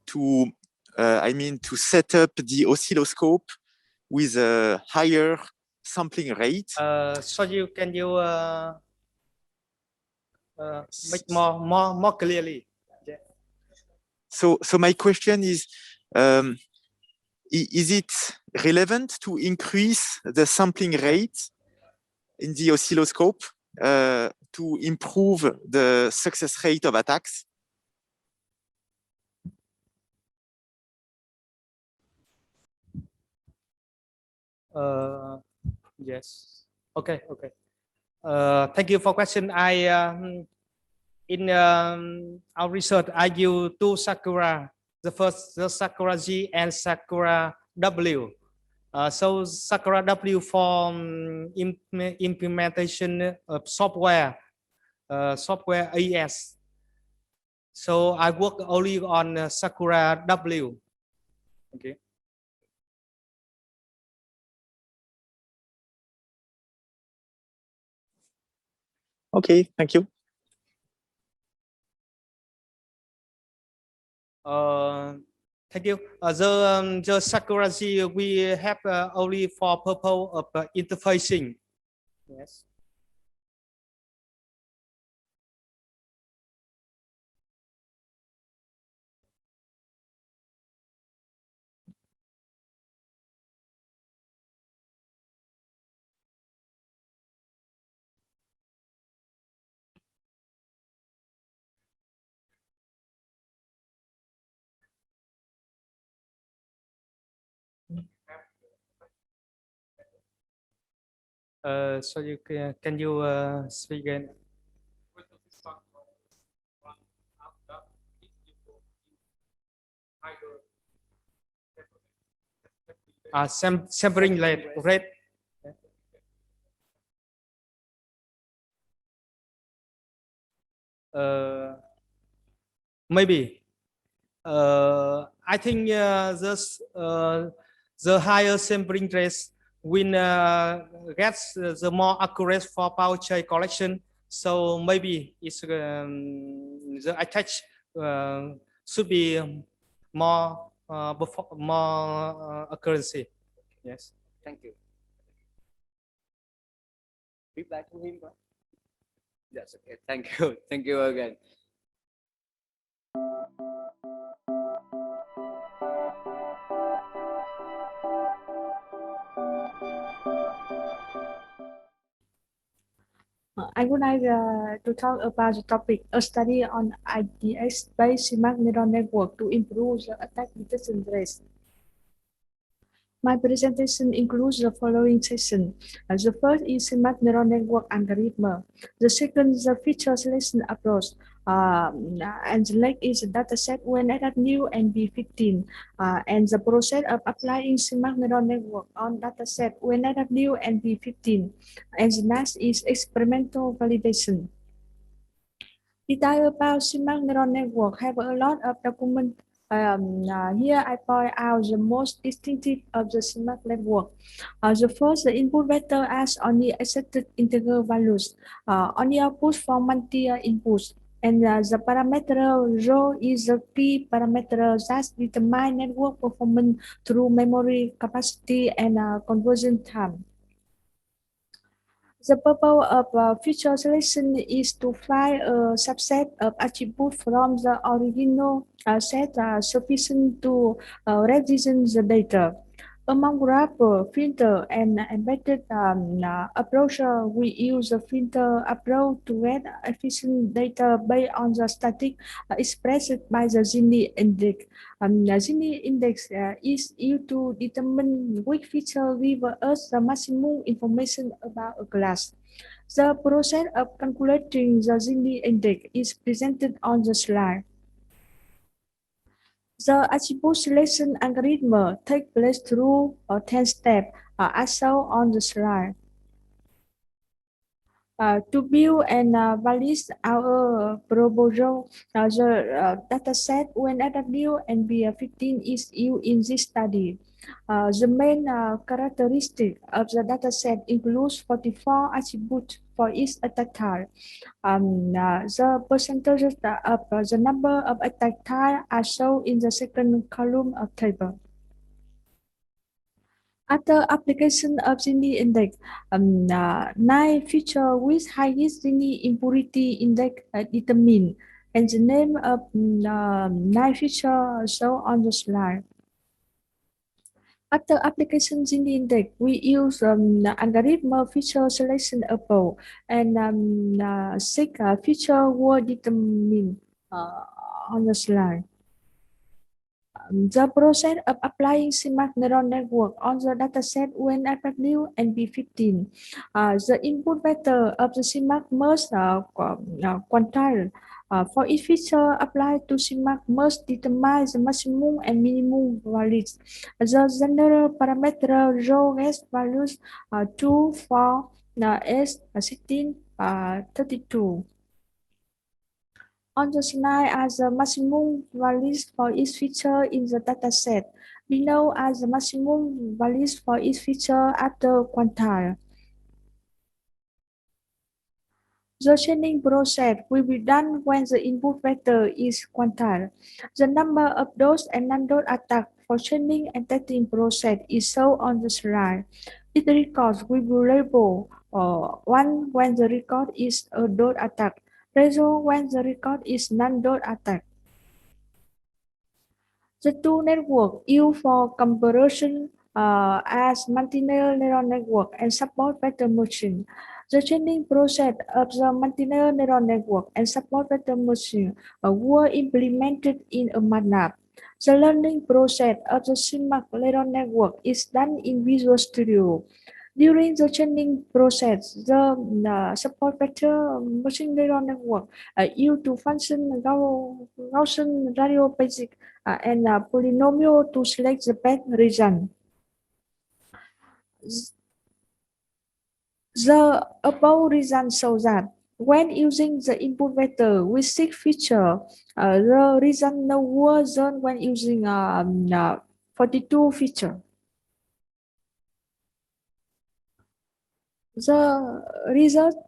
To set up the oscilloscope with a higher sampling rate. So can you make more clearly? Yeah. So my question is it relevant to increase the sampling rate in the oscilloscope to improve the success rate of attacks? Yes. Okay. Thank you for question. In our research, I use two Sakura. The first, the Sakura G and Sakura W. So Sakura W for implementation of software AES. So I work only on Sakura W. Okay. Okay, thank you. Thank you. The Sakura G we have only for purpose of interfacing. Yes. So you can you speak again? Sampling rate. Maybe. I think the higher sampling rate will get the more accurate for power chain collection. So maybe it's the attach should be more accuracy. Yes. Thank you. Reply to him. Yes. Okay. Thank you. Thank you again. I would like to talk about the topic, a study on IDX-based neural network to improve the attack detection rate. My presentation includes the following section. The first is smart neural network algorithm. The second is the feature selection approach. And the next is the dataset when added new and B15. And the process of applying smart neural network on dataset when added new and B15. And the next is experimental validation. Detail about smart neural network have a lot of document. Here I point out the most distinctive of the smart network. The first, the input vector as only accepted integer values, only output from multi inputs, and the parameter rho is the key parameter that determine network performance through memory capacity and conversion time. The purpose of feature selection is to find a subset of attributes from the original set sufficient to represent the data. Among wrapper, filter, and embedded approach, we use a filter approach to get efficient data based on the static expressed by the Gini index. The Gini index is used to determine which feature give us the maximum information about a class. The process of calculating the Gini index is presented on the slide. The attribute selection algorithm takes place through 10 steps, as shown on the slide. To build and validate our proposal, the dataset when added new and B15 is used in this study. The main characteristic of the dataset includes 44 attributes for each attack type. The percentages of the number of attack types are shown in the second column of table. After application of Gini index, 9 features with highest Gini impurity index determined, and the name of 9 features shown on the slide. After application Gini index, we use algorithm feature selection approach, and 6 features were determined on the slide. The process of applying smart neural network on the dataset when added new and B15. The input vector of the smart must quantile. For each feature applied to smart must determine the maximum and minimum values. The general parameter rho gets values 2, 4, 8, 16, 32. On the slide are the maximum values for each feature in the dataset. Below are the maximum values for each feature after quantile. The chaining process will be done when the input vector is quantile. The number of dose and non-dose attacks for chaining and testing process is shown on the slide. Each record will be labeled 1 when the record is a dose attack, 0 when the record is non-dose attack. The two networks used for comparison as multi-layer neural network and support vector merging. The chaining process of the multi-layer neural network and support vector merging were implemented in a MATLAB. The learning process of the smart neural network is done in Visual Studio. During the chaining process, the support vector machine neural network used to function Gaussian radio basic and polynomial to select the best result. The above result shows that when using the input vector with 6 features, the result no worse than when using 42 features. The result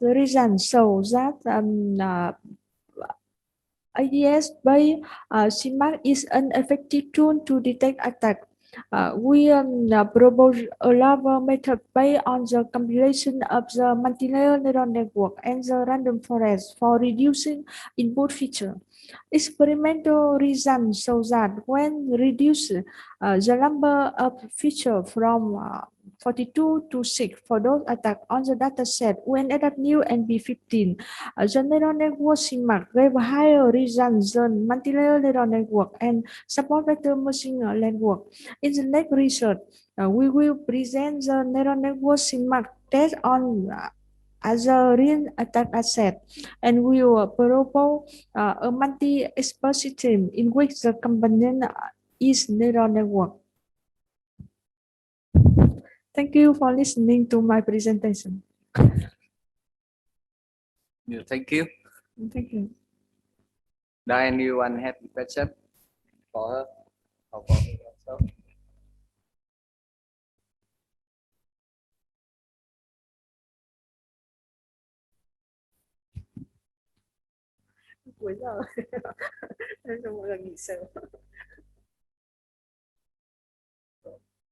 shows that ADS-based CMAC is an effective tool to detect attack. We propose a larval method based on the compilation of the multi-layer neural network and the random forest for reducing input feature. Experimental results show that when reduced the number of features from 42 to 6 for those attacks on the dataset when added new NB15. The neural network CMAC gave higher results than multi-layer neural network and support better machine network. In the next research, we will present the neural network CMAC test on as a real attack asset, and we will propose a multi-expert system in which the component is neural network. Thank you for listening to my presentation. Yeah, thank you. Thank you. Does anyone have a question for her or for herself? Cuối giờ nên cho mọi người nghỉ sớm.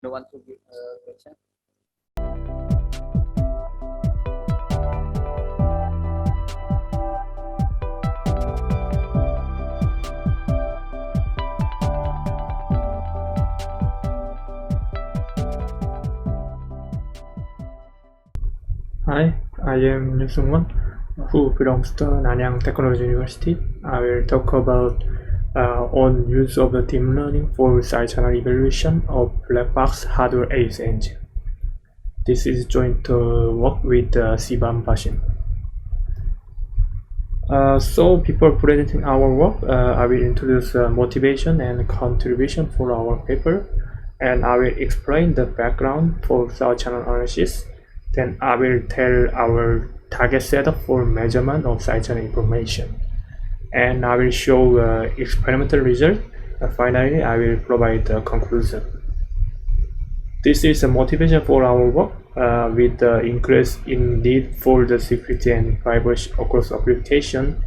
No one to give a question. Hi, I am Xuan, who belongs to Nanyang Technology University. I will talk about on use of the deep learning for side channel evaluation of black box hardware ACE engine. This is joint work with WBASN. So before presenting our work, I will introduce motivation and contribution for our paper, and I will explain the background for side channel analysis. Then I will tell our target setup for measurement of side channel information, and I will show experimental result. Finally, I will provide a conclusion. This is a motivation for our work with the increase in need for the security and privacy across application.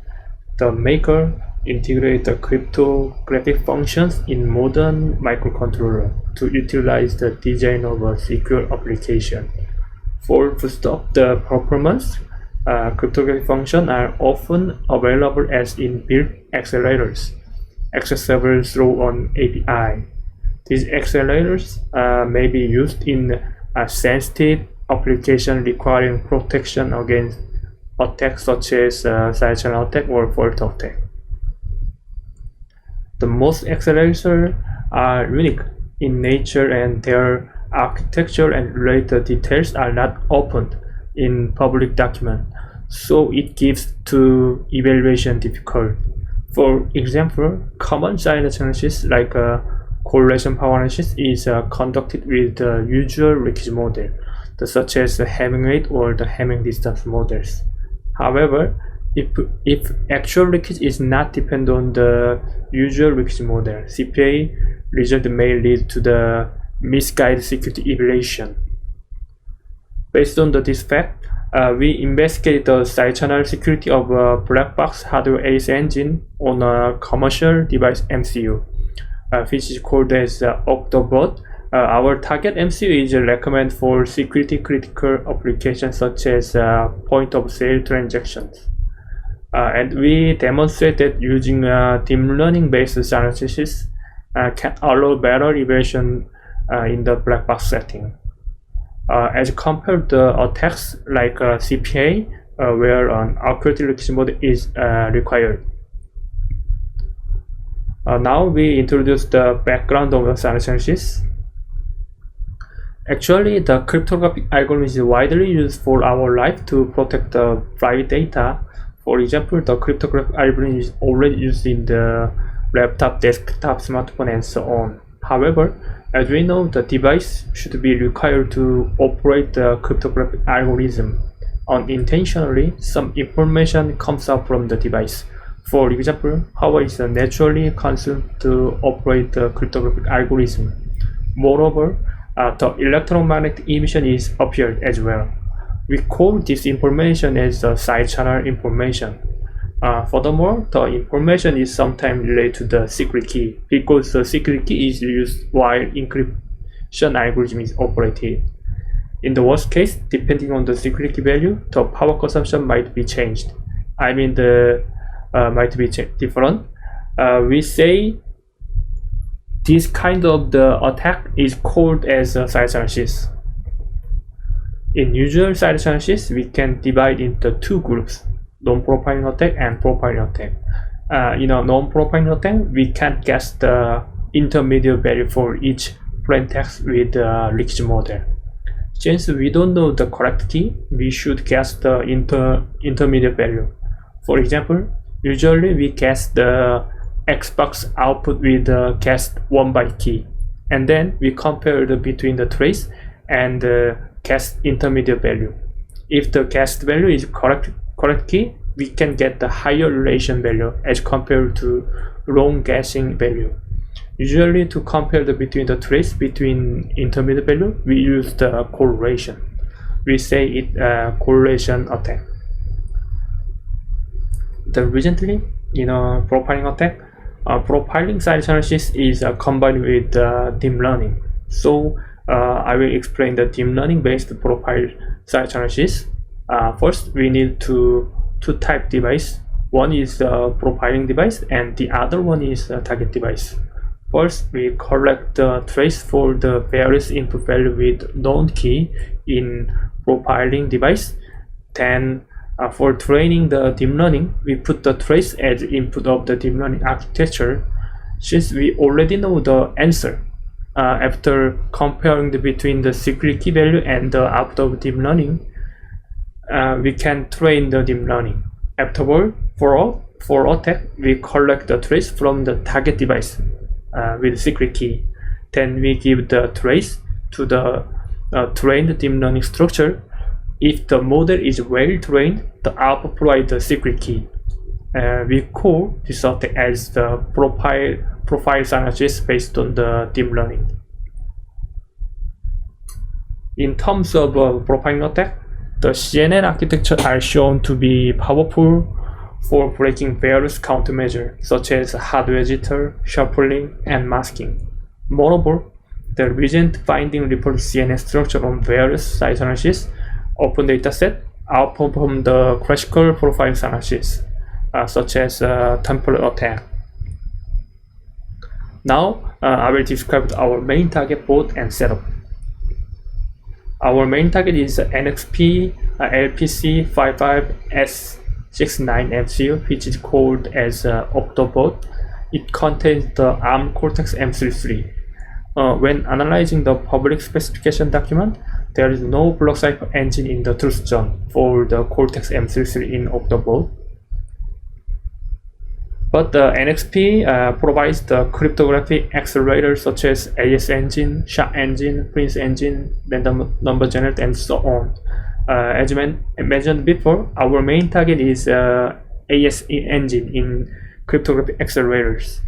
The maker integrate the cryptographic functions in modern microcontroller to utilize the design of a secure application. For to stop the performance, cryptographic functions are often available as inbuilt accelerators, accessible through an API. These accelerators may be used in a sensitive application requiring protection against attacks such as side channel attack or fault attack. The most accelerators are unique in nature, and their architecture and related details are not opened in public document, so it gives to evaluation difficult. For example, common side analysis like correlation power analysis is conducted with the usual leakage model, such as the Hamming rate or the Hamming distance models. However, if actual leakage is not dependent on the usual leakage model, CPA result may lead to the misguided security evaluation. Based on this fact, we investigate the side channel security of a black box hardware ACE engine on a commercial device MCU, which is called as Octobot. Our target MCU is recommended for security critical applications such as point of sale transactions. And we demonstrate that using deep learning based analysis can allow better evaluation in the black box setting, as compared to attacks like CPA, where an accurate leakage model is required. Now we introduce the background of the analysis. Actually, the cryptographic algorithm is widely used for our life to protect the private data. For example, the cryptographic algorithm is already used in the laptop, desktop, smartphone, and so on. However, as we know, the device should be required to operate the cryptographic algorithm. Unintentionally, some information comes out from the device. For example, power is naturally consumed to operate the cryptographic algorithm. Moreover, the electromagnetic emission is appeared as well. We call this information as the side channel information. Furthermore, the information is sometimes related to the secret key, because the secret key is used while encryption algorithm is operated. In the worst case, depending on the secret key value, the power consumption might be changed. I mean, might be different. We say this kind of the attack is called as a side analysis. In usual side analysis, we can divide into two groups, non-profiling attack and profiling attack. In a non-profiling attack, we can guess the intermediate value for each plain text with the leakage model. Since we don't know the correct key, we should guess the intermediate value. For example, usually we guess the Xbox output with the guessed 1 byte key, and then we compare between the trace and the guessed intermediate value. If the guessed value is correct key, we can get the higher relation value as compared to wrong guessing value. Usually, to compare between the trace between intermediate value, we use the correlation. We say it correlation attack. Then recently, in a profiling attack, profiling side analysis is combined with deep learning. So I will explain the deep learning based profile side analysis. First, we need two type device. One is a profiling device and the other one is a target device. First, we collect the trace for the various input value with known key in profiling device. Then for training the deep learning, we put the trace as input of the deep learning architecture. Since we already know the answer, after comparing between the secret key value and the output of deep learning, we can train the deep learning. Afterward, for attack, we collect the trace from the target device with secret key. Then we give the trace to the trained deep learning structure. If the model is well trained, the output provides the secret key. We call this attack as the profile analysis based on the deep learning. In terms of profiling attack, the CNN architecture are shown to be powerful for breaking various countermeasures such as hardware jitter, shuffling, and masking. Moreover, the recent finding report CNN structure on various site analysis open dataset outperform the classical profile analysis, such as temporal attack. Now, I will describe our main target board and setup. Our main target is NXP LPC 55S69 MCU, which is called as Octoboard. It contains the ARM Cortex-M33. When analyzing the public specification document, there is no block cipher engine in the truth zone for the Cortex-M33 in Octoboard. But the NXP provides the cryptographic accelerator such as AES engine, SHA engine, Prince engine, random number generator, and so on. As mentioned before, our main target is AES engine in cryptographic accelerators.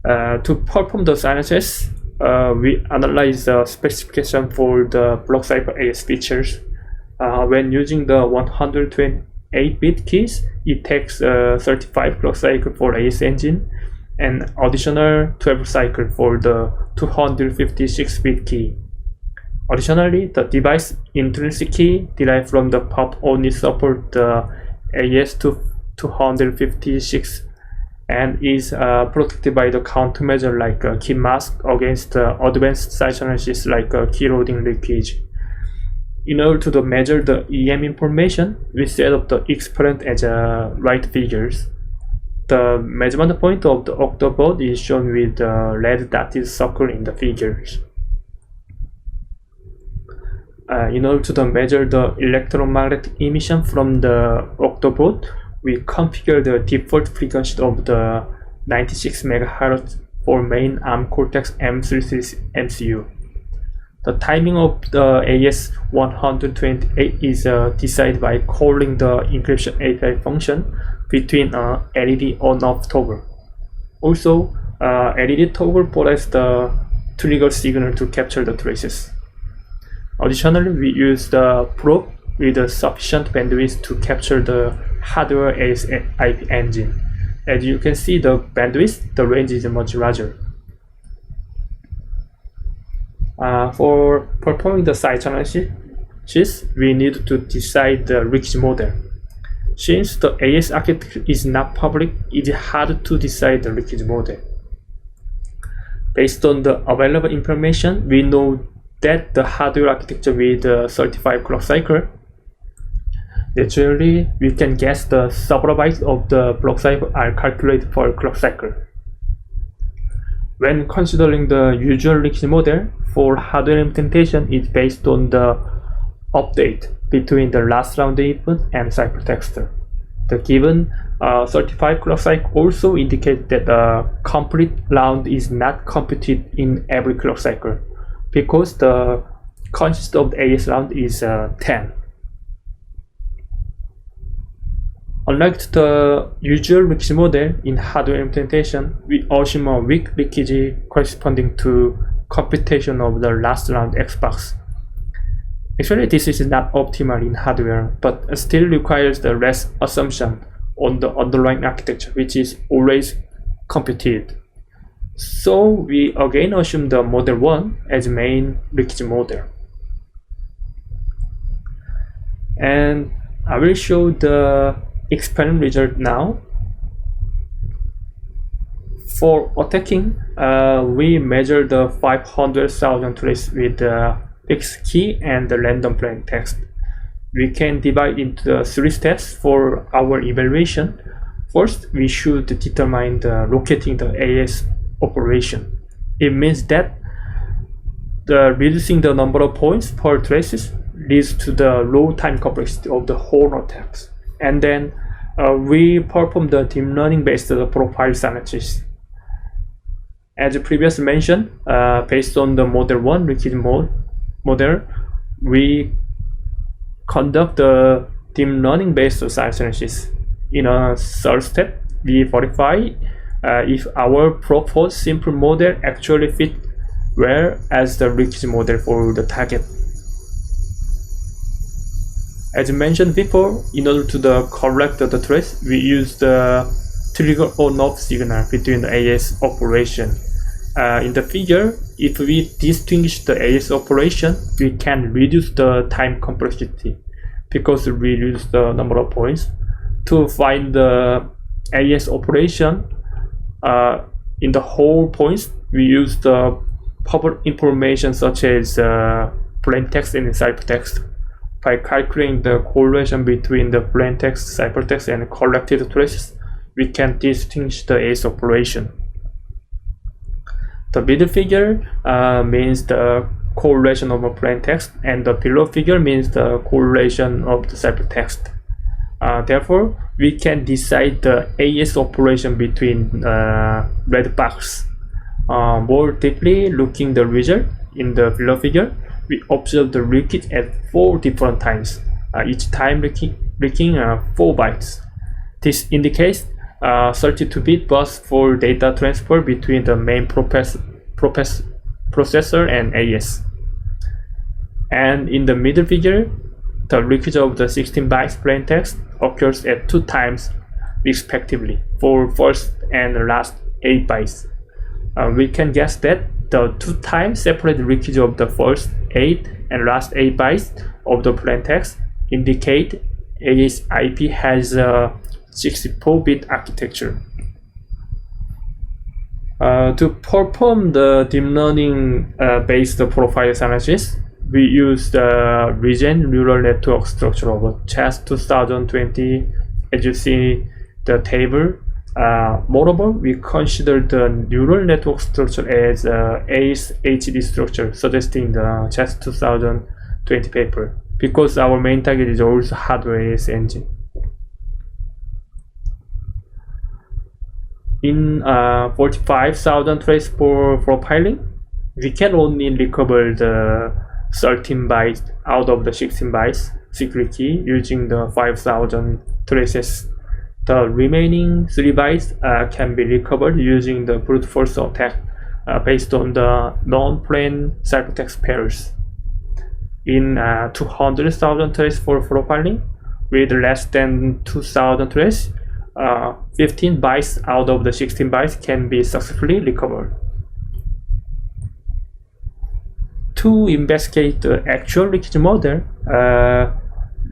To perform those analysis, we analyze the specification for the block cipher AES features. When using the 128-bit keys, it takes 35 clock cycles for AES engine and additional 12 cycles for the 256-bit key. Additionally, the device intrinsic key derived from the PUF only support the AES 256 and is protected by the countermeasure like key mask against advanced site analysis like key loading leakage. In order to measure the EM information, we set up the experiment as right figures. The measurement point of the Octoboard is shown with the red dotted circle in the figures. In order to measure the electromagnetic emission from the Octoboard, we configure the default frequency of the 96 MHz for main ARM Cortex-M33 MCU. The timing of the AES-128 is decided by calling the encryption API function between LED on-off toggle. Also, LED toggle provides the trigger signal to capture the traces. Additionally, we use the Prof with a sufficient bandwidth to capture the hardware AES IP engine. As you can see, the bandwidth, the range is much larger. For performing the site analysis, we need to decide the leakage model. Since the AES architecture is not public, it is hard to decide the leakage model. Based on the available information, we know that the hardware architecture with 35 clock cycle, naturally we can guess the several bytes of the clock cycle are calculated per clock cycle. When considering the usual leakage model for hardware implementation, is based on the update between the last round input and ciphertext. The given 35 clock cycle also indicates that the complete round is not computed in every clock cycle, because the consist of the AS round is 10. Unlike the usual leakage model in hardware implementation, we assume a weak leakage corresponding to computation of the last round Xbox. Actually, this is not optimal in hardware, but still requires the rest assumption on the underlying architecture, which is always computed. So we again assume the model 1 as main leakage model. And I will show the experiment result now. For attacking, we measure the 500,000 trace with the fixed key and the random plain text. We can divide into 3 steps for our evaluation. First, we should determine the locating the AS operation. It means that the reducing the number of points per traces leads to the low time complexity of the whole attacks. And then we perform the deep learning based profile analysis. As previously mentioned, based on the model 1 leakage model, we conduct the deep learning based analysis. In a third step, we verify if our proposed simple model actually fit well as the leakage model for the target. As mentioned before, in order to correct the trace, we use the trigger on-off signal between the AS operation. In the figure, if we distinguish the AS operation, we can reduce the time complexity because we reduce the number of points. To find the AS operation in the whole points, we use the public information such as plain text and ciphertext. By calculating the correlation between the plain text, ciphertext, and collected traces, we can distinguish the AS operation. The middle figure means the correlation of a plain text, and the below figure means the correlation of the ciphertext. Therefore, we can decide the AS operation between red box. More deeply looking the result in the below figure, we observe the leakage at 4 different times, each time leaking 4 bytes. This indicates 32-bit bus for data transfer between the main processor and AS. And in the middle figure, the leakage of the 16 bytes plain text occurs at 2 times respectively for first and last 8 bytes. We can guess that the 2 times separate leakage of the first 8 and last 8 bytes of the plain text indicate AS IP has a 64-bit architecture. To perform the deep learning based profile analysis, we use the region neural network structure of CHAS 2020. As you see the table, moreover, we consider the neural network structure as ACE HD structure, suggesting the CHAS 2020 paper, because our main target is also hardware AS engine. In 45,000 trace for profiling, we can only recover the 13 bytes out of the 16 bytes secret key using the 5,000 traces. The remaining 3 bytes can be recovered using the brute force attack based on the non-plain ciphertext pairs. In 200,000 trace for profiling, with less than 2,000 trace, 15 bytes out of the 16 bytes can be successfully recovered. To investigate the actual leakage model,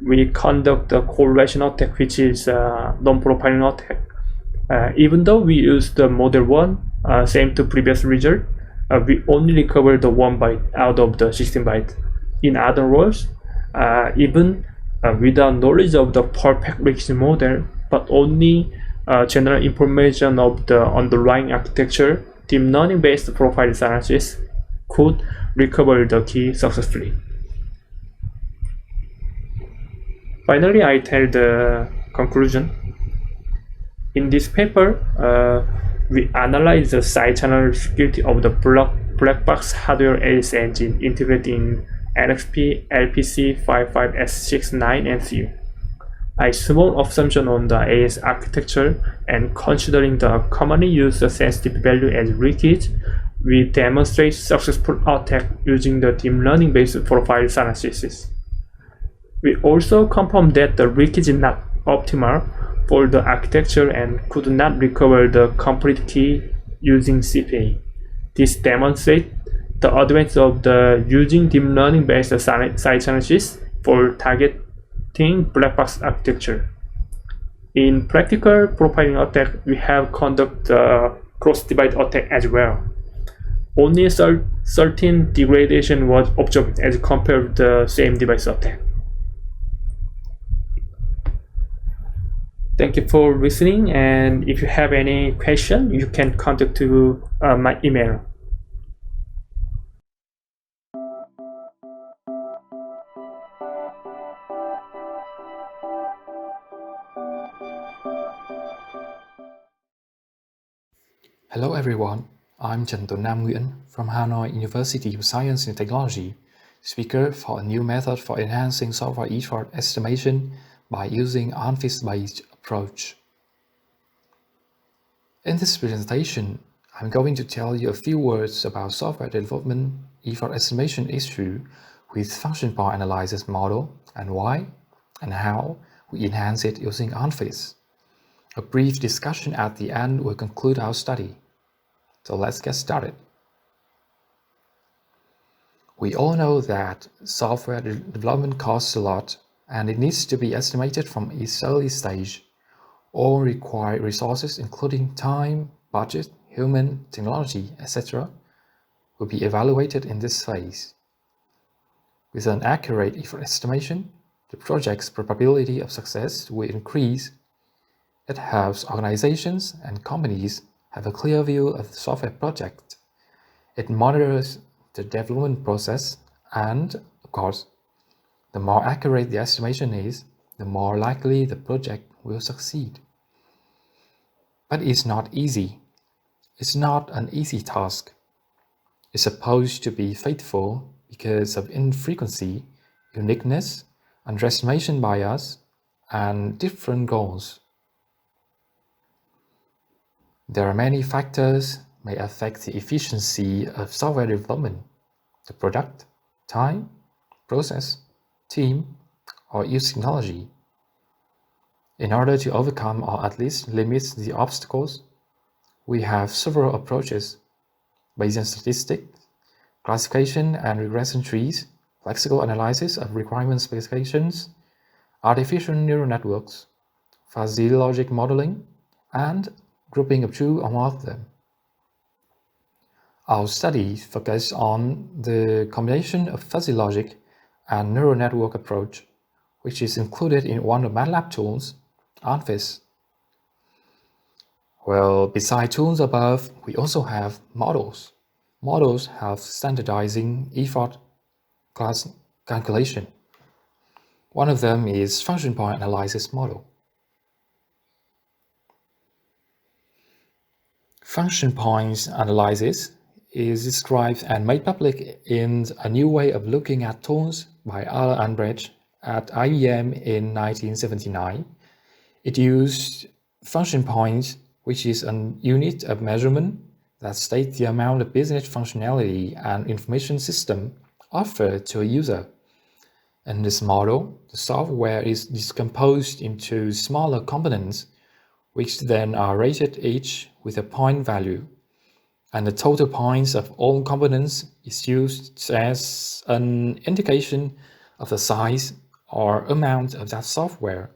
we conduct the correlation attack, which is non-profiling attack. Even though we use the model 1, same to previous result, we only recover the 1 byte out of the 16 byte. In other words, even without knowledge of the perfect leakage model, but only general information of the underlying architecture, deep learning-based profile analysis could recover the key successfully. Finally, I tell the conclusion. In this paper, we analyze the side channel security of the black box hardware AES engine integrated in NXP LPC55S69 and CU. A small assumption on the AES architecture and considering the commonly used sensitivity value as leakage, we demonstrate successful attack using the deep learning-based profile analysis. We also confirm that the leakage is not optimal for the architecture and could not recover the complete key using CPA. This demonstrates the advantage of the using deep learning-based side analysis for targeting black box architecture. In practical profiling attack, we have conducted cross-device attack as well. Only certain degradation was observed as compared to the same device attack. Thank you for listening, and if you have any question, you can contact to my email. Hello everyone, I'm Nam Nguyen from Hanoi University of Science and Technology, speaker for a new method for enhancing software effort estimation by using ANFIS-based approach. In this presentation, I'm going to tell you a few words about software development effort estimation issue with function point analysis model and why and how we enhance it using ANFIS. A brief discussion at the end will conclude our study. So let's get started. We all know that software development costs a lot and it needs to be estimated from its early stage. All required resources including time, budget, human, technology, etc. will be evaluated in this phase. With an accurate effort estimation, the project's probability of success will increase. It helps organizations and companies have a clear view of the software project. It monitors the development process and, of course, the more accurate the estimation is, the more likely the project will succeed. But it's not easy. It's not an easy task. It's supposed to be faithful because of infrequency, uniqueness, underestimation bias, and different goals. There are many factors may affect the efficiency of software development, the product, time, process, team, or use technology. In order to overcome or at least limit the obstacles, we have several approaches: Bayesian statistics, classification and regression trees, lexical analysis of requirement specifications, artificial neural networks, fuzzy logic modeling, and grouping of two or more of them. Our study focused on the combination of fuzzy logic and neural network approach, which is included in one of MATLAB tools, ANFIS. Well, beside tools above, we also have models. Models have standardizing effort class calculation. One of them is function point analysis model. Function points analysis is described and made public in a new way of looking at tools by Alan Albrecht at IBM in 1979. It used function points, which is a unit of measurement that states the amount of business functionality and information system offered to a user. In this model, the software is decomposed into smaller components, which then are rated each with a point value, and the total points of all components is used as an indication of the size or amount of that software.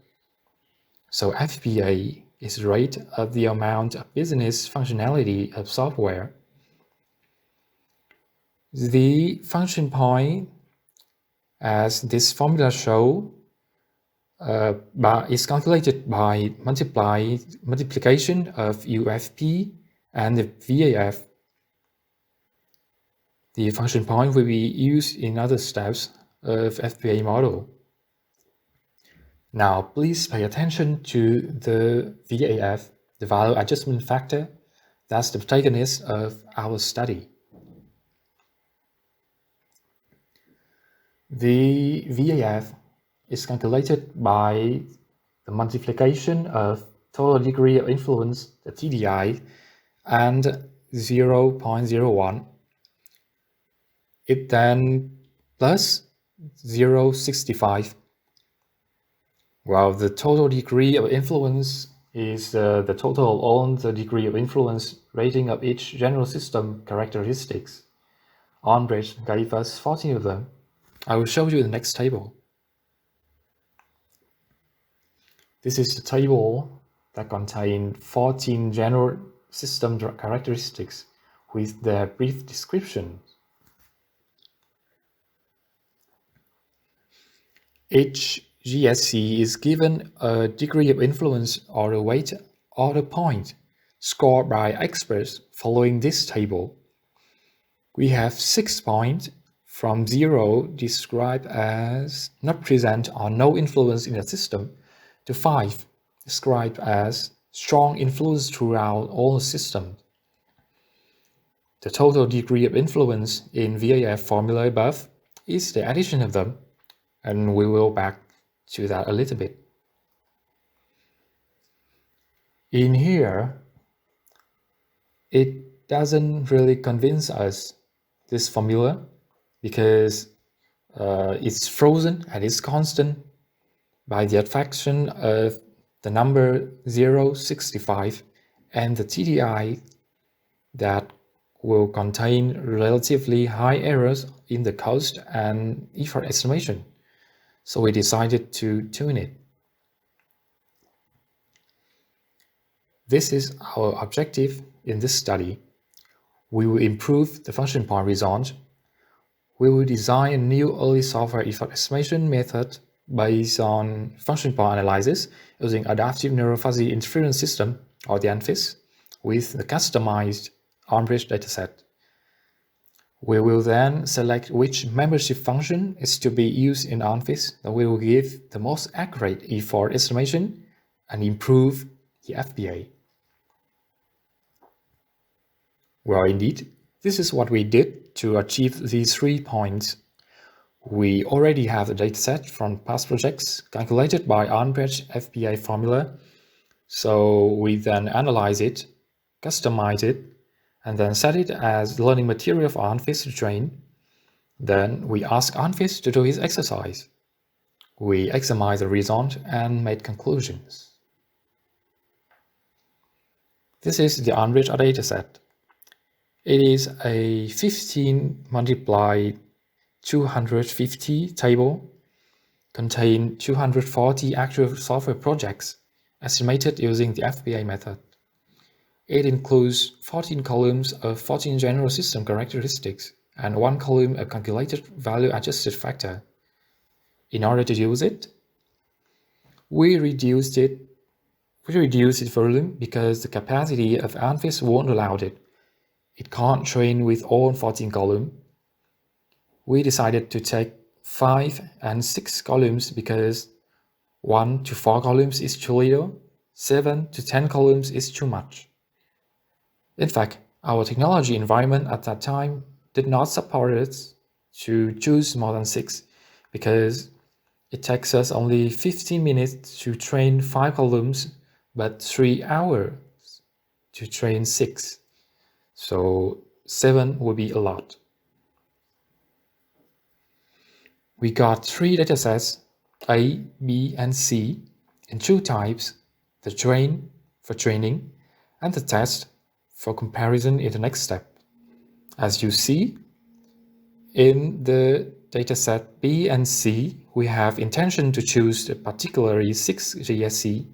So FPA is the rate of the amount of business functionality of software. The function point, as this formula shows, is calculated by multiplication of UFP and the VAF. The function point will be used in other steps of FBA model. Now, please pay attention to the VAF, the value adjustment factor. That's the protagonist of our study. The VAF is calculated by the multiplication of total degree of influence, the TDI, and 0.01. It then plus 0.65. Well, the total degree of influence is the total on the degree of influence rating of each general system characteristics. Onbridge gave us 14 of them. I will show you the next table. This is the table that contains 14 general system characteristics with their brief description. Each GSC is given a degree of influence or a weight or a point scored by experts following this table. We have 6 points from 0 described as not present or no influence in the system to 5 described as strong influence throughout all the systems. The total degree of influence in VAF formula above is the addition of them, and we will back to that a little bit. In here, it doesn't really convince us, this formula, because it's frozen and it's constant by the advection of the number 0.65 and the TDI that will contain relatively high errors in the cost and effort estimation. So we decided to tune it. This is our objective in this study. We will improve the function point result. We will design a new early software effort estimation method based on function point analysis using adaptive neural-fuzzy inference system, or the ANFIS, with the customized Onbridge dataset. We will then select which membership function is to be used in ANFIS that will give the most accurate effort estimation and improve the FBA. Well, indeed, this is what we did to achieve these 3 points. We already have a dataset from past projects calculated by Onbridge FBA formula. So we then analyze it, customize it, and then set it as learning material for ANFIS to train. Then we ask ANFIS to do his exercise. We examined the result and made conclusions. This is the Onbridge dataset. It is a 15 multiplied 250 table, contain 240 actual software projects estimated using the FBA method. It includes 14 columns of 14 general system characteristics and 1 column of calculated value adjusted factor. In order to use it, we reduced its volume because the capacity of ANFIS won't allow it. It can't train with all 14 columns. We decided to take 5 and 6 columns because 1 to 4 columns is too little, 7 to 10 columns is too much. In fact, our technology environment at that time did not support us to choose more than 6 because it takes us only 15 minutes to train 5 columns, but 3 hours to train 6. So 7 would be a lot. We got 3 datasets, A, B, and C, in 2 types, the train for training and the test for comparison in the next step. As you see, in the dataset B and C, we have intention to choose particularly 6 GSC,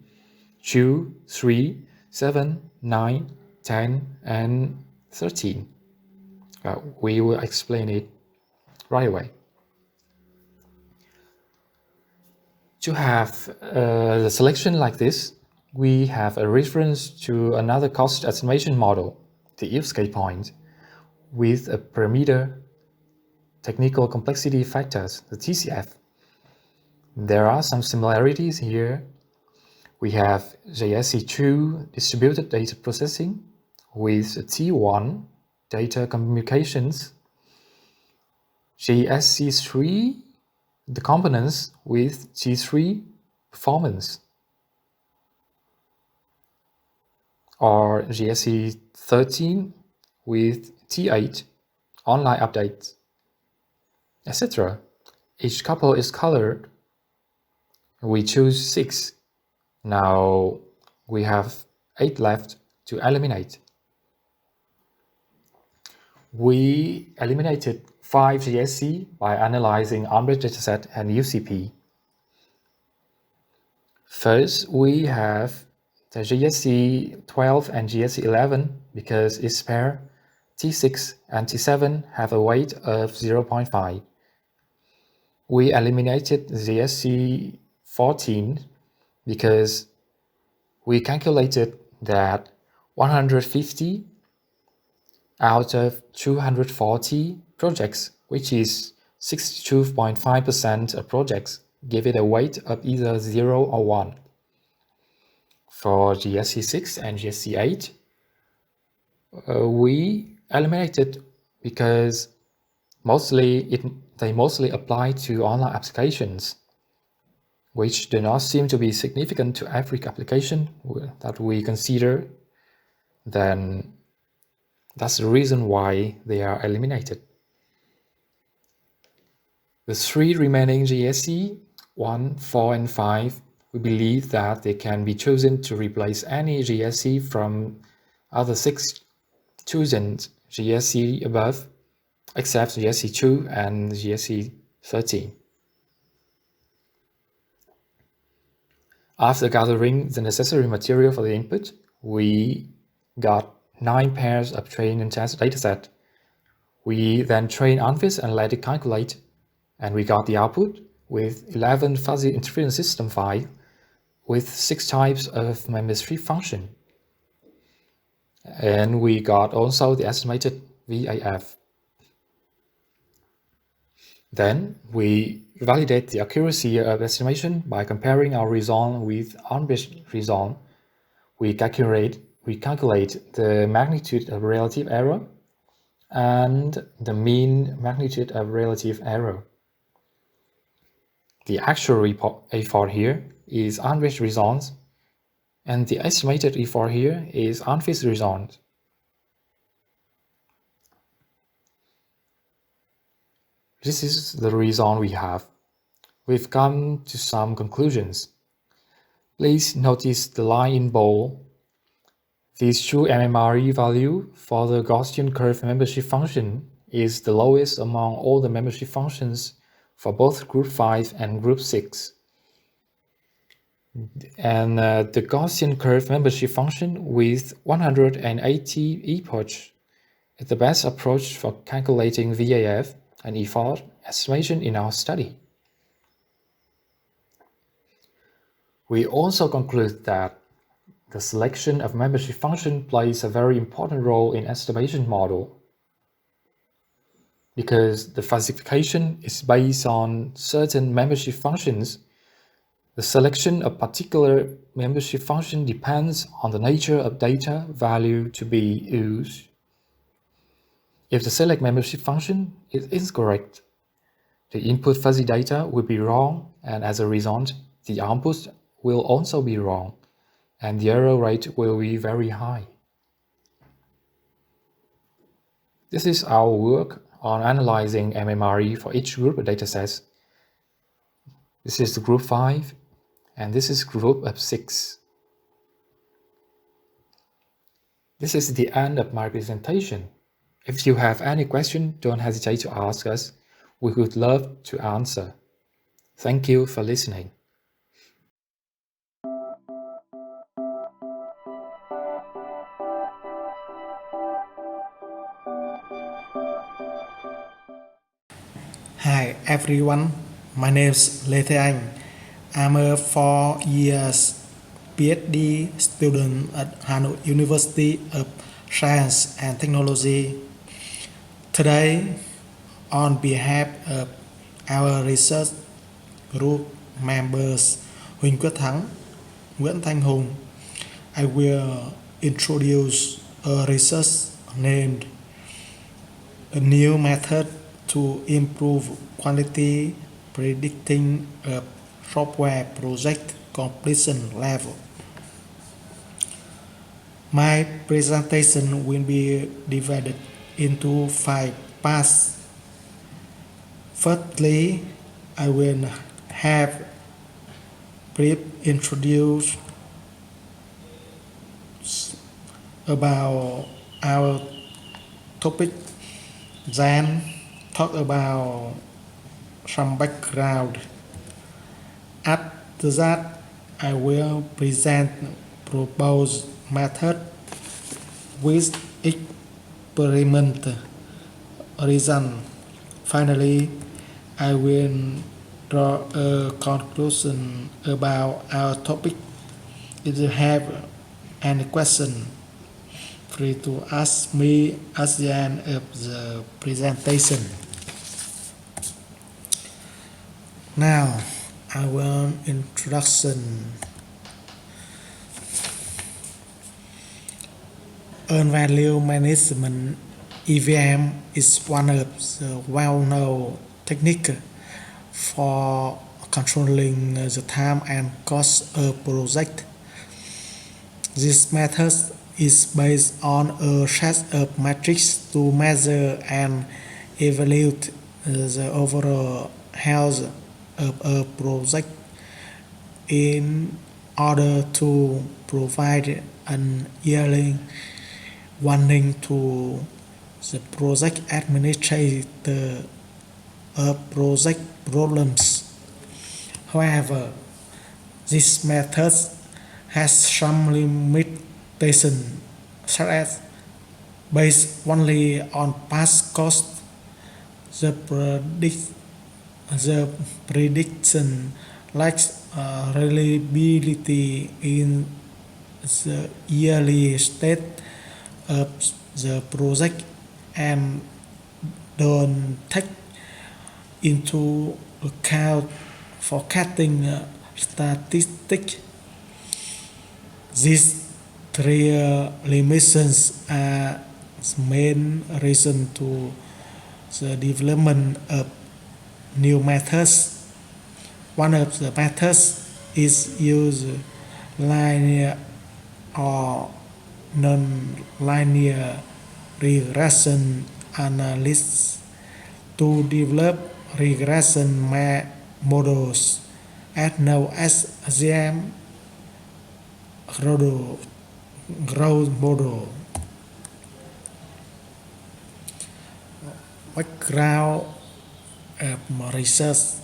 2, 3, 7, 9, 10, and 13. We will explain it right away. To have the selection like this, we have a reference to another cost estimation model, the use case point, with a parameter technical complexity factors, the TCF. There are some similarities here. We have JSC2 distributed data processing with T1 data communications, JSC3 the components with G3 performance, or JSC13 with T8 online updates, etc. Each couple is colored. We choose 6. Now we have 8 left to eliminate. We eliminated 5 GSC by analyzing Unbridged dataset and UCP. First, we have the GSC 12 and GSC 11 because its pair T6 and T7 have a weight of 0.5. We eliminated GSC 14 because we calculated that 150 out of 240 projects, which is 62.5% of projects, give it a weight of either 0 or 1. For GSC 6 and GSC 8, we eliminated because they mostly apply to online applications, which do not seem to be significant to every application that we consider. Then that's the reason why they are eliminated. The 3 remaining GSC, 1, 4, and 5, we believe that they can be chosen to replace any GSC from other 6 chosen GSC above, except GSC 2 and GSC 13. After gathering the necessary material for the input, we got 9 pairs of train and test dataset. We then trained ANFIS and let it calculate, and we got the output with 11 fuzzy interference system files with 6 types of memory function. And we got also the estimated VAF. Then we validate the accuracy of estimation by comparing our result with Unbridged result. We calculate the magnitude of relative error and the mean magnitude of relative error. The actual effort here is Unbridged result, and the estimated effort here is ANFIS result. This is the result we have. We've come to some conclusions. Please notice the line in bold. This true MMRE value for the Gaussian curve membership function is the lowest among all the membership functions for both group 5 and group 6. And the Gaussian curve membership function with 180 epochs is the best approach for calculating VAF and effort estimation in our study. We also conclude that the selection of membership function plays a very important role in estimation model. Because the falsification is based on certain membership functions, the selection of particular membership function depends on the nature of data value to be used. If the select membership function is incorrect, the input fuzzy data will be wrong, and as a result, the output will also be wrong, and the error rate will be very high. This is our work on analyzing MMRE for each group of datasets. This is the group 5, and this is group of 6. This is the end of my presentation. If you have any question, don't hesitate to ask us. We would love to answer. Thank you for listening. Hi everyone, my name is Lê Thế Anh. I'm a 4 years PhD student at Hanoi University of Science and Technology. Today, on behalf of our research group members Huỳnh Quyết Thắng, Nguyễn Thanh Hùng, I will introduce a research named a new method to improve quality predicting a software project completion level. My presentation will be divided into 5 parts. Firstly, I will have brief introduction about our topic, then talk about some background. After that, I will present proposed method with experiment result. Finally, I will draw a conclusion about our topic. If you have any question, free to ask me at the end of the presentation. Now, our introduction. Earned value management (EVM) is one of the well-known techniques for controlling the time and cost of project. This method is based on a set of metrics to measure and evaluate the overall health of a project in order to provide an yearly warning to the project administrator of project problems. However, this method has some limitations, such as based only on past cost, the prediction lacks reliability in the yearly state of the project, and don't take into account forecasting statistics. These 3 limitations are the main reason to the development of new methods. One of the methods is use linear or non-linear regression analysis to develop regression models as known as GM growth model. Background of research.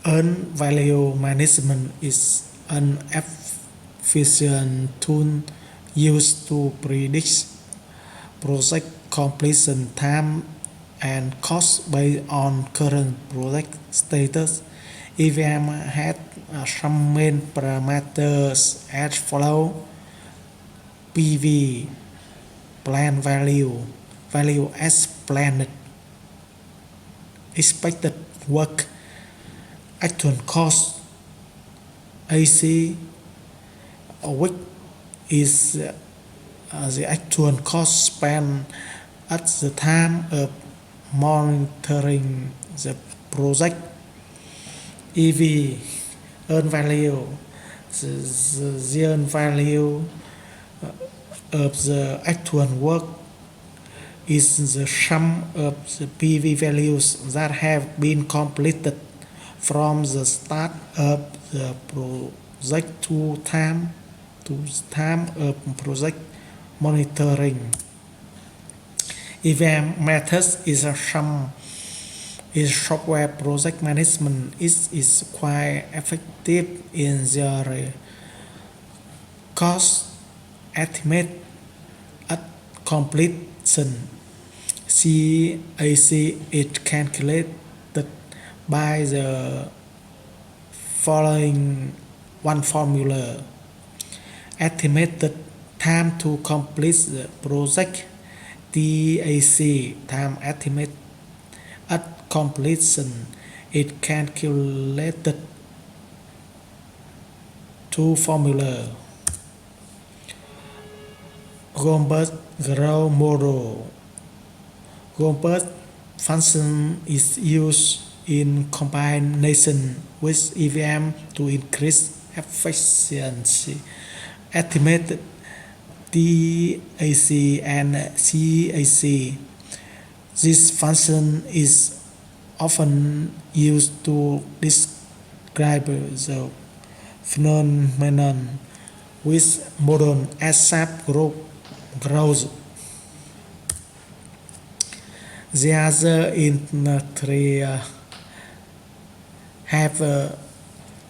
Earned value management is an efficient tool used to predict project completion time and cost based on current project status. EVM has some main parameters as follows: PV, plan value, value as planned, expected work, actual cost, AC, which is the actual cost spent at the time of monitoring the project. EV, earned value, the earned value of the actual work is the sum of the PV values that have been completed from the start of the project to time of project monitoring. EVM methods is a sum is software project management is quite effective in their cost estimate at completion. CAC is calculated by the following one formula. Estimated time to complete the project, TAC, time estimate at completion, is calculated two formula. Goldberg-Grau model. Goldberg function is used in combination with EVM to increase efficiency. Estimated TAC and CAC. This function is often used to describe the phenomenon with model as sharp growth. The other industry have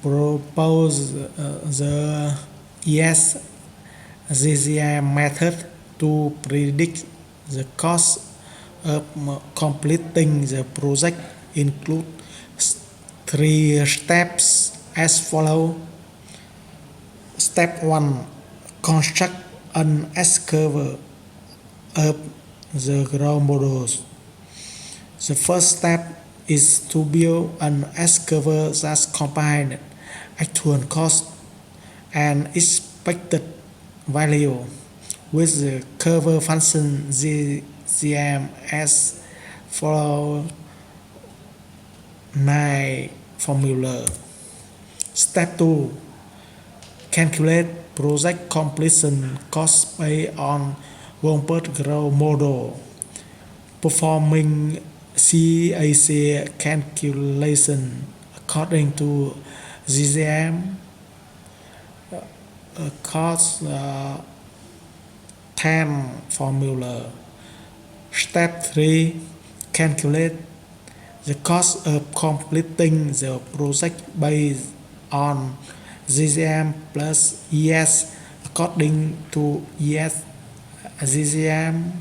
proposed the ESGCM method to predict the cost of completing the project. Include three steps as follows. Step 1. Construct an S-curve of the ground models. The first step is to build an S-curve that combines actual cost and expected value with the curve function GCM as follows 9 formula. Step 2. Calculate project completion cost based on Goldberg-Grau model. Performing CAC calculation according to GCM cost 10 formula. Step 3. Calculate the cost of completing the project based on GCM plus ES according to ES GCM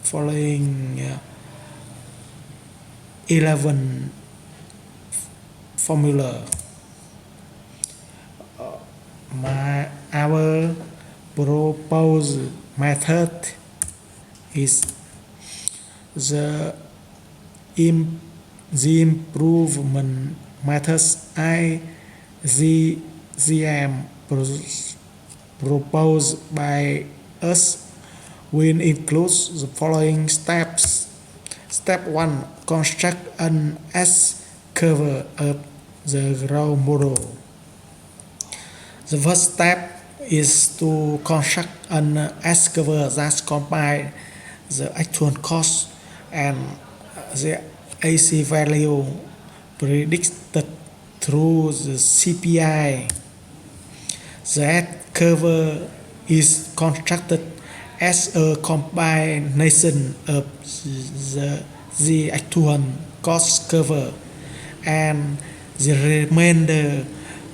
following 11 formula. Our proposed method is the improvement methods IGCM proposed by us will include the following steps. Step 1. Construct an S-curve of the ground model. The first step is to construct an S-curve that combines the actual cost and the AC value predicted through the CPI. The S-curve is constructed as a combination of the actual cost curve and the remainder,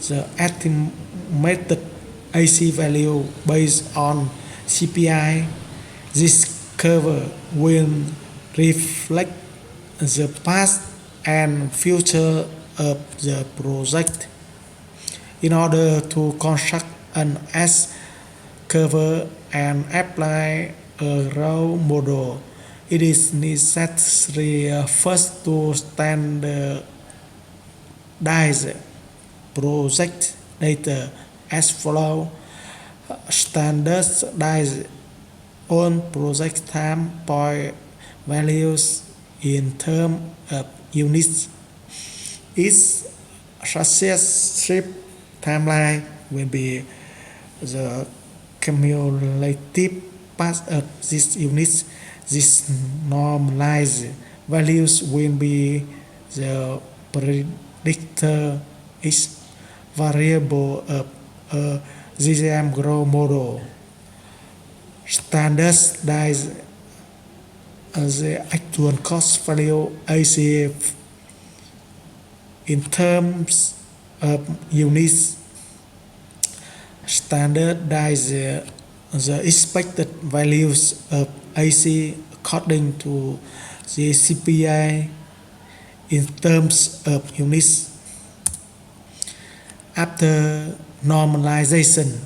the estimated AC value based on CPI. This curve will reflect the past and future of the project. In order to construct an S-curve and apply a raw model, it is necessary first to standardize project data as follows. Standardize on project time point values in terms of units. Each successive timeline will be the cumulative part of these units. These normalized values will be the predictor each variable of a GCM growth model. Standardize the actual cost value AC in terms of units. Standardize the expected values of AC according to the CPI in terms of units. After normalization,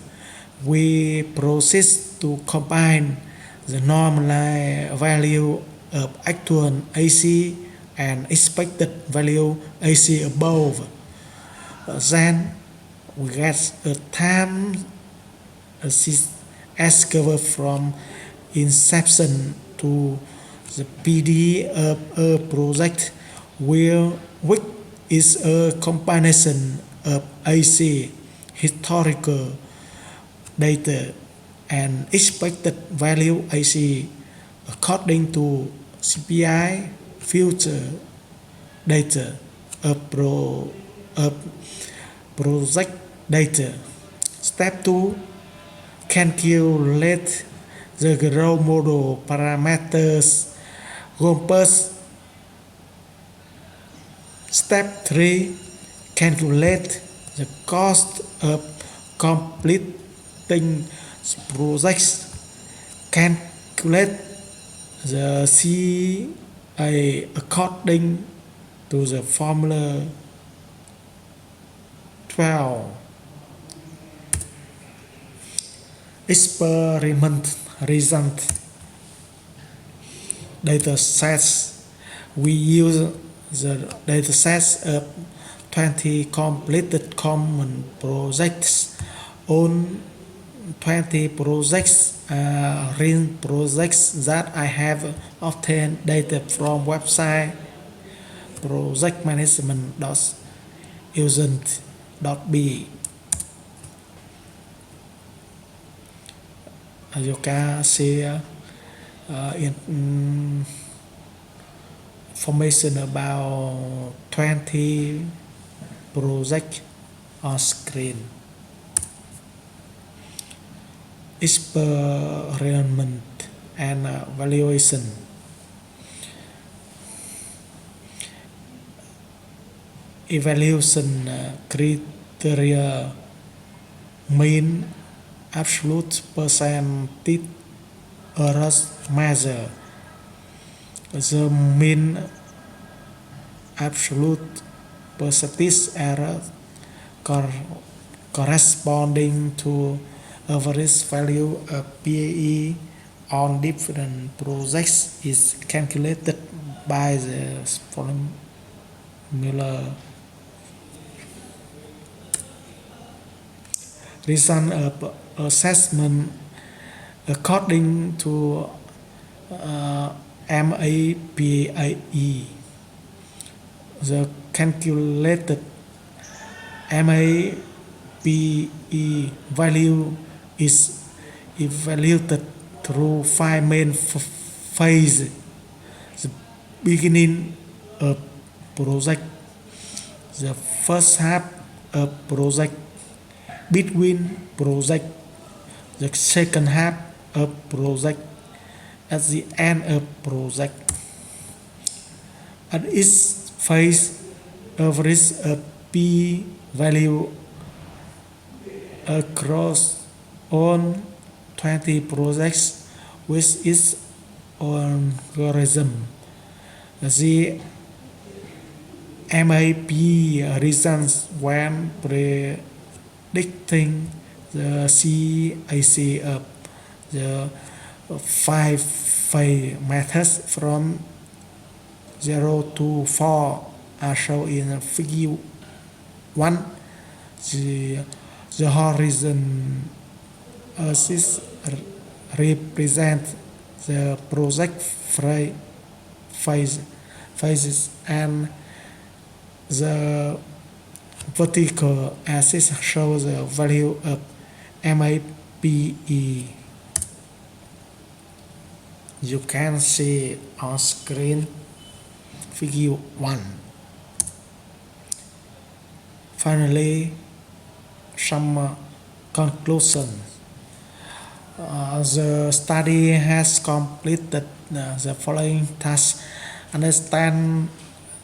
we proceed to combine the normalized value of actual AC and expected value AC above. Then we get a time S-curve from inception to the PD of a project, which is a combination of AC historical data and expected value AC according to CPI future data of project data. Step 2, calculate the growth model parameters GOMPers. Step 3, calculate the cost of completing projects. Calculate the CA according to the formula 12. Experiment result. Data sets. We use the data sets of 20 completed common projects. On 20 projects real projects that I have obtained data from website projectmanagement.usant.b. As you can see, information about 20 projects on screen. Experiment and evaluation. Evaluation criteria: mean, absolute percentage error measure. The mean absolute percentage error corresponding to average value of PAE on different projects is calculated by the formula. Result of assessment according to MAPAE. The calculated MAPE value is evaluated through 5 main phases: the beginning of project, the first half of project, between project, the second half of project, at the end of project. At each phase, average of P value across all 20 projects with its algorithm. The MAP results when predicting the CAC of the 5 phase methods from 0 to 4 are shown in figure 1. The horizon axis represents the project phases and the vertical axis shows the value of MAPE. You can see on screen figure 1. Finally, some conclusion. The study has completed the following tasks: understand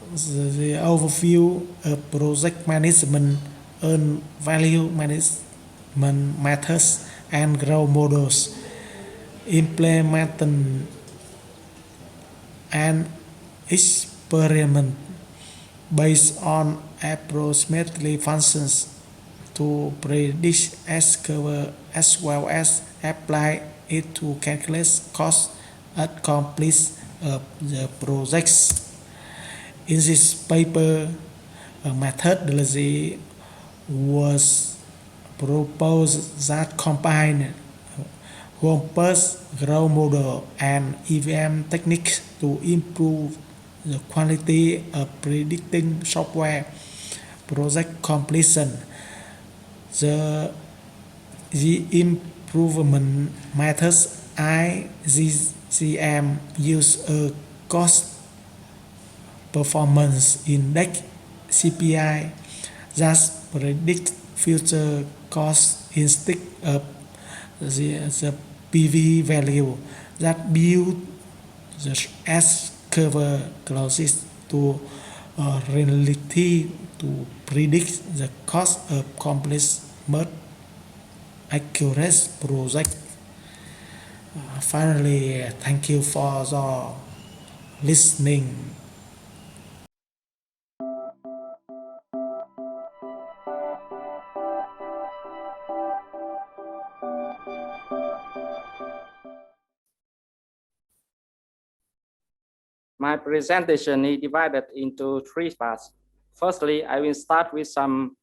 the overview of project management and value management methods and growth models, implement an experiment based on approximately functions to predict S-curve as well as apply it to calculate cost accomplish of the projects. In this paper, a methodology was proposed that combined Home-Pulse growth model and EVM techniques to improve the quality of predicting software project completion. The improvement methods IGCM use a cost performance index CPI that predicts future costs instead of the PV value that build the S-curve closest to reality to predict the cost of complex but accurate project. Finally, thank you for your listening. My presentation is divided into three parts. Firstly, I will start with some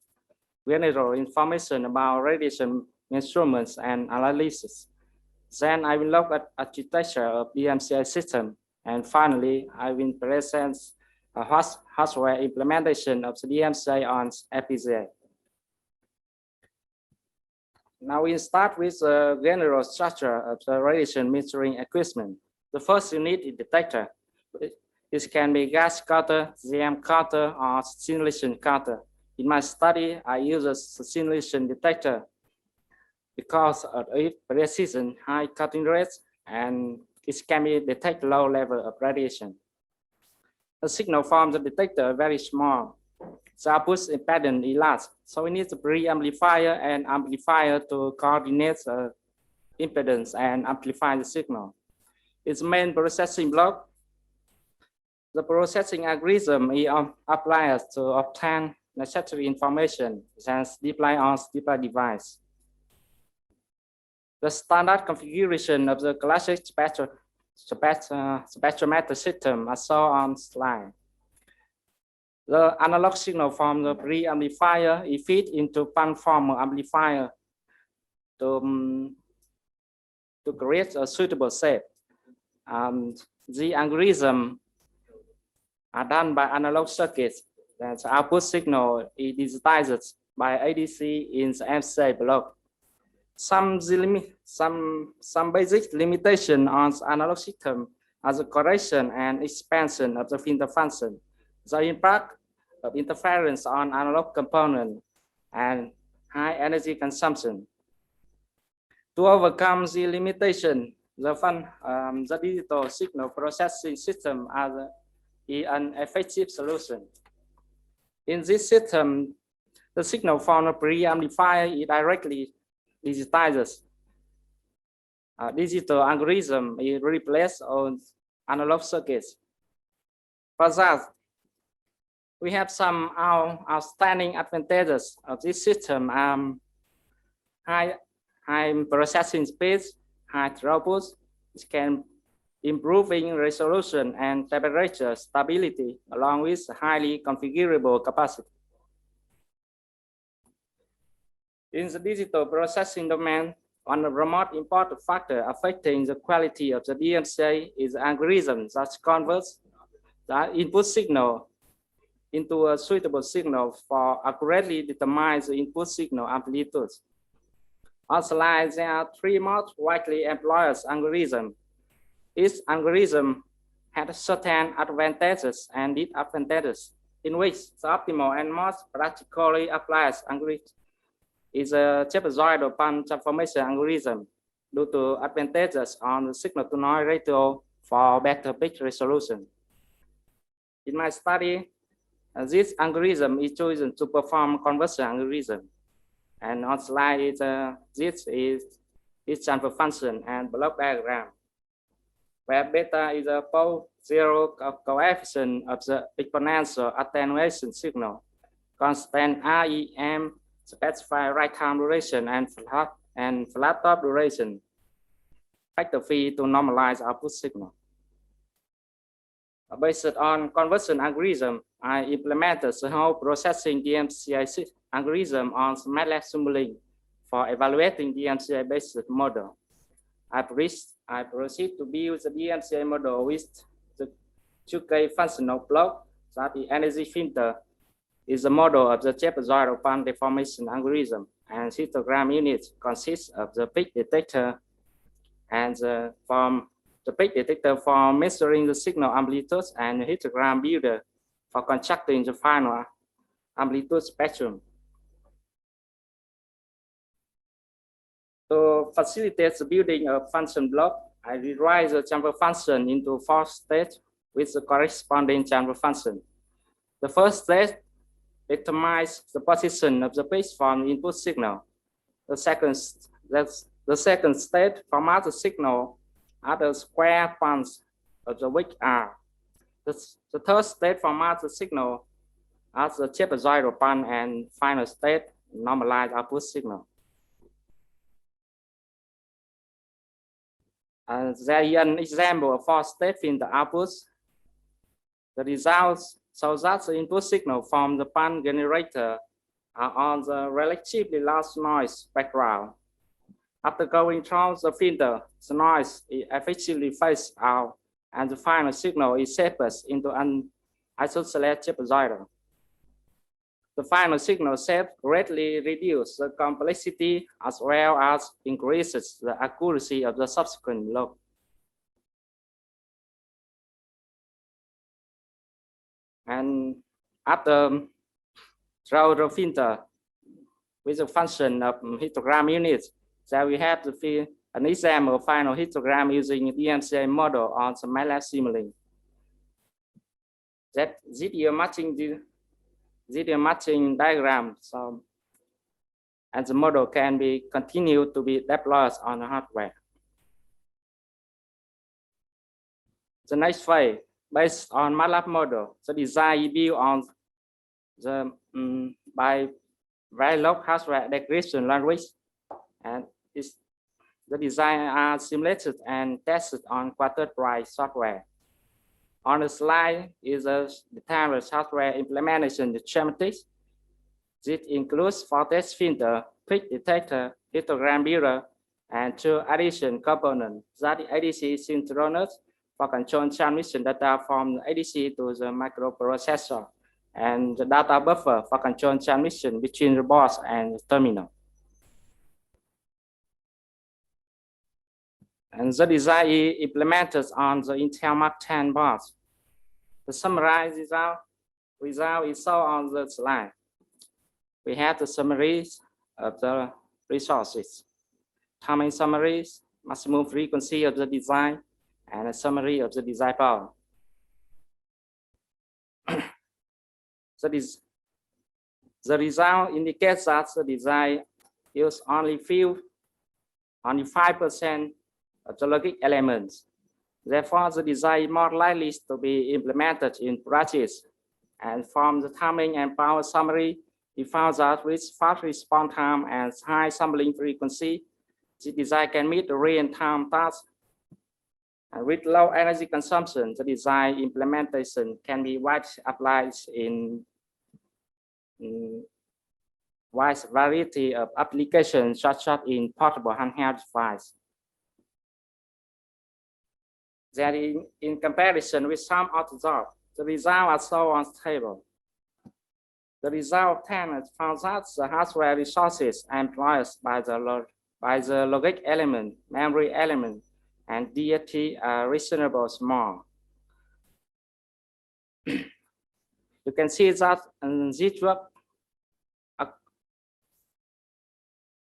general information about radiation measurements and analysis. Then I will look at architecture of DMCI system. And finally, I will present a hardware implementation of the DMCI on FPGA. Now we start with the general structure of the radiation measuring equipment. The first unit is detector. This can be gas cutter, GM cutter, or simulation cutter. In my study, I use a simulation detector because of its precision, high cutting rates, and it can be detect low level of radiation. The signal from the detector is very small. The output impedance is large, so we need a pre-amplifier and amplifier to coordinate the impedance and amplify the signal. Its main processing block. The processing algorithm is applied to obtain necessary information and deploy on the device. The standard configuration of the classic spectrometer system are shown on slide. The analog signal from the pre-amplifier is fed into pulse-former amplifier to create a suitable shape. The algorithm are done by analog circuits. The output signal is digitized by ADC in the MCA block. Some basic limitation on the analog system are the correction and expansion of the filter function, the impact of interference on analog component, and high energy consumption. To overcome the limitation, the digital signal processing system is an effective solution. In this system, the signal from the pre-amplifier is directly digitized. Digital algorithm is replaced on analog circuits. For that, we have some outstanding advantages of this system: high processing speed, high throughput, which can improving resolution and temperature stability, along with highly configurable capacity. In the digital processing domain, one of the most important factors affecting the quality of the DMCA is the algorithm that converts the input signal into a suitable signal for accurately determine the input signal amplitude. On slide, there are three most widely employed algorithms. Each algorithm has certain advantages and disadvantages, in which the optimal and most practically applied algorithm is a trapezoidal band transformation algorithm due to advantages on the signal-to-noise ratio for better bit resolution. In my study, this algorithm is chosen to perform conversion algorithm. And on slide, this is its transfer function and block diagram. where beta is a zero coefficient of the exponential attenuation signal. Constant REM specify right time duration and flat top duration. Factor phi to normalize output signal. Based on conversion algorithm, I implemented the whole processing DMCI algorithm on MATLAB Simulink for evaluating DMCI-based model. I proceed to build the DMCI model with the 2K functional block that the energy filter is the model of the trapezoidal band deformation algorithm, and histogram unit consists of the peak detector and the peak detector for measuring the signal amplitude and the histogram builder for constructing the final amplitude spectrum. To facilitate the building of function block, I rewrite the chamfer function into 4 states with the corresponding chamfer function. The first state determines the position of the base form input signal. The second state formats the signal at the square points of the which are. The third state formats the signal as the trapezoidal band, and final state normalized output signal. There is an example of 4-state filter outputs. The results show that the input signal from the band generator are on the relatively large noise background. After going through the filter, the noise is effectively phased out, and the final signal is shaped into an isosceles trapezoidal. The final signal shape greatly reduces the complexity as well as increases the accuracy of the subsequent log. And after throw the filter with the function of histogram units, so we have an example of final histogram using DMCI model on the MATLAB Simulink. That zero matching diagram, and the model can be continued to be deployed on the hardware. The next phase, based on MATLAB model, the design is built on the by Verilog hardware description language, and the design are simulated and tested on quarter-price software. On the slide is a detailed software implementation schematics. This includes 4 test filter, peak detector, histogram builder, and 2 addition components that the ADC synchronous for control transmission data from the ADC to the microprocessor, and the data buffer for control transmission between the board and the terminal. And the design is implemented on the Intel Mark 10 boards. The summarized result is shown on the slide. We have the summaries of the resources, timing summaries, maximum frequency of the design, and a summary of the design power. The result indicates that the design uses only 5% of the logic elements. Therefore, the design is more likely to be implemented in practice. And from the timing and power summary, we found that with fast response time and high sampling frequency, the design can meet the real-time task. And with low energy consumption, the design implementation can be widely applied in wide variety of applications, such as in portable handheld devices. That in comparison with some others, the results are so unstable. The result obtained found that the hardware resources employed by the logic element, memory element, and DFT are reasonably small. You can see that this work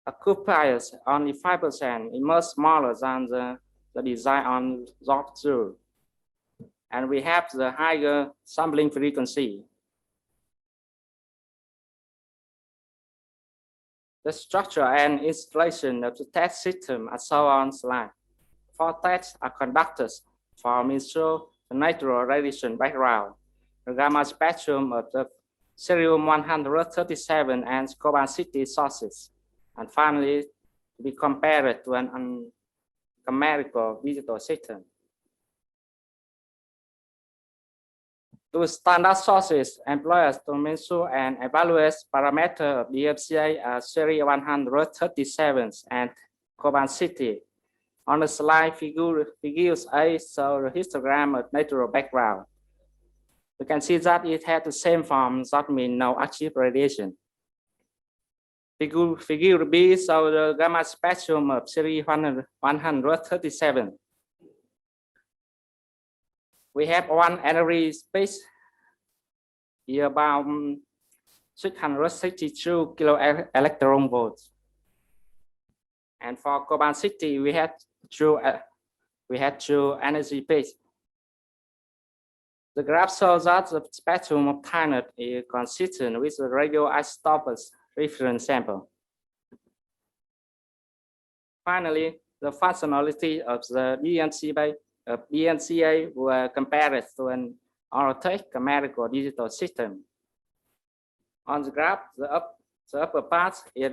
occupies only 5%, is much smaller than the design on ZOP2. And we have the higher sampling frequency. The structure and installation of the test system are shown on slide. 4 tests are conducted for show the natural radiation background, the gamma spectrum of the cerium-137 and cobalt-60 sources, and finally to be compared to an chemical digital system. To standard sources, employers to measure and evaluate parameters of DFCA are cerium-137 and cobalt-60. On the slide, figures A show the histogram of natural background. You can see that it has the same form, that means no active radiation. Figure B shows the gamma spectrum of cerium-137. We have one energy space here about 662 kilo electron volts. And for cobalt-60, we had two energy space. The graph shows that the spectrum of Keynote is consistent with the radioisotopes reference sample. Finally, the functionality of the DNCA were compared to an orthotic chemical digital system. On the graph, the upper part is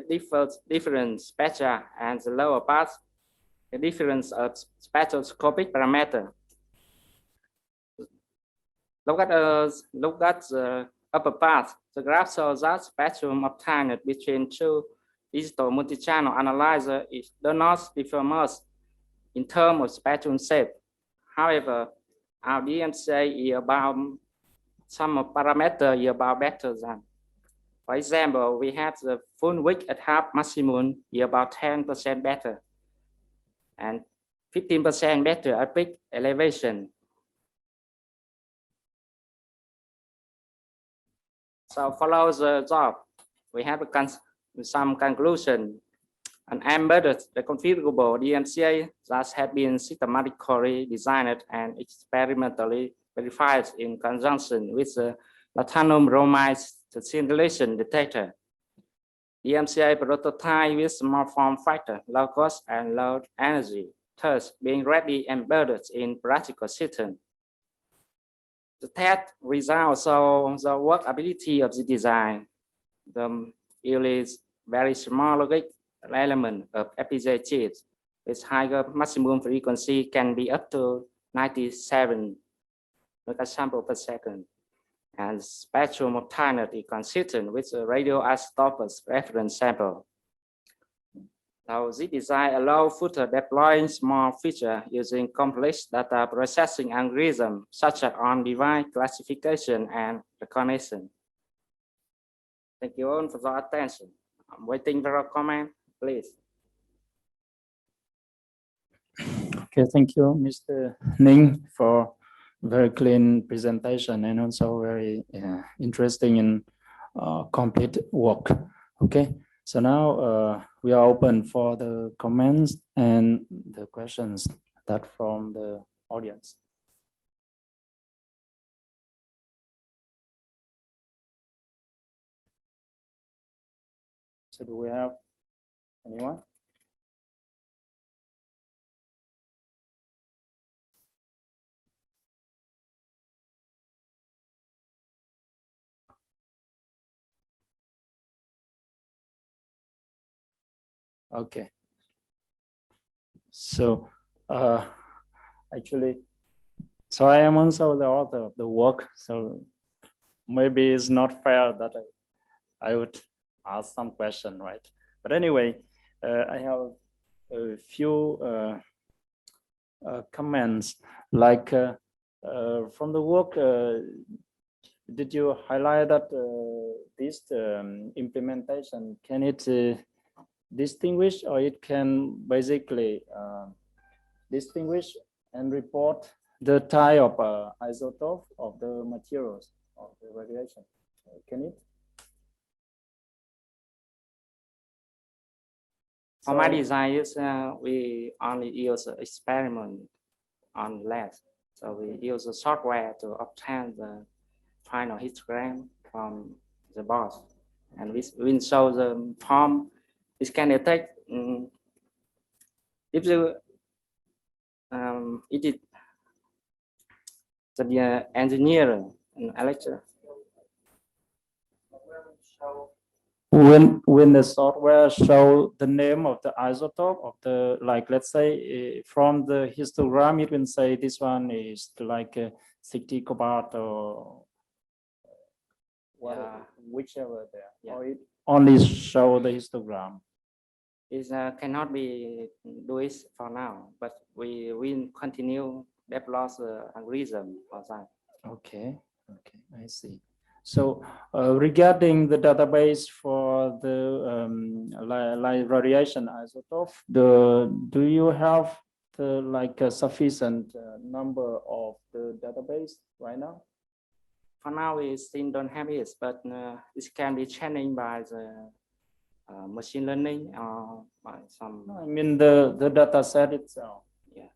different spectra, and the lower part the difference of spectroscopic parameter. Look at the upper part. The graph shows that spectrum obtained between two digital multi-channel analyzers does not differ much in terms of spectrum shape. However, our DMCA is about some parameter is about better than. For example, we have the full width at half maximum is about 10% better and 15% better at peak elevation. So follow the job. We have some conclusion. An embedded reconfigurable DMCA that has been systematically designed and experimentally verified in conjunction with the lanthanum bromide scintillation detector. DMCA prototype with small form factor, low cost and low energy, thus being readily embedded in practical system. The test results show the workability of the design. The is very small logic element of FPGA chips with higher maximum frequency can be up to 97 megasamples per second. And spectrum of Keynote is consistent with the radioisotopes reference sample. Now, this design allows further deploying small features using complex data processing algorithms such as on-device classification and recognition. Thank you all for your attention. I'm waiting for a comment, please. Okay, thank you, Mr. Ning, for very clean presentation and also very interesting and complete work. Okay, so now we are open for the comments and the questions that from the audience. So do we have anyone? Okay. So actually, so I am also the author of the work. So maybe it's not fair that I would ask some question, right? But anyway, I have a few comments. Like from the work, did you highlight that this implementation, can it distinguish, or it can basically distinguish and report the type of isotope of the materials of the radiation? Can it? For my design, we only use experiment on lab. So we use the software to obtain the final histogram from the board. And we show the form. It can detect if the the engineer and electric. When the software show the name of the isotope of the, like, let's say from the histogram, it can say this one is like 60 cobalt or whatever, whichever there, or it only show the histogram. It cannot be do it for now, but we will continue develop the algorithm for that. Okay, I see. So regarding the database for the light radiation isotope, do you have the like a sufficient number of the database right now? For now, we still don't have it, but it can be changed by the machine learning or by some. I mean the data set itself. Yeah,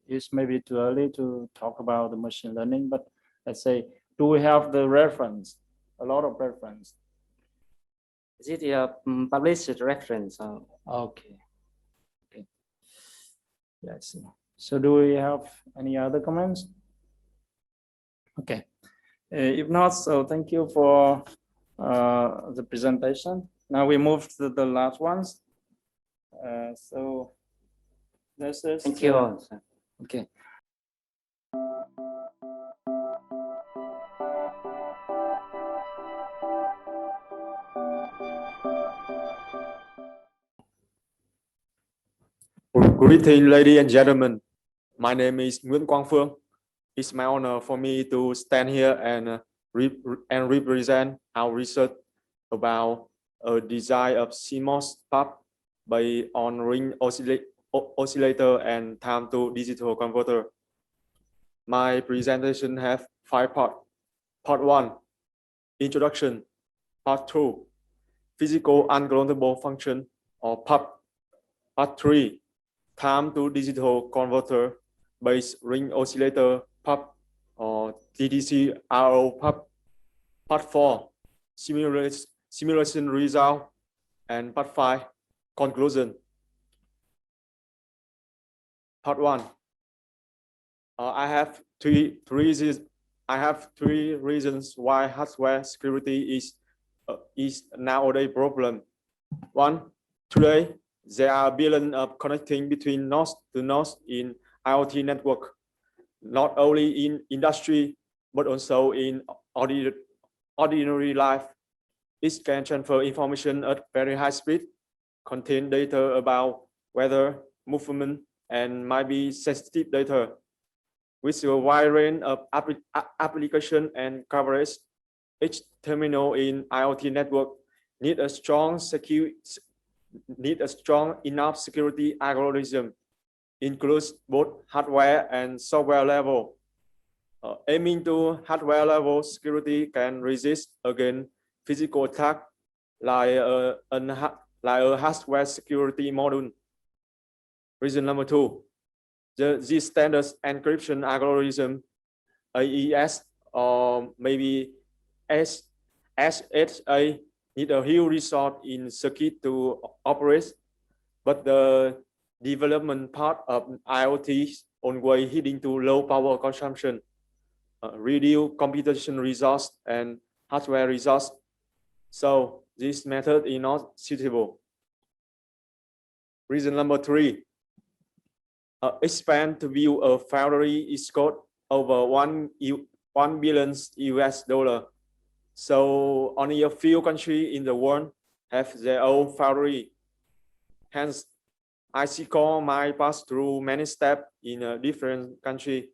it's maybe too early to talk about the machine learning, but let's say, do we have the reference? A lot of reference. Is it a published reference? Okay. Yeah, I see. So do we have any other comments? Okay. If not, so thank you for the presentation. Now we move to the last ones. So this is. Thank you. Okay. Greetings, ladies and gentlemen. My name is Nguyễn Quang Phương. It's my honor for me to stand here and represent our research about a design of CMOS PUP based on ring oscillator and time to digital converter. My presentation has 5 parts. Part 1, introduction. Part 2, physical uncountable function or PUP. Part 3, time to digital converter based ring oscillator PUP or TDC-RO PUP. Part 4, simulation result, and part 5, conclusion. Part 1. I have three reasons why hardware security is nowadays problem. 1. Today, there are billions of connecting between nodes to nodes in IoT network, not only in industry, but also in ordinary life. It can transfer information at very high speed, contain data about weather, movement, and might be sensitive data. With a wide range of application and coverage, each terminal in IoT network need a strong enough security algorithm, includes both hardware and software level. Aiming to hardware level security can resist against physical attack like a hardware security module. Reason number 2, the standard encryption algorithm, AES or maybe SSA, need a huge resource in circuit to operate, but the development part of IoT ongoing heading to low power consumption, reduce computation resource and hardware resource. So this method is not suitable. Reason number 3, expand to view a foundry is called over $1 billion US. So only a few countries in the world have their own foundry. Hence, IC core might pass through many steps in a different country.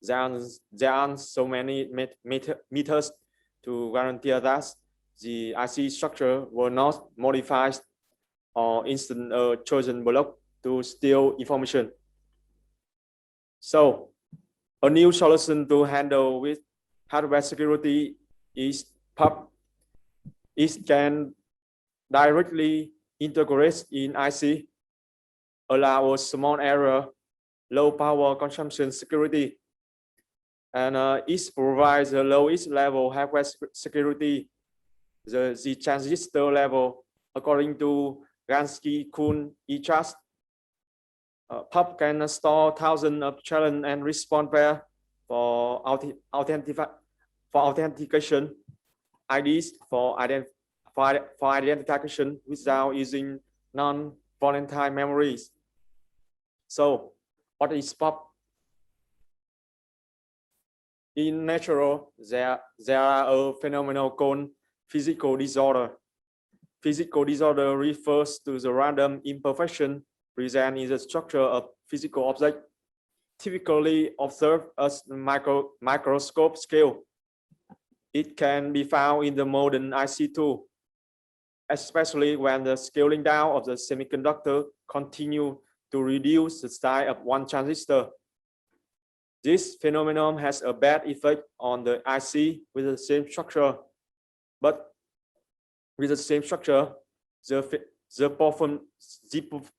There aren't so many methods to guarantee that the IC structure will not modified or instant a chosen block to steal information. So, a new solution to handle with hardware security is PUP. It can directly integrate in IC, allow a small error, low power consumption security, and it provides the lowest level hardware security, the transistor level, according to Gansky-Kuhn e-trust. PUP can store thousands of challenge and response pair for authentication, IDs for identification without using non-volatile memories. So, what is POP? In nature, there are a phenomenon called physical disorder. Physical disorder refers to the random imperfection present in the structure of physical object, typically observed at microscope scale. It can be found in the modern IC too, especially when the scaling down of the semiconductor continue to reduce the size of one transistor. This phenomenon has a bad effect on the IC with the same structure, but with the same structure, the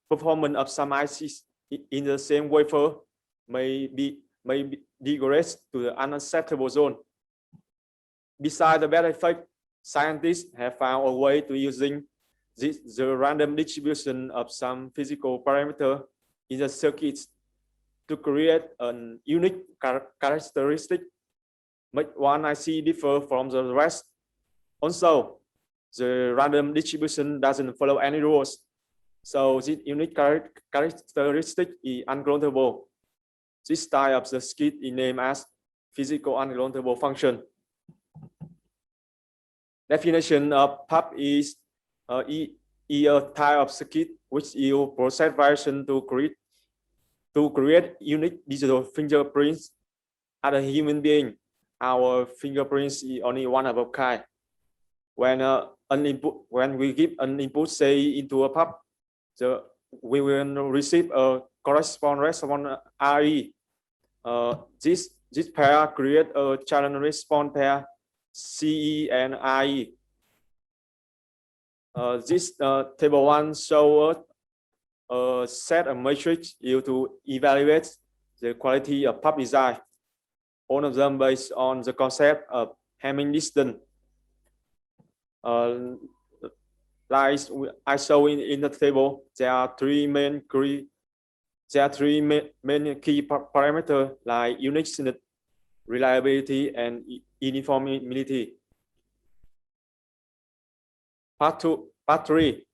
performance of some ICs in the same wafer may degrade to the unacceptable zone. Besides the bad effect, scientists have found a way to using the random distribution of some physical parameter in the circuits to create a unique characteristic, make one IC differ from the rest. Also, the random distribution doesn't follow any rules, so this unique characteristic is uncountable. This type of the circuit is named as physical uncountable function. Definition of PUP is a type of circuit which use process variation to create unique digital fingerprints. As a human being, our fingerprints is only one of a kind. When we give an input, say into a PUP, we will receive a corresponding RE. This pair create a challenge response pair CE and IE. This table 1 shows a set of matrix used to evaluate the quality of PUP design. All of them based on the concept of Hamming distance. Like I show in the table, there are three main key parameters like uniqueness, reliability, and uniformity. Part 3,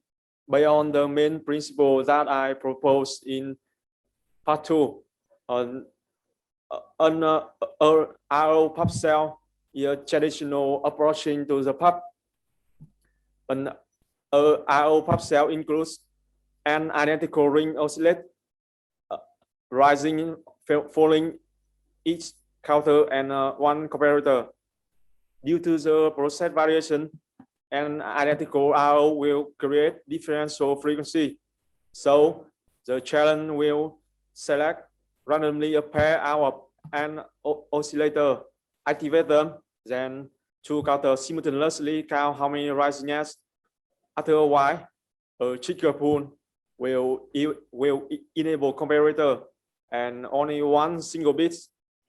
beyond the main principle that I proposed in part 2, an RO PUP cell is a traditional approach to the PUP. An RO PUP cell includes an identical ring oscillator, rising, falling each counter and one comparator. Due to the process variation, an identical RO will create differential frequency. So the challenge will select randomly a pair out of an oscillator, activate them, then two counters simultaneously count how many rising edges. After a while, a trigger pool will enable comparator, and only one single bit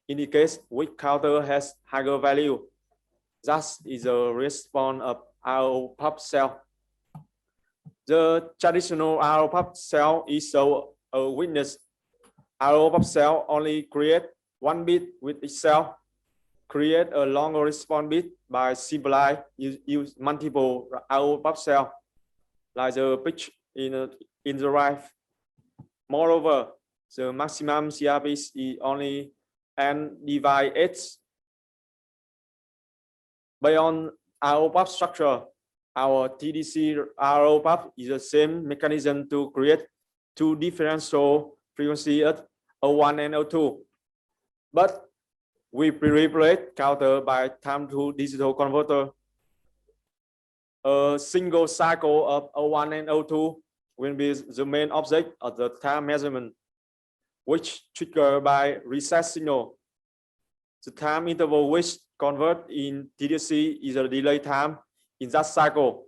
indicates which counter has higher value. That is a response of RO PUP cell. The traditional RO PUP cell is so a weakness. RO PUP cell only create one bit with itself. Create a longer response bit by simplify use multiple RO PUP cell, like the picture in the right. Moreover, the maximum CRP is only n divided h. Beyond RO PUP structure, our TDC RO PUP is the same mechanism to create two differential frequencies at O1 and O2. But we replace counter by time to digital converter. A single cycle of O1 and O2 will be the main object of the time measurement, which triggered by reset signal. The time interval which convert in TDC is a delay time in that cycle.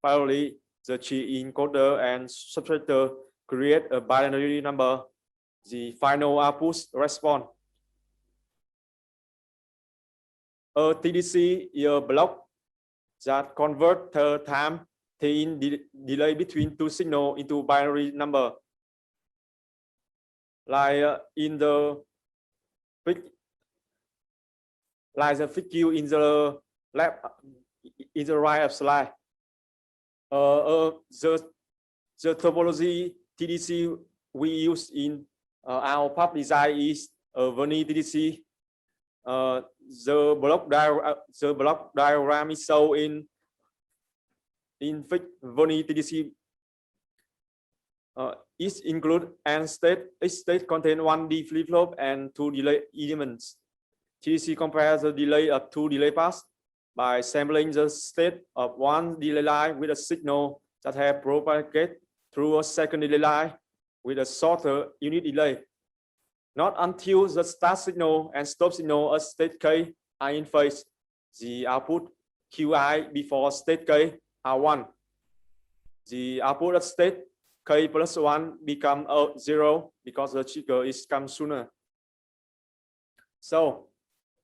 Finally, the key encoder and subtractor create a binary number, the final output response. A TDC is a block that convert the time in delay between two signals into binary number. Like in the like the figure in the left, in the right of slide. The topology TDC we use in our PUB design is Verni TDC. The block diagram is shown in Verni TDC. Each include and state. Each state contain 1D flip-flop and 2 delay elements. TDC compares the delay of 2 delay paths by sampling the state of 1 delay line with a signal that have propagated through a second delay line with a shorter unit delay. Not until the start signal and stop signal at state K are in phase, the output Qi before state K are 1. The output at state K plus 1 become 0 because the trigger is come sooner. So,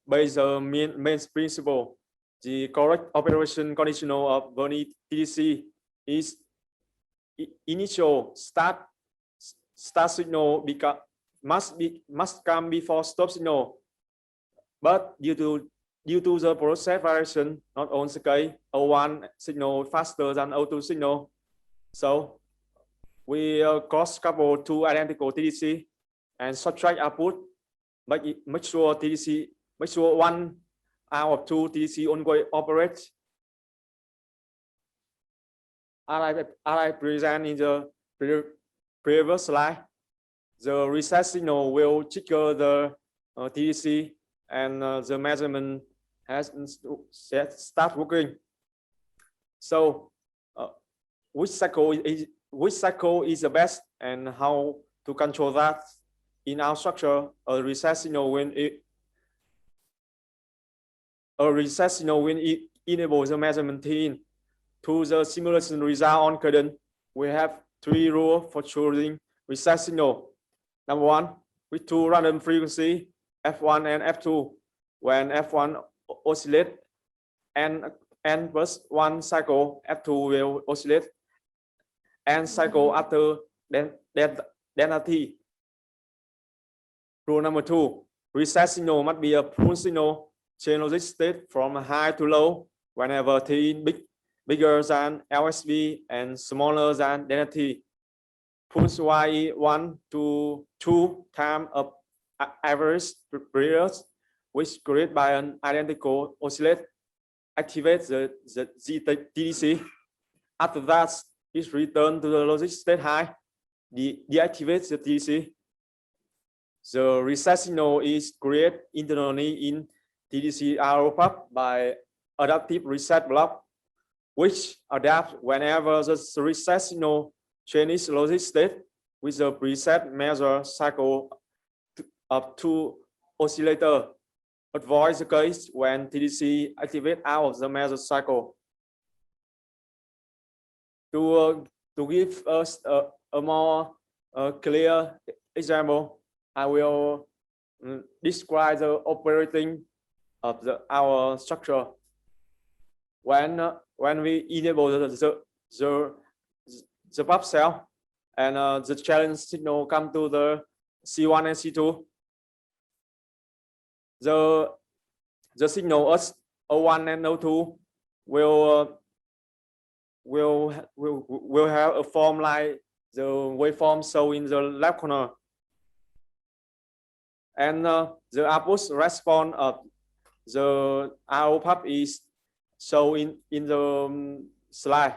based on main principle, the correct operation conditional of Verni TDC is initial start signal must come before stop signal, but due to the process variation, not on the O1 signal faster than O2 signal, so we cross couple two identical TDC and subtract output, but make sure TDC, make sure 1 out of 2 TDC only operates. As I present in the previous slide, the reset signal will trigger the TDC and the measurement has start working. So which cycle is the best and how to control that in our structure? A reset signal when it enables the measurement in to the simulation result on cadence. We have 3 rules for choosing reset signal. Number 1, with 2 random frequency F1 and F2. When F1 oscillate and n plus 1 cycle, F2 will oscillate and cycle after delta t. Rule number 2, reset signal must be a full signal change logic state from high to low whenever t bigger than LSB and smaller than delta t. Pulse y 1 to 2 times of average periods, which created by an identical oscillate, activates the TDC. After that, it returns to the logic state high, deactivates the TDC. The reset signal is created internally in TDC ROPUB by adaptive reset block, which adapts whenever the reset signal changes logic state with the preset measure cycle of 2 oscillator. Avoid the case when TDC activate out of the measure cycle. To give us a more clear example, I will describe the operating of our structure. When we enable the PUB cell and the challenge signal come to the C1 and C2, the signal as O1 and O2 will have a form like the waveform shown in the left corner, and the output response of the ROPUB is shown in the slide.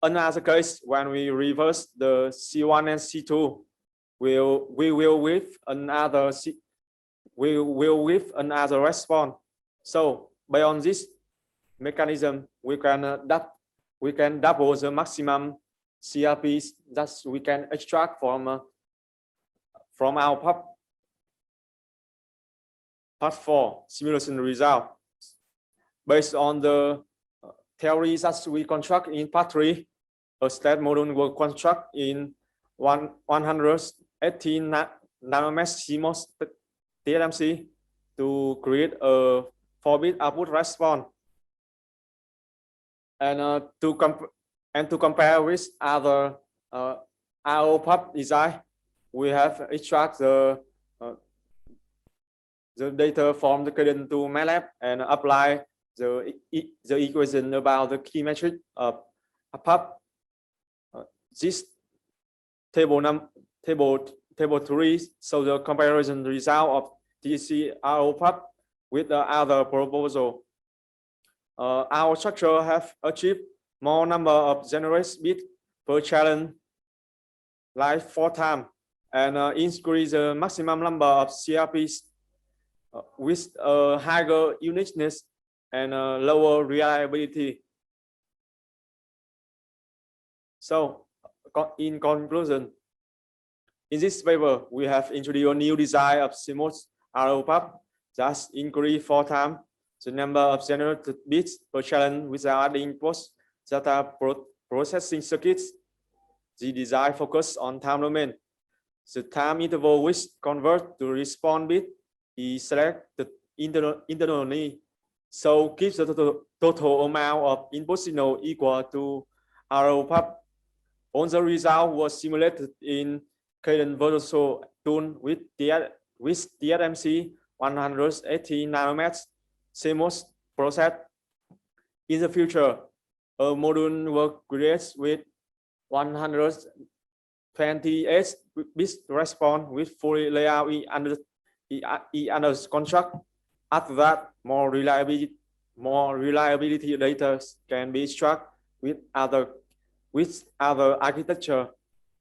Another case, when we reverse the C1 and C2, we will with another response. So based on this mechanism, we can double the maximum CRPs that we can extract from our part 4 simulation result. Based on the theory that we construct in part 3, a state module will construct in 118 nanometer CMOS TSMC to create a 4-bit output response. And to compare with other ROPUB design, we have extract the the data from the cadence to MATLAB and apply the equation about the key metric of a pub. This table 3 shows the comparison result of TSCH pub with the other proposal. Our structure have achieved more number of generous bits per challenge, like 4 times, and increase the maximum number of CRPs with a higher uniqueness and lower reliability. So, in conclusion, in this paper, we have introduced a new design of CMOS ROPUB that increase 4 times the number of generated bits per challenge without adding post-data processing circuits. The design focuses on time domain. The time interval which convert to response bit is selected internally, so keeps the total amount of input signal equal to ROPUB. All the result was simulated in Cadence Virtual Tool with TSMC 180 nanometers CMOS process. In the future, a module will create with 128 bits response with fully layout under construct. After that, more reliability data can be struck with other architecture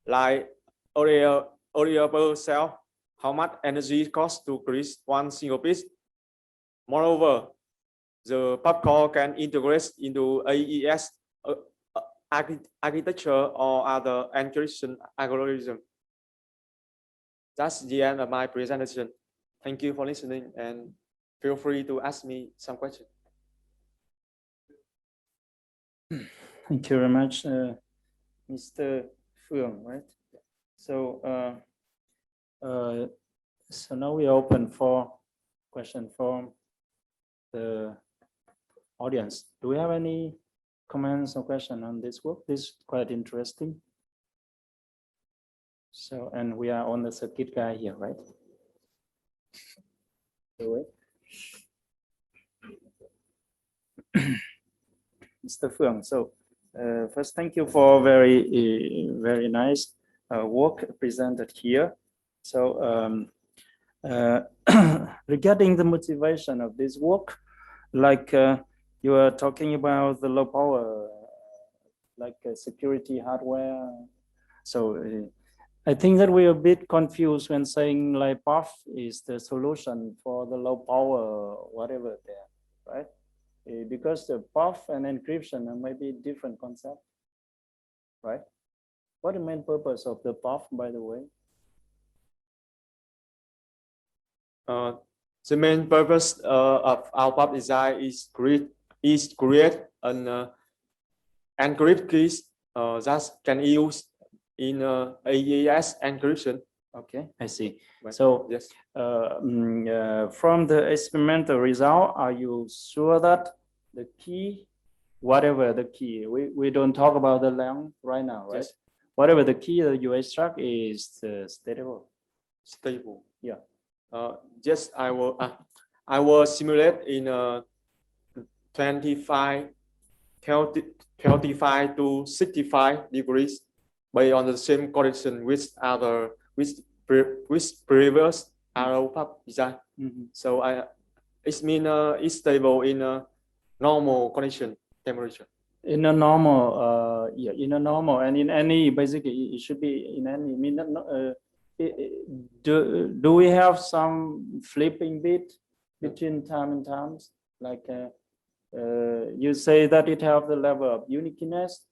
like earlier per cell, how much energy costs to create one single piece. Moreover, the pub core can integrate into AES architecture or other encryption algorithm. That's the end of my presentation. Thank you for listening, and feel free to ask me some questions. Thank you very much, Mr. Phương, right? So, so now we are open for question from the audience. Do we have any comments or question on this work? This is quite interesting. So, and we are on the circuit guy here, right? Mr. Phương, so first, thank you for very nice work presented here. So regarding the motivation of this work, like you are talking about the low power, like security hardware. So I think that we are a bit confused when saying like Prof is the solution for the low power, whatever there, right? Because the Prof and encryption are maybe different concept, right? What is the main purpose of the Prof, by the way? The main purpose of our Prof design is create an encrypt keys that can use in AES encryption. Okay, I see. So yes. From the experimental result, are you sure that the key, whatever the key, we don't talk about the length right now, right? Yes. Whatever the key that you extract is stable. Stable. Yeah. Yes, I will simulate in 25 to 65 degrees based on the same condition with previous ROPUB design. So it means it's stable in a normal condition temperature. In a normal, yeah, in a normal, and in any, basically it should be in any. Do we have some flipping bit between time and times? Like you say that it have the level of uniqueness.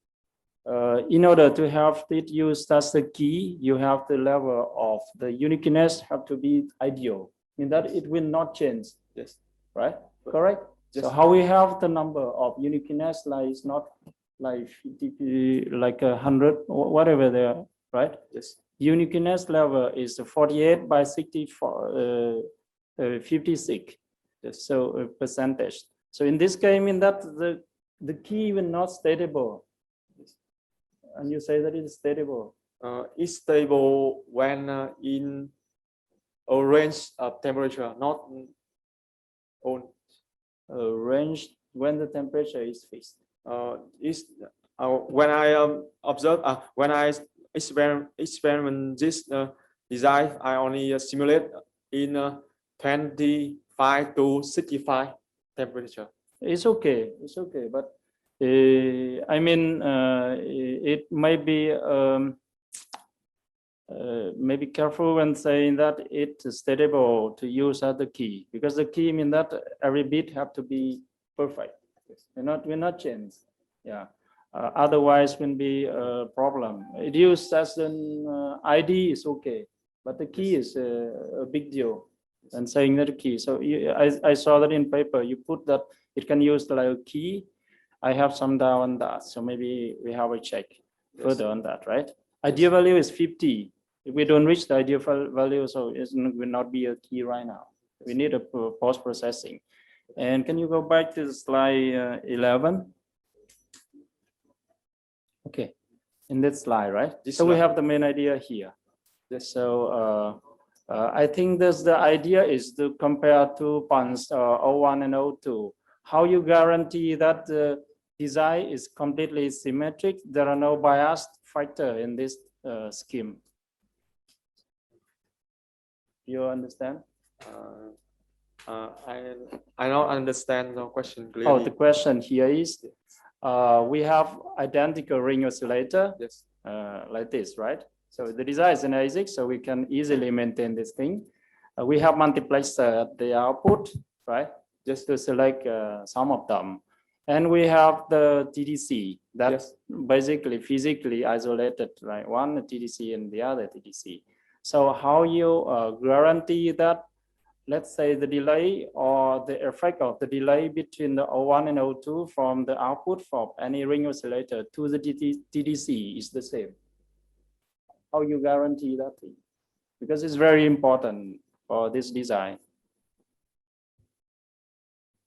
In order to have it used as the key, you have the level of the uniqueness have to be ideal. I mean that it will not change. Yes. Right? Correct? Yes. So how we have the number of uniqueness, like it's not like 50, like 100 or whatever there, right? Yes. Uniqueness level is 48 by 64, 56. Yes. So percentage. So in this case, I mean that the key will not stable. And you say that it's stable. It's stable when in a range of temperature, not on range when the temperature is fixed. Is when I observe when I experiment this design, I only simulate in 25 to 65 temperature. It's okay, but I mean, it might be maybe careful when saying that it's stable to use as the key, because the key means that every bit have to be perfect. We're not change. Yeah. Otherwise, will be a problem. It used as an ID is okay, but the key is a big deal. And saying that key. So I saw that in paper. You put that it can use like a key. I have some doubt on that. So maybe we have a check further on that, right? Ideal value is 50. If we don't reach the ideal value, so it will not be a key right now. We need a post processing. And can you go back to slide 11? Okay, in that slide, right? So we have the main idea here. So I think the idea is to compare two ponds, O1 and O2. How you guarantee that the design is completely symmetric? There are no biased factor in this scheme. You understand? I don't understand the question clearly. Oh, the question here is, we have identical ring oscillator, yes, like this, right? So the design is an ASIC, so we can easily maintain this thing. We have multiplexer at the output, right? Just to select some of them. And we have the TDC that's basically physically isolated, right? One TDC and the other TDC. So how you guarantee that, let's say the delay or the effect of the delay between the O1 and O2 from the output for any ring oscillator to the TDC is the same? How you guarantee that thing? Because it's very important for this design.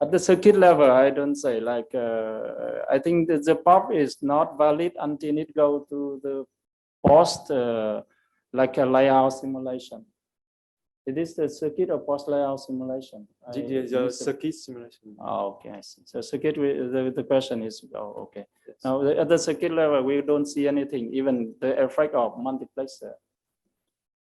At the circuit level, I don't say like, I think that the POP is not valid until it go to the post, like a layout simulation. It is the circuit or post layout simulation? The circuit simulation. Oh, okay, I see. So circuit, the question is, oh, okay. Yes. Now at the circuit level, we don't see anything, even the effect of multiplexer.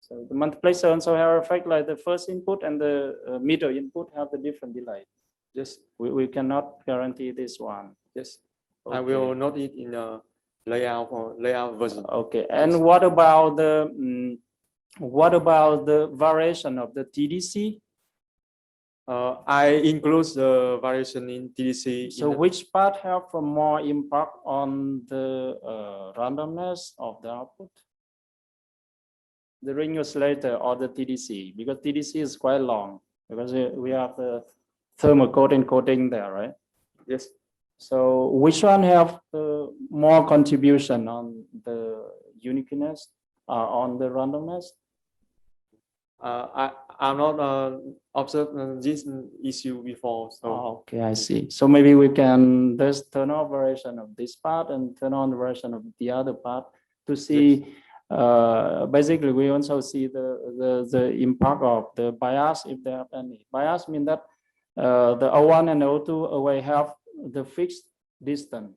So the multiplexer also have effect like the first input and the middle input have the different delay. Yes, we cannot guarantee this one. Yes, okay. I will note it in the layout version. Okay, and what about the variation of the TDC? I include the variation in TDC. So which part have more impact on the randomness of the output? The ring oscillator or the TDC? Because TDC is quite long, because we have the thermal coating there, right? Yes. So which one have more contribution on the uniqueness, on the randomness? I'm not observed this issue before. So. Oh, okay, I see. So maybe we can just turn off variation of this part and turn on the variation of the other part to see. Yes. Basically, we also see the impact of the bias, if they have any. Bias means that the O1 and O2 away have the fixed distance,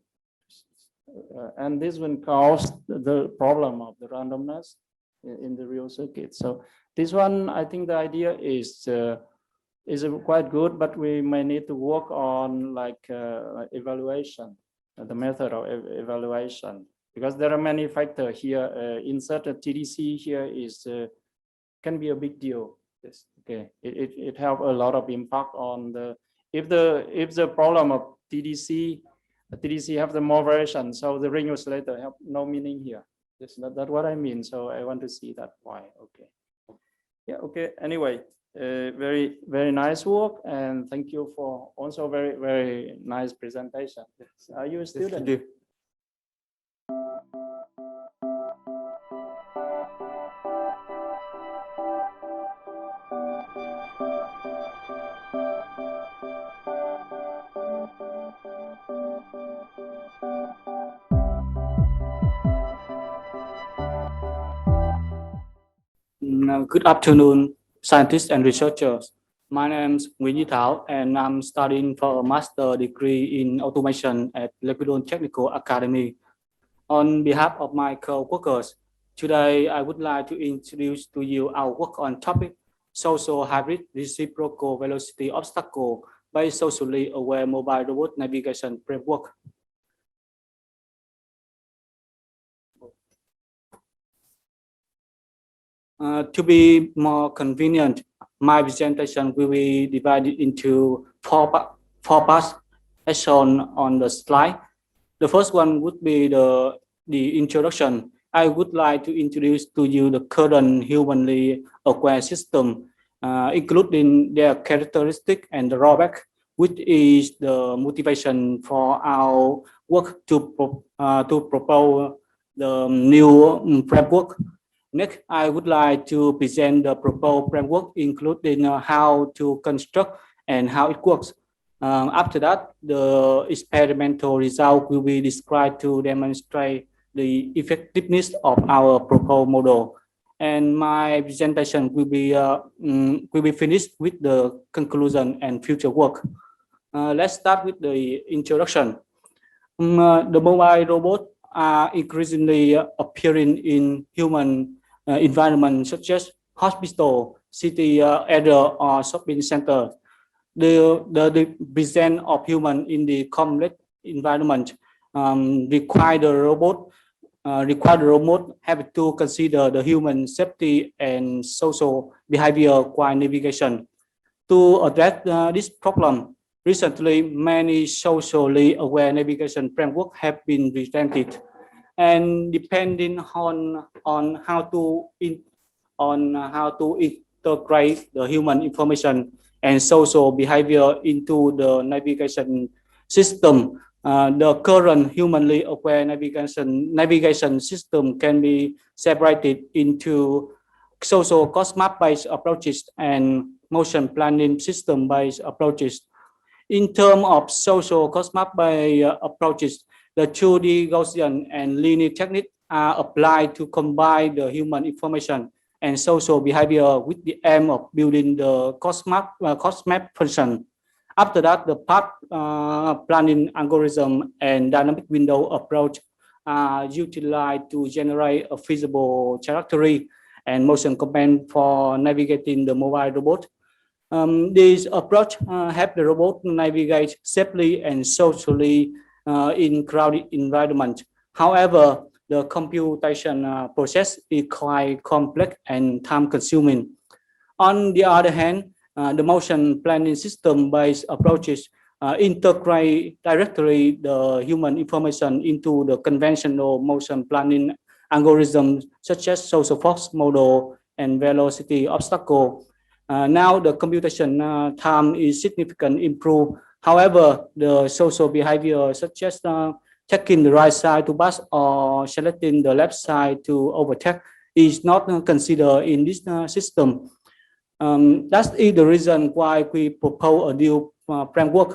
and this will cause the problem of the randomness in the real circuit. So this one, I think the idea is quite good, but we may need to work on like evaluation, the method of evaluation, because there are many factors here. Insert a TDC here is can be a big deal. Yes. Okay. It have a lot of impact on the if the problem of TDC have the more variation, so the ring oscillator have no meaning here. Yes, that's what I mean. So I want to see that why. Okay. Yeah. Okay. Anyway, very nice work, and thank you for also very nice presentation. Yes. Are you a student? Yes, Good afternoon, scientists and researchers. My name is Viswanathan, and I'm studying for a master degree in automation at Duong Technical Academy. On behalf of my co-workers, today I would like to introduce to you our work on topic social hybrid reciprocal velocity obstacle by socially aware mobile robot navigation framework. To be more convenient, my presentation will be divided into four parts as shown on the slide. The first one would be the introduction. I would like to introduce to you the current humanly aware system, including their characteristic and the drawback, which is the motivation for our work to propose the new framework. Next, I would like to present the proposed framework, including how to construct and how it works. After that, the experimental result will be described to demonstrate the effectiveness of our proposed model. And my presentation will be finished with the conclusion and future work. Let's start with the introduction. The mobile robots are increasingly appearing in human environments such as hospital, city area, or shopping center. The presence of human in the complex environment require the robot have to consider the human safety and social behavior while navigation. To address this problem, recently many socially aware navigation frameworks have been presented, and depending on how to integrate the human information and social behavior into the navigation system, the current humanly aware navigation system can be separated into social cost map-based approaches and motion planning system-based approaches. In terms of social cost map-based approaches, the 2D Gaussian and linear techniques are applied to combine the human information and social behavior with the aim of building the cost map function. After that, the path planning algorithm and dynamic window approach are utilized to generate a feasible trajectory and motion command for navigating the mobile robot. This approach helps the robot navigate safely and socially in crowded environment. However, the computation process is quite complex and time-consuming. On the other hand, the motion planning system-based approaches integrate directly the human information into the conventional motion planning algorithms such as social force model and velocity obstacle. Now the computation time is significantly improved. However, the social behavior such as checking the right side to pass or selecting the left side to overtake is not considered in this system. That is the reason why we propose a new framework.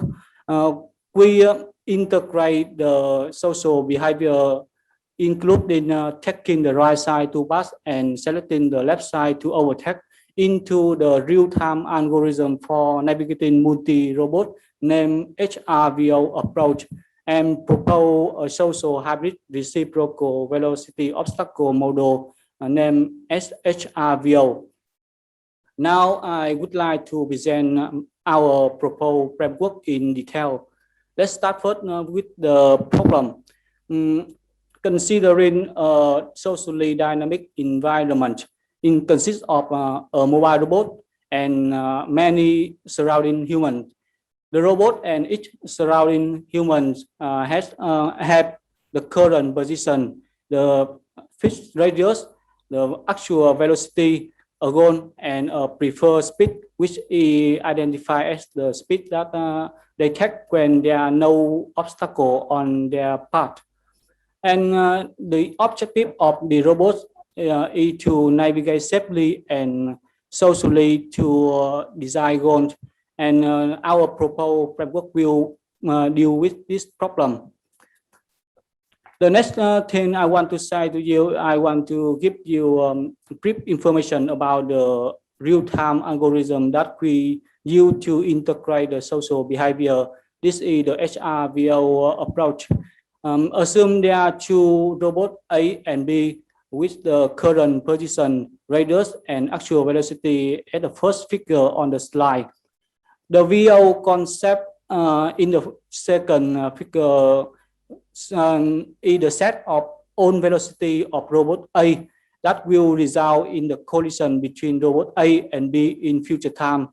We integrate the social behavior, including taking the right side to pass and selecting the left side to overtake, into the real-time algorithm for navigating multi-robot named HRVO approach, and propose a social hybrid reciprocal velocity obstacle model named SHRVO. Now I would like to present our proposed framework in detail. Let's start first with the problem. Considering a socially dynamic environment, it consists of a mobile robot and many surrounding humans. The robot and each surrounding humans have the current position, the fixed radius, the actual velocity, a goal, and a preferred speed, which is identified as the speed that they take when there are no obstacle on their path. And the objective of the robots is to navigate safely and socially to design goals. And our proposed framework will deal with this problem. The next thing I want to say to you, I want to give you brief information about the real-time algorithm that we use to integrate the social behavior. This is the HRVO approach. Assume there are two robots A and B with the current position, radius, and actual velocity at the first figure on the slide. The VO concept in the second figure is the set of own velocity of robot A that will result in the collision between robot A and B in future time.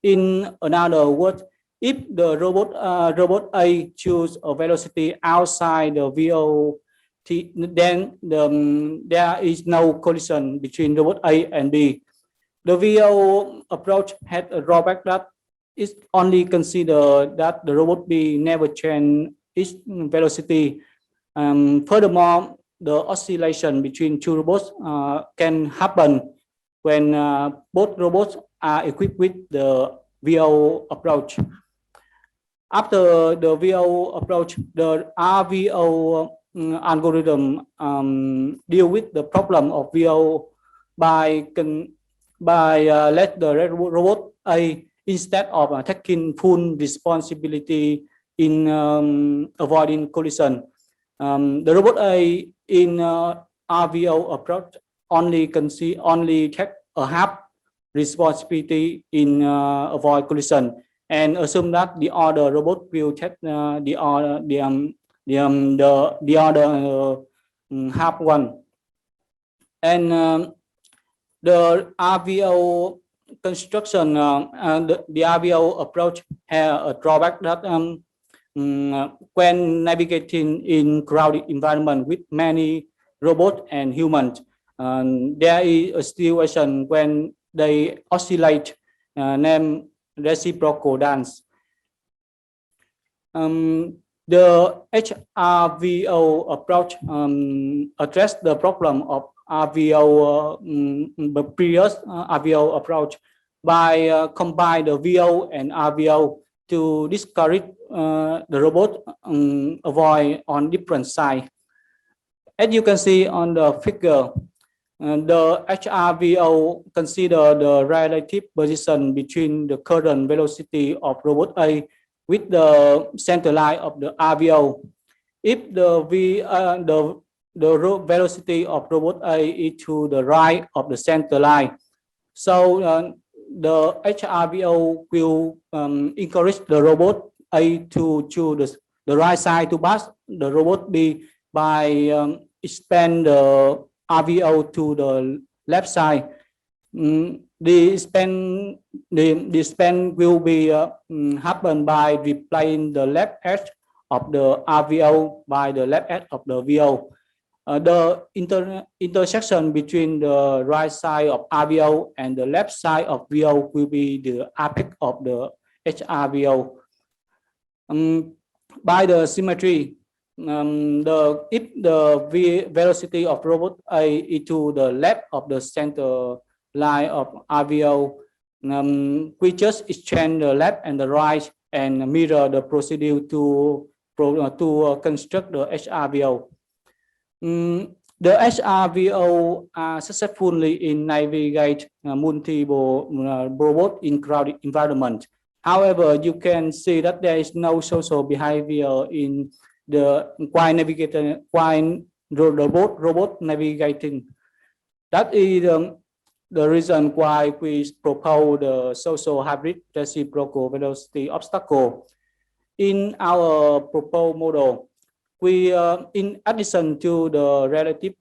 In another word, if the robot A choose a velocity outside the VO, then there is no collision between robot A and B. The VO approach has a drawback that it only consider that the robot B never change its velocity. Furthermore, the oscillation between two robots can happen when both robots are equipped with the VO approach. After the VO approach, the RVO algorithm deal with the problem of VO by let the robot A, instead of taking full responsibility in avoiding collision. The robot A in RVO approach only take a half responsibility in avoid collision, and assume that the other robot will take the other half one. And the RVO construction, the RVO approach has a drawback that when navigating in crowded environment with many robots and humans, there is a situation when they oscillate, named reciprocal dance. The HRVO approach address the problem of RVO, the previous RVO approach by combine the VO and RVO to discourage the robot avoid on different sides. As you can see on the figure, the HRVO consider the relative position between the current velocity of robot A with the center line of the RVO. If the velocity of robot A is to the right of the center line, so the HRVO will encourage the robot A to choose the right side to pass the robot B by expand the RVO to the left side. The span will be happen by replacing the left edge of the RVO by the left edge of the VO. The intersection between the right side of RVO and the left side of VO will be the apex of the HRVO. By the symmetry, if the velocity of robot A is to the left of the center line of RVO, we just exchange the left and the right and mirror the procedure to construct the HRVO. The HRVO are successfully in navigate multiple robots in crowded environment. However, you can see that there is no social behavior in the robot navigating. That is the reason why we propose the social hybrid reciprocal velocity obstacle. In our proposed model, we, in addition to the relative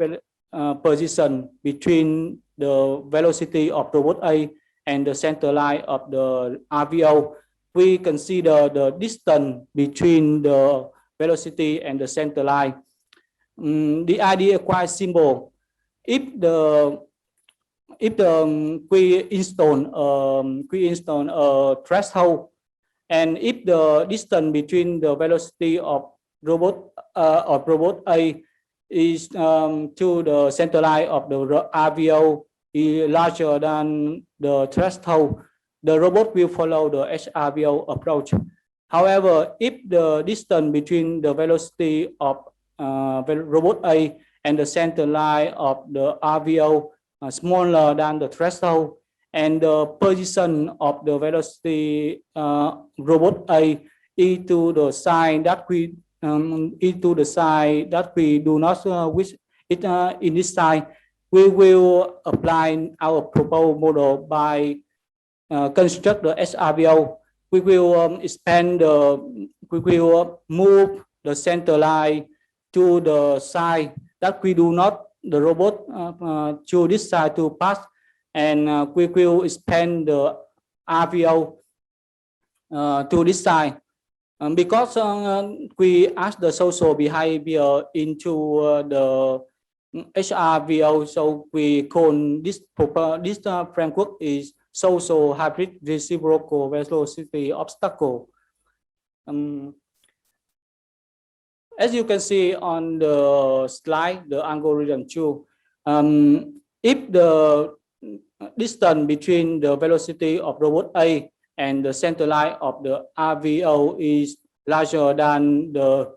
position between the velocity of robot A and the center line of the RVO, we consider the distance between the velocity and the center line. The idea is quite simple. If we install a threshold, and if the distance between the velocity of robot A is to the center line of the RVO is larger than the threshold, the robot will follow the HRVO approach. However, if the distance between the velocity of robot A and the center line of the RVO smaller than the threshold, and the position of the velocity robot A e to the side that we do not wish it in this side. We will apply our proposed model by construct the SRVO. We will we will move the center line to the side that we do not the robot to this side to pass, and we will expand the RVO to this side. Because we ask the social behavior into the HRVO, so we call this framework is social hybrid reciprocal velocity obstacle. As you can see on the slide, the algorithm too. If the distance between the velocity of robot A and the center line of the RVO is larger than the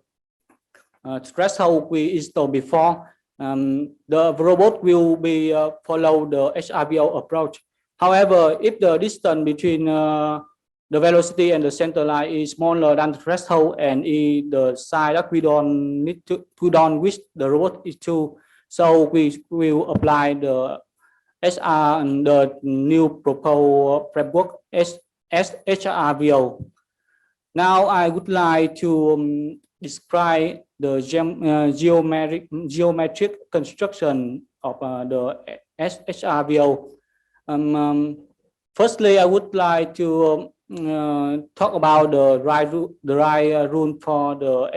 threshold we installed before, the robot will be follow the HRVO approach. However, if the distance between the velocity and the center line is smaller than the threshold, and the side that we don't wish the robot is to, so we will apply the SR and the new proposed framework HRVO. Now I would like to describe the geometric construction of the HRVO. Firstly, I would like to talk about the right rule for the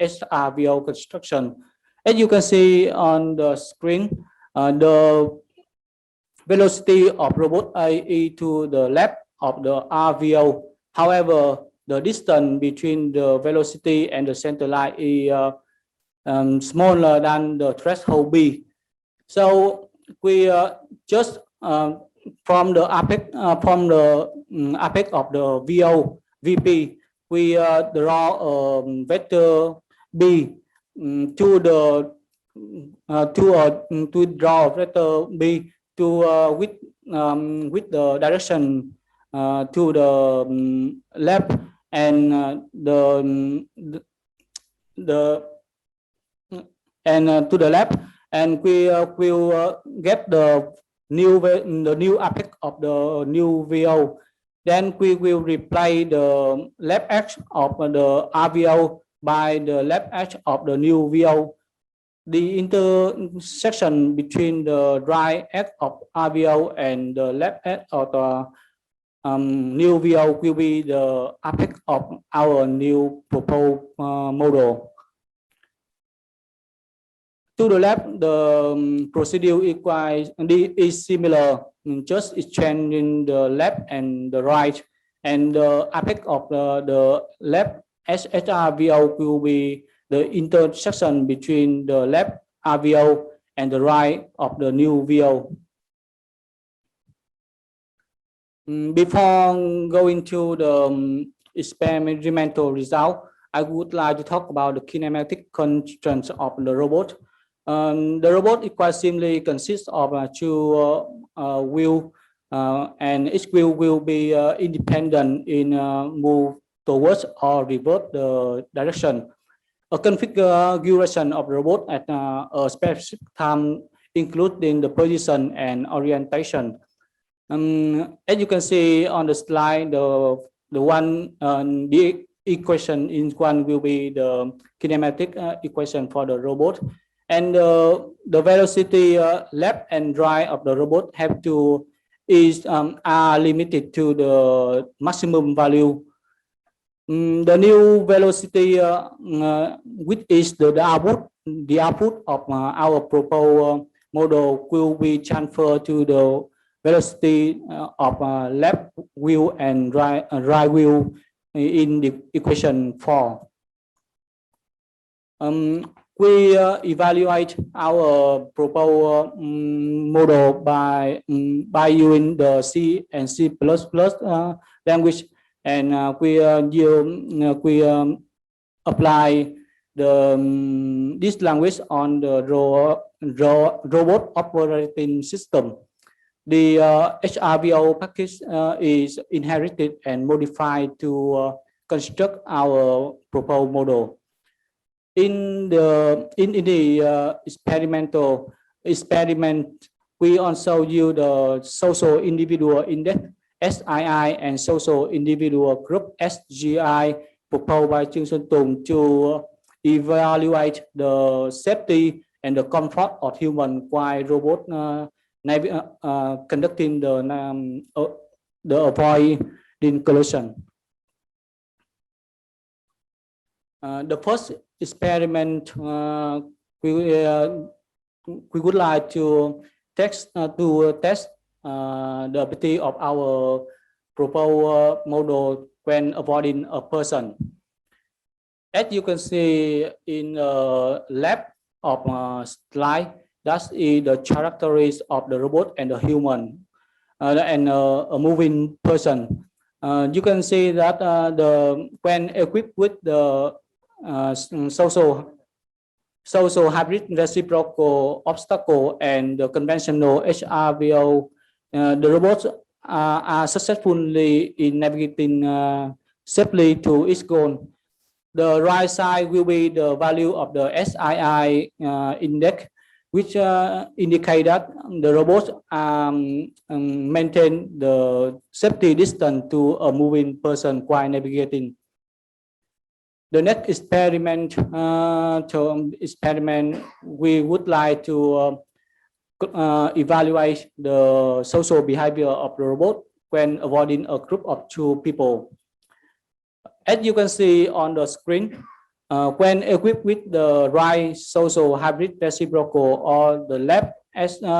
HRVO construction. As you can see on the screen, the velocity of robot A is to the left of the RVO. However, the distance between the velocity and the center line is smaller than the threshold B. So we just from the apex of the VP, we draw a vector B to draw vector B to with the direction to the left, and to the left, and we will get the new apex of the new VO. Then we will replace the left edge of the RVO by the left edge of the new VO. The intersection between the right edge of RVO and the left edge of the new VO will be the apex of our new proposed model. To the left, the procedure is similar, just exchanging the left and the right, and the apex of the left HRVO will be the intersection between the left RVO and the right of the new VO. Before going to the experimental result, I would like to talk about the kinematic constraints of the robot. The robot quite simply consists of two wheels, and each wheel will be independent in move towards or reverse the direction. A configuration of the robot at a specific time, including the position and orientation. As you can see on the slide, the equation in one will be the kinematic equation for the robot, and the velocity left and right of the robot have to are limited to the maximum value. The new velocity, which is the output of our proposed model, will be transferred to the velocity of left wheel and right wheel in the equation 4. We evaluate our proposed model by using the C and C++ language, and we apply this language on the robot operating system. The HRVO package is inherited and modified to construct our proposed model. In the experiment, we also use the social individual index SII and social individual group SGI proposed by Trung to evaluate the safety and the comfort of human while robot conducting the avoiding collision. The first experiment we would like to test the ability of our proposed model when avoiding a person. As you can see in the left of slide, that is the characteristics of the robot and the human and a moving person. You can see that when equipped with the social hybrid reciprocal obstacle and the conventional HRVO, the robots are successfully in navigating safely to its goal. The right side will be the value of the SII index, which indicate that the robots maintain the safety distance to a moving person while navigating. The next experiment, we would like to evaluate the social behavior of the robot when avoiding a group of 2 people. As you can see on the screen, when equipped with the right social hybrid reciprocal or the left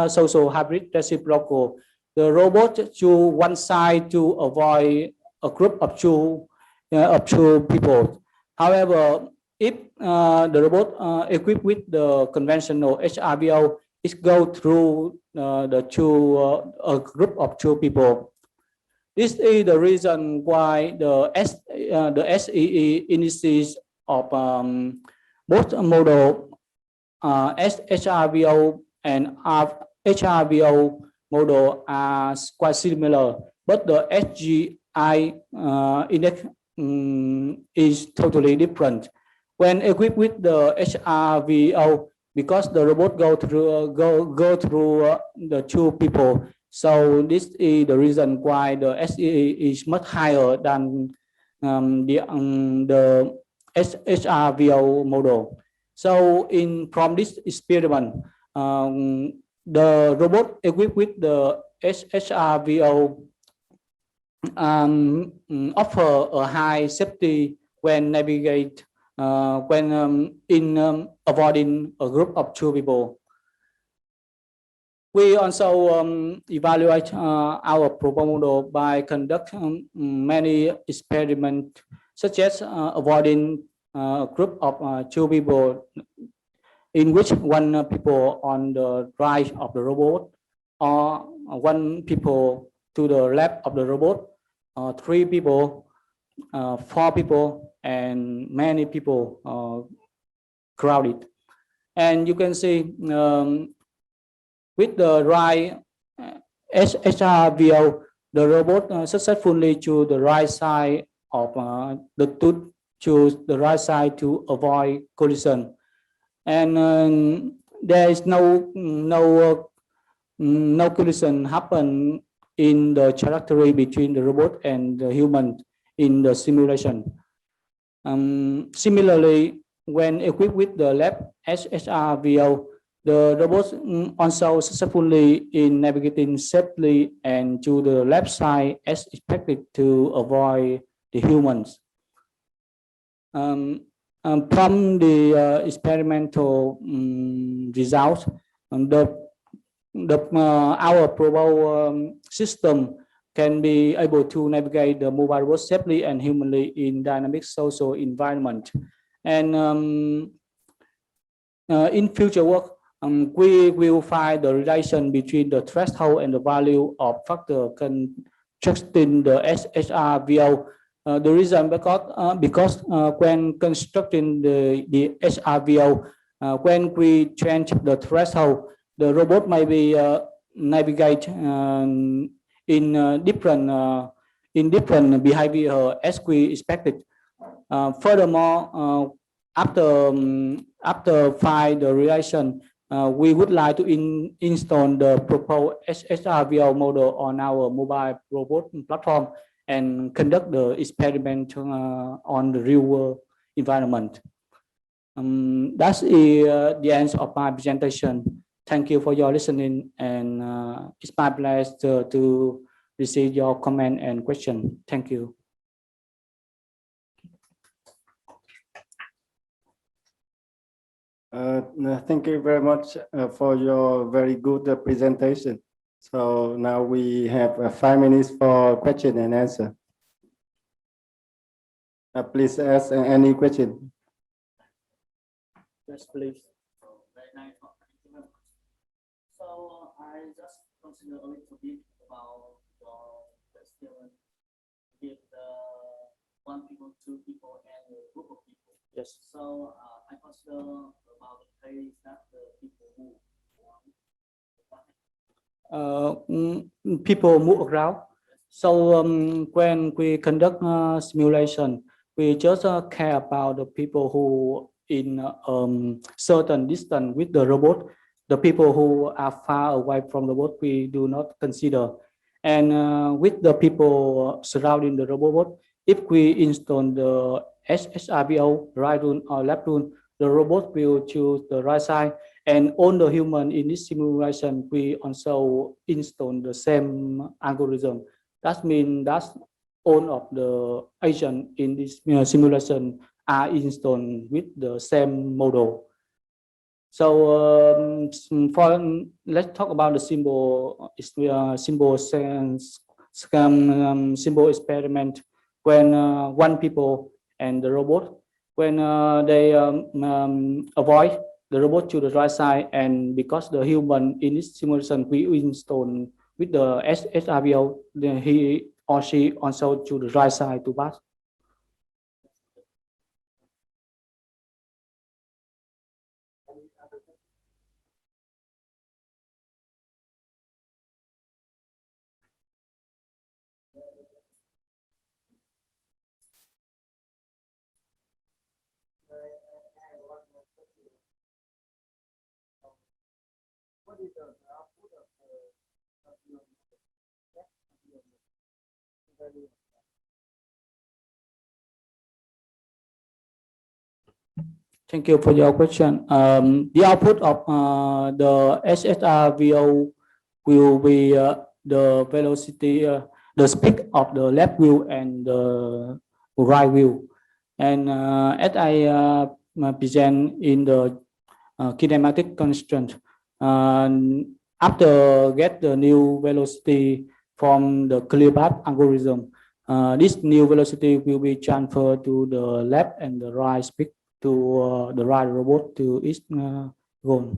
social hybrid reciprocal, the robot choose one side to avoid a group of two people. However, if the robot equipped with the conventional HRVO, it goes through a group of 2 people. This is the reason why the SEE indices of both model HRVO and HRVO model are quite similar, but the SGI index is totally different. When equipped with the HRVO, because the robot go through the 2 people, so this is the reason why the SEE is much higher than the HRVO model. So from this experiment, the robot equipped with the HRVO offer a high safety when navigate in avoiding a group of 2 people. We also evaluate our proposed model by conducting many experiments, such as avoiding a group of 2 people, in which 1 people on the right of the robot, or 1 people to the left of the robot, 3 people, 4 people, and many people crowded. And you can see with the right HRVO, the robot successfully choose the right side of choose the right side to avoid collision, and there is no collision happen in the trajectory between the robot and the human in the simulation. Similarly, when equipped with the left HRVO, the robots also successfully in navigating safely and to the left side as expected to avoid the humans. From the experimental results, our proposed system can be able to navigate the mobile robot safely and humanly in dynamic social environment. And in future work, we will find the relation between the threshold and the value of factor constructing the HRVO. The reason because when constructing the HRVO, when we change the threshold, the robot may be navigate in different behavior as we expected. Furthermore, after find the relation, we would like to install the proposed SSRVO model on our mobile robot platform and conduct the experiment on the real world environment. That's the end of my presentation. Thank you for your listening, and it's my pleasure to receive your comment and question. Thank you. Thank you very much for your very good presentation. So now we have 5 minutes for question and answer. Please ask any question. Yes, please. So I just consider a little bit about your experiment with the 1 people, 2 people, and a group of people. Yes. So I consider about the case that the people move. People move around. So when we conduct simulation, we just care about the people who in certain distance with the robot. The people who are far away from the robot, we do not consider. And with the people surrounding the robot, if we install the SSRVO right rule or left rule, the robot will choose the right side. And all the human in this simulation, we also install the same algorithm. That means that all of the agents in this simulation are installed with the same model. So let's talk about the symbol experiment. When 1 people and the robot, when they avoid, the robot to the right side, and because the human in this simulation we install with the SSRVO, then he or she also to the right side to pass. What is the output of the Thank you for your question. The output of the SSRVO will be the velocity, the speed of the left wheel and the right wheel. And as I present in the kinematic constraint, after get the new velocity from the clear path algorithm, this new velocity will be transferred to the left and the right speed to the right robot to its goal.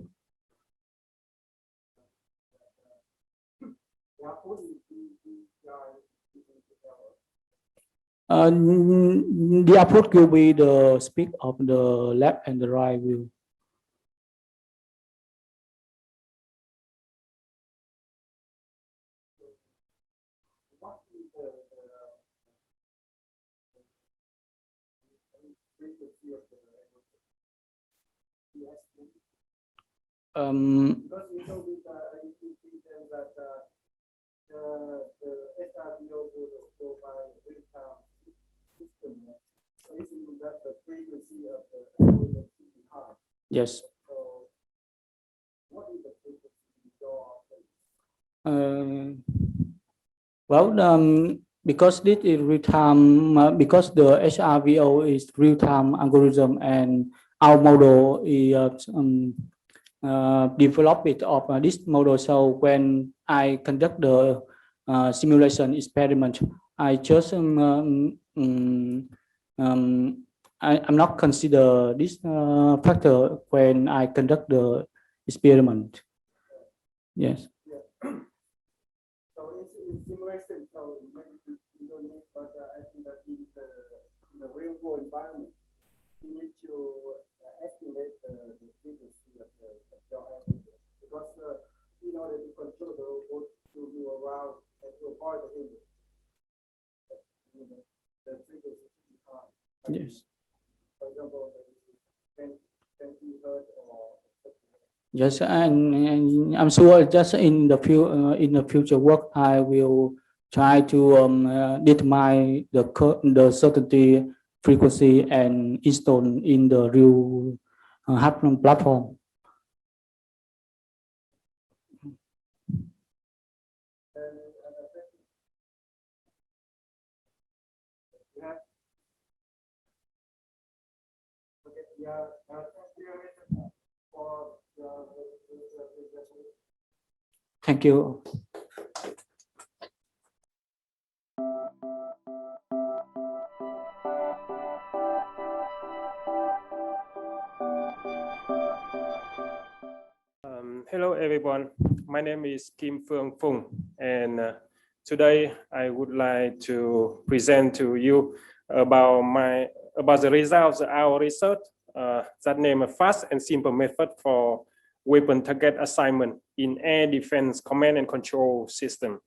The output will be the speed of the left and the right wheel. Because you know with that the SRVO will go by real-time system. So it means that the frequency of the algorithm should be high. Yes. So what is the frequency Well, because this is real-time, because the SRVO is real-time algorithm, and our model is developed of this model. So when I conduct the simulation experiment, I just I'm not consider this factor when I conduct the experiment. Yes. So in simulation, so maybe you don't need, but I think that in the real world environment, you need to estimate the frequency of your algorithm, because in order to control the Yes. Yes, and I'm sure just in the future work, I will try to determine the certainty frequency and install in the real hardware platform. Thank you. Hello, everyone. My name is Kim Phương Phung, and today I would like to present to you about the results of our research that name a fast and simple method for weapon target assignment in air defense command and control system.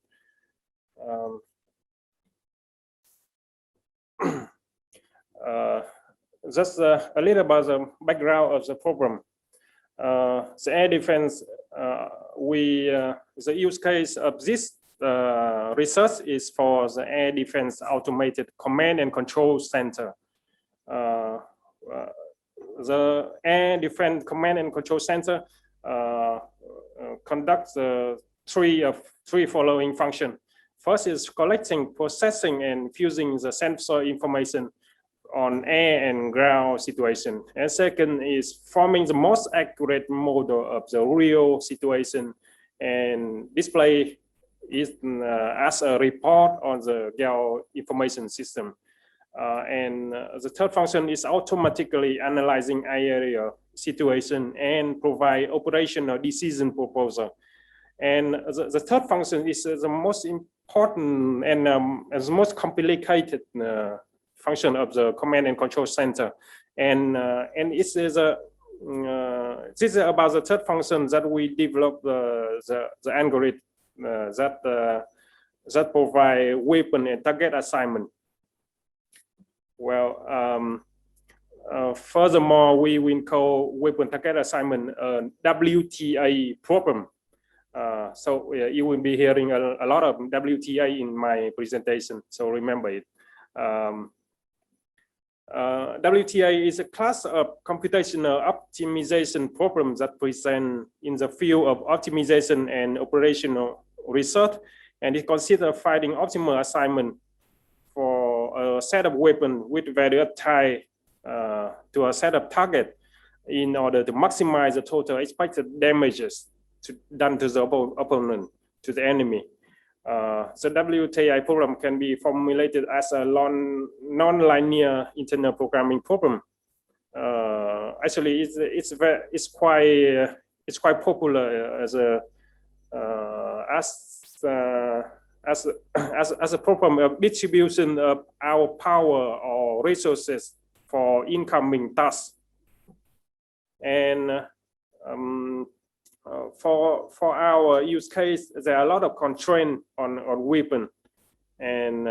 Just a little about the background of the problem. The air defense, the use case of this research is for the air defense automated command and control center. The air defense command and control center conducts three following functions. First is collecting, processing, and fusing the sensor information on air and ground situation. And second is forming the most accurate model of the real situation and display it as a report on the ground information system. And the third function is automatically analyzing area situation and provide operational decision proposal. And the third function is the most important and the most complicated function of the command and control center, and this is about the third function that we developed the algorithm that provide weapon and target assignment. Well, furthermore, we will call weapon target assignment a WTA problem. So you will be hearing a lot of WTA in my presentation, so remember it. WTA is a class of computational optimization problems that present in the field of optimization and operational research, and it considers finding optimal assignment for a set of weapons with various tied to a set of targets in order to maximize the total expected damages done to the opponent, to the enemy. The WTA problem can be formulated as a non-linear internal programming problem. Actually, it's quite popular as a problem of distribution of our power or resources for incoming tasks. And for our use case, there are a lot of constraints on weapon, and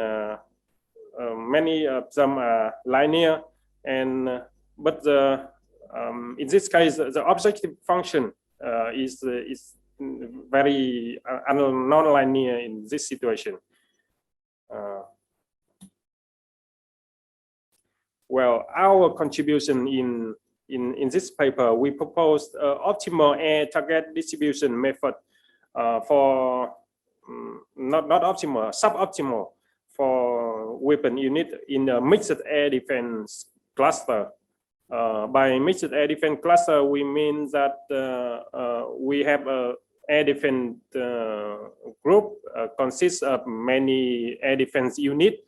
many of them are linear. And but in this case, the objective function is very non-linear in this situation. Well, our contribution in this paper, we proposed optimal air target distribution method for not optimal, suboptimal for weapon unit in a mixed air defense cluster. By mixed air defense cluster, we mean that we have a air defense group consists of many air defense units,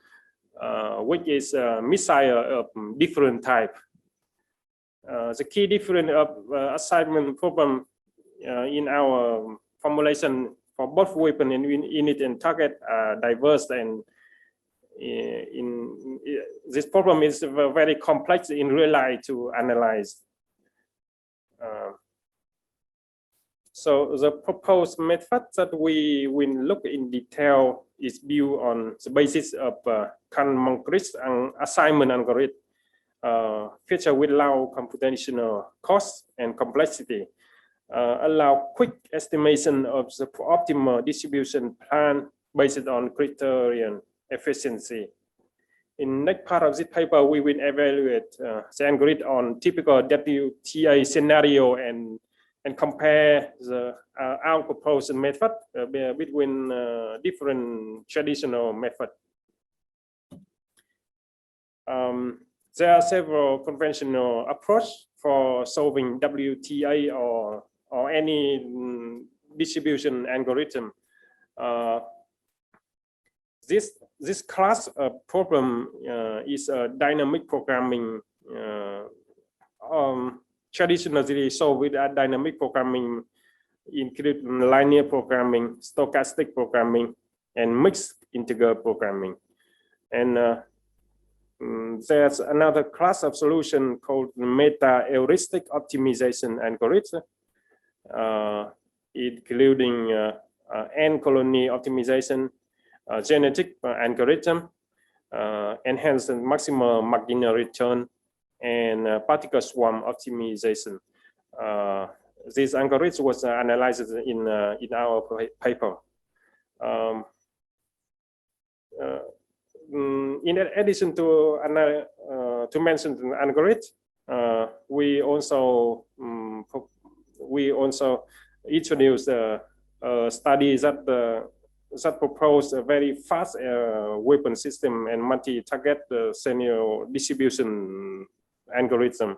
which is missile of different type. The key difference of assignment problem in our formulation for both weapon and unit and target are diverse, and this problem is very complex in real life to analyze. So the proposed method that we will look in detail is built on the basis of Kahn-Moncrief assignment algorithm. feature with low computational cost and complexity, allow quick estimation of the optimal distribution plan based on criterion efficiency. In next part of this paper, we will evaluate the algorithm on typical WTA scenario and compare our proposed method between different traditional methods. There are several conventional approaches for solving WTA or any distribution algorithm. This class of problem is a dynamic programming, traditionally solved with dynamic programming, including linear programming, stochastic programming, and mixed integer programming. And there's another class of solution called meta-heuristic optimization algorithm, including n-colony optimization, genetic algorithm, enhanced maximal marginal return, and particle swarm optimization. This algorithm was analyzed in our paper. In addition to mention the algorithm, we also introduced a study that proposed a very fast weapon system and multi-target scenario distribution algorithm.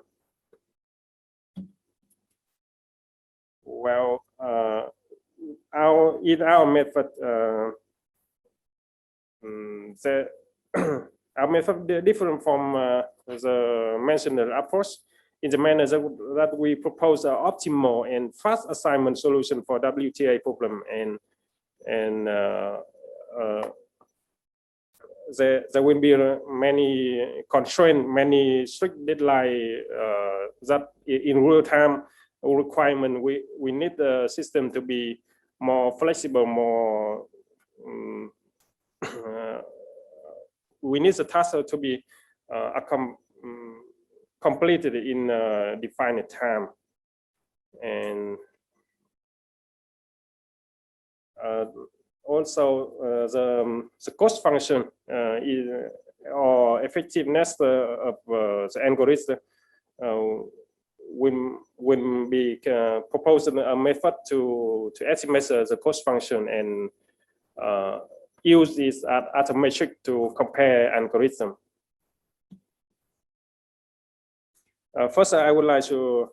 Well, in our method, our method different from the mentioned approach in the manner that we propose an optimal and fast assignment solution for WTA problem, and there will be many constraints, many strict deadline that in real time requirement. We need the system to be more flexible, more we need the task to be completed in defined time. And also the cost function or effectiveness of the algorithm when we propose a method to estimate the cost function and use this as a metric to compare algorithm. First, I would like to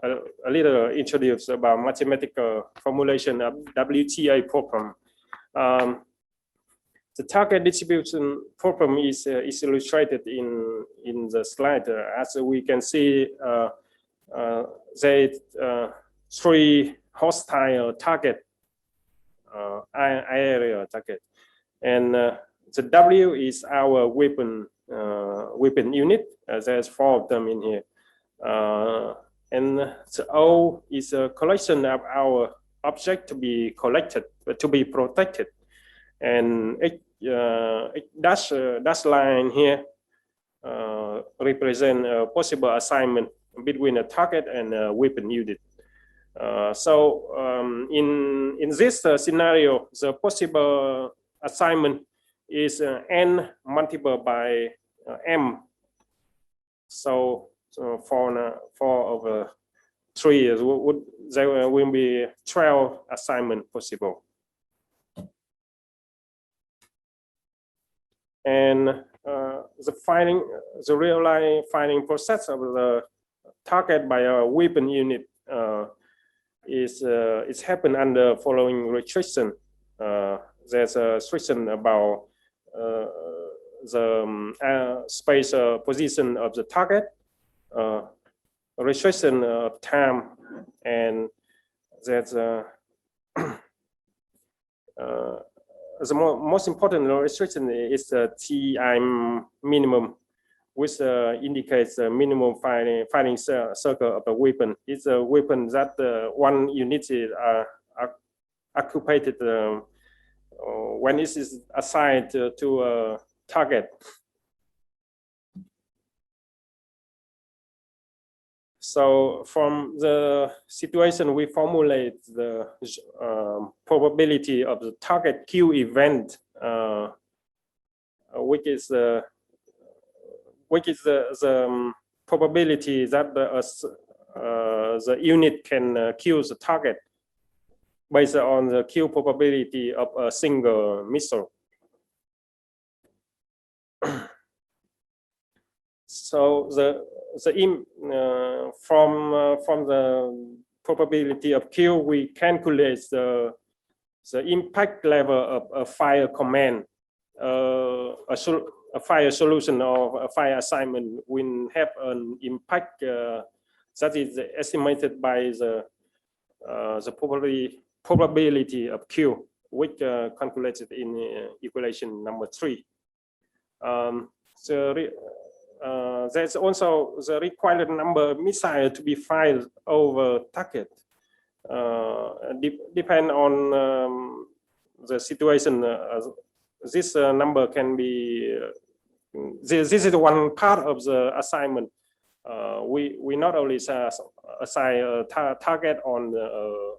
a little introduce about mathematical formulation of WTA problem. The target distribution problem is illustrated in the slide. As we can see, there are three hostile target area target, and the W is our weapon unit. There's 4 of them in here, and the O is a collection of our object to be collected, to be protected, and dash line here represent a possible assignment between a target and a weapon unit. In this scenario, the possible assignment is n multiplied by m. So 4 over 3 there will be 12 assignment possible. And the real-life finding process of the target by a weapon unit is happen under following restriction. There's a restriction about the space position of the target, restriction of time, and that's the most important restriction is the TI minimum, which indicates the minimum firing circle of a weapon. It's a weapon that one unit is occupied when it is assigned to a target. So from the situation, we formulate the probability of the target queue event, which is the probability that the unit can kill the target based on the kill probability of a single missile. So from the probability of kill, we calculate the impact level of a fire command. A fire solution or a fire assignment will have an impact that is estimated by the probability of Q, which calculated in equation number 3. There's also the required number of missiles to be fired over target. Depend on the situation. This number can be. This is one part of the assignment. We not only assign a target on the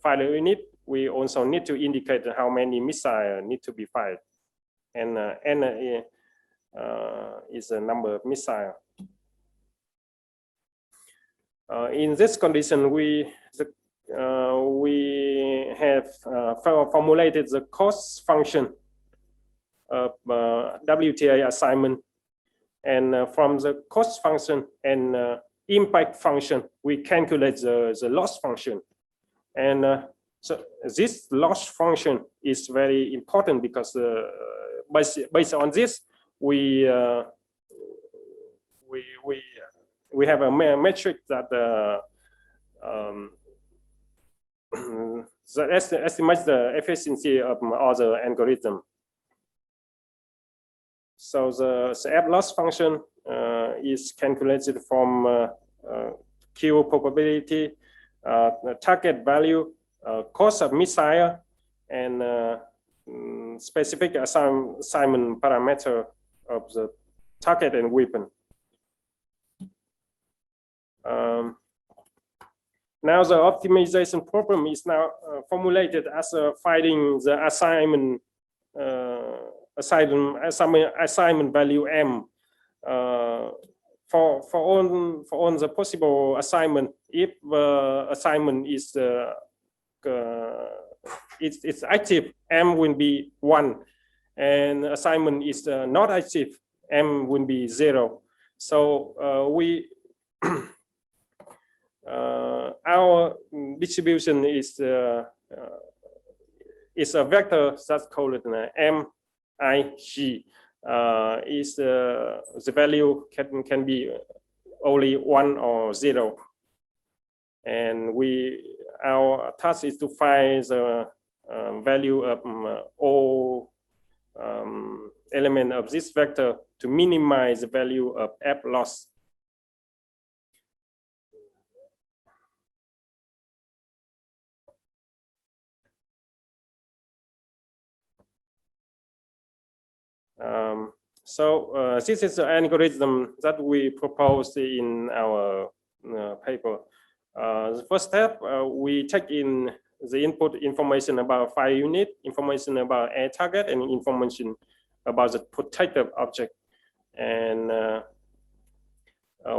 fire unit, we also need to indicate how many missiles need to be fired, and is the number of missiles. In this condition, we have formulated the cost function of WTA assignment, and from the cost function and impact function, we calculate the loss function. And so this loss function is very important because based on this, we have a metric that estimates the efficiency of other algorithm. So the F loss function is calculated from Q probability, target value, cost of missile, and specific assignment parameter of the target and weapon. Now the optimization problem is now formulated as finding the assignment value M for all the possible assignment. If assignment is it's active, M will be 1, and assignment is not active, M will be 0. So our distribution is a vector that's called MIG. Is the value can be only 1 or 0, and our task is to find the value of all element of this vector to minimize the value of F loss. This is the algorithm that we proposed in our paper. The first step, we take in the input information about fire unit, information about air target, and information about the protective object. And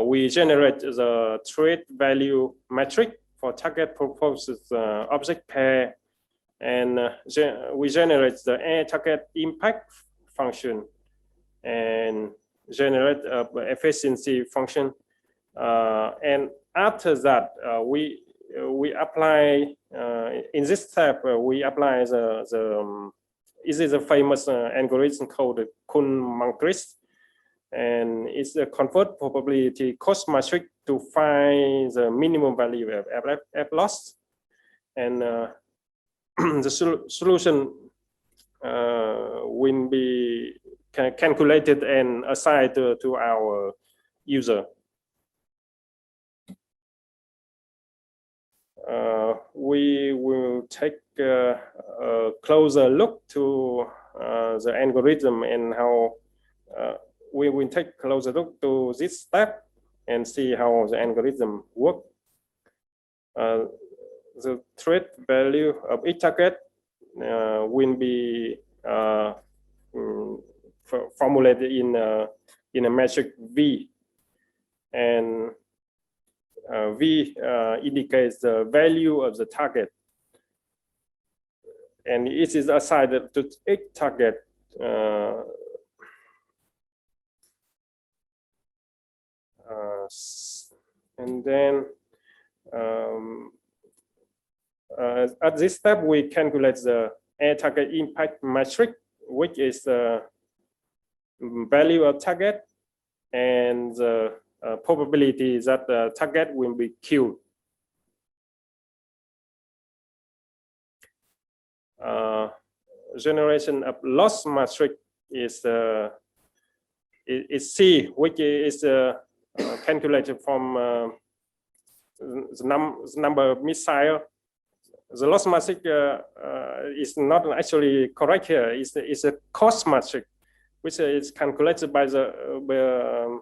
we generate the threat value metric for target proposed object pair, and we generate the air target impact function and generate efficiency function. And after that, we apply in this step we apply this is a famous algorithm called Kuhn-Munkres, and it's a convert probability cost metric to find the minimum value of F loss, and the solution will be calculated and assigned to our user. We will take a closer look to the algorithm and how we will take a closer look to this step and see how the algorithm works. The threat value of each target will be formulated in a metric V, and V indicates the value of the target, and it is assigned to each target. And then at this step, we calculate the air target impact metric, which is the value of target and the probability that the target will be killed. Generation of loss metric is C, which is calculated from the number of missiles. The loss metric is not actually correct here. It's a cost metric, which is calculated by the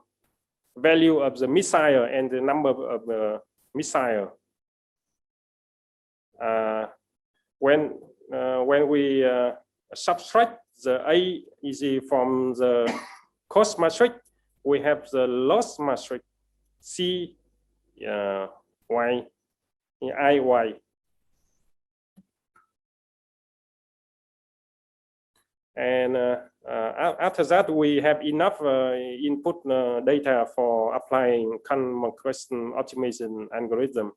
value of the missile and the number of the missile. When we subtract the AEC from the cost metric, we have the loss metric C Y IY. And after that, we have enough input data for applying Convolution optimization algorithm.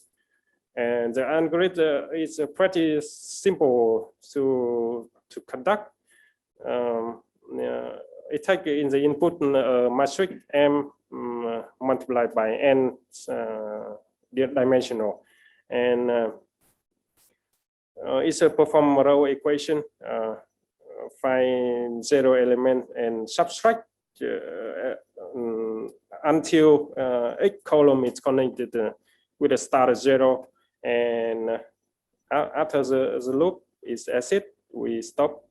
And the algorithm is pretty simple to conduct. It takes in the input metric M multiplied by N dimensional, and it's a perform row equation. Find 0 element and subtract until each column is connected with a start at 0, and after the loop is exit, we stop.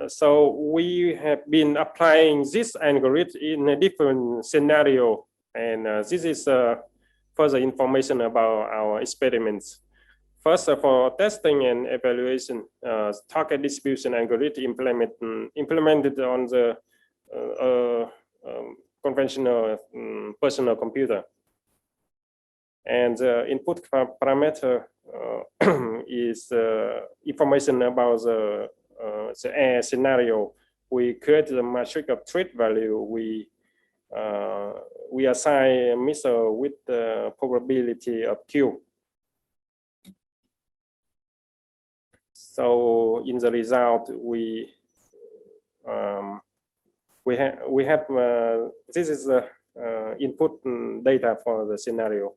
So we have been applying this algorithm in a different scenario, and this is further information about our experiments. First, for testing and evaluation, target distribution algorithm implemented on the conventional personal computer. And the input parameter is information about the air scenario. We create the metric of threat value. We assign a missile with the probability of kill. So in the result, we have this is the input data for the scenario.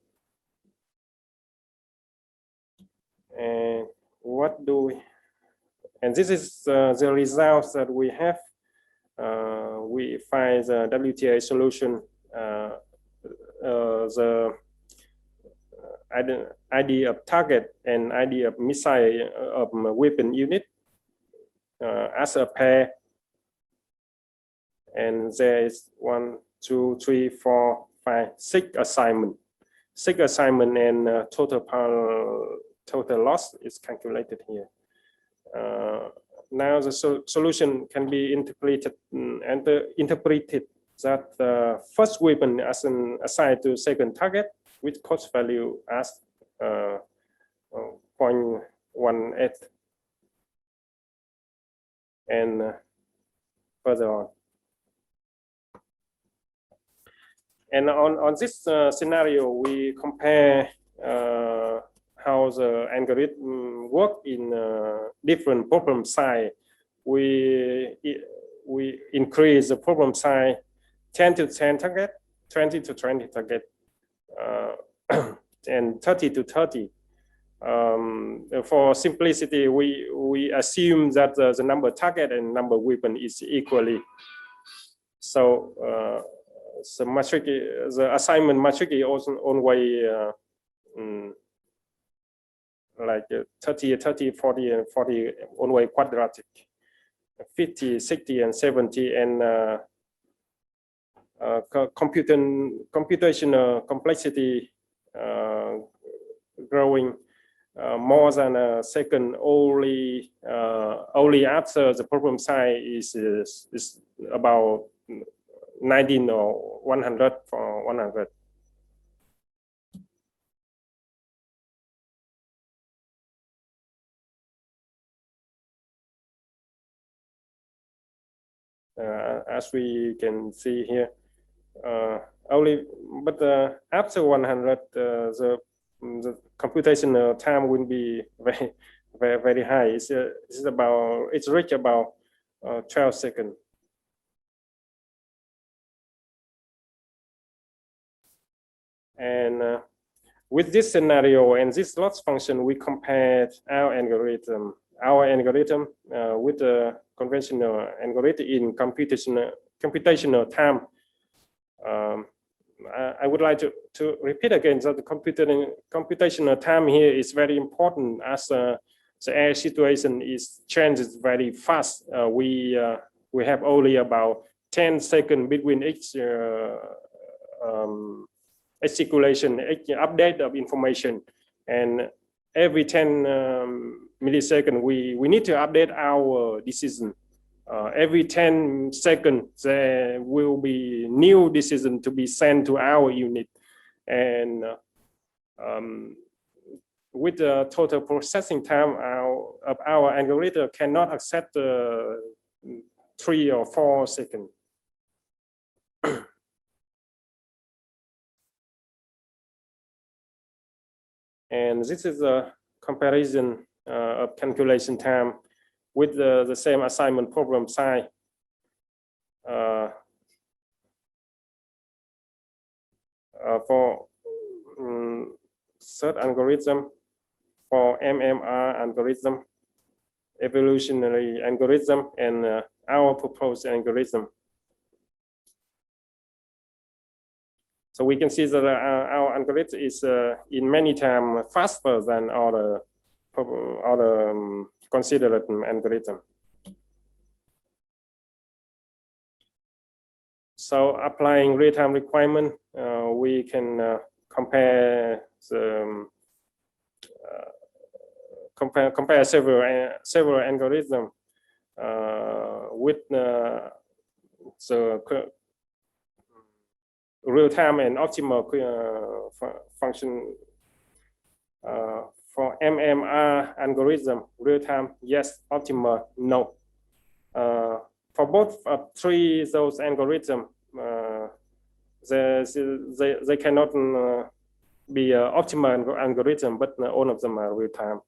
And what do we? And this is the results that we have. We find the WTA solution, the ID of target and ID of missile of weapon unit as a pair. And there is 1, 2, 3, 4, 5, 6 assignment. 6 assignment, and total loss is calculated here. Now the solution can be interpreted that the first weapon as assigned to second target with cost value as 0.18, and further on. And on this scenario, we compare how the algorithm work in different problem size. We increase the problem size 10 to 10 target, 20 to 20 target, and 30 to 30. For simplicity, we assume that the number target and number weapon is equally. So the metric, the assignment metric is also always like 30, 30, 40, and 40 always quadratic. 50, 60, and 70, and computational complexity growing more than a second only after the problem size is about 19 or 100 for 100. As we can see here, after 100, the computational time will be very high. It's reached about 12 seconds. And with this scenario and this loss function, we compared our algorithm with the conventional algorithm in computational time. I would like to repeat again that the computational time here is very important, as the air situation changes very fast. We have only about 10 seconds between each circulation, each update of information, and every 10 milliseconds we need to update our decision. Every 10 seconds there will be new decision to be sent to our unit, and with the total processing time of our algorithm cannot accept 3 or 4 seconds. And this is a comparison of calculation time with the same assignment problem size. For third algorithm, for MMR algorithm, evolutionary algorithm, and our proposed algorithm. So we can see that our algorithm is in many times faster than other considered algorithm. So applying real-time requirement, we can compare several algorithms with the real-time and optimal function. For MMR algorithm, real-time, yes. Optimal, no. For both three those algorithms, they cannot be optimal algorithm, but all of them are real-time.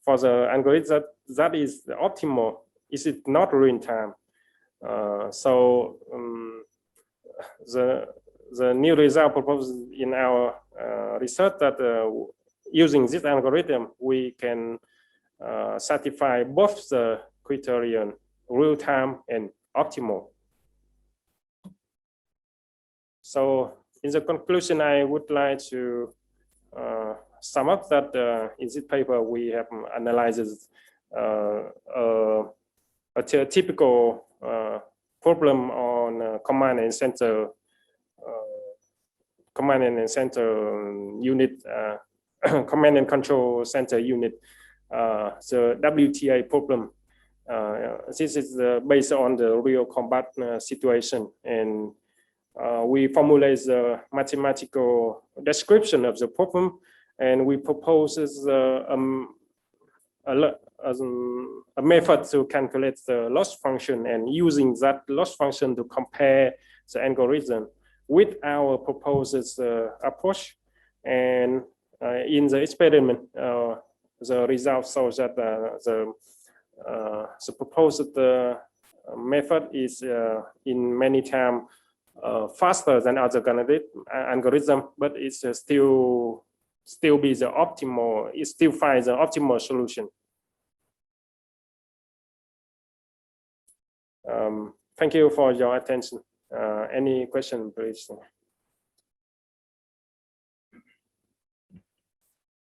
For the algorithm that is the optimal, is it not real-time? So the new result proposed in our research that using this algorithm, we can satisfy both the criterion, real-time and optimal. So in the conclusion, I would like to sum up that in this paper, we have analyzed a typical problem on command and center unit, command and control center unit, the WTA problem. This is based on the real combat situation, and we formulate the mathematical description of the problem, and we propose a method to calculate the loss function, and using that loss function to compare the algorithm with our proposed approach. And in the experiment, the results show that the proposed method is in many times faster than other algorithm, but it's still be the optimal. It still finds the optimal solution. Thank you for your attention. Any question, please?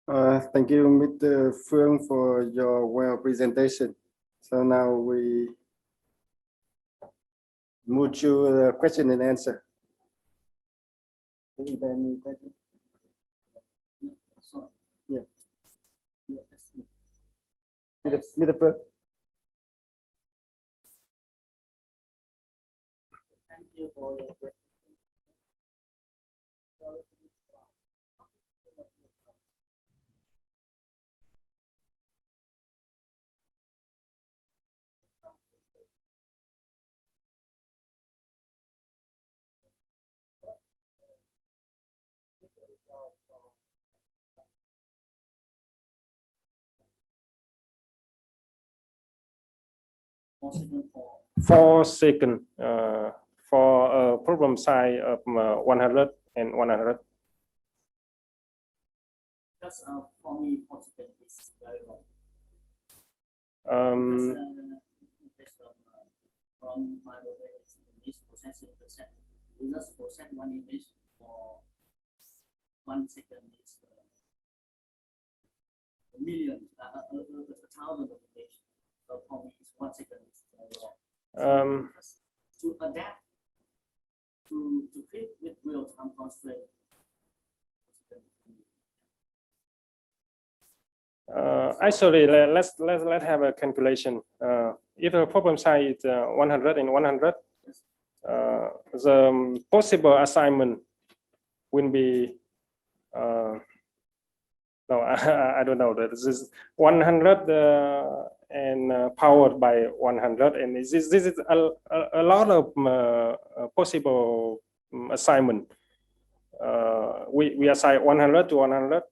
Thank you, Mr. Phương, for your well presentation. So now we move to the question and answer. Is there any question? Yeah. Mr. Thank you for your question. Four seconds for a problem size of 100 and 100. Just for me, 4 seconds is very long. From my image processing percent, we just process one image for 1 second is a million, 1,000 of images. So for me, it's 1 second is very long. To adapt to fit with real-time constraint. Actually, let's have a calculation. If the problem size is 100 and 100, the possible assignment will be no, I don't know. This is 100 and powered by 100, and this is a lot of possible assignment. We assign 100 to 100.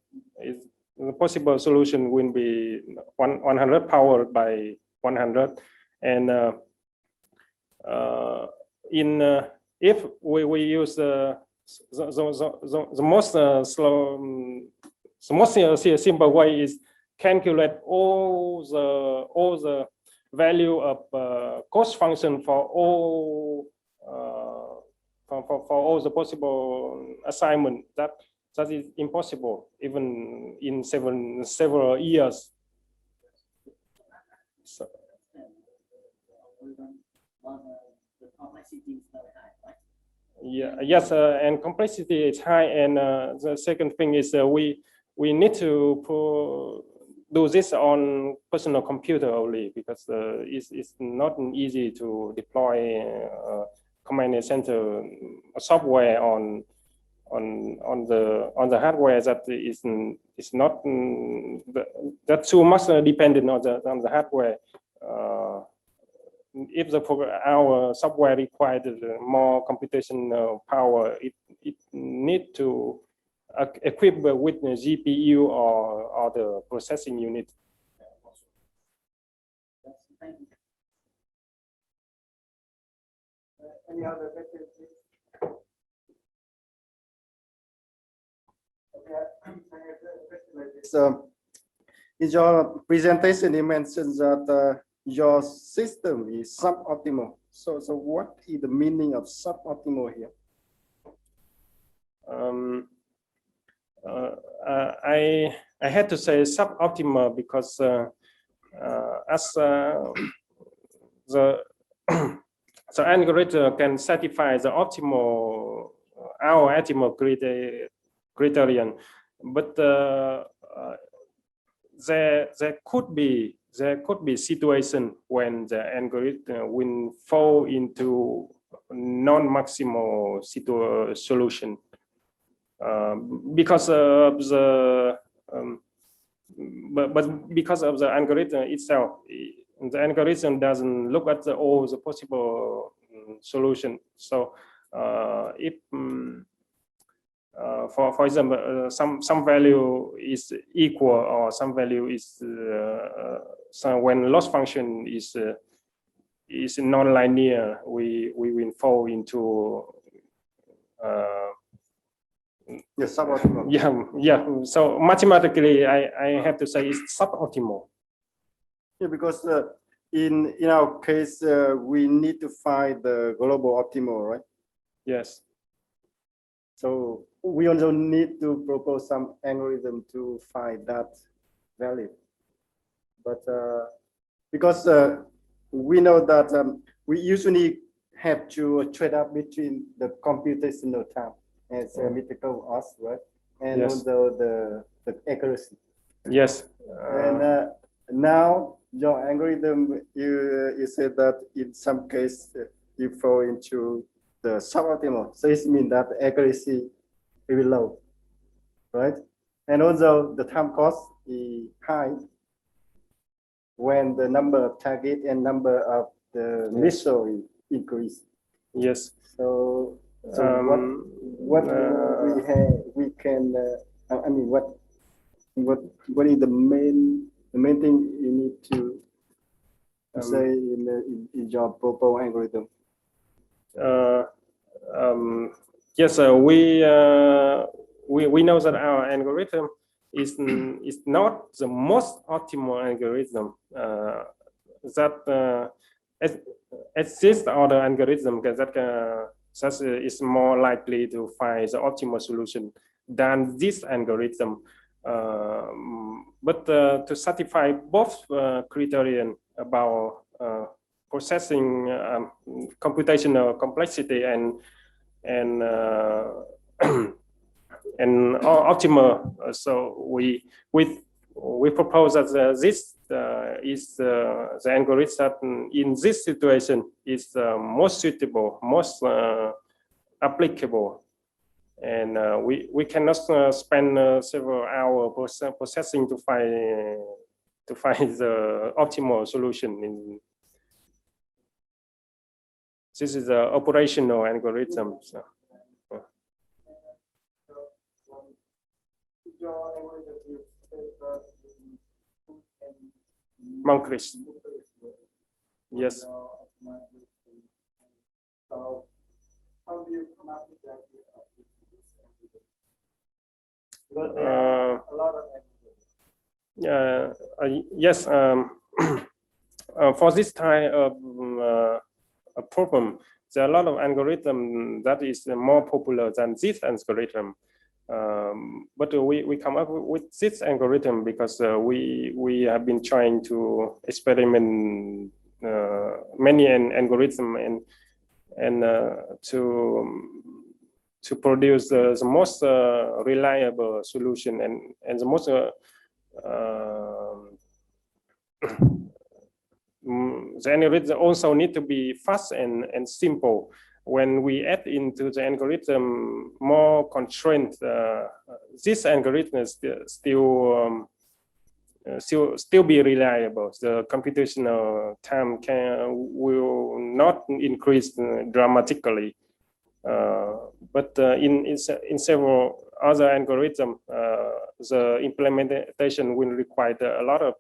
The possible solution will be 100 powered by 100, and if we use the most simple way is calculate all the value of cost function for all for all the possible assignment. That is impossible even in several years. So, the complexity is very high, right? Yeah, yes, and complexity is high, and the second thing is we need to do this on personal computer only, because it's not easy to deploy command center software on the hardware that is not that too much dependent on the hardware. If our software required more computational power, it need to equip with the GPU or the processing unit. Any other questions? So, in your presentation, you mentioned that your system is suboptimal. So what is the meaning of suboptimal here? I had to say suboptimal because as the algorithm can satisfy the optimal criterion, but there could be situation when the algorithm will fall into non-maximal solution because of the but because of the algorithm itself. The algorithm doesn't look at all the possible solution. So if for example, some value is equal or some value is so when loss function is non-linear, we will fall into suboptimal. Yeah. So mathematically, I have to say it's suboptimal. Yeah, because in our case, we need to find the global optimal, right? Yes. So we also need to propose some algorithm to find that value. But because we know that we usually have to trade up between the computational time as mythical us, right? And Yes. also the accuracy. Yes. And now your algorithm, you said that in some case you fall into the suboptimal. So it means that the accuracy very low, right? And also the time cost is high when the number of target and number of the missile increase. Yes. So what we can I mean what is the main thing you need to say in your proposed algorithm? Yes, we know that our algorithm is not the most optimal algorithm. That exists other algorithm that is more likely to find the optimal solution than this algorithm. But to satisfy both criterion about processing computational complexity and optimal, so we propose that this is the algorithm that in this situation is most suitable, most applicable. And we cannot spend several hours processing to find the optimal solution. This is the operational algorithm. So. Moncrief. Yes. So how do you come up with that? Because there are a lot of yes. For this type of problem, there are a lot of algorithms that is more popular than this algorithm. But we come up with this algorithm because we have been trying to experiment many algorithms and to produce the most reliable solution and the most the algorithm also need to be fast and simple. When we add into the algorithm more constraints, this algorithm still be reliable. The computational time will not increase dramatically. But in several other algorithms, the implementation will require a lot of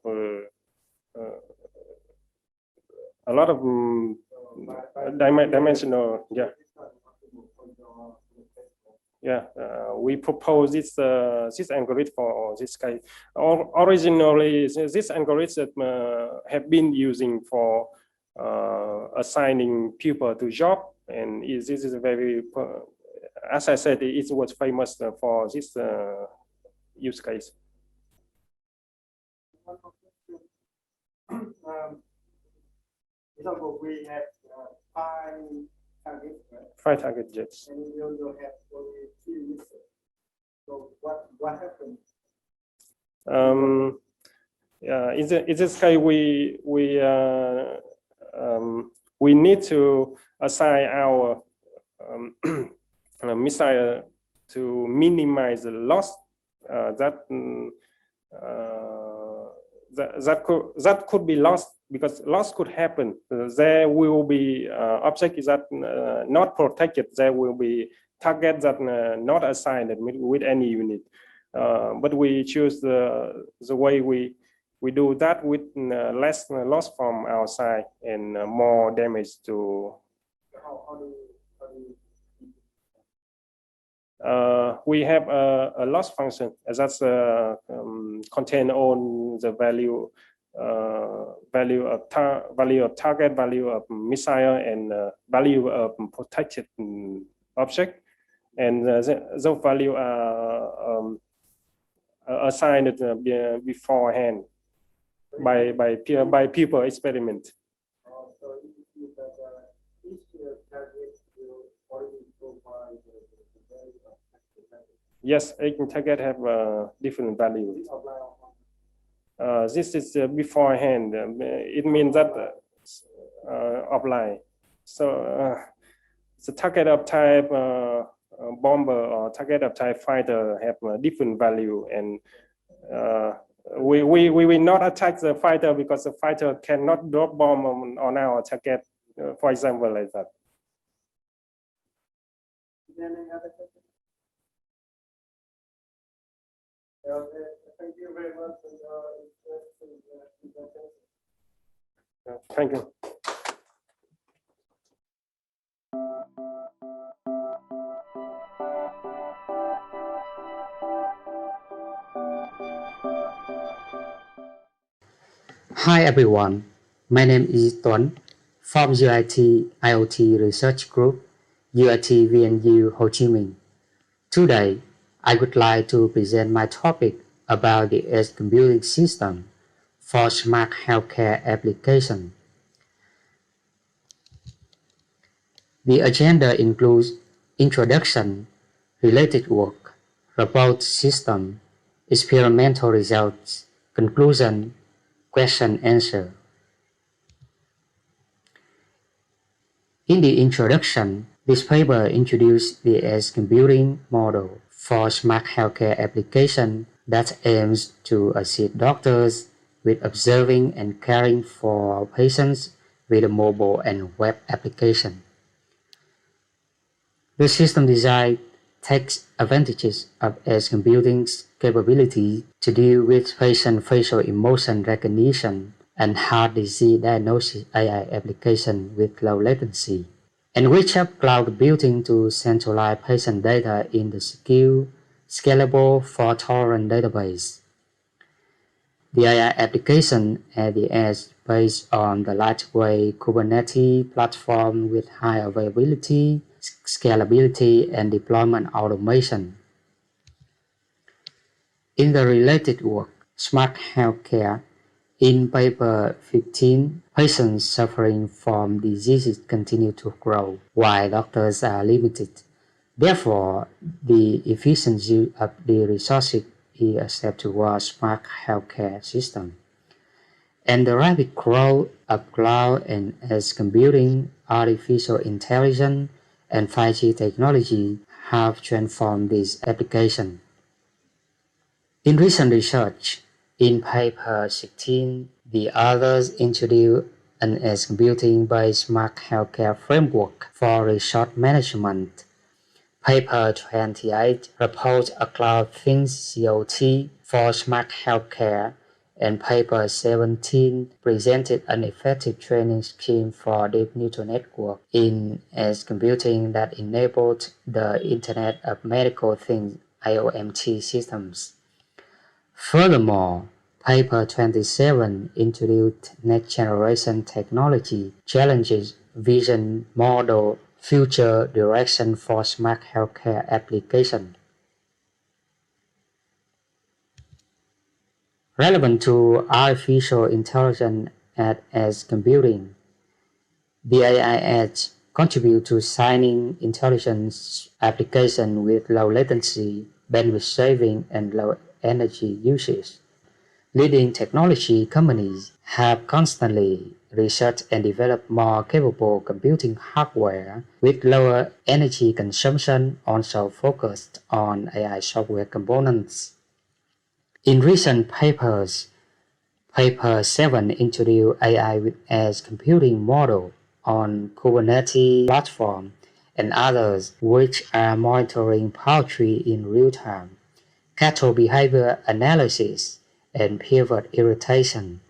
dimensional. We propose this algorithm for this kind. Originally, this algorithm have been using for assigning people to job, and this is a very, as I said, it was famous for this use case. Example, we have 5 targets, right? 5 target jets. And we also have only 3 missiles. So what happened? In this case, we need to assign our missile to minimize the loss that could be lost, because loss could happen. There will be objects that not protected. There will be targets that not assigned with any unit. But we choose the way we do that with less loss from our side and more damage to. We have a loss function that's contain all the value of target, value of missile, and value of protected object, and those value are assigned beforehand. by people experiment. Yes, each target have a different value. This is beforehand. It means that offline. So the target of type bomber or target of type fighter have a different value, and we will not attack the fighter because the fighter cannot drop bomb on our target, for example, like that. Thank you very much for your interesting presentation. Thank you. Hi everyone, my name is Tuan from UIT IoT Research Group, UIT VNU Ho Chi Minh. Today, I would like to present my topic about the edge computing system for smart healthcare application. The agenda includes introduction, related work, report system, experimental results, conclusion, question answer. In the introduction, this paper introduced the edge computing model for smart healthcare application that aims to assist doctors with observing and caring for patients with a mobile and web application. The system design takes advantages of edge computing's capability to deal with patient facial emotion recognition and heart disease diagnosis AI application with low latency, and which have cloud computing to centralize patient data in the secure, scalable, fault-tolerant database. The AI application at the edge based on the lightweight Kubernetes platform with high availability, scalability, and deployment automation. In the related work, Smart Healthcare, in paper 15, patients suffering from diseases continue to grow, while doctors are limited. Therefore, the efficiency of the resources is a step towards smart healthcare system. And the rapid growth of cloud and edge computing, artificial intelligence, and 5G technology have transformed this application. In recent research, in paper 16, the authors introduced an edge computing-based smart healthcare framework for resource management. Paper 28 proposed a cloud-thin COT for smart healthcare, and paper 17 presented an effective training scheme for deep neural network in edge computing that enabled the Internet of Medical Things IoT systems. Furthermore, paper 27 introduced next-generation technology challenges vision model future direction for smart healthcare application. Relevant to artificial intelligence and edge computing, the AI Edge contribute to signing intelligence application with low latency, bandwidth saving, and low energy usage. Leading technology companies have constantly researched and developed more capable computing hardware with lower energy consumption, also focused on AI software components. In recent papers, paper 7 introduced AI with edge computing model on Kubernetes platform and others which are monitoring poultry in real time, cattle behavior analysis, and pivot irritation.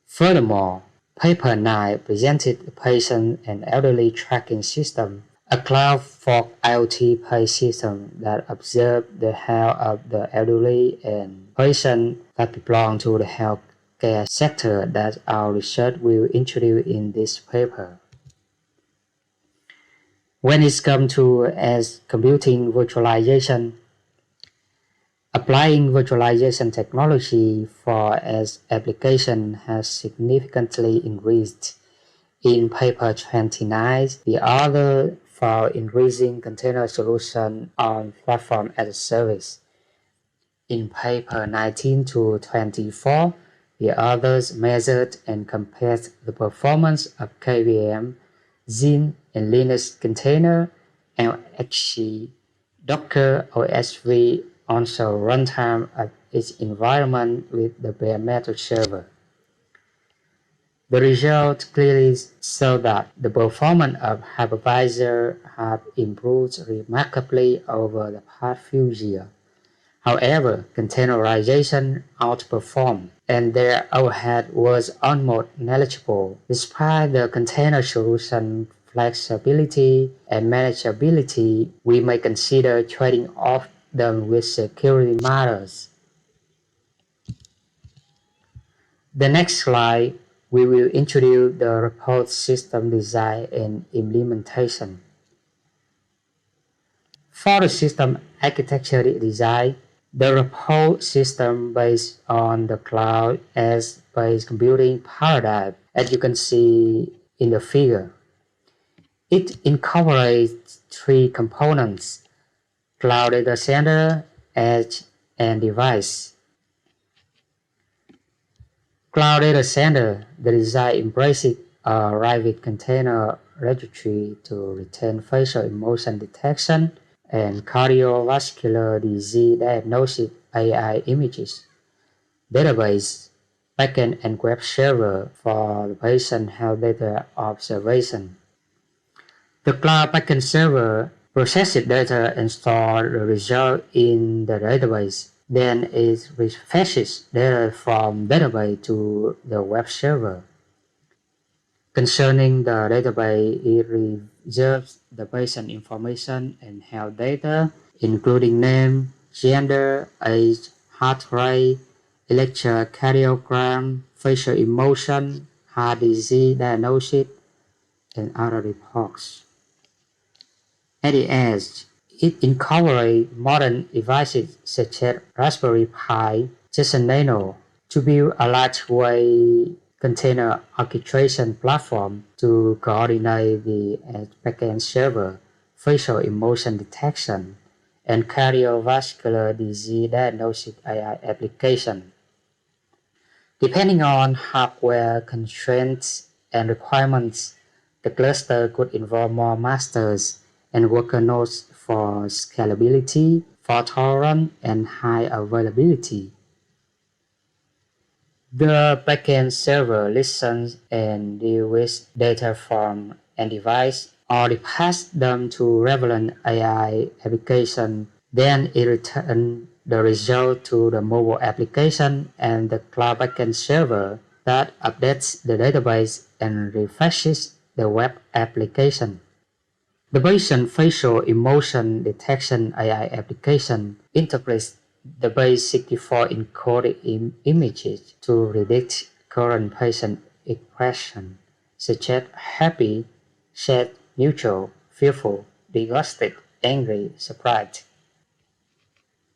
Furthermore, paper 9 presented the patient and elderly tracking system, a cloud for IoT-based system that observes the health of the elderly and patients that belong to the healthcare sector that our research will introduce in this paper. When it comes to edge computing virtualization, Applying virtualization technology for edge application has significantly increased. In paper 29, the author for increasing container solution on platform as a service. In paper 19 to 24, the authors measured and compared the performance of KVM, Zine, and Linux container, LXC, Docker, OSV, also runtime of its environment with the bare metal server. The results clearly show that the performance of hypervisor have improved remarkably over the past few years. However, containerization outperformed, and their overhead was almost negligible. Despite the container solution flexibility and manageability, we may consider trading off them with security matters. The next slide, we will introduce the report system design and implementation. For the system architecture design, the report system based on the cloud edge-based computing paradigm, as you can see in the figure. It incorporates three components: cloud data center, edge, and device. Cloud data center, the design embraces a private container registry to retain facial emotion detection and cardiovascular disease diagnosis AI images, database, backend and web server for the patient health data observation. The cloud backend server processes data and stores the result in the database. Then it refreshes data from database to the web server. Concerning the database, it reserves the patient information and health data, including name, gender, age, heart rate, electrocardiogram, facial emotion, heart disease diagnosis, and other reports. At the edge, it incorporates modern devices such as Raspberry Pi, Jetson Nano, to build a lightweight container orchestration platform to coordinate the backend server, facial emotion detection, and cardiovascular disease diagnosis AI application. Depending on hardware constraints and requirements, the cluster could involve more masters and worker nodes for scalability, fault tolerance, and high availability. The backend server listens and deals with data from end device or passes them to relevant AI application. Then it returns the result to the mobile application and the cloud backend server that updates the database and refreshes the web application. The patient facial emotion detection AI application interprets the base 64 encoded images to predict current patient expression, such as happy, sad, neutral, fearful, disgusted, angry, surprised.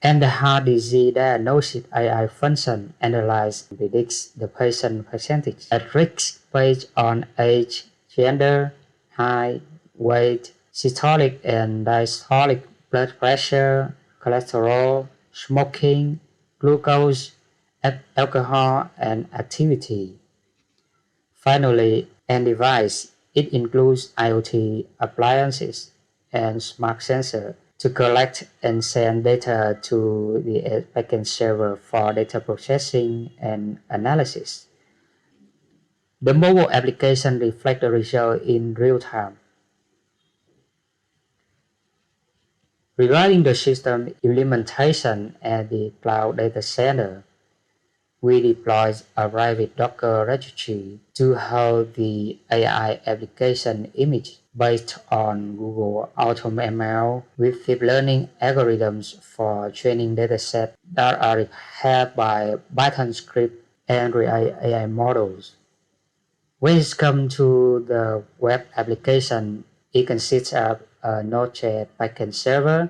And the heart disease diagnosis AI function analyzes and predicts the patient percentage at risk based on age, gender, height, weight, systolic and diastolic blood pressure, cholesterol, smoking, glucose, alcohol, and activity. Finally, end device, it includes IoT appliances and smart sensors to collect and send data to the backend server for data processing and analysis. The mobile application reflects the result in real time. Regarding the system implementation at the cloud data center, we deployed a private Docker registry to hold the AI application image based on Google AutoML with deep learning algorithms for training datasets that are prepared by Python script and AI models. When it comes to the web application, it consists of a Node.js backend server,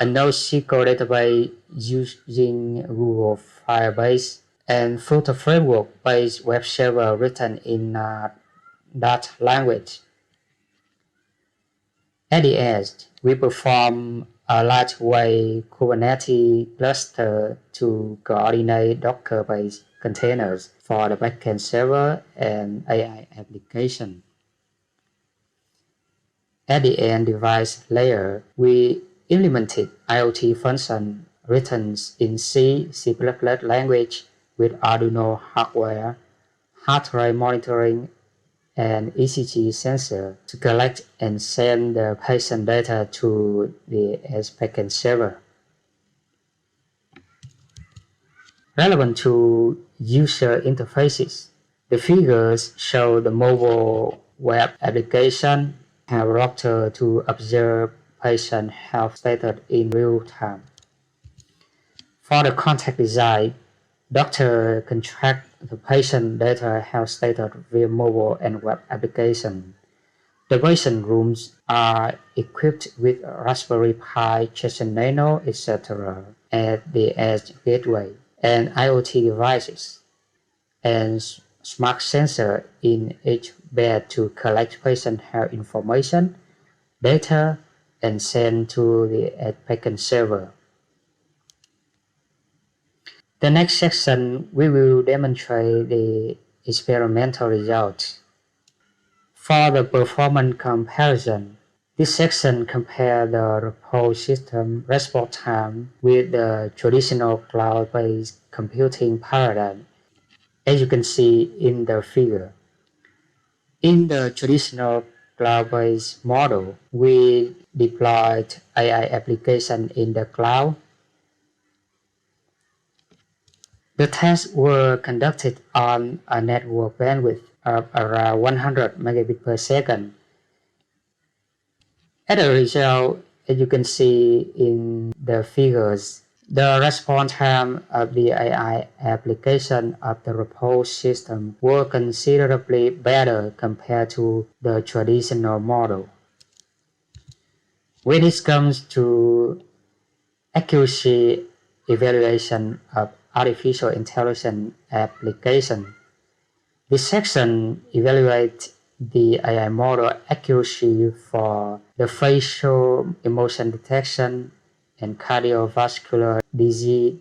a NoSQL database using Google Firebase, and Flutter framework-based web server written in that language. At the edge, we perform a lightweight Kubernetes cluster to coordinate Docker-based containers for the backend server and AI application. At the end device layer, we implemented IoT function written in C language with Arduino hardware, heart rate monitoring, and ECG sensor to collect and send the patient data to the edge backend server. Relevant to user interfaces, the figures show the mobile web application have a doctor to observe patient health status in real time. For the contact design, doctor can track the patient data health status via mobile and web application. The patient rooms are equipped with Raspberry Pi, Cheson Nano, etc. at the edge gateway, and IoT devices, and smart sensor in each bed to collect patient health information, data, and send to the edge backend server. The next section, we will demonstrate the experimental results. For the performance comparison, this section compares the repose system response time with the traditional cloud-based computing paradigm, as you can see in the figure. In the traditional cloud-based model, we deployed AI application in the cloud. The tests were conducted on a network bandwidth of around 100 megabits per second. As a result, as you can see in the figures, the response time of the AI application of the repose system were considerably better compared to the traditional model. When it comes to accuracy evaluation of artificial intelligence application, this section evaluates the AI model accuracy for the facial emotion detection and cardiovascular disease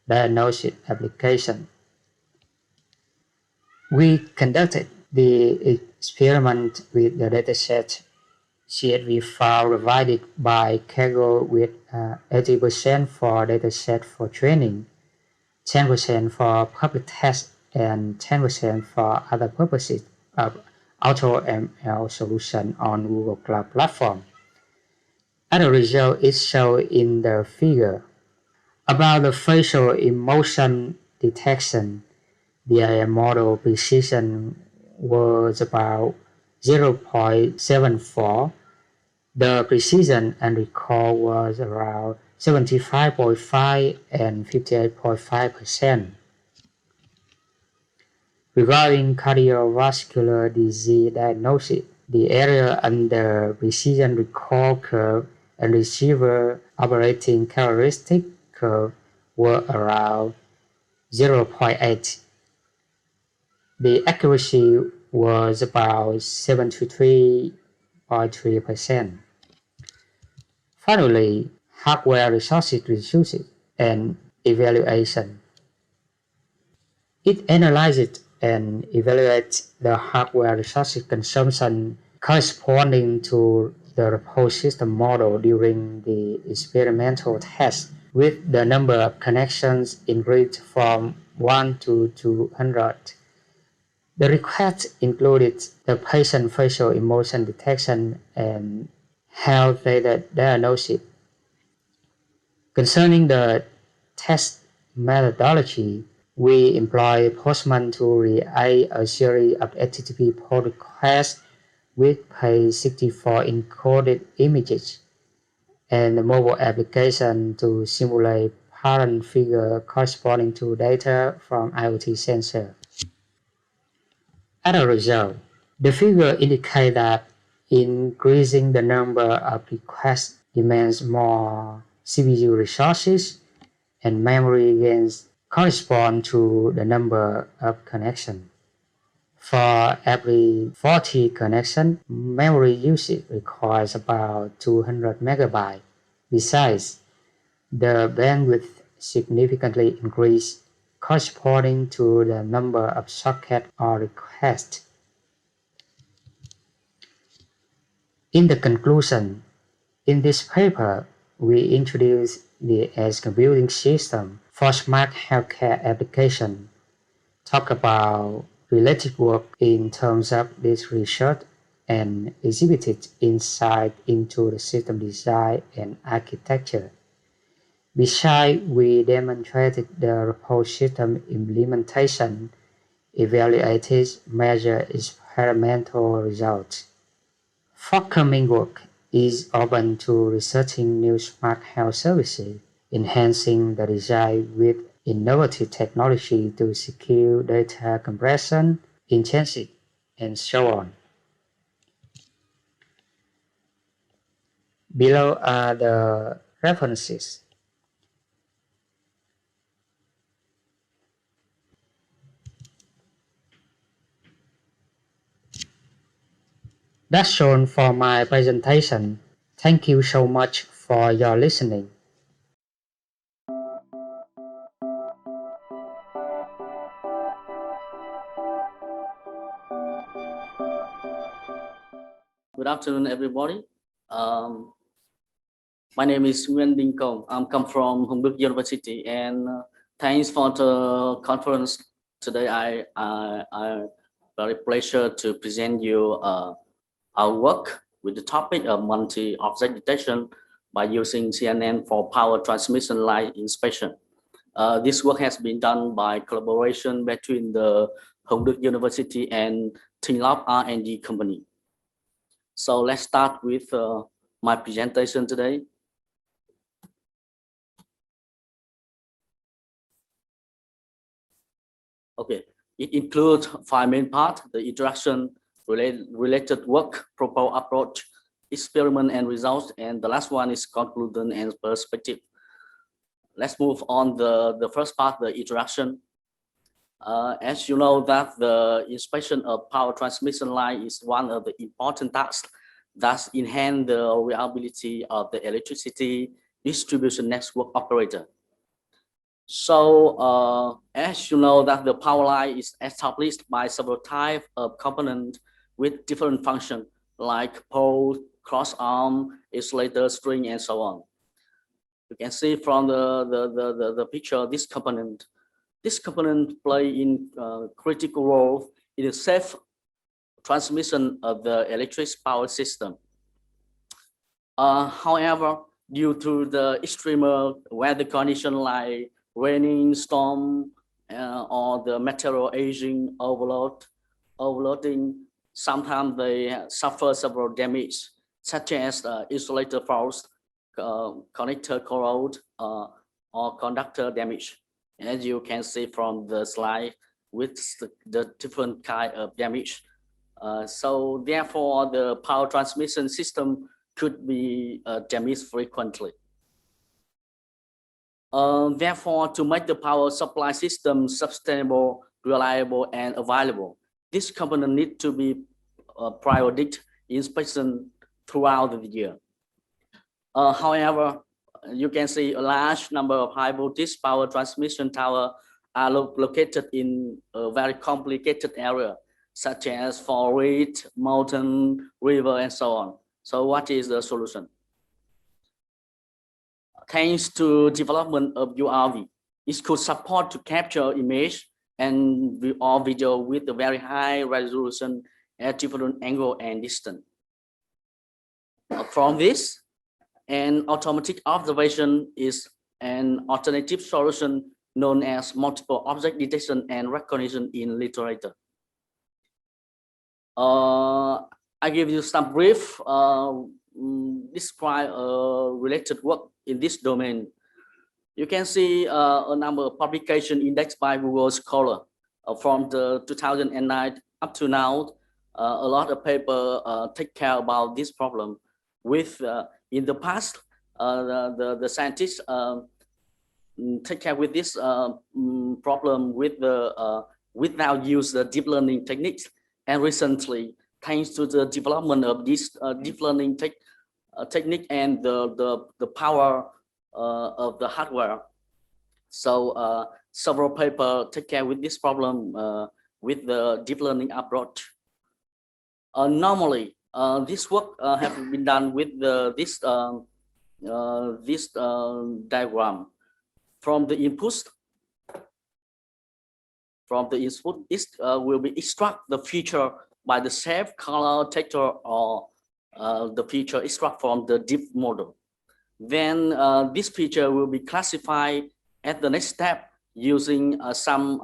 diagnosis application. We conducted the experiment with the dataset CSV file provided by Kaggle with 80% for dataset for training, 10% for public test, and 10% for other purposes of AutoML solution on Google Cloud Platform. As a result is shown in the figure. About the facial emotion detection, the AI model precision was about 0.74. The precision and recall was around 75.5 and 58.5%. Regarding cardiovascular disease diagnosis, the area under precision recall curve and receiver operating characteristic curve were around 0.8. The accuracy was about 73.3%. Finally, hardware resources and evaluation. It analyzes and evaluates the hardware resources consumption corresponding to the repose system model during the experimental test, with the number of connections increased from 1 to 200. The request included the patient facial emotion detection and health data diagnosis. Concerning the test methodology, we employ Postman to react a series of HTTP pull requests with page 64 encoded images, and the mobile application to simulate parent figure corresponding to data from IoT sensor. As a result, the figure indicates that increasing the number of requests demands more CPU resources, and memory gains correspond to the number of connections. For every 40 connections, memory usage requires about 200 megabytes. Besides, the bandwidth significantly increased corresponding to the number of sockets or requests. In the conclusion, in this paper, we introduce the edge computing system for smart healthcare application, talk about related work in terms of this research, and exhibited insight into the system design and architecture. Besides, we demonstrated the whole system implementation, evaluated measure experimental results. Forthcoming work is open to researching new smart health services, enhancing the design with innovative technology to secure data compression, intensity, and so on. Below are the references. That's shown for my presentation. Thank you so much for your listening. Good afternoon, everybody. My name is Xuan Duong. I'm come from Hồng Đức University, and thanks for the conference today. I very pleasure to present you our work with the topic of multi-object detection by using CNN for power transmission line inspection. This work has been done by collaboration between the Hồng Đức University and Tinlop R&D company. So let's start with my presentation today. Okay, it includes 5 main parts: the introduction, related work, proposed approach, experiment and results, and the last one is conclusion and perspective. Let's move on the first part, the introduction. As you know that the inspection of power transmission line is one of the important tasks that enhance the reliability of the electricity distribution network operator. So as you know that the power line is established by several types of components with different functions like pole, cross arm, insulator, string, and so on. You can see from the picture this component play in critical role in the safe transmission of the electric power system. However, due to the extreme weather condition like raining, storm, or the material aging, overloading, sometimes they suffer several damage, such as insulator faults, connector corrode, or conductor damage. As you can see from the slide with the different kind of damage. So therefore, the power transmission system could be damaged frequently. Therefore, to make the power supply system sustainable, reliable, and available, this component needs to be periodic inspection throughout the year. However, you can see a large number of high voltage power transmission towers are located in a very complicated area, such as forest, mountain, river, and so on. So what is the solution? Thanks to development of URV, it could support to capture image and or video with a very high resolution at different angle and distance. From this, an automatic observation is an alternative solution known as multiple object detection and recognition in literature. I give you some brief describe related work in this domain. You can see a number of publications indexed by Google Scholar from the 2009 up to now. A lot of paper take care about this problem. With in the past, the scientists take care with this problem with the without use the deep learning techniques. And recently, thanks to the development of this deep learning technique and the power of the hardware, so several papers take care with this problem with the deep learning approach. Normally, this work have been done with this diagram. From the input, it will be extract the feature by the shape, color, texture, or the feature extract from the deep model. Then this feature will be classified at the next step using some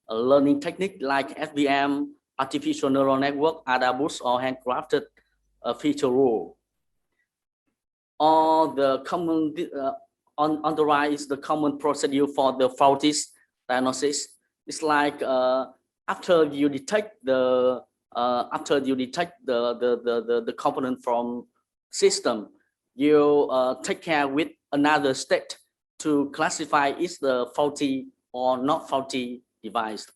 learning technique like FBM, artificial neural network, ADA-boost, or handcrafted feature rule. Or the common on the right is the common procedure for the faulty diagnosis. It's like after you detect the component from system, you take care with another state to classify is the faulty or not faulty device.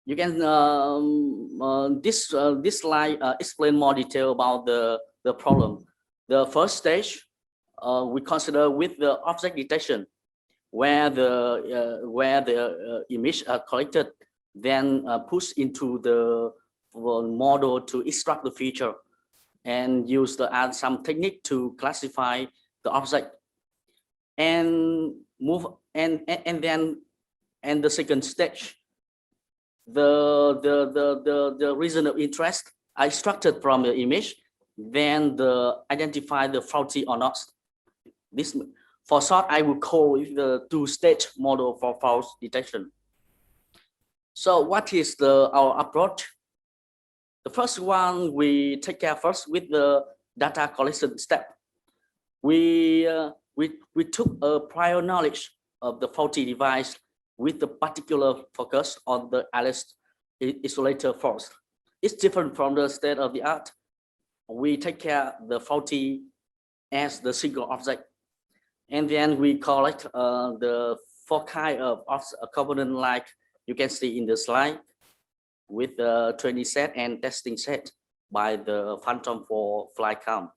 You can this slide explain more detail about the problem. The first stage we consider with the object detection, where the image are collected, then pushed into the model to extract the feature and use add some technique to classify the object and move and the second stage, the reason of interest are extracted from the image, then identify the faulty or not. This, for short, I will call it the two-stage model for fault detection. So what is our approach? The first one, we take care first with the data collection step. We took a prior knowledge of the faulty device with the particular focus on the Alice isolator first. It's different from the state of the art. We take care the faulty as the single object. And then we collect the 4 kinds of component like you can see in the slide with the training set and testing set by the Phantom for flight count.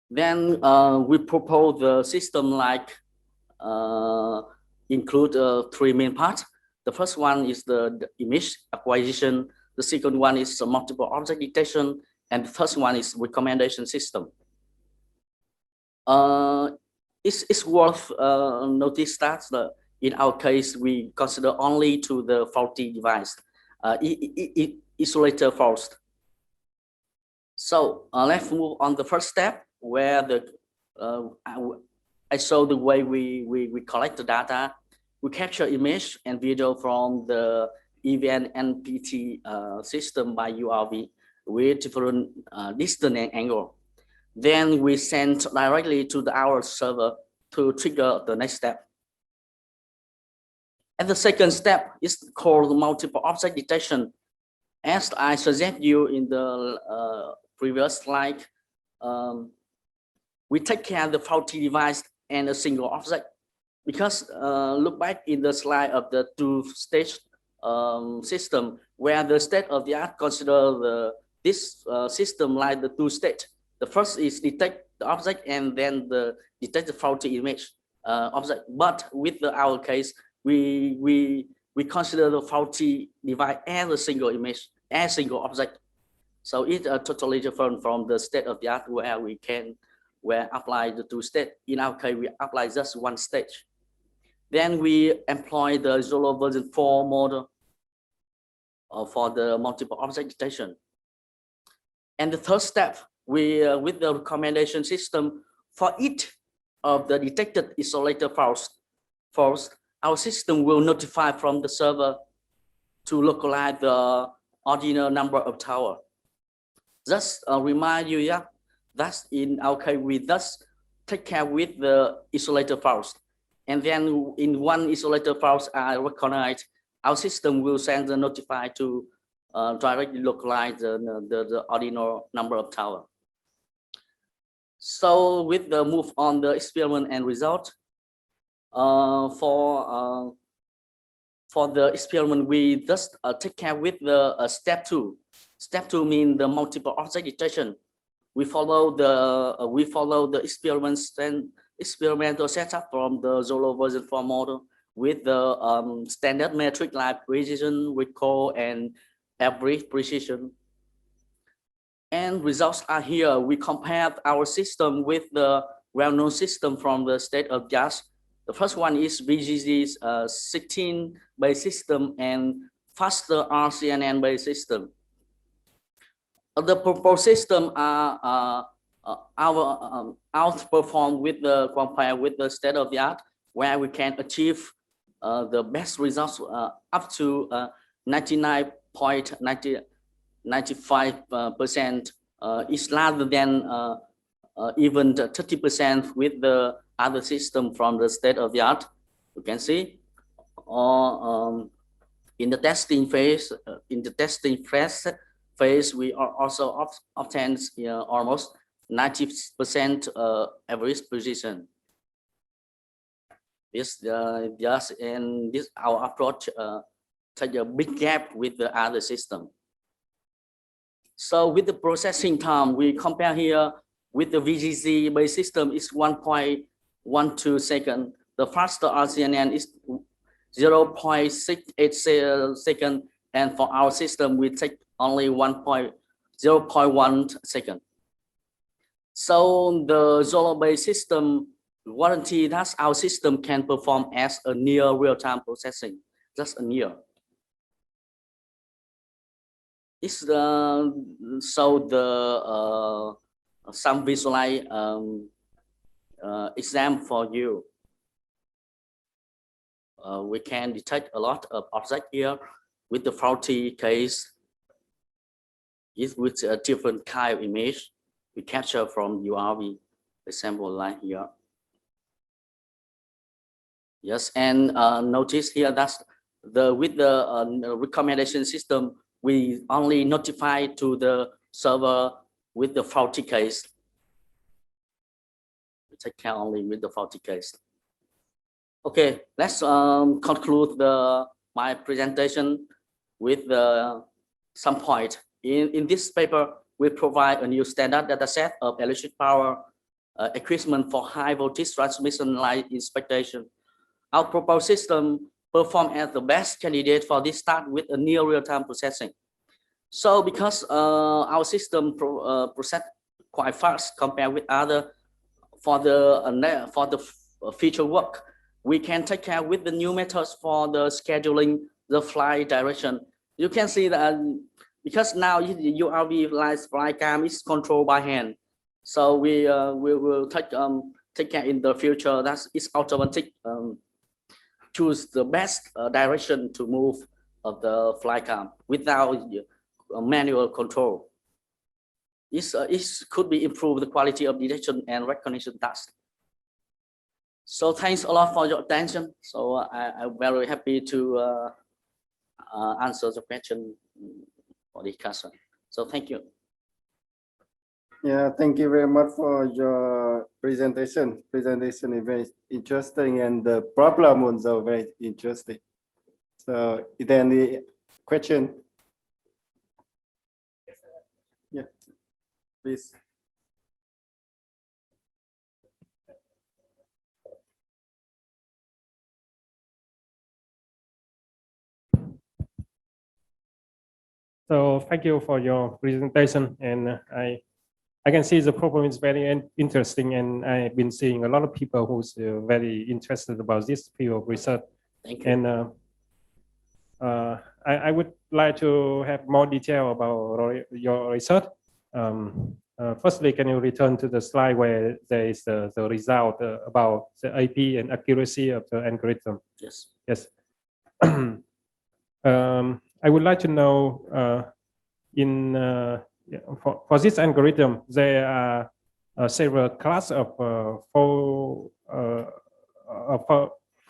Then we propose the system like include 3 main parts. The first one is the image acquisition. The second one is multiple object detection. And the first one is recommendation system. It's worth notice that in our case, we consider only to the faulty device, isolator first. So let's move on the first step where I show the way we collect the data. We capture image and video from the EVN NPT system by URV with different distance and angle. Then we send directly to our server to trigger the next step. And the second step is called multiple object detection. As I suggest you in the previous slide, we take care of the faulty device and a single object. Because look back in the slide of the two-stage system, where the state of the art consider this system like the two-stage. The first is detect the object and then detect the faulty image object. But with our case, we consider the faulty device as a single image, as a single object. So it's totally different from the state of the art where we apply the two stage. In our case, we apply just one stage. Then we employ the Zolo version 4 model for the multiple object detection. And the third step, we with the recommendation system for each of the detected isolator first, our system will notify from the server to localize the ordinal number of tower. Just remind you, yeah, that's in our case, we just take care with the isolator first. And then in one isolator first I recognize, our system will send the notify to directly localize the ordinal number of tower. So with the move on the experiment and result, for the experiment, we just take care with the step 2. Step 2 means the multiple object detection. We follow the experimental setup from the Zolo version 4 model with the standard metric like precision, recall, and average precision. And results are here. We compared our system with the well-known system from the state of the art. The first one is VGG's 16-based system and faster RCNN-based system. The proposed system are outperformed with the compared with the state of the art, where we can achieve the best results up to 99.95%. Is larger than even 30% with the other system from the state of the art. You can see, or in the testing phase, we are also obtained almost 90% average precision. This our approach take a big gap with the other system. So with the processing time, we compare here with the VGC-based system is 1.12 seconds. The faster RCNN is 0.68 seconds, and for our system, we take only 0.1 second. So the Zolo-based system warranty that our system can perform as a near real-time processing, just a near. It's some visualize example for you. We can detect a lot of objects here with the faulty case. It's with a different kind of image we capture from URV, example like here. Yes, and notice here that with the recommendation system, we only notify to the server with the faulty case. We take care only with the faulty case. Okay, let's conclude my presentation with some point. In this paper, we provide a new standard data set of electric power equipment for high voltage transmission line inspection. Our proposed system perform as the best candidate for this start with a near real-time processing. So because our system process quite fast compared with other, for the feature work, we can take care with the new methods for the scheduling the flight direction. You can see that because now the URV flight cam is controlled by hand. So we will take care in the future that is automatic. Choose the best direction to move of the flight cam without manual control. It could be improved the quality of detection and recognition tasks. So thanks a lot for your attention. So I'm very happy to answer the question for discussion. So thank you. Yeah, thank you very much for your presentation. Presentation is very interesting, and the problem was also very interesting. So, is there any question? Yeah, please. So thank you for your presentation, and I can see the problem is very interesting, and I've been seeing a lot of people who's very interested about this field of research. Thank you. And I would like to have more detail about your research. Firstly, can you return to the slide where there is the result about the IP and accuracy of the algorithm? Yes. Yes. I would like to know for this algorithm, there are several classes of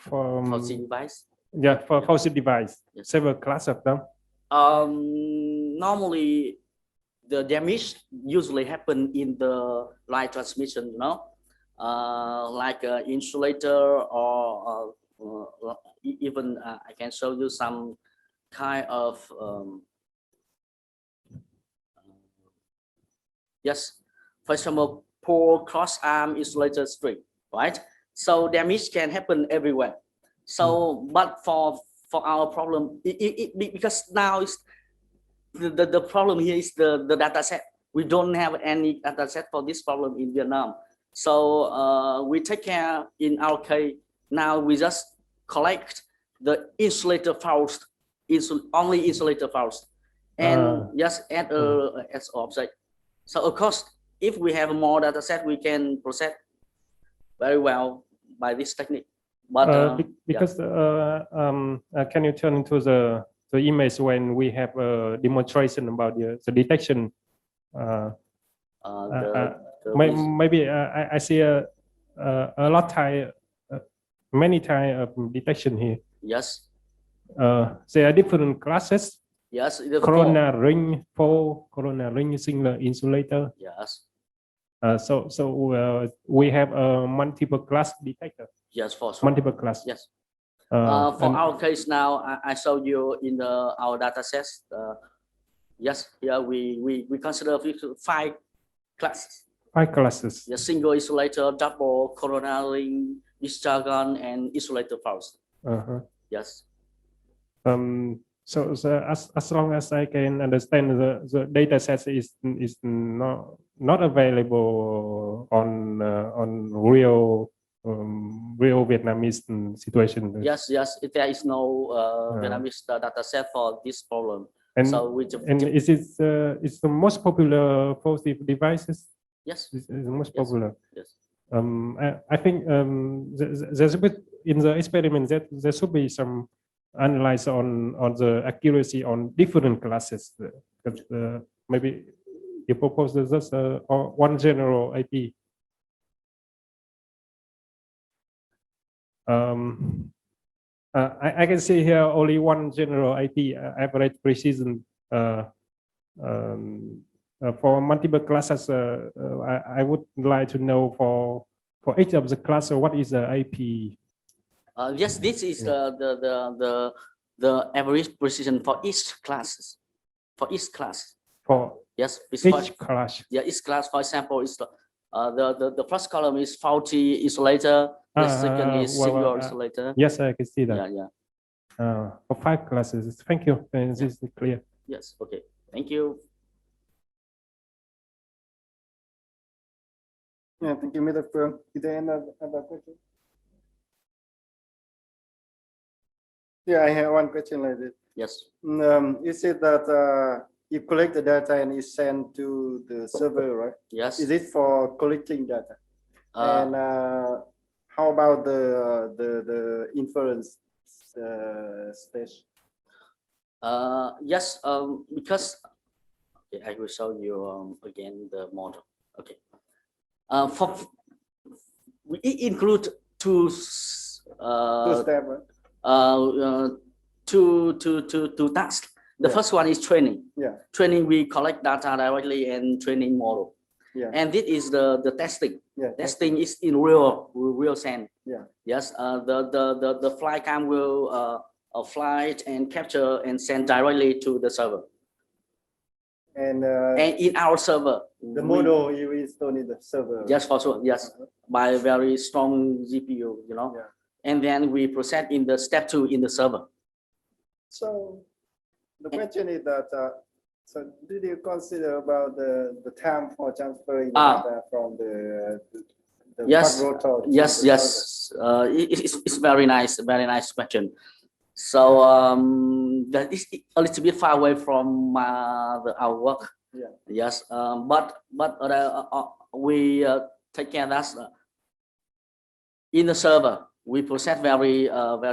faulty device. Yeah, for faulty device. Yes. Several classes of them. Normally, the damage usually happen in the light transmission, you know, like insulator or even I can show you some kind of yes, for example, poor cross arm insulator string, right? So damage can happen everywhere. So, but for our problem, because now it's the problem here is the data set. We don't have any data set for this problem in Vietnam. So we take care in our case. Now we just collect the insulator faults, only insulator faults, and just add as object. So of course, if we have more data set, we can process very well by this technique. But because can you turn into the image when we have a demonstration about the detection? Maybe I see a lot time, many time of detection here. Yes. There are different classes. Yes. Corona ring, corona ring single insulator. Yes. So we have a multiple class detector. Yes, for sure. Multiple class. Yes. For our case now, I showed you in our data sets. Yes, here we consider 5 classes. 5 classes. The single insulator, double, corona ring, discharge gun, and insulator faults. Yes. So as long as I can understand, the data set is not available on real Vietnamese situation. Yes, there is no Vietnamese data set for this problem. And, so is it's the most popular positive devices? Yes, it's the most popular. Yes. I think there's a bit in the experiment that there should be some analyze on the accuracy on different classes. Maybe you propose just one general IP. I can see here only one general IP, average precision. For multiple classes, I would like to know for each of the class, what is the IP? Yes, this is the average precision for each classes. For each class. For yes, each class. Yeah, each class. For example, is the first column is faulty insulator. The second is single insulator. Yes, I can see that. Yeah. For 5 classes. Thank you. This is clear. Yes. Okay. Thank you. Yeah, thank you, Mr. Phương. Is there any other question? Yeah, I have one question like this. Yes. You said that you collect the data and you send to the server, right? Yes. Is it for collecting data? And how about the inference stage? Yes. Because okay, I will show you again the model. Okay. We include two steps. Two tasks. The first one is training. Yeah. Training, we collect data directly and training model. Yeah. And this is the testing. Yeah. Testing is in real sense. Yeah. Yes. The flight cam will fly and capture and send directly to the server. And in our server, the model you install in the server. Yes, for sure. Yes, by a very strong GPU, you know. Yeah. And then we process in the step 2 in the server. So the question is that, so did you consider about the time for transferring data from the yes, rotor? Yes. It's very nice question. So that is a little bit far away from our work. Yeah. Yes, but we take care that in the server we process very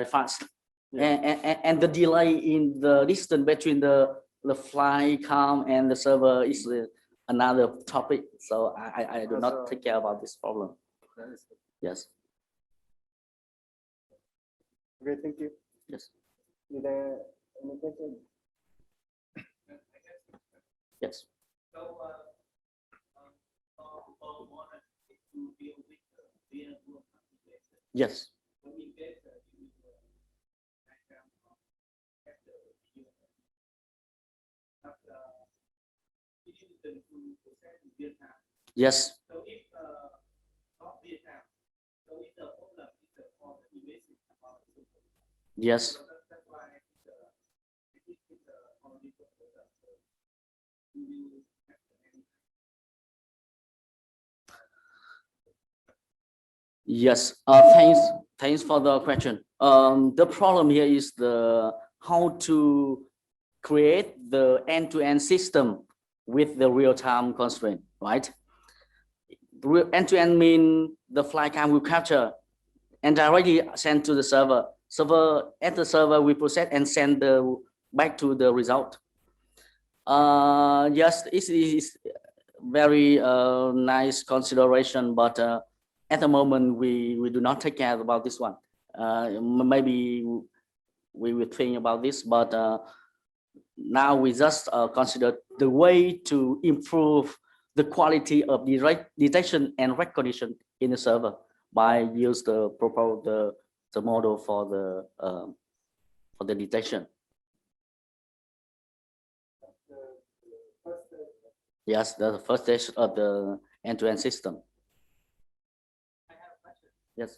fast. Yeah. And the delay in the distance between the fly cam and the server is another topic. So I do not take care about this problem. Yes. Okay, thank you. Yes. Is there any question? Yes. Yes. Yes. Yes. Yes. Thanks for the question. The problem here is the how to create the end-to-end system with the real-time constraint, right? End-to-end mean the flight cam will capture and directly send to the server. At the server we process and send back to the result. Yes, it is very nice consideration, but at the moment we do not take care about this one. Maybe we will think about this, but now we just consider the way to improve the quality of the detection and recognition in the server by use the model for the detection. Yes, the first stage of the end-to-end system. Yes.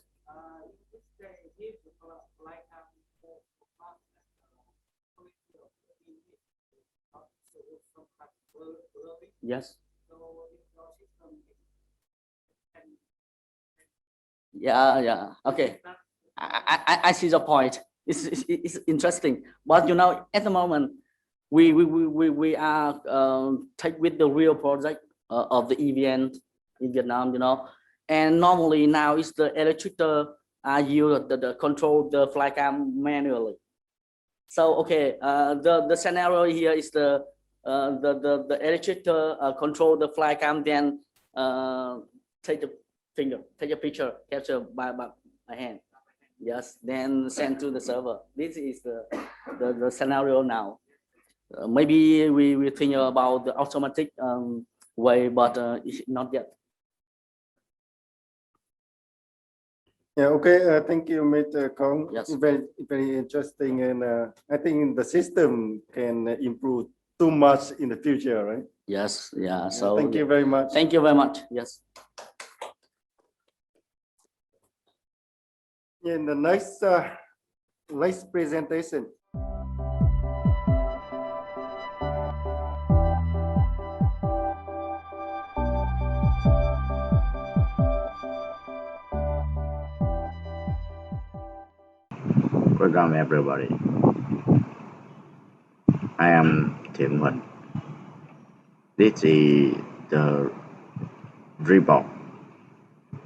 Yes. Yeah. Okay. I see the point. It's interesting, but you know, at the moment, we are take with the real project of the EVN in Vietnam, you know, and normally now it's the electrical used the control the flycam manually. So okay, the scenario here is the electrical control the flycam, then take a picture, capture by hand. Yes, then send to the server. This is the scenario now. Maybe we think about the automatic way, but not yet. Yeah. Okay. Thank you, Mr. Kong. Yes. Very interesting, and I think the system can improve too much in the future, right? Yes. Yeah. So thank you very much. Thank you very much. Yes. In the next presentation. Welcome everybody. I am Manh. This is the report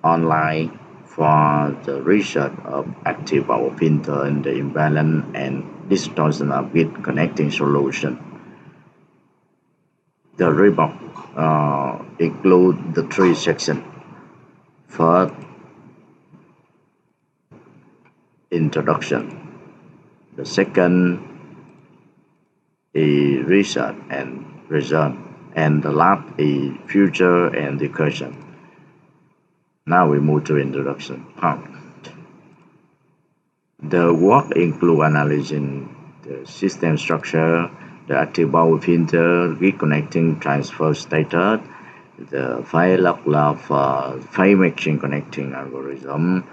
online for the research of active power filter and the imbalance and distortion of grid connecting solution. The report includes the three sections. First, introduction. The second is research and result, and the last is future and discussion. Now we move to introduction part. The work includes analyzing the system structure, the active power filter, reconnecting transfer status, the file log file matching connecting algorithm,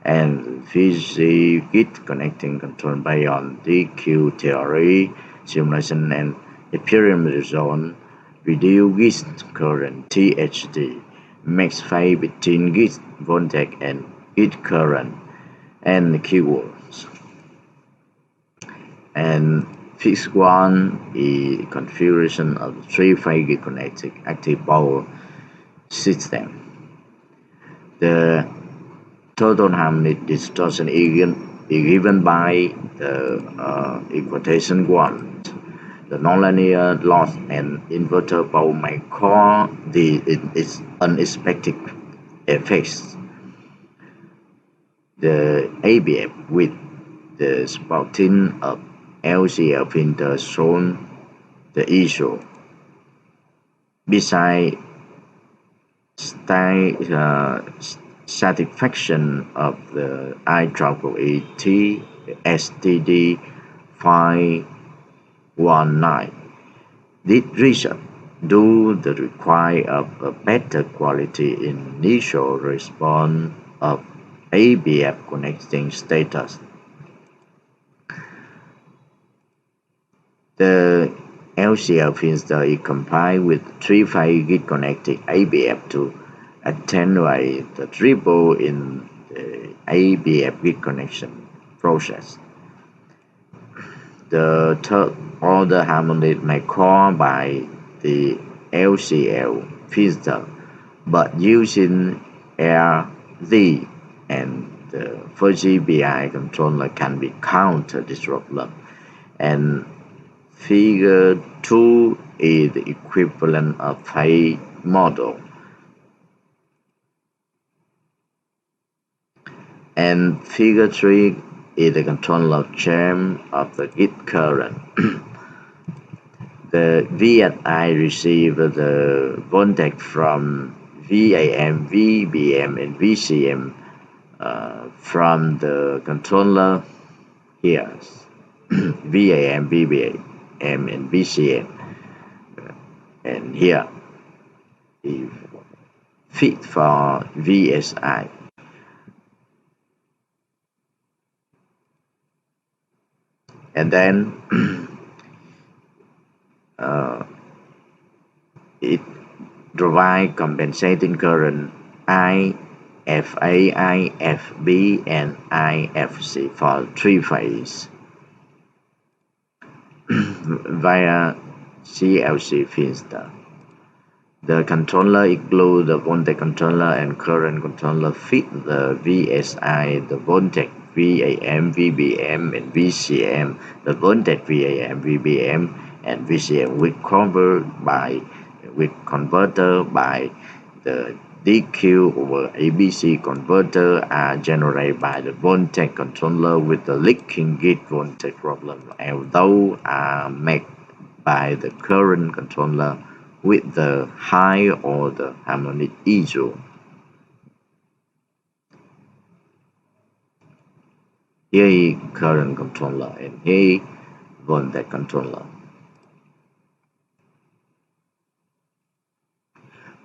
and physics connecting control based on DQ theory, simulation and experimental zone, reduce grid current THD, max phase between grid voltage and grid current, and the keywords. And fixed one is configuration of the three-phase grid connected active power system. The total harmonic distortion is given by the equation 1. The nonlinear loss and inverter power may cause its unexpected effects. The ABF with the spouting of LCL filter shown the issue. Besides satisfaction of the IEEE STD 519, this research do the require of a better quality initial response of ABF connecting status. The LCL filter is combined with 3-phase grid connected ABF to attenuate the ripple in the ABF grid connection process. The third order harmonic may call by the LCL filter, but using RZ and the fuzzy BI controller can be counter this problem. And Figure 2 is the equivalent of phase model. And Figure 3 is the controller chain of the grid current. The VSI receives the voltage from VAM, VBM, and VCM from the controller here. VAM, VBM, and VCM. And here is fit for VSI. And then it provides compensating current IFA, IFB, and IFC for 3 phases via CLC filter. The controller includes the voltage controller and current controller fit the VSI, the voltage VAM, VBM, and VCM, the voltage VAM, VBM, and VCM with converter by the DQ over ABC converter are generated by the voltage controller with the leaking gate voltage problem, although are made by the current controller with the high order harmonic issue. Here is current controller and here voltage controller.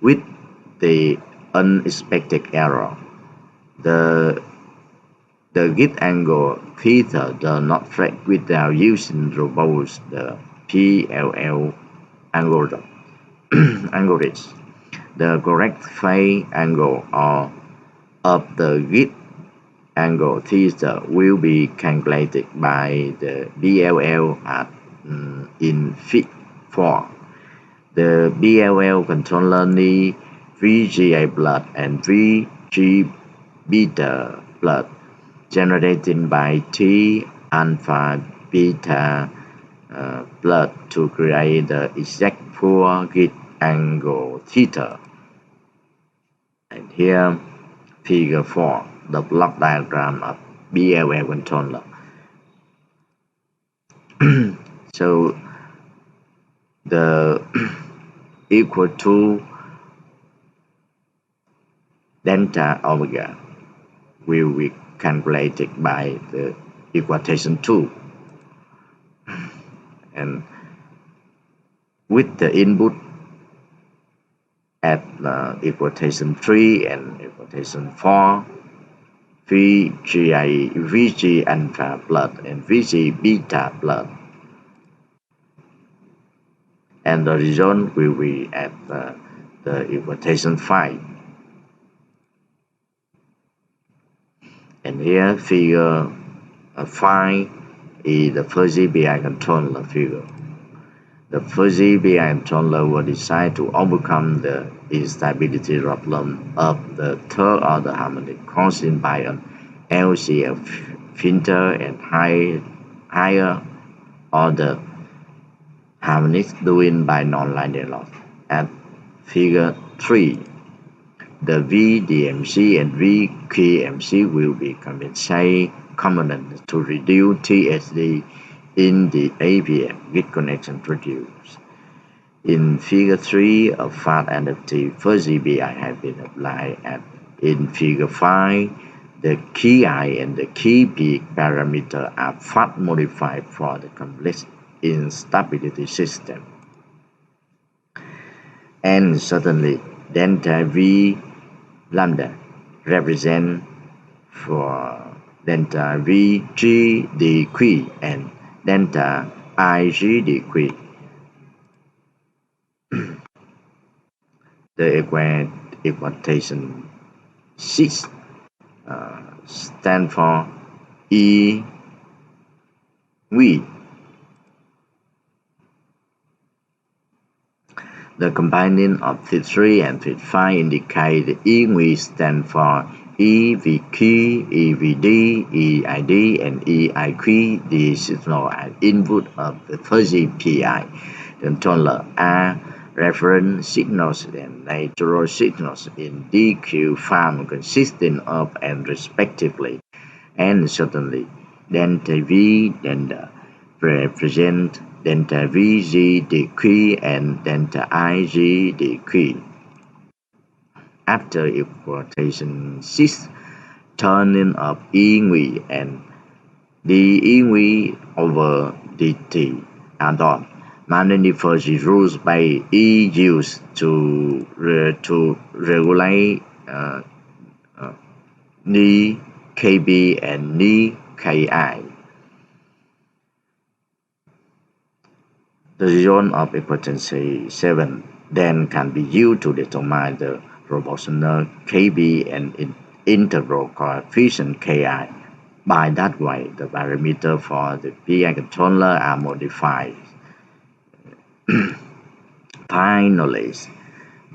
With the unexpected error, the gate angle theta does not flex without using robust the PLL algorithm. The correct phase angle of the gate angle theta will be calculated by the BLL in Fig 4. The BLL controller needs VGA blood and VG beta blood generated by T alpha beta blood to create the exact full gate angle theta. And here, Figure 4, the block diagram of BLL controller. So the equal to delta omega will be calculated by the equation 2. And with the input at equation 3 and equation 4, VG alpha blood and VG beta blood. And the result will be at the equation 5. And here figure 5 is the fuzzy BI controller figure. The fuzzy BI controller was designed to overcome the instability problem of the third order harmonic caused by an LCL filter and higher order harmonics doing by non-linear loss. At figure 3, the VDMC and VKMC will be compensated components to reduce TSD in the ABF grid connection produced. In Figure 3, a fast adaptive fuzzy BI has been applied, and in Figure 5, the key I and the key peak parameter are fast modified for the complex instability system. And certainly, delta V lambda represent for delta VG decrease and delta IG decrease. The equation 6 stand for EV. The combining of Fit 3 and Fit 5 indicate the EV stand for EVQ, EVD, EID, and EIQ. These signals are input of the fuzzy PI controller are reference signals and natural signals in DQ farm consisting of and respectively, and certainly delta V delta represent delta VG decrease and delta IG decrease. After equation 6, turning of EV and dEV over dt are done. Manually fuzzy rules by E used to regulate ni KB and ni KI. The zone of equivalency 7 then can be used to determine the proportional KB and integral coefficient KI. By that way, the parameter for the PI controller are modified. Finally,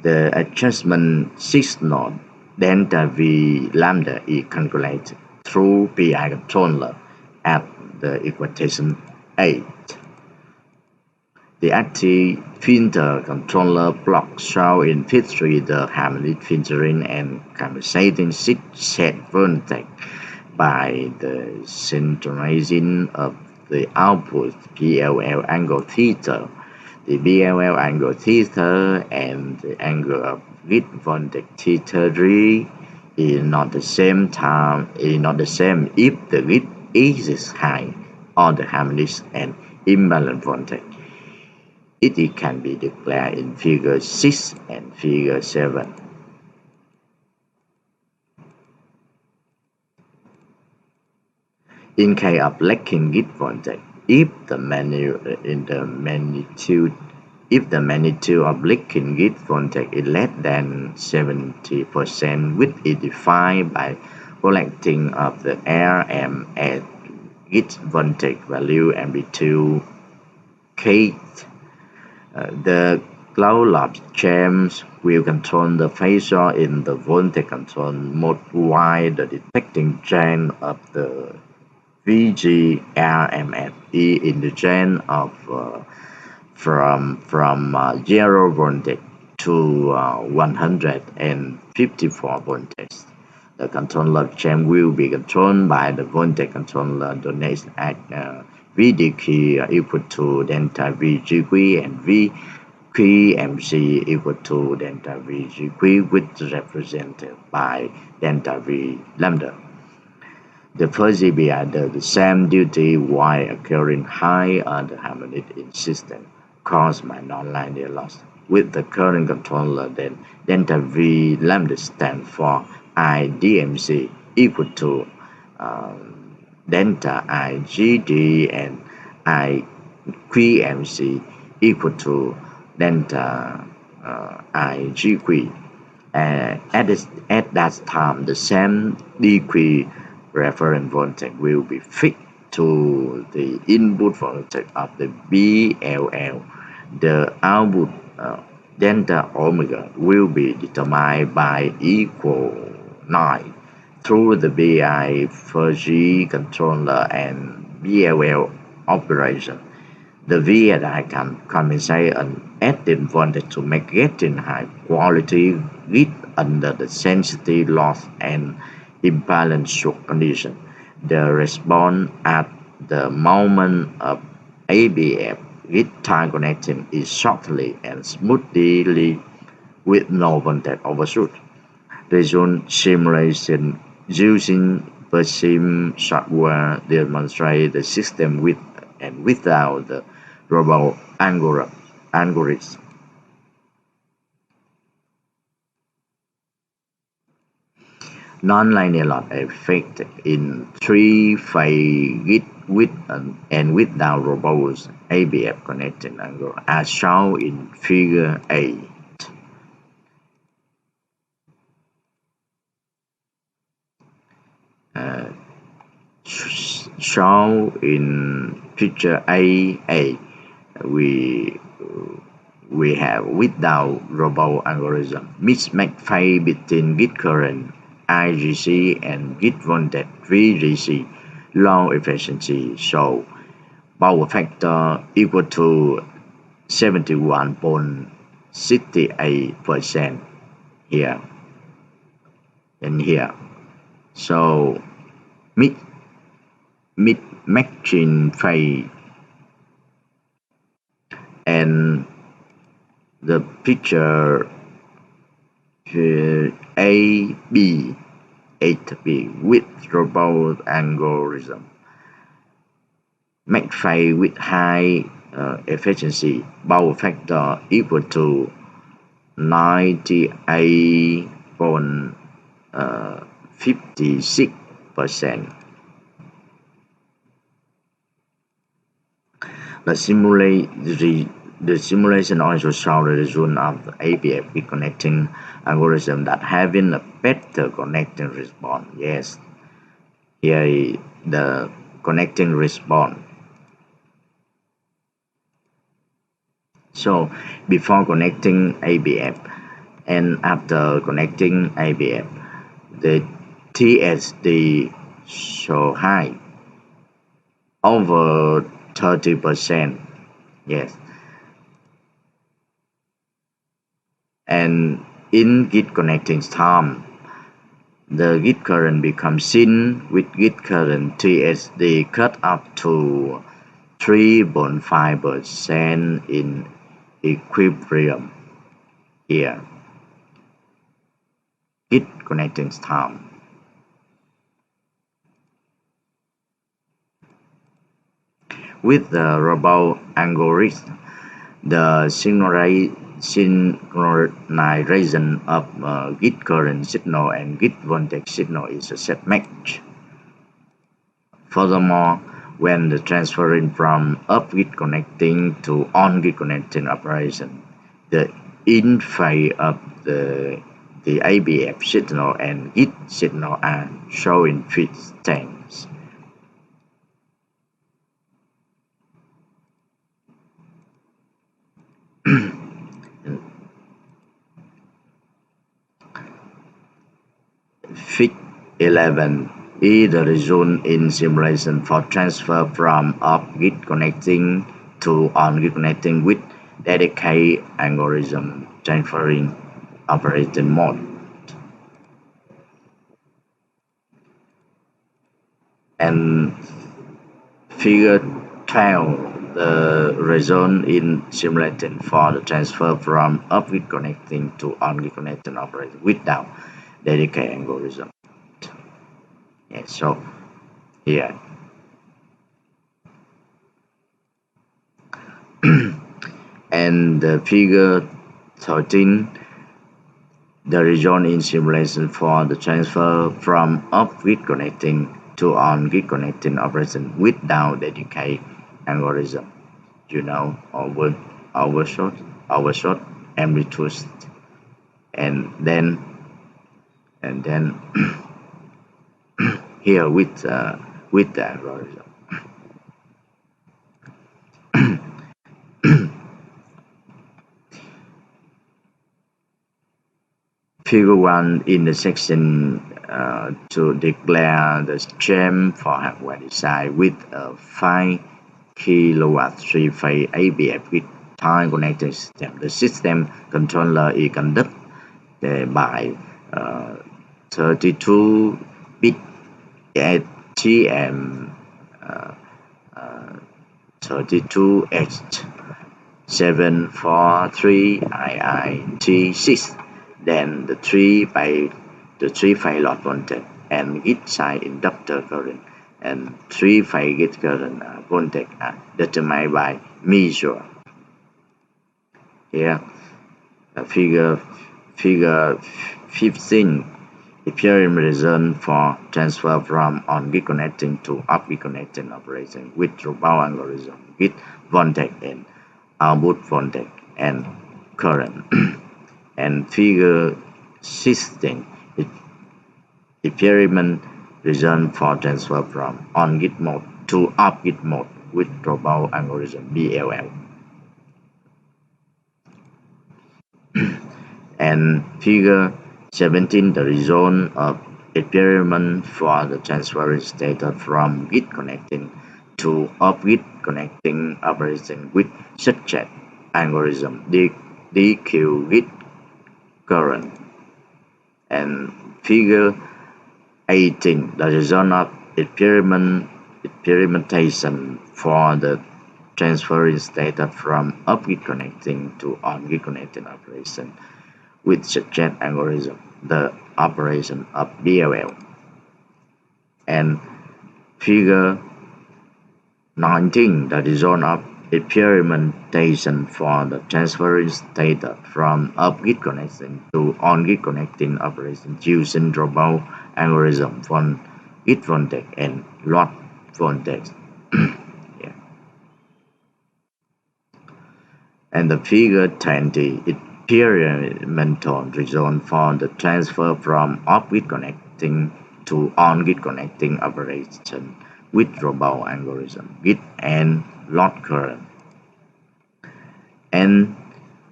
the adjustment signal delta V lambda is calculated through PI controller at the equation 8. The active filter controller block show in Fit 3 the harmonic filtering and compensating set voltage by the synchronizing of the output PLL angle theta. The BLL angle theta and the angle of grid voltage theta 3 is not the same if the grid is high or the harmonic and imbalance voltage. It can be declared in Figure 6 and Figure 7. In case of lacking grid voltage, if the magnitude of leaking grid voltage is less than 70%, which is defined by collecting of the RM at grid voltage value amplitude K. The cloud champs will control the phasor in the voltage control mode while the detecting trend of the VG RMS is in the trend of from 0 voltage to 154 voltage. The controller champ will be controlled by the voltage controller donates at VDQ equal to delta VGQ and VQMC equal to delta VGQ, which is represented by delta V lambda. The fuzzy BI does the same duty while occurring high on the harmonic in system caused by nonlinear loss. With the current controller, then delta V lambda stands for IDMC equal to delta IGD and IQMC equal to delta IGQ. At that time, the same decrease reference voltage will be fixed to the input voltage of the BLL. The output delta omega will be determined by equal 9 through the BI fuzzy controller and BLL operation. The VSI can compensate an active voltage to make getting high quality grid under the sensitivity loss and imbalance shock condition. The response at the moment of ABF git time connecting is shortly and smoothly with no voltage overshoot. Result simulation using PERSIM software demonstrate the system with and without the robot algorithm. Non-linear loss effect in three-phase git with and without robust ABF connecting angle as shown in Figure 8. Shown in Picture A, we have without robot algorithm mismatch phase between git current IGC and git voltage VGC, low efficiency, so power factor equal to 71.68% here and here. So mid-matching phase and the picture AB 8B with robot algorithm. Match phase with high efficiency, power factor equal to 98.56%. The simulation also showed the result of the ABF git connecting algorithm that having a better connecting response. Yes, here is the connecting response. So before connecting ABF and after connecting ABF, the TSD so high, over 30%. Yes. And in git connecting time, the git current becomes seen with git current TSD cut up to 3.5% in equilibrium here. Git connecting time. With the robot algorithm, the synchronization of git current signal and git voltage signal is a set match. Furthermore, when the transferring from up git connecting to on git connecting operation, the in phase of the ABF signal and git signal are showing fit states. Fig 11 is the result in simulation for transfer from off git connecting to on git connecting with dedicated algorithm transferring operating mode. And Figure 12, the result in simulation for the transfer from off git connecting to on git connecting operating without dedicated algorithm. Yes, so here. And the Figure 13, the result in simulation for the transfer from off git connecting to on git connecting operation without dedicated algorithm. You know, overshot, amplitude, and then here with the algorithm. Figure 1 in the section to declare the scheme for hardware design with a 5 kilowatt 3-phase ABF with time connected system. The system controller is conducted by 32-bit ATM 32H 743 IIT6, then the 3 phase load voltage and git side inductor current and 3 phase gate current voltage are determined by measure. Here, figure 15, experiment result for transfer from on-grid connecting to off-grid connecting operation with Propeller algorithm, grid voltage and output voltage and current. And figure 16, experiment result for transfer from on-grid mode to off-grid mode with Propeller algorithm BLL. And figure 17, the result of experiment for the transference data from grid connecting to off-grid connecting operation with such algorithm DQ grid current. And figure 18, the result of experimentation for the transference data from off-grid connecting to on-grid connecting operation with such algorithm, the operation of BLL. And figure 19, the result of experimentation for the transference data from off-grid connecting to on-grid connecting operations using Propeller algorithm for grid voltage and load voltage. Yeah. And the figure 20, experimental result for the transfer from off-grid connecting to on-grid connecting operation with Propeller algorithm, grid and load current. And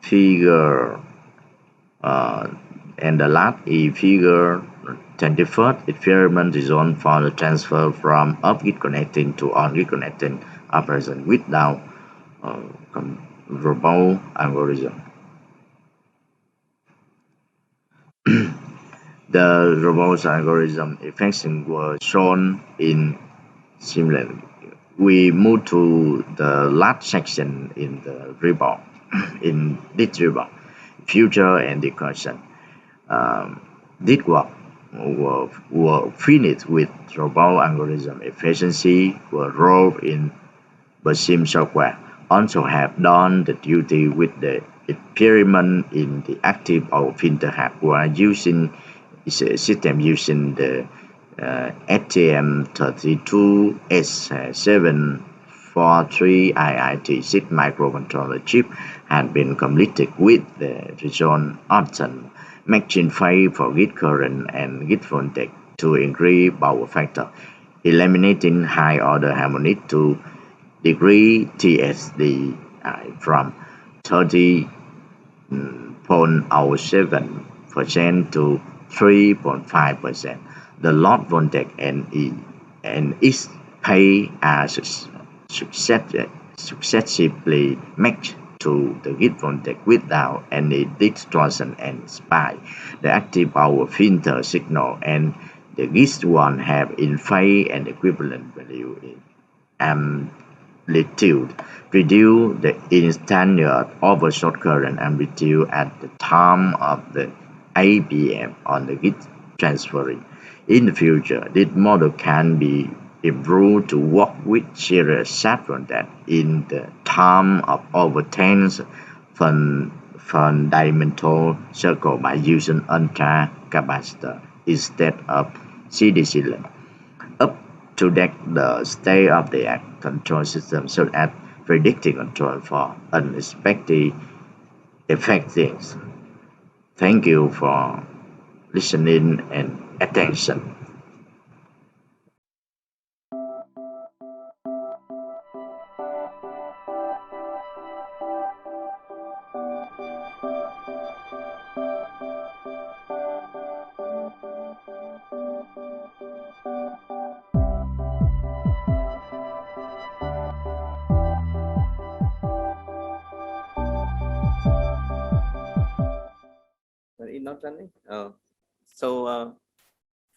figure and the last is figure 21st, experiment result for the transfer from off-grid connecting to on-grid connecting operation without Propeller algorithm. The robust algorithm effects were shown in similar. We move to the last section in the report. In this report, future and discussion. This work were finished with Propeller algorithm efficiency were rolled in BASIM software. Also have done the duty with the experiment in the active or filter hub were using system using the STM32S743 IIT6 microcontroller chip had been completed with the result option matching phase for grid current and grid voltage to increase power factor, eliminating high order harmonic to degree TSD from 30.07% to 3.5%. The load voltage and its phase are successively matched to the grid voltage without any distortion and spike. The active power filter signal and the grid one have in phase and equivalent value in amplitude. Reduce the instantaneous overshot current amplitude at the time of the APM on the grid transferring. In the future, this model can be improved to work with serious subvoltage in the time of overtense fundamental circle by using ultra capacitor instead of CDC link. Up to date the state-of-the-art control system such as predictive control for unexpected effects. Thank you for listening and attention.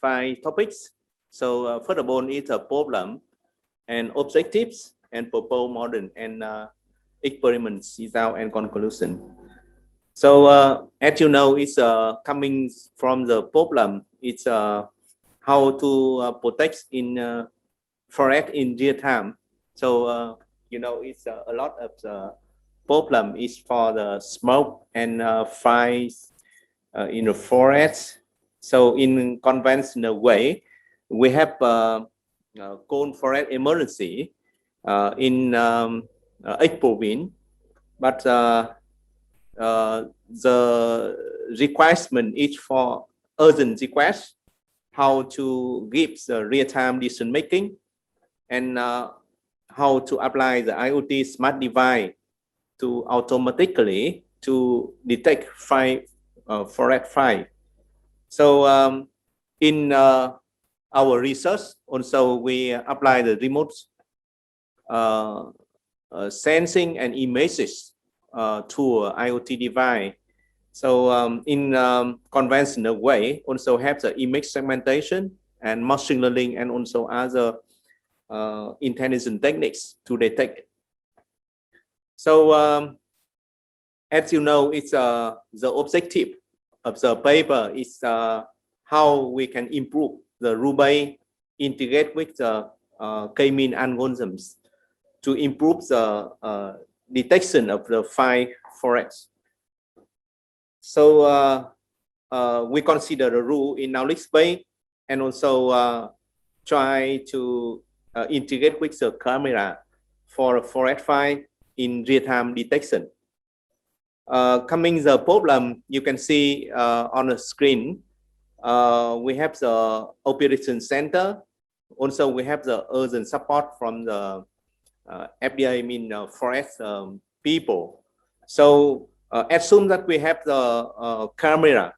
Five topics. First of all is the problem and objectives and proposed model and experiments, result, and conclusion. So as you know, it's coming from the problem. It's how to protect in forest in real time. So you know, it's a lot of the problem is for the smoke and fires in the forest. So in conventional way, we have cold forest emergency in 8 province, but the requirement is for urgent request, how to give the real-time decision making, and how to apply the IoT smart device to automatically to detect forest fire. So in our research, also we apply the remote sensing and images to IoT device. So in conventional way, also have the image segmentation and machine learning and also other intelligent techniques to detect. So as you know, it's the objective of the paper is how we can improve the Roubaix integrate with the K-mean algorithms to improve the detection of the fire forest. So we consider the rule in knowledge base and also try to integrate with the camera for forest fire in real-time detection. Coming the problem, you can see on the screen, we have the operation center. Also, we have the urgent support from the FDA, forest people. So assume that we have the camera,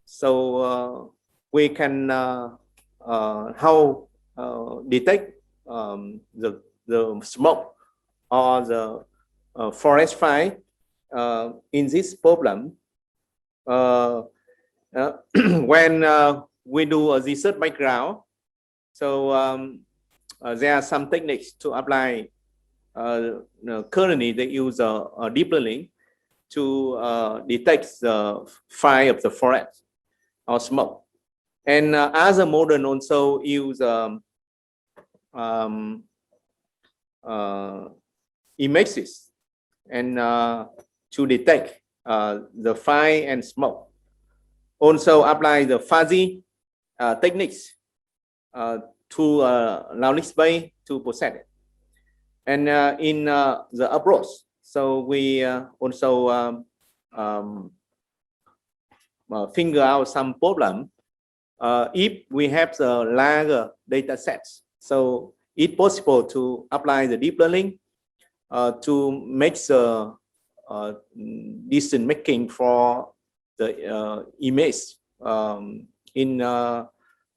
so we can how detect the smoke or the forest fire in this problem. When we do a research background, so there are some techniques to apply. Currently, they use deep learning to detect the fire of the forest or smoke. And other modern also use images and to detect the fire and smoke. Also apply the fuzzy techniques to knowledge base to process it. And in the approach, so we also figure out some problem. If we have the larger data sets, so it's possible to apply the deep learning to make the decision making for the image in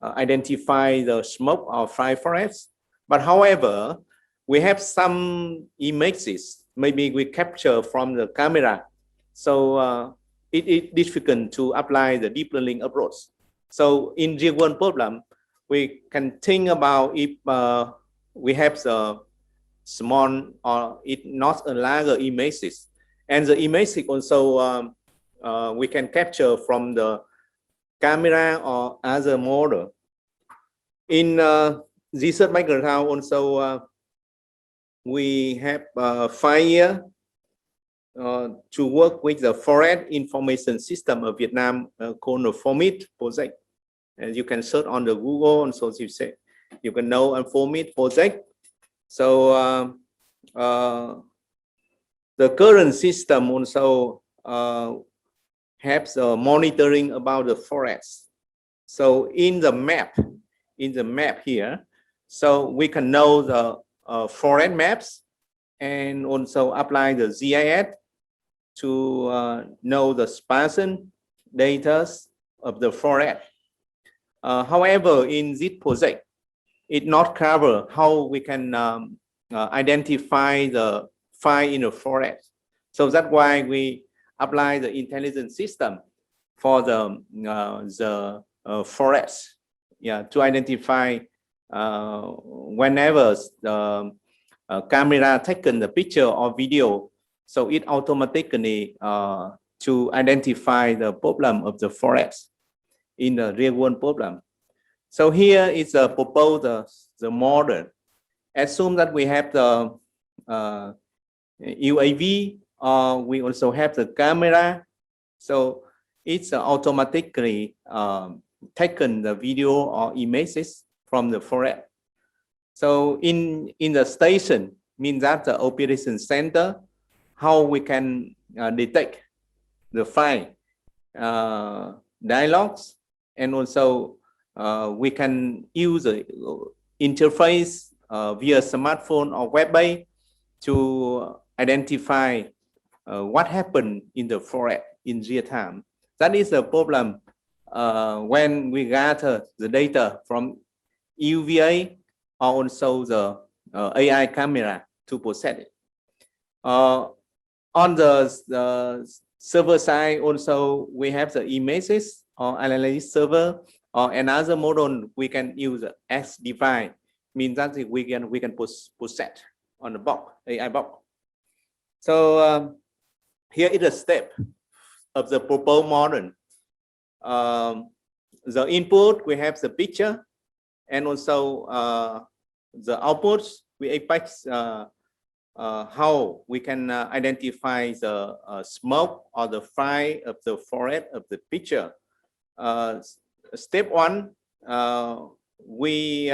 identify the smoke or fire forest. But however, we have some images maybe we capture from the camera, so it is difficult to apply the deep learning approach. So in real world problem, we can think about if we have the small or it not a larger images, and the images also we can capture from the camera or other model. In research background also we have 5 years to work with the Forest Information System of Vietnam called the FORMIT project. And you can search on the Google, and so you say you can know a FORMIT project. So the current system also has monitoring about the forest. So in the map here, so we can know the forest maps and also apply the GIS to know the sparsen data of the forest. However, in this project, it not cover how we can identify the fire in the forest. So that's why we apply the intelligent system for the forest, yeah, to identify whenever camera taken the picture or video, so it automatically to identify the problem of the forest in the real world problem. So here is a proposal, the model. Assume that we have the UAV, or we also have the camera. So it's automatically taken the video or images from the forest. So in the station, means that the operation center, how we can detect the file dialogues, and also we can use the interface via smartphone or web-based to identify what happened in the forest in real time. That is the problem when we gather the data from UVA or also the AI camera to process it. On the server side, also we have the images or analysis server, or another model we can use as defined, means that we can process on the box, AI box. So here is a step of the proposed model. The input, we have the picture, and also the outputs, we expect how we can identify the smoke or the fire of the forest of the picture. Step one, we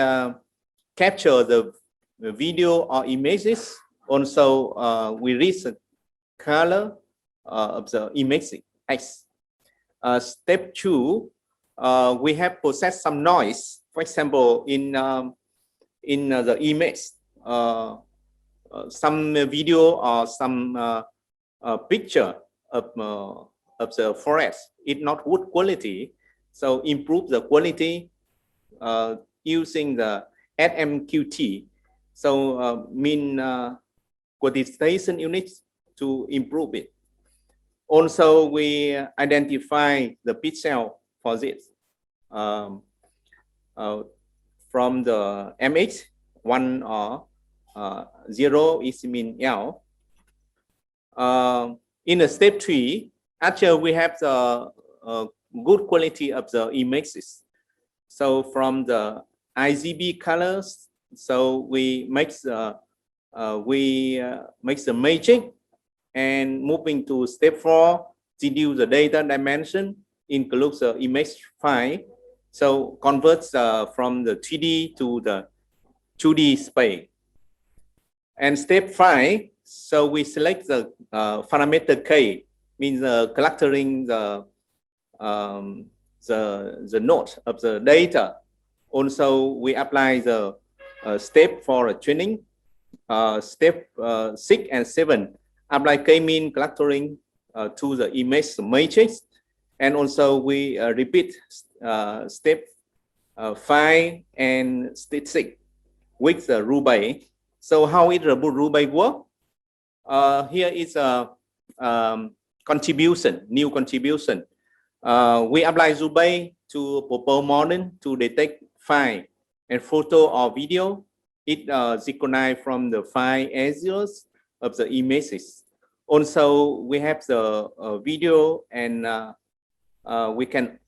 capture the video or images. Also, we read the color of the image X. Step two, we have processed some noise. For example, in the image, some video or some picture of the forest is not good quality. So improve the quality using the SMQT. So mean quantization units to improve it. Also, we identify the pixel for this from the MX 1 or 0 is mean L. In the step 3, actually we have the good quality of the images. So from the RGB colors, so we make the matrix, and moving to step 4, deduce the data dimension, includes the image file. So converts from the 3D to the 2D space. And step 5, so we select the parameter K, means clustering the node of the data. Also, we apply the step for training. Step 6 and 7 apply k-mean clustering to the image matrix, and also we repeat step 5 and step 6 with the rule-based. So how is the rule-based work? Here is a contribution, new contribution. We apply rule-based to proposed model to detect file and photo or video. It synchronized from the file areas of the images. Also, we have the video, and we can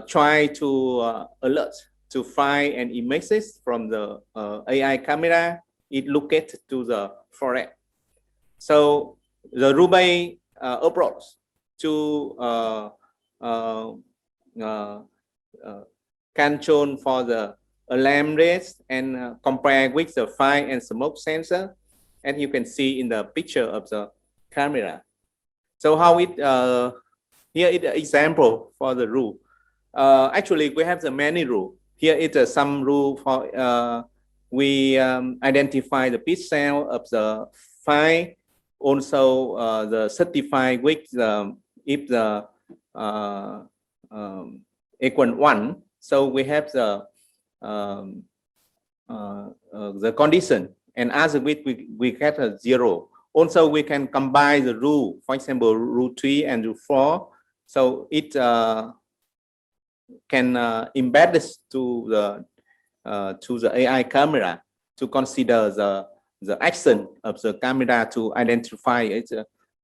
try to alert to file and images from the AI camera. It located to the forest. So the rule-based approach to control for the alarm rates and compare with the fire and smoke sensor, and you can see in the picture of the camera. So how it here is an example for the rule. Actually, we have the many rule. Here is some rule for we identify the pixel of the file. Also, the certified with if the equal 1. So we have the condition, and as with we get a 0. Also, we can combine the rule, for example, rule 3 and rule 4. So it can embed this to the AI camera to consider the action of the camera to identify it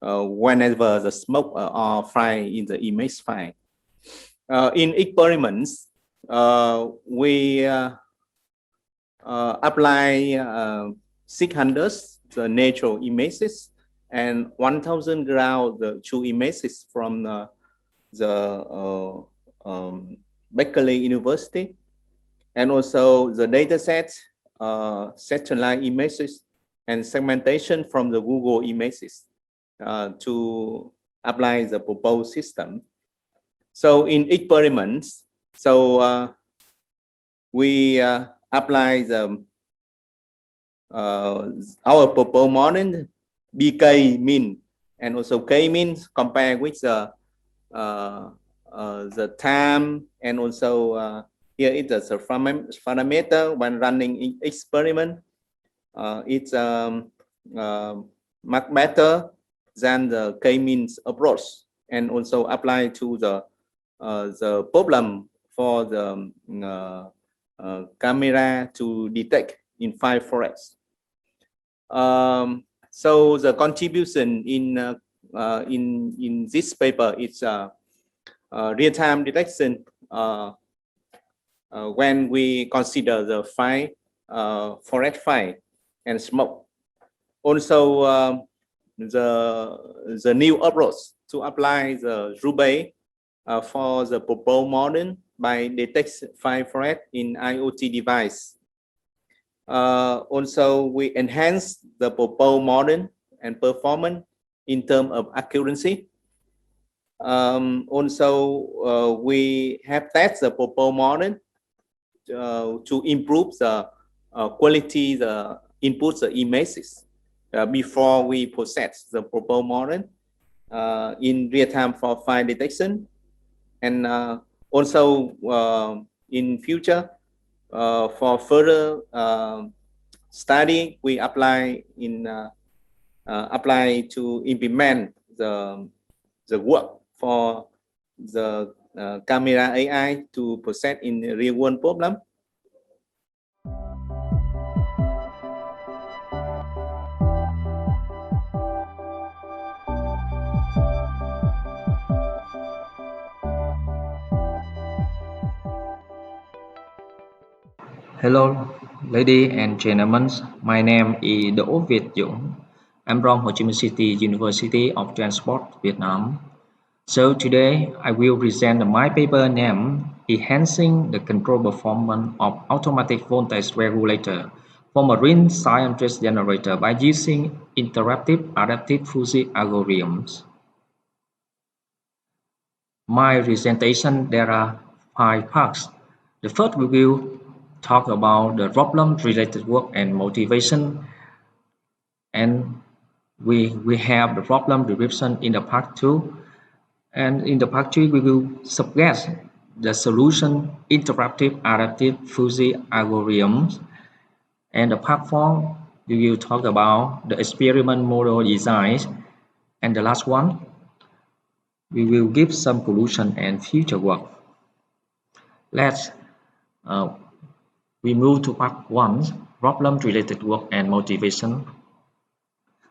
whenever the smoke or fire in the image file. In experiments, we apply 600 the natural images and 1,000 ground the true images from the Berkeley University, and also the data set, satellite images and segmentation from the Google images to apply the proposed system. So in experiments, so we apply the our proposed model BK mean and also K mean compared with the time, and also here it is a parameter when running experiment. It's much better than the K-means approach, and also apply to the problem for the camera to detect in 5 forests. So the contribution in this paper is real-time detection when we consider the fire, forest fire, and smoke. Also, the new approach to apply the RUBE for the proposed model by detect fire forest in IoT device. Also, we enhance the proposed model and performance in terms of accuracy. Also, we have tested the proposed model to improve the quality, the input, the images before we process the proposed model in real time for fire detection. And also in future, for further study, we apply to implement the work for the camera AI to process in the real world problem. Hello, ladies and gentlemen. My name is Duong. I'm from Ho Chi Minh City University of Transport, Vietnam. So today I will present my paper named Enhancing the Control Performance of Automatic Voltage Regulator for Marine Scientist Generator by using Interactive Adaptive Fuzzy Algorithms. My presentation, there are 5 parts. The first we will talk about the problem-related work and motivation, and we have the problem description in the part 2, and in the part 3 we will suggest the solution interactive adaptive fuzzy algorithms, and the part 4 we will talk about the experiment model design, and the last one we will give some conclusion and future work. Let's we move to part 1, problem-related work and motivation.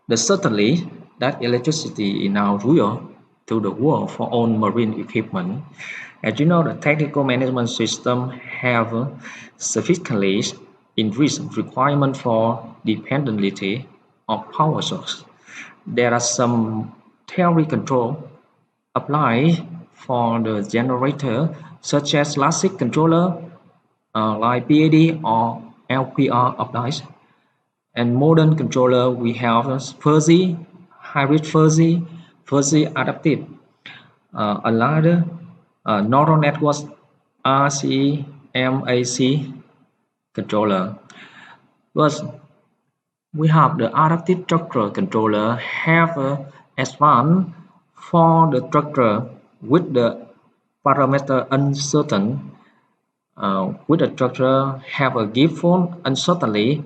Certainly that electricity is now real to the world for all marine equipment. As you know, the technical management system have significantly increased requirement for dependability of power source. There are some theory control applied for the generator, such as classic controller like PID or LPR applies. And modern controller we have fuzzy, hybrid fuzzy, fuzzy adaptive, another neural network RCMAC controller. First, we have the adaptive structure controller have advanced for the structure with the parameter uncertain. With the structure have a given uncertainty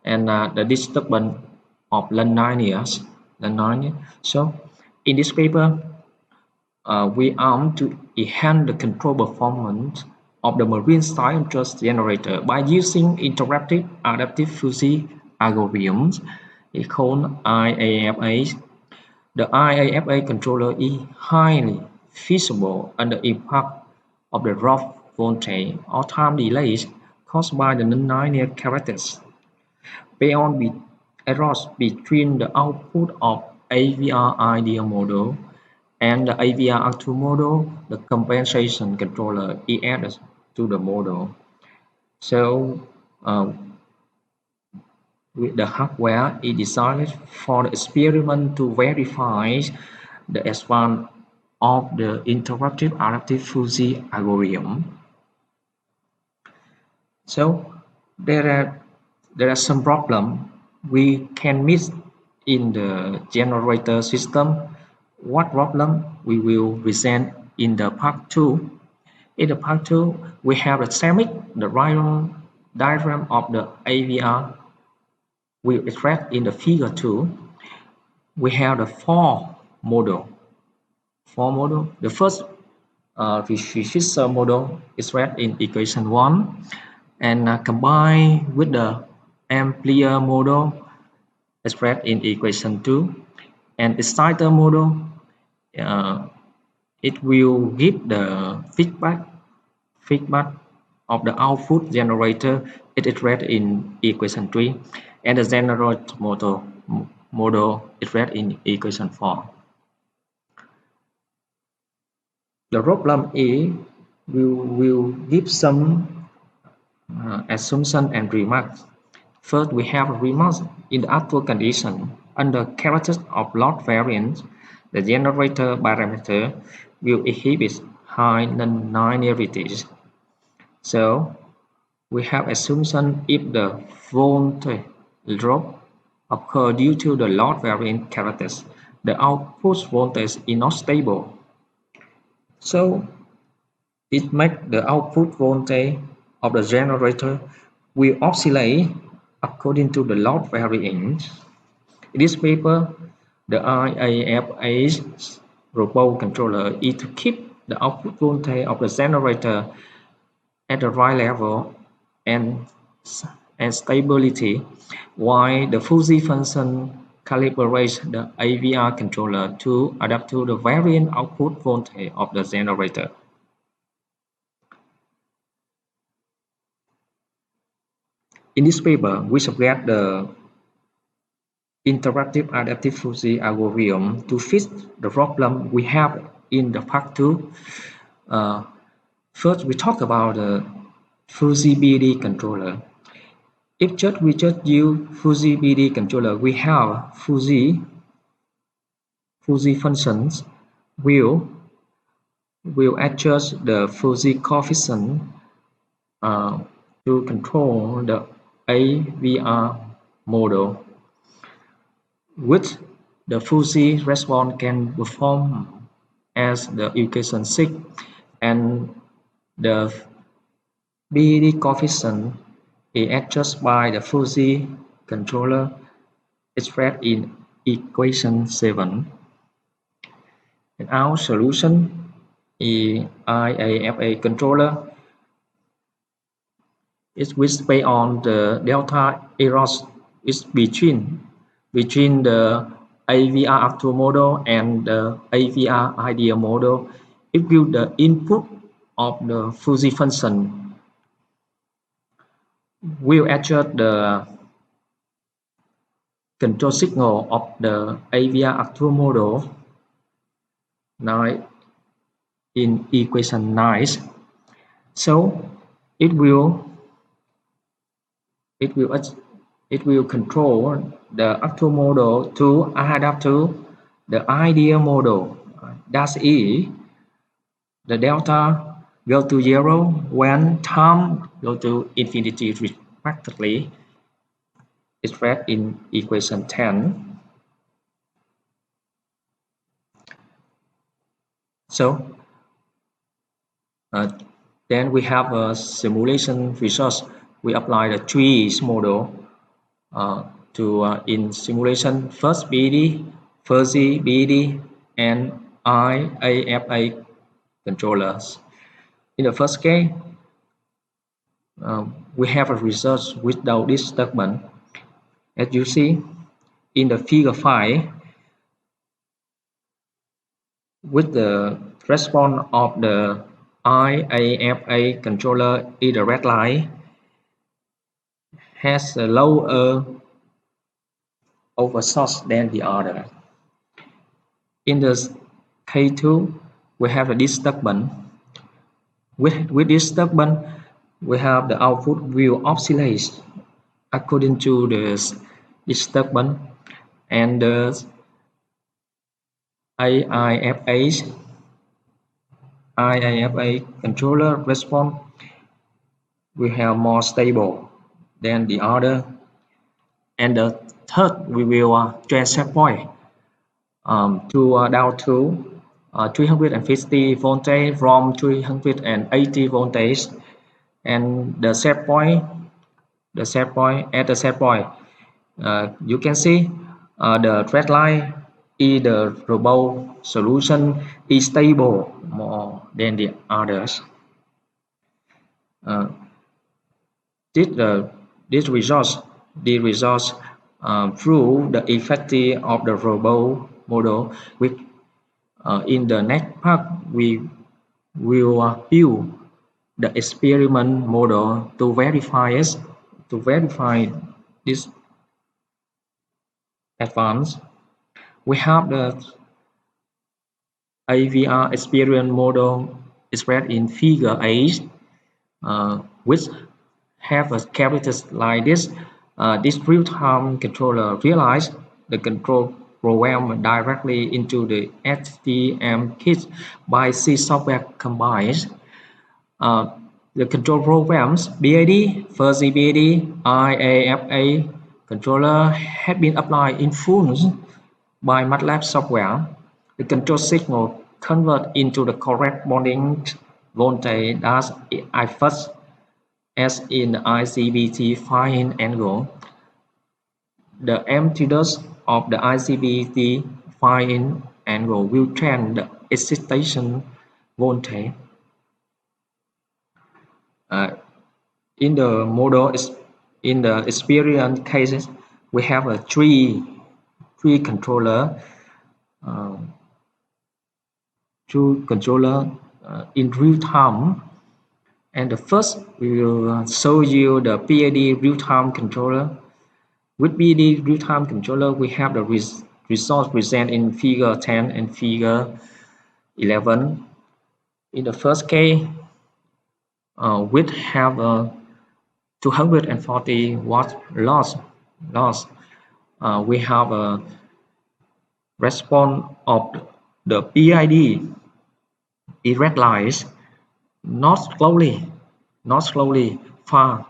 and the disturbance of linears. So in this paper, we aim to enhance the control performance of the marine scientist generator by using interactive adaptive fuzzy algorithms is called IAFA. The IAFA controller is highly feasible under impact of the drop voltage or time delays caused by the non-linear characters. Beyond errors between the output of AVR ideal model and the AVR actual model, the compensation controller is added to the model. So with the hardware is designed for the experiment to verify the advance of the interactive adaptive fuzzy algorithm. So there are some problems we can miss in the generator system. What problem we will present in the part 2. In the part 2, we have the schematic, the diagram of the AVR we extract in the figure 2. We have the four model. The first Fisher model is read in equation 1 and combined with the Ampere model is read in equation 2, and exciter model it will give the feedback of the output generator. It is read in equation 3, and the generator model is read in equation 4. The problem is we will give some assumption and remarks. First, we have remarks in the actual condition. Under characters of load variance, the generator parameter will exhibit high non-linearities. So we have assumption if the voltage drop occurs due to the load variance characters, the output voltage is not stable. So it makes the output voltage of the generator will oscillate according to the load variance. In this paper, the IAFA's robot controller is to keep the output voltage of the generator at the right level and stability, while the fuzzy function calibrates the AVR controller to adapt to the varying output voltage of the generator. In this paper, we subject the interactive adaptive fuzzy algorithm to fix the problem we have in the part 2. First, we talk about the fuzzy BD controller. If we just use fuzzy BD controller, we have fuzzy functions will adjust the fuzzy coefficient to control the AVR model, which the fuzzy response can perform as the equation 6, and the BD coefficient is adjusted by the fuzzy controller expressed in equation 7. And our solution is IAFA controller is based on the delta errors is between the AVR actual model and the AVR ideal model. If you the input of the fuzzy function will adjust the control signal of the AVR actual model now in equation 9. So it will control the actual model to adapt to the ideal model. That is, the delta go to 0 when time go to infinity respectively. It's read in equation 10. So then we have a simulation results. We apply the trees model in simulation first BD, fuzzy BD, and IAFA controllers. In the first case, we have a result without disturbance. As you see in the figure 5, with the response of the IAFA controller in the red line has a lower overshot than the other. In the K2, we have a disturbance. With disturbance, we have the output will oscillate according to the disturbance, and the IAFA controller response will have more stable than the other. And the third, we will change set point to down to 350 voltage from 380 voltage, and the set point you can see the red line is the robot solution is stable more than the others. This results prove the effectiveness of the robot model. With in the next part, we will build the experiment model to verify this advance. We have the AVR experiment model expressed in figure 8, which have a characteristic like this. This real-time controller realize the control program directly into the STM kit by C software combines. The control programs BAD, fuzzy BAD, IAFA controller have been applied in full by MATLAB software. The control signal convert into the corresponding voltage as ANFIS as in the ICBT fine angle. The amplitude of the ICBT fine angle will change the excitation voltage. In the model, in the experience cases, we have a three controller in real time. And the first, we will show you the PAD real-time controller. With PAD real-time controller, we have the results present in figure 10 and figure 11. In the first case, we have a 240 watt loss. We have a response of the PID in red lines, not slowly far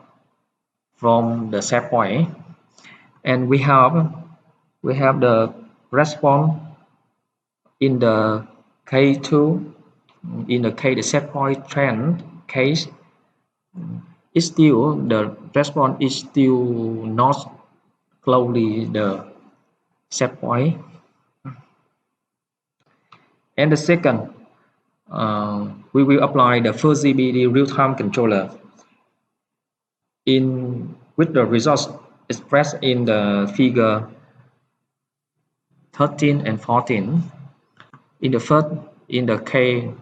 from the set point, and we have the response in the K2, in the K the set point trend case. It's still the response is still not closely the set point. And the second, we will apply the fuzzy BD real-time controller with the results expressed in the figure 13 and 14. In the first, in the K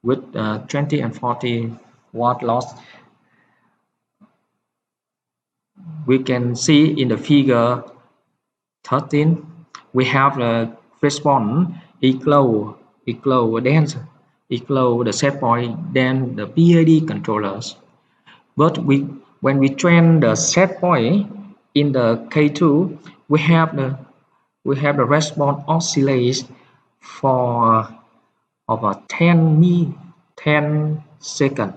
with 20 and 40 watt loss, we can see in the figure 13 we have the response equal the set point than the PID controllers. But when we train the set point in the K2, we have the response oscillate for over 10 seconds,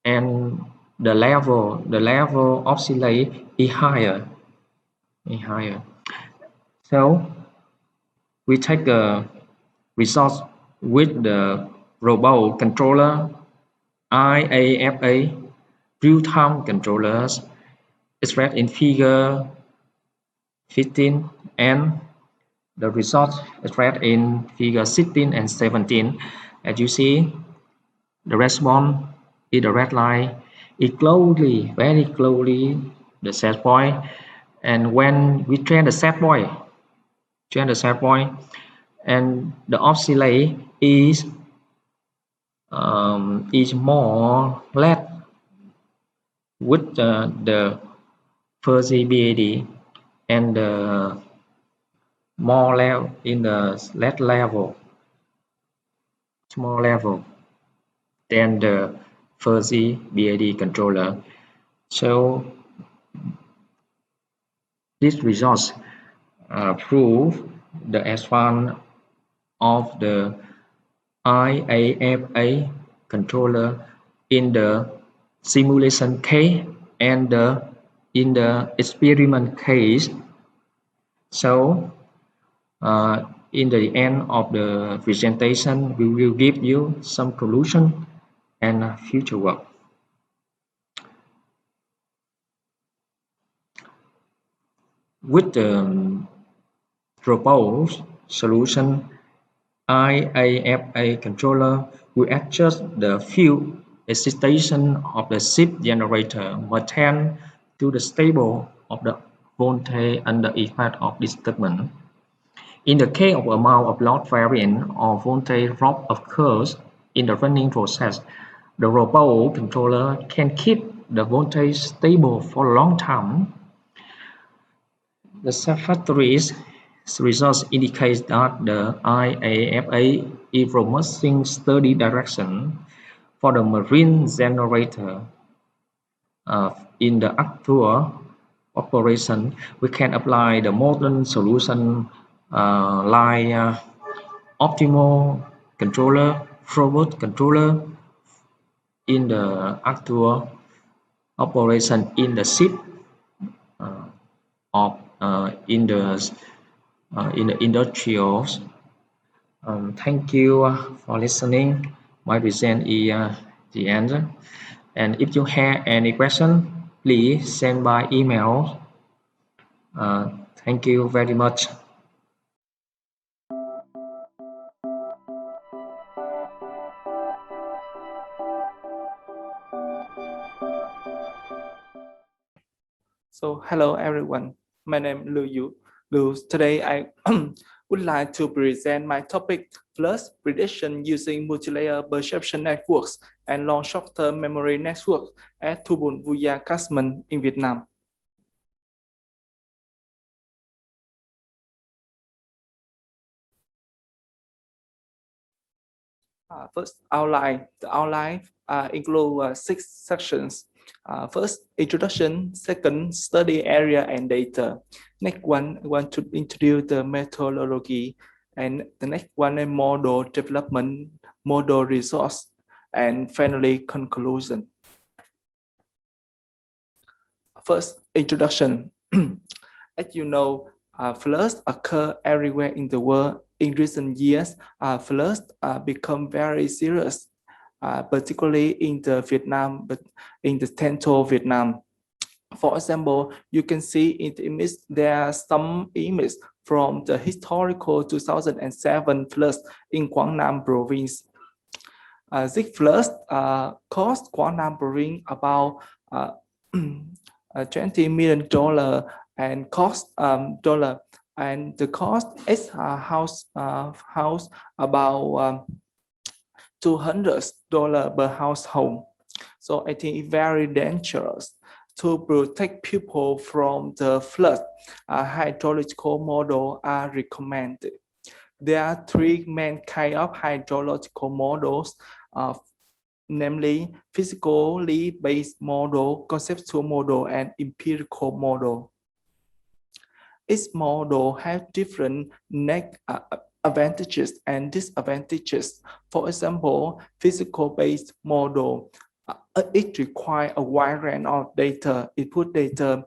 and the level oscillate is higher. So we take the results with the robot controller IAFA real-time controllers expressed in figure 15, and the results expressed in figure 16 and 17. As you see, the response in the red line it closely, very closely, the set point. And when we train the set point, and the oscillate is more less with the fuzzy BAD and the more level in the less level, small level than the fuzzy BAD controller. So these results prove the advance of the IAFA controller in the simulation case and in the experiment case. So in the end of the presentation, we will give you some conclusion and future work. With the proposed solution, IAFA controller will adjust the field excitation of the shift generator maintain to the stable of the voltage under effect of disturbance. In the case of amount of load variance or voltage drop occurs in the running process, the robot controller can keep the voltage stable for a long time. The satisfactory results indicate that the IAFA is promising steady direction for the marine generator. In the actual operation, we can apply the modern solution like optimal controller, forward controller in the actual operation in the ship in the industrials. Thank you for listening. My present is the end. And if you have any question, please send by email. Thank you very much. So hello everyone, my name is Lu. Today I would like to present my topic, Flash prediction using multi-layer perception networks and long short-term memory networks at Duong WBASN in Vietnam. First outline. The outline includes 6 sections. First, introduction. Second, study area and data. Next one, I want to introduce the methodology. And the next one is model development, model resource, and finally conclusion. First, introduction. As you know, floods occur everywhere in the world. In recent years, floods become very serious, particularly in the Vietnam, but in the central Vietnam. For example, you can see in the image, there are some images from the historical 2007 floods in Quảng Nam province. These floods cost Quảng Nam province about $20 million and cost dollar, and the cost is house about $200 per household. So I think it's very dangerous. To protect people from the flood, hydrological models are recommended. There are 3 main kinds of hydrological models, namely physically based model, conceptual model, and empirical model. Each model has different advantages and disadvantages. For example, physical-based model, it requires a wide range of data, input data,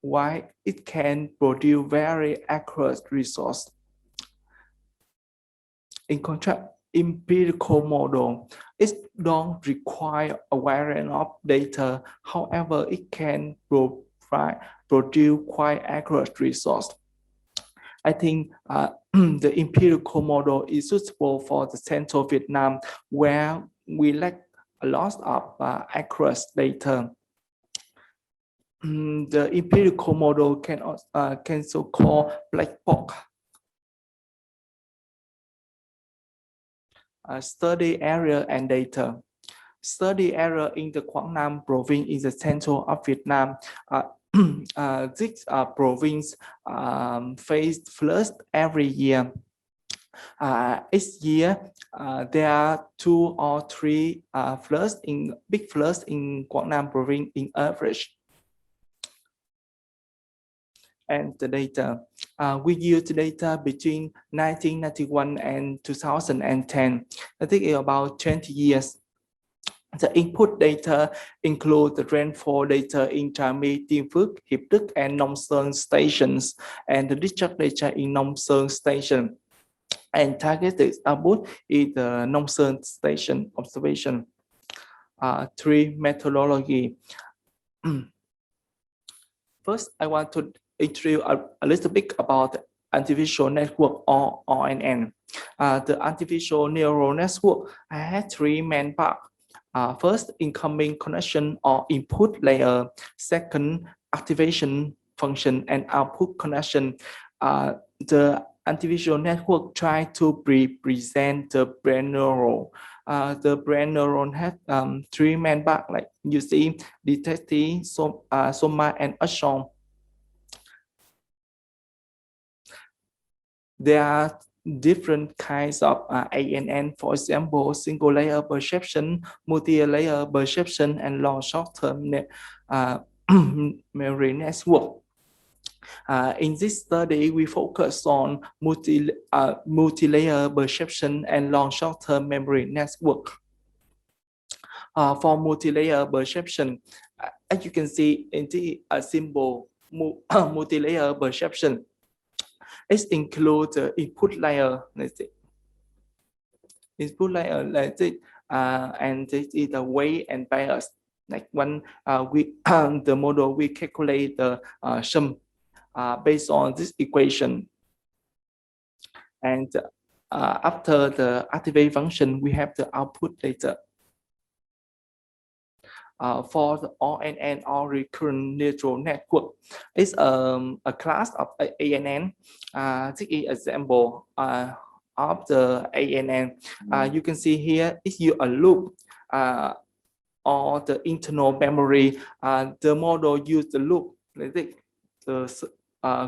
while it can produce very accurate results. In contrast, empirical model, it don't require a wide range of data. However, it can produce quite accurate results. I think the empirical model is suitable for the central Vietnam, where we lack a loss of accurate data. The empirical model can so called black box. Study area and data. Study area in the Quảng Nam province is the central of Vietnam. This province faced floods every year. Each year, there are 2 or 3 big floods in Quảng Nam province in average. And the data, we use the data between 1991 and 2010. I think it's about 20 years. The input data include the rainfall data in Trà My, Tiên Phước, Hiệp Đức, and Nông Sơn stations, and the discharge data in Nông Sơn station. And targeted output is the Nông Sơn station observation. 3. Methodology. First, I want to introduce a little bit about artificial network or ANN. The artificial neural network has 3 main parts. First, incoming connection or input layer. Second, activation function and output connection. The artificial network try to represent the brain neuron. The brain neuron has 3 main parts, like you see, detective, soma, and axon. There are different kinds of ANN, for example, single layer perception, multi-layer perception, and long short-term memory network. In this study, we focus on multi-layer perception and long short-term memory network. For multi-layer perception, as you can see in the symbol multi-layer perception, it includes the input layer, let's see. Input layer, let's see, and this is the weight and bias. Like when the model, we calculate the sum based on this equation. And after the activate function, we have the output data. For the ANN or recurrent neural network, it's a class of ANN. This is an example of the ANN. You can see here is a loop or the internal memory. The model used the loop, the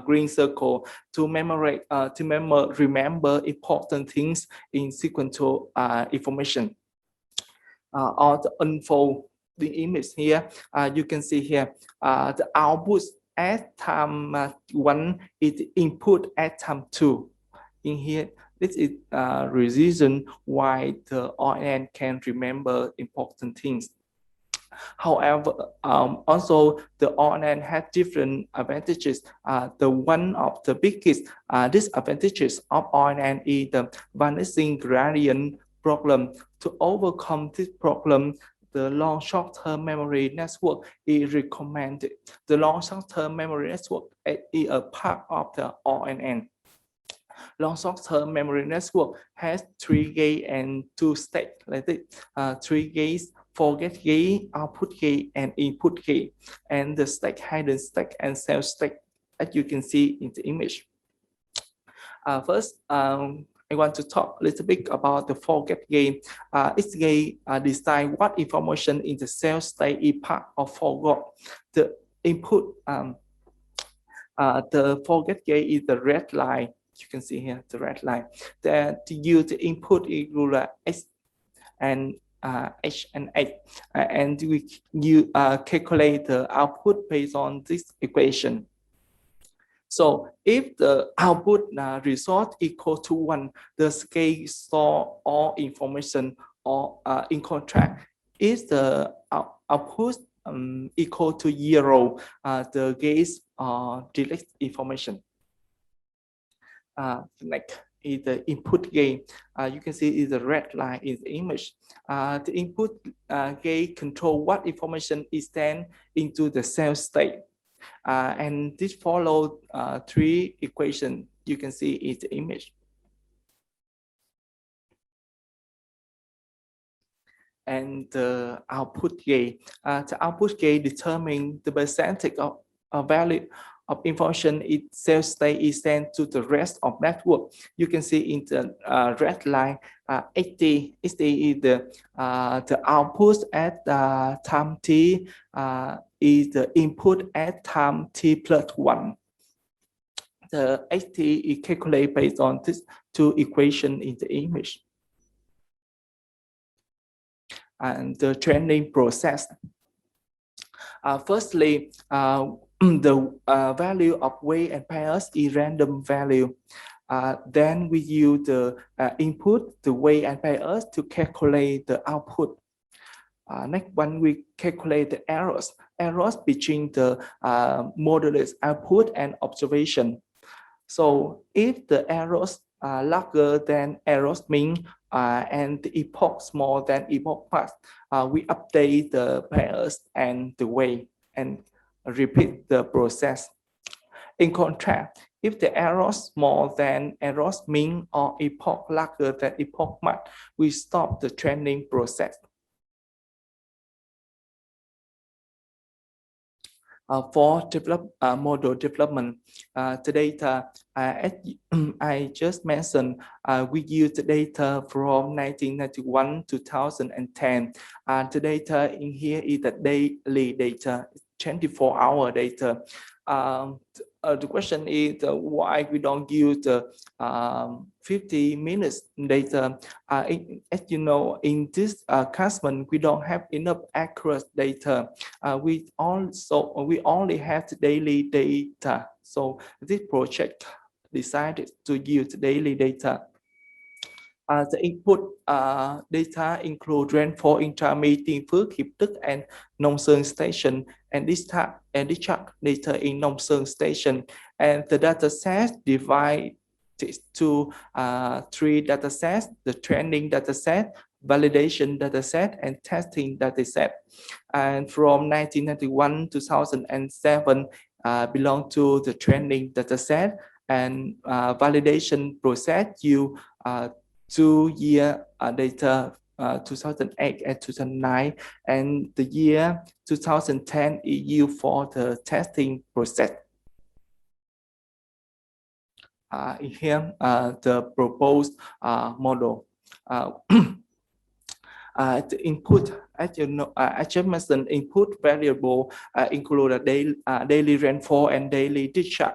green circle, to remember important things in sequential information. Or the unfold the image here, you can see here the output at time 1 is the input at time 2. In here, this is the reason why the ANN can remember important things. However, also the ANN has different advantages. The one of the biggest disadvantages of ANN is the vanishing gradient problem. To overcome this problem, the long short-term memory network is recommended. The long short-term memory network is a part of the ANN. Long short-term memory network has 3 gate and 2 state, like this. 3 gates, forget gate, output gate, and input gate. And the stack, hidden stack, and self stack, as you can see in the image. First, I want to talk a little bit about the forget gate. Each gate decides what information in the cell state is part of forgot. The input, the forget gate is the red line. You can see here the red line. That use the input is ruler X and H and X, and you calculate the output based on this equation. So if the output result equal to 1, the scale store all information, or in contrast, if the output equal to 0, the gates delete information. Like is the input gate, you can see is the red line in the image. The input gate control what information is sent into the cell state. And this follows 3 equations you can see in the image. and the output gain. The output gain determines the percentage of value of information itself state is sent to the rest of network. You can see in the red line, 80 is the output at time t is the input at time t plus 1. The 80 is calculated based on these two equations in the image. And the training process. Firstly, the value of weight and pairs is random value. Then we use the input, the weight and pairs to calculate the output. Next one, we calculate the errors between the model's output and observation. So if the errors are larger than errors mean and the epoch smaller than epoch max, we update the pairs and the weight and repeat the process. In contrast, if the errors more than errors mean or epoch larger than epoch max, we stop the training process. For model development, the data I just mentioned, we use the data from 1991 to 2010. The data in here is the daily data, 24-hour data. The question is why we don't use the 50 minutes data. As you know, in this classroom, we don't have enough accurate data. We only have the daily data. So this project decided to use daily data. The input data include rainfall intra-meeting Phước, Hiệp Đức, and Nông Sơn station, and discharge data in Nông Sơn station. And the data set divided to 3 data sets: the training data set, validation data set, and testing data set. And from 1991 to 2007 belong to the training data set, and validation process you 2-year data, 2008 and 2009, and the year 2010 is used for the testing process. Here, the proposed model. The input, as you know, I just mentioned, input variable include a daily rainfall and daily discharge.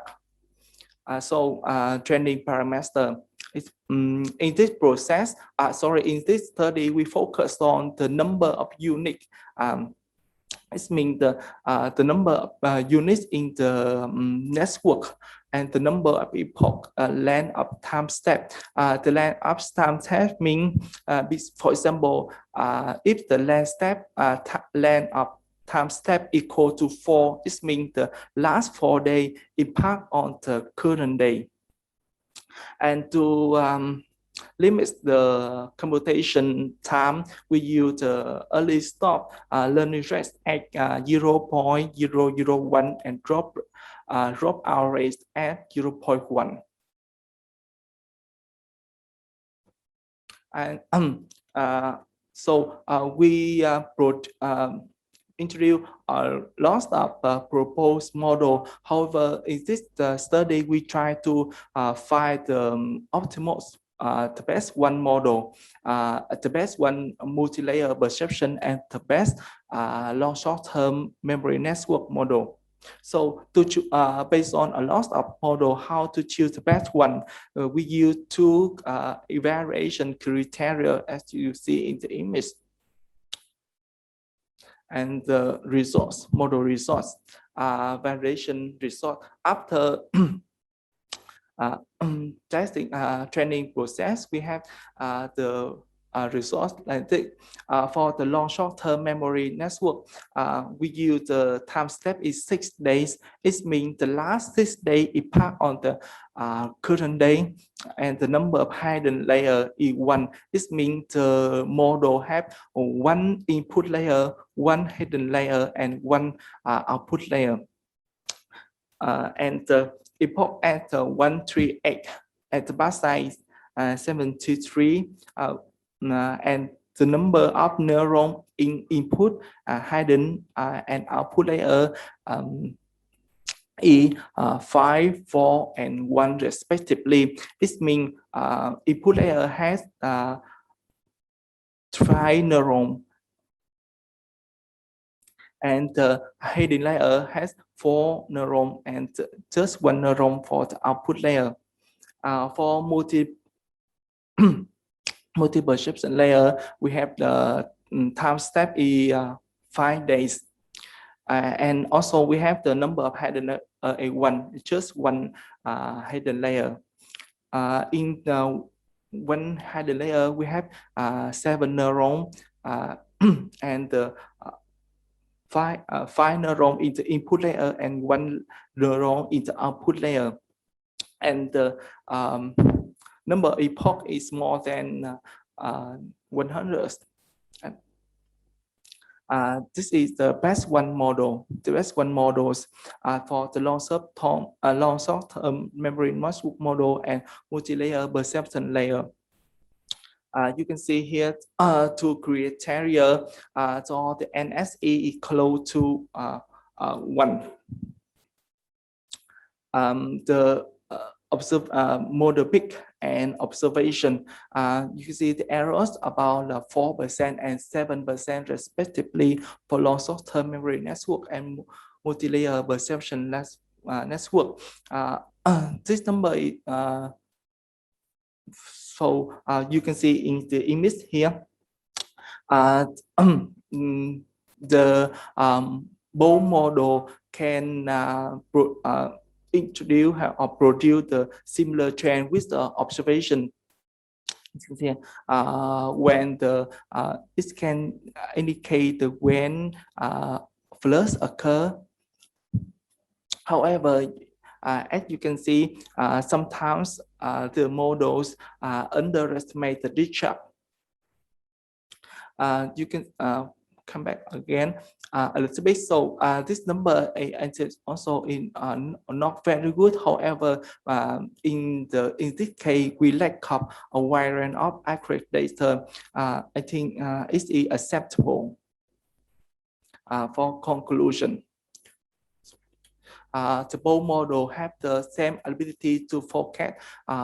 Training parameter. In this process, in this study, we focus on the number of units. It means the number of units in the network and the number of epoch, length of time step. The length of time step means, for example, if the length of time step equal to 4, this means the last 4 days impact on the current day. And to limit the computation time, we use the early stop learning rate at 0.001 and drop our rate at 0.1. And we introduce lots of proposed model. However, in this study, we try to find the optimal, the best one model, the best one multi-layer perception, and the best long short-term memory network model. So to based on a lot of model, how to choose the best one, we use 2 evaluation criteria as you see in the image. And the results, model results, validation result. After testing training process, we have the results like this. For the long short-term memory network, we use the time step is 6 days. It means the last 6 days impact on the current day, and the number of hidden layer is 1. This means the model have 1 input layer, 1 hidden layer, and 1 output layer. And the epoch at 138 at the backside 73, and the number of neurons in input, hidden, and output layer is 5, 4, and 1 respectively. This means input layer has 3 neurons, and the hidden layer has 4 neurons and just 1 neuron for the output layer. For multi-perception layer, we have the time step is 5 days. And also we have the number of hidden A1, just 1 hidden layer. In the 1 hidden layer, we have 7 neurons and 5 neurons in the input layer and 1 neuron in the output layer. And the number of epoch is more than 100. This is the best one model. The best one models for the long short-term memory network model and multi-layer perception layer. You can see here two criteria. So the NSE is close to 1. The model pick and observation, you can see the errors about 4% and 7% respectively for long short-term memory network and multi-layer perception network. This number is so you can see in the image here, the both model can introduce or produce the similar trend with the observation. When the it can indicate the when flush occur. However, as you can see, sometimes the models underestimate the discharge. You can come back again a little bit. So this number is also in not very good. However, in this case, we lack of a wide range of accurate data. I think it is acceptable for conclusion. The both model have the same ability to forecast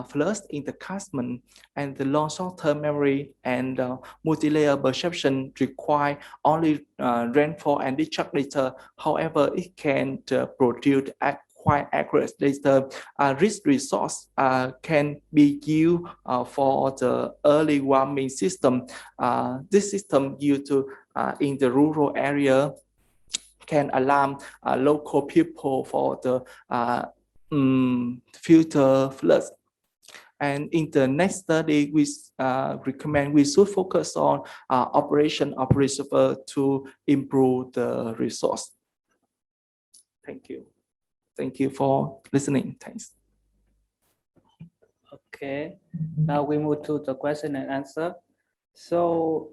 flush in the catchment, and the long short-term memory and multi-layer perception require only rainfall and discharge data. However, it can produce quite accurate data. Rich resource can be used for the early warning system. This system used to in the rural area can alarm local people for the future floods. And in the next study, we recommend we should focus on operation of receiver to improve the resource. Thank you. Thank you for listening. Thanks. Okay, now we move to the question and answer. So,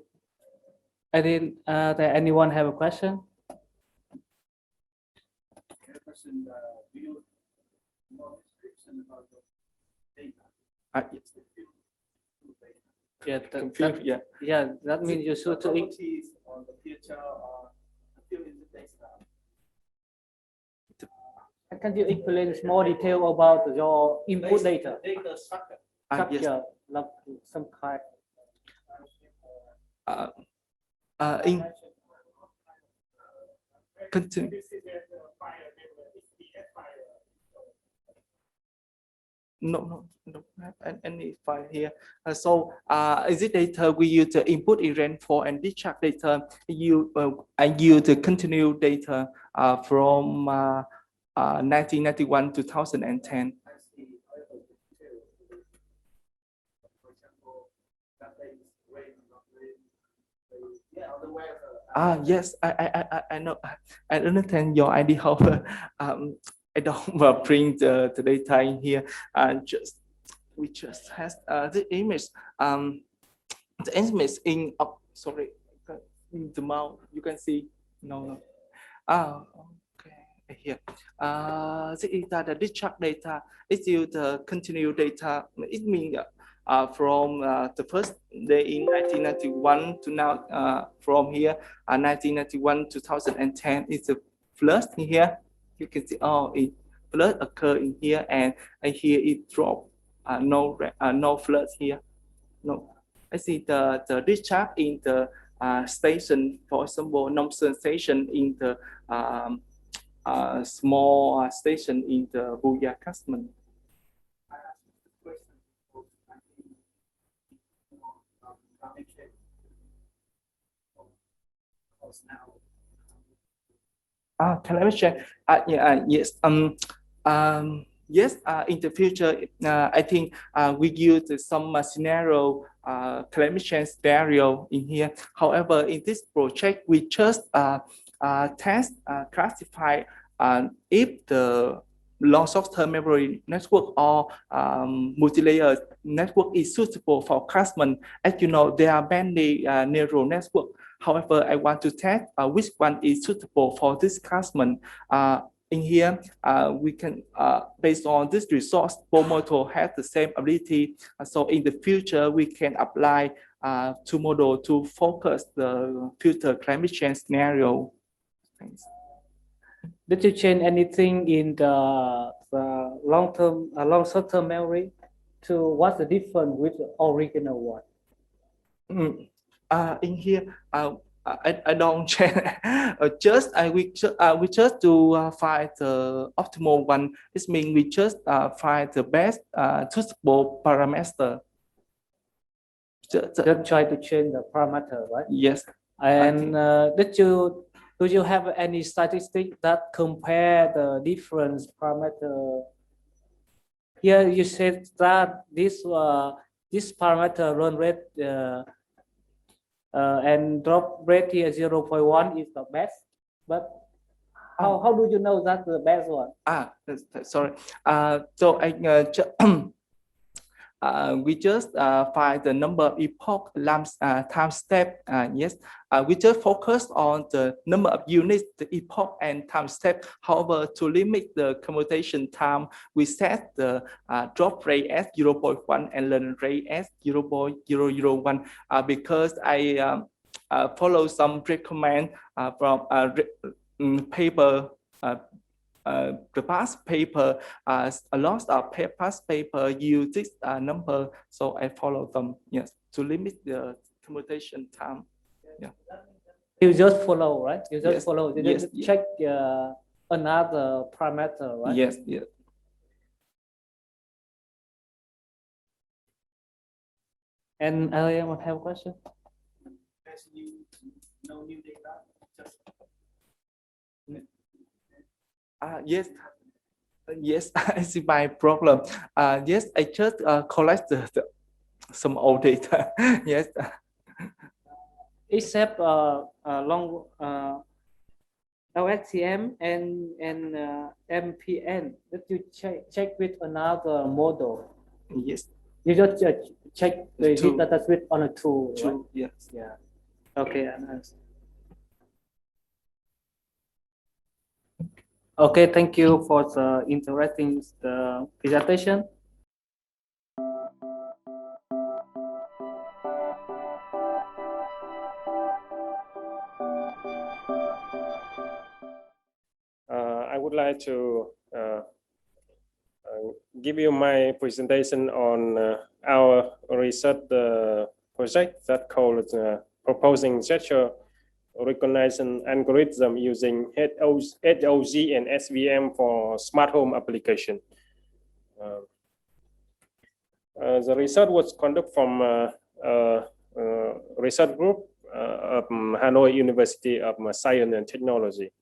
does anyone have a question? Do you know description about the data? Yes. Yeah, that means you should to on the future or Can you explain more detail about your input data? Data structure. Structure, like some kind. In continue. No, have any file here. So is it data we use the input rainfall and discharge data? I use the continued data from 1991 to 2010. Yes, I know. I understand your idea. However, I don't bring the data in here. We just has the image. The image in sorry, in the mount you can see. No. Okay, here. This is the discharge data. It's the continued data. It means from the first day in 1991 to now, from here 1991 2010 is the flood in here. You can see it flood occur in here, and here it drop. No floods here. No, I see the discharge in the station, for example, Nongson station in the small station in the Buya Casman. Television. Yes. Yes. In the future, I think we use some scenario television scenario in here. However, in this project, we just test classify if the long short-term memory network or multi-layer network is suitable for customer. As you know, there are many neural network. However, I want to test which one is suitable for this customer. In here, we can, based on this resource, both model has the same ability. So in the future, we can apply two model to focus the future climate change scenario. Thanks. Did you change anything in the long-term, short-term memory to what's the difference with the original one? In here, I don't change. We just do find the optimal one. This means we just find the best suitable parameter. Just try to change the parameter, right? Yes. And do you have any statistic that compare the different parameter? Here you said that this parameter run rate and drop rate here 0.1 is the best, but how do you know that's the best one? Sorry. So we just find the number of epoch time step. Yes, we just focus on the number of units, the epoch and time step. However, to limit the commutation time, we set the drop rate as 0.1 and learn rate as 0.001 because I follow some recommend from paper. The past paper, a lot of past paper use this number, so I follow them. Yes, to limit the commutation time. Yeah. You just follow, right? You just follow. You yes, just check another parameter, right? Yes. Yes. And I want to have a question. No new data. Yes, yes, I see my problem. Yes, I just collect some old data. Yes. Except long LSTM and MPN, that you check with another model. Yes. You just check the data set on a tool. Right? Yes. Yeah. Okay. Okay, thank you for the interesting presentation. I would like to give you my presentation on our research project that called Proposing Gesture Recognition Algorithm using HOG and SVM for smart home application. The research was conducted from a research group of Hanoi University of Science and Technology,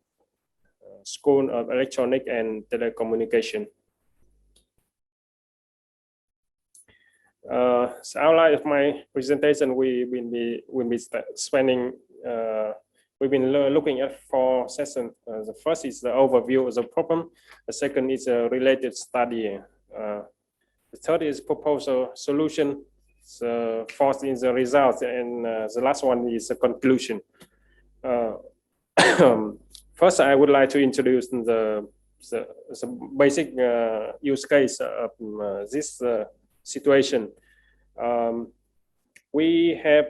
School of Electronics and Telecommunications. So outline of my presentation, we will be spending. We've been looking at 4 sessions. The first is the overview of the problem. The second is a related study. The third is proposal solution. The fourth is the results, and the last one is the conclusion. First, I would like to introduce the basic use case of this situation. We have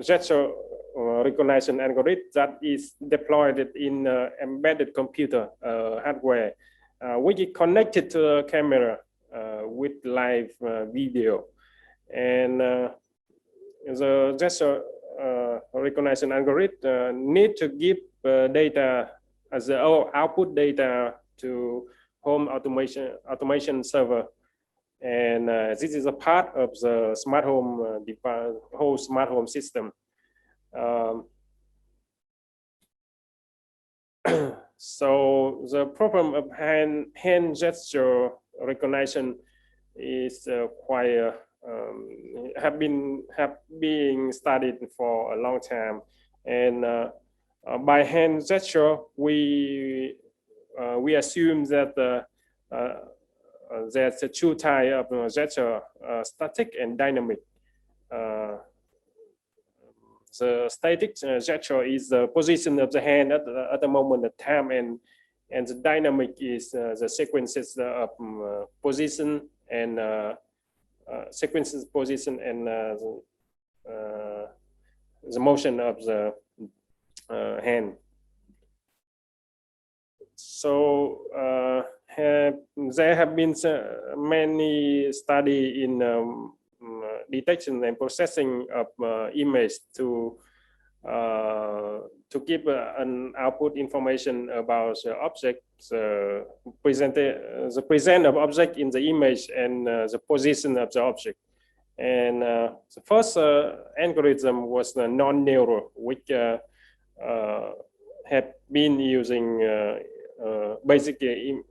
gesture recognition algorithm that is deployed in embedded computer hardware, which is connected to a camera with live video. And the gesture recognition algorithm need to give data as the output data to home automation server. And this is a part of the smart home whole smart home system. So the problem of hand gesture recognition is quite have been studied for a long time, and by hand gesture we assume that there's a two types of gesture, static and dynamic. The static gesture is the position of the hand at the moment of time, and the dynamic is the sequences of position and sequences position and the motion of the hand. So there have been many studies in detection and processing of image to give an output information about the object, the present of object in the image, and the position of the object. And the first algorithm was the non-neural, which have been using basically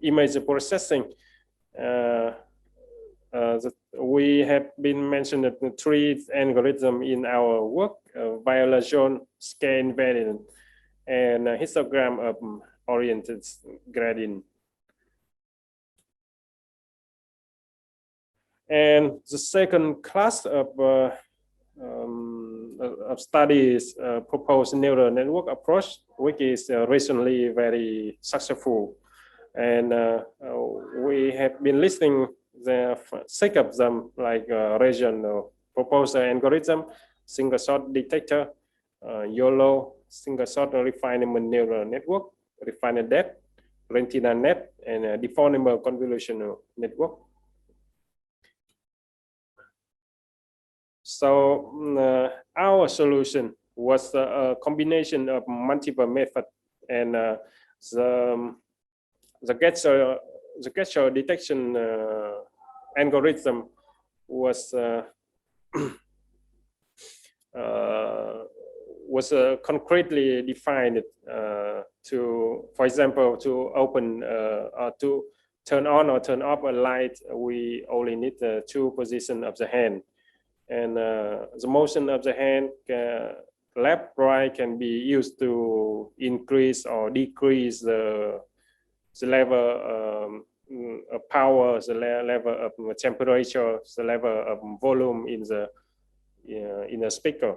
image processing. We have been mentioned the three algorithms in our work: violation, scan variant, and histogram of oriented gradient. And the second class of studies proposed neural network approach, which is recently very successful. And we have been listing the six of them, like regional proposal algorithm, single shot detector, YOLO, single shot refinement neural network, refined depth, retina net, and deformable convolutional network. So our solution was a combination of multiple methods, and the gesture detection algorithm was concretely defined to, for example, to open or to turn on or turn off a light. We only need the two positions of the hand, and the motion of the hand, left, right, can be used to increase or decrease the level of power, the level of temperature, the level of volume in the speaker.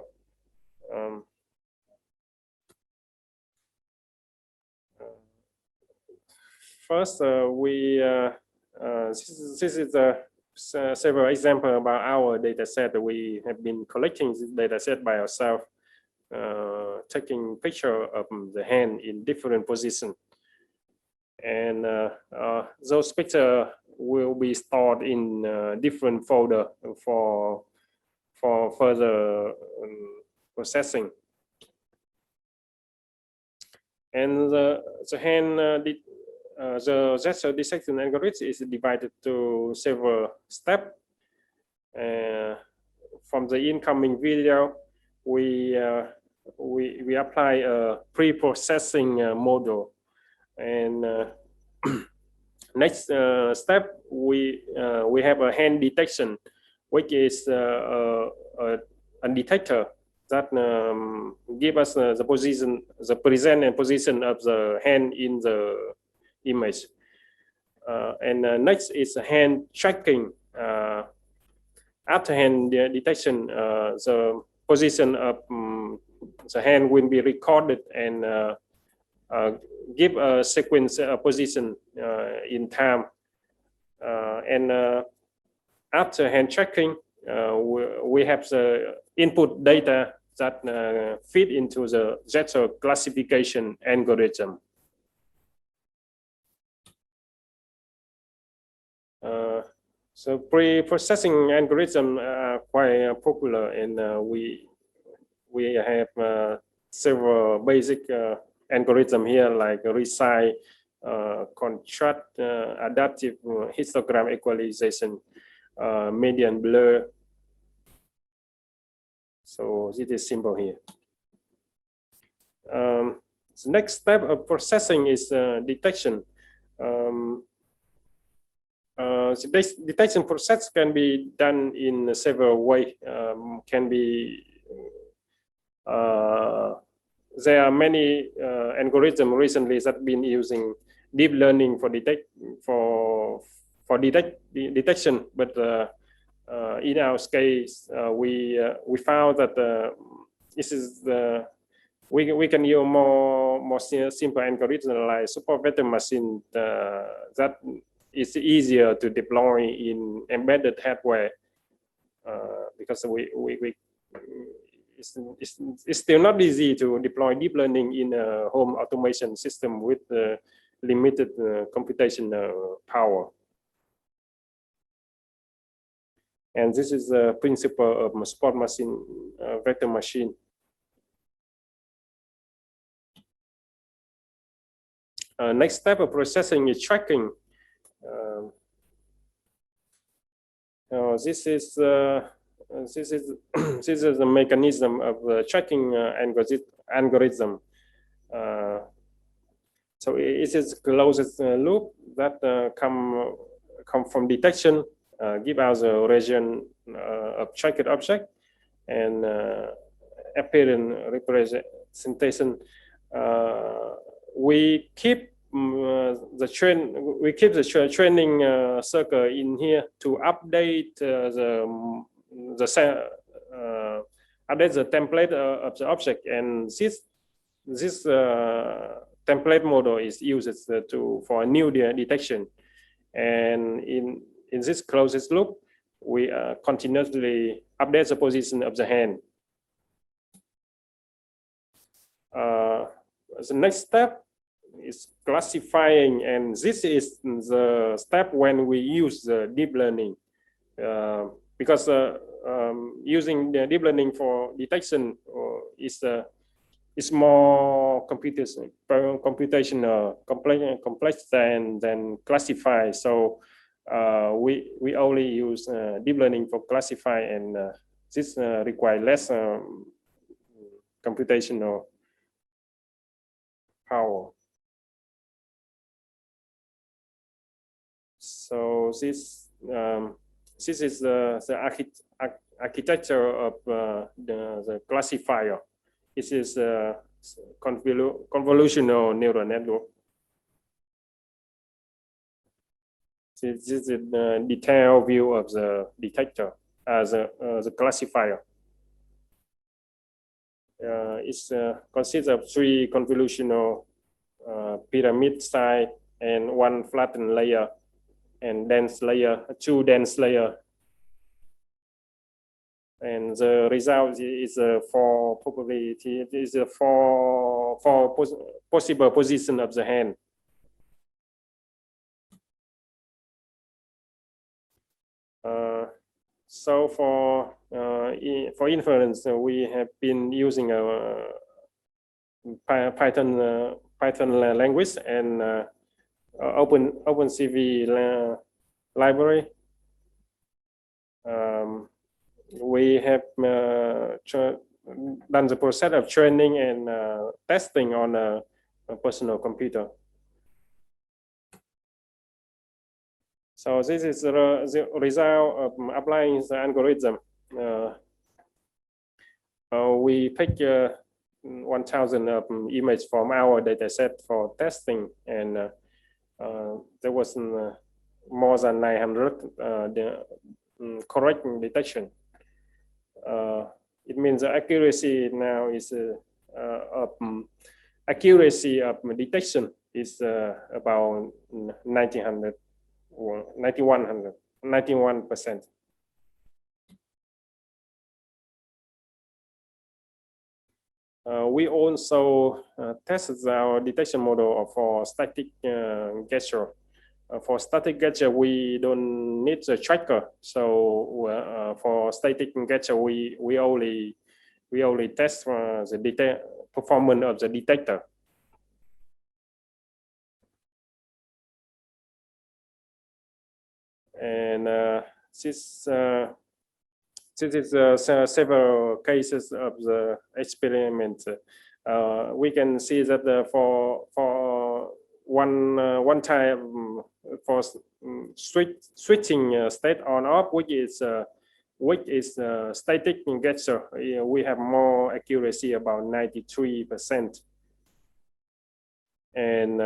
First, this is several examples about our data set. We have been collecting this data set by ourselves, taking picture of the hand in different positions. And those pictures will be stored in different folder for further processing. And the hand, the gesture detection algorithm is divided to several steps. From the incoming video, we apply a pre-processing model. And next step, we have a hand detection, which is a detector that give us the position, the present and position of the hand in the image. And next is hand tracking. After hand detection, the position of the hand will be recorded and give a sequence position in time. and after hand tracking, we have the input data that feed into the GSO classification algorithm. So pre-processing algorithm are quite popular, and we have several basic algorithm here, like resize, contrast, adaptive histogram equalization, median blur. So it is simple here. The next step of processing is detection. Detection process can be done in several ways. Can be there are many algorithms recently that have been using deep learning for detection, but in our case, we found that this is we can use more simple algorithm like super vector machine that is easier to deploy in embedded hardware because it's still not easy to deploy deep learning in a home automation system with limited computational power. And this is the principle of spot machine vector machine. Next step of processing is tracking. This is the mechanism of the tracking algorithm. So it is closed loop that come from detection, give out the region of tracked object, and apparent representation. We keep the training circle in here to update update the template of the object, and this template model is used for a new detection. And in this closed loop, we continuously update the position of the hand. The next step is classifying, and this is the step when we use the deep learning, because using the deep learning for detection is more computational complex than classify. So we only use deep learning for classify, and this requires less computational power. So this is the architecture of the classifier. This is a convolutional neural network. This is the detailed view of the detector as the classifier. It consists of 3 convolutional pyramid side and 1 flattened layer, and dense layer, 2 dense layer. And the result is for probability. It is for possible position of the hand. So for inference, we have been using a Python language and OpenCV library. We have done the process of training and testing on a personal computer. So this is the result of applying the algorithm. We pick 1,000 images from our dataset for testing, and there was more than 900 correct detection. It means the accuracy now is accuracy of detection is about 1900 91%. We also tested our detection model for static gesture. For static gesture, we don't need the tracker. So for static gesture, we only test the performance of the detector. And this is several cases of the experiment. We can see that for one time for switching state on off, which is static gesture, we have more accuracy, about 93%. And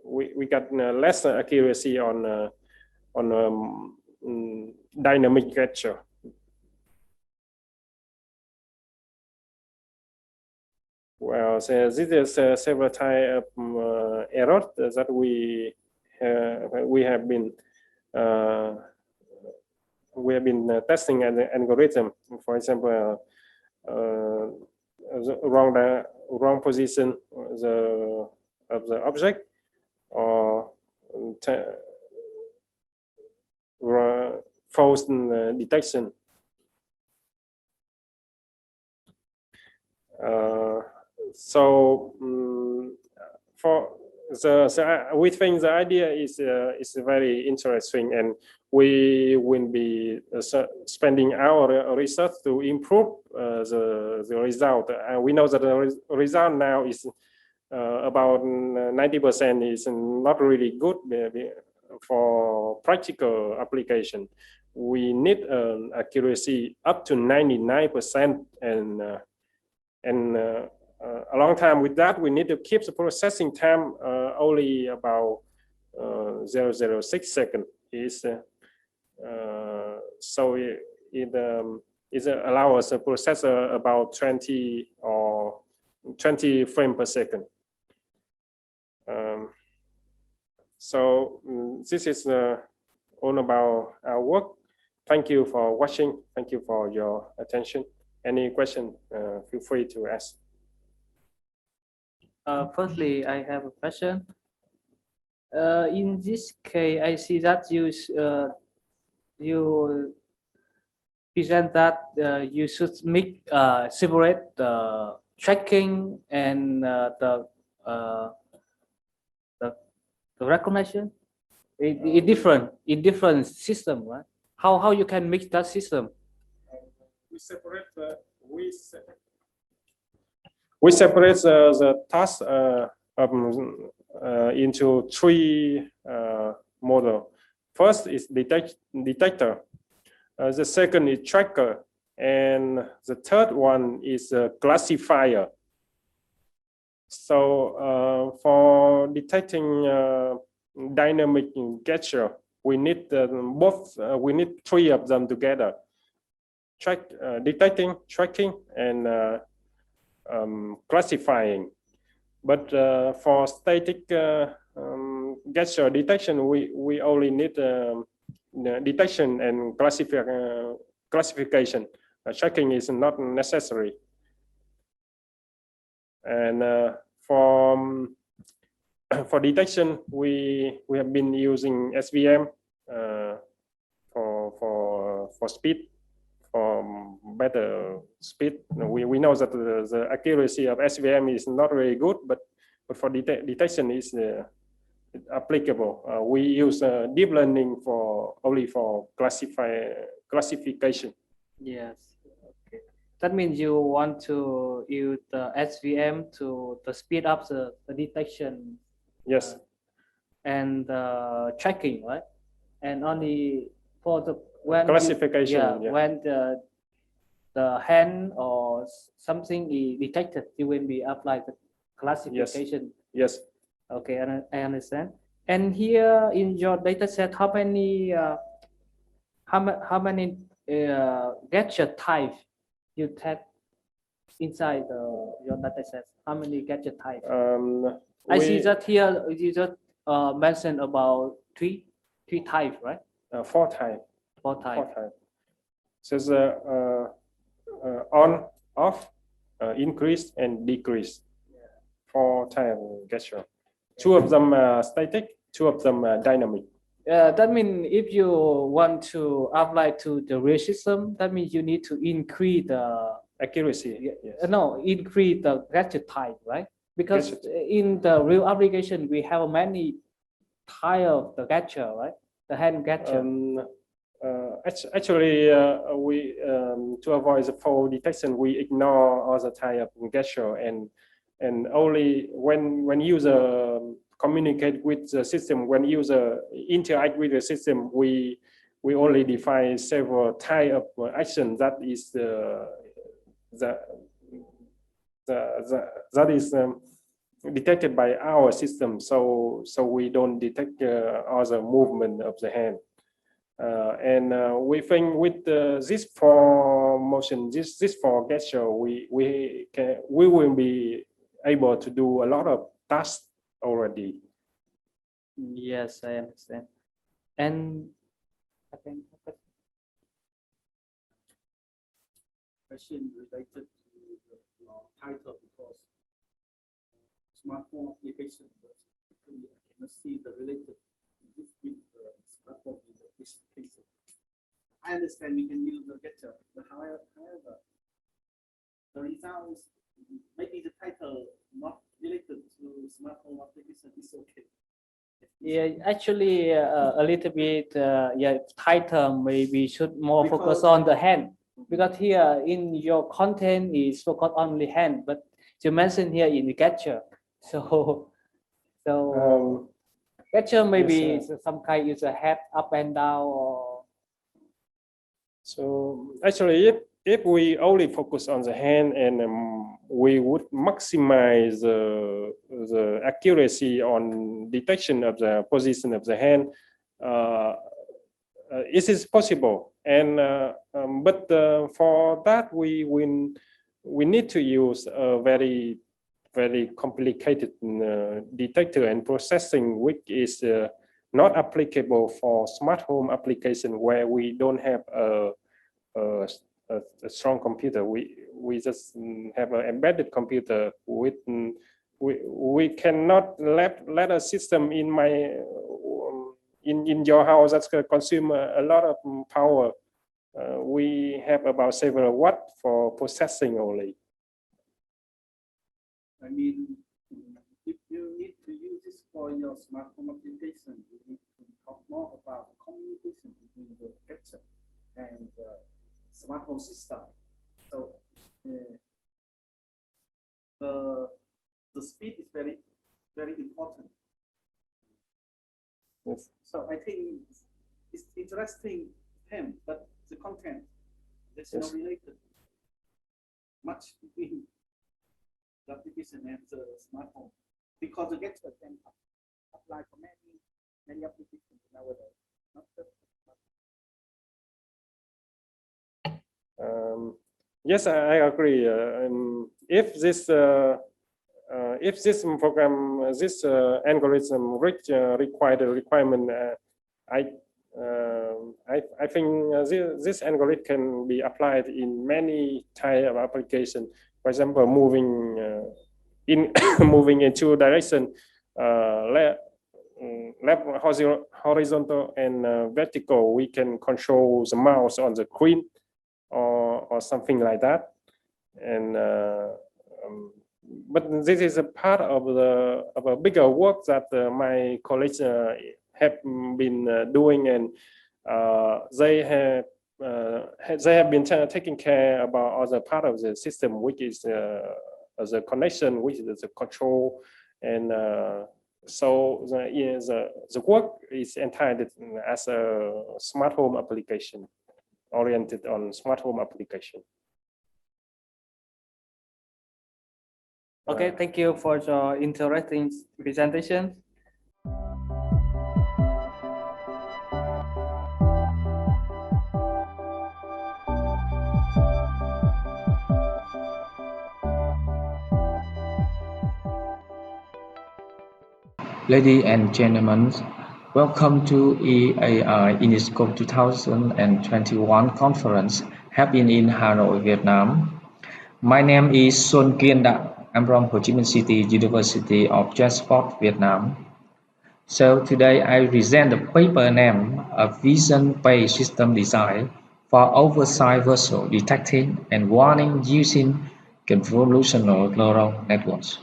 we got less accuracy on dynamic gesture. Well, so this is several types of errors that we have been testing an algorithm. For example, wrong position of the object, or false detection. We think the idea is very interesting, and we will be spending our research to improve the result. We know that the result now is about 90% is not really good for practical application. We need accuracy up to 99%, and a long time with that, we need to keep the processing time only about 0.06 seconds. So it allows us to process about 20 frames per second. This is all about our work. Thank you for watching. Thank you for your attention. Any question, feel free to ask. Firstly, I have a question. In this case, I see that you present that you should make separate the tracking and the recognition. It different system, right? How you can mix that system? We separate the task into three models. First is detector. The second is tracker, and the third one is a classifier. So for detecting dynamic gesture, we need both. We need three of them together: detecting, tracking, and classifying. But for static gesture detection, we only need detection and classification. Tracking is not necessary. And for detection, we have been using SVM for speed, for better speed. We know that the accuracy of SVM is not very good, but for detection is applicable. We use deep learning only for classification. Yes. Okay. That means you want to use the SVM to speed up the detection. Yes. And tracking, right? And only for the when classification. When the hand or something is detected, you will be applied the classification. Yes. Okay, I understand. And here in your data set, how many gadget type you test inside your data set? How many gadget types? I see that here you just mentioned about three types, right? Four types. Four types. So the on, off, increase and decrease. Four types of gesture. Two of them static, two of them dynamic. That means if you want to apply to the real system, that means you need to increase the accuracy. Yes. No, increase the gadget type, right? Because in the real application, we have many type of the gadget, right? The hand gadget. Actually, we to avoid the fault detection, we ignore all the type of gesture, and only when user communicate with the system, when user interact with the system, we only define several type of action that is that is detected by our system. So we don't detect all the movement of the hand. We think with this for motion, this for gesture, we will be able to do a lot of tasks already. Yes, I understand. And I think question related to the title, because smartphone application, I cannot see the related with the smartphone in this case. I understand we can use the getter, but however, the results, maybe the title not related to smartphone application is okay. Yeah, actually, a little bit. Yeah, title maybe should more focus on the hand, because here in your content is focused on the hand, but you mentioned here in the gadget. So gadget maybe yes, some kind is a head up and down or. So actually, if we only focus on the hand and we would maximize the accuracy on detection of the position of the hand, it is possible. And but for that we need to use a very complicated detector and processing, which is not applicable for smart home application where we don't have a strong computer. We just have an embedded computer with we cannot let a system in my in your house that's going to consume a lot of power. We have about several watts for processing only. I mean, if you need to use this for your smart home application, you need to talk more about communication between the gadget and the smart home system. So the speed is very important. Yes. So I think it's interesting him, but the content there's no related much between the application and the smartphone, because the gadget can apply for many applications nowadays. Not just yes, I agree. If this program, this algorithm require the requirement, I think this algorithm can be applied in many type of application. For example, moving moving in two direction, left horizontal and vertical. We can control the mouse on the screen or something like that. And but this is a part of a bigger work that my colleagues have been doing, and they have been taking care about other part of the system, which is the connection, which is the control, and so the work is entitled as a smart home application, oriented on smart home application. Okay, thank you for your interesting presentation. Ladies and gentlemen, welcome to EAI INISCOM 2021 conference happening in Hanoi, Vietnam. My name is Xuan I'm from Ho Chi Minh City, University of Transport, Vietnam. So today I present the paper named A Vision-Based System Design for Oversized Vessel Detecting and Warning Using Convolutional Neural Networks.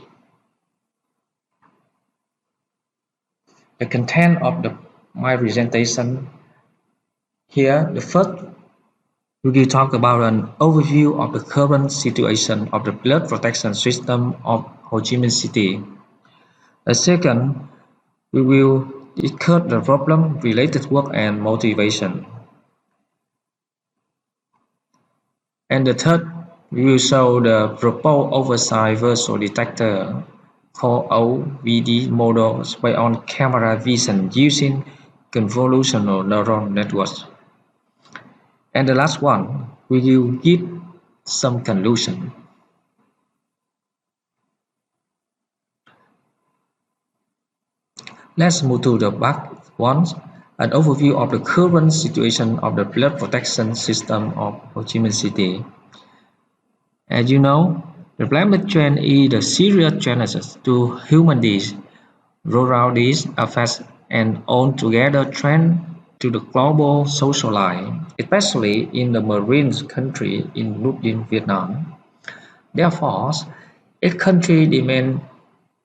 The content of my presentation here, the first we will talk about an overview of the current situation of the flood protection system of Ho Chi Minh City. The second, we will discuss the problem-related work and motivation. And the third, we will show the proposed oversized vessel detector called OVD models based on camera vision using convolutional neural networks. And the last one, we will give some conclusion. Let's move to the back one, an overview of the current situation of the flood protection system of Ho Chi Minh City. As you know, the climate change is a serious challenge to humanities. Rural disease affects an altogether trend to the global social life, especially in the marine country including Vietnam. Therefore, each country demands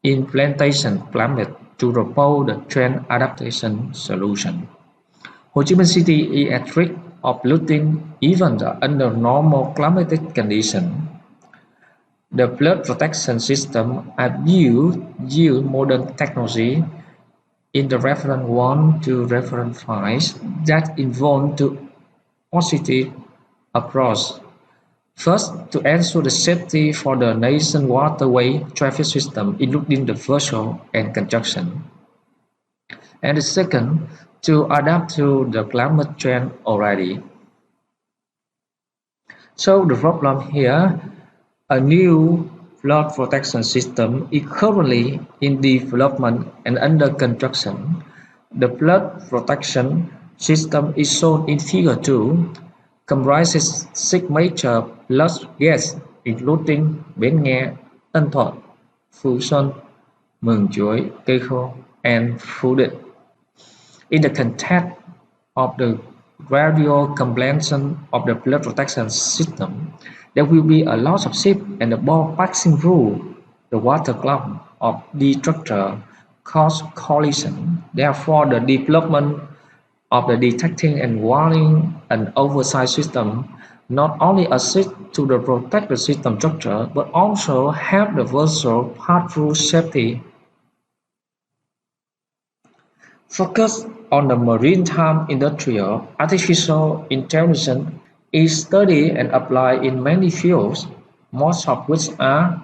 implementation climate to propose the trend adaptation solution. Ho Chi Minh City is at risk of losing even under normal climatic conditions. The flood protection system use modern technology in the reference 1 to reference 5 that involve two positive approaches. First, to ensure the safety for the nation's waterway traffic system, including the vessel and construction. And the second, to adapt to the climate change already. So the problem here, a new flood protection system is currently in development and under construction. The flood protection system is shown in Figure 2, comprises 6 major flood gates, including Bến Nghe, Tân Thuận, Phú Xuân, Mường Chuối, Cây Khô, and Phú Định. In the context of the gradual completion of the flood protection system, there will be a lot of ships and the ball passing through the water column of the structure cause collision. Therefore, the development of the detecting and warning an oversized system not only assist to the protect the system structure but also help the vessel pass through safety. Focus on the maritime industrial, artificial intelligence is studied and applied in many fields, most of which are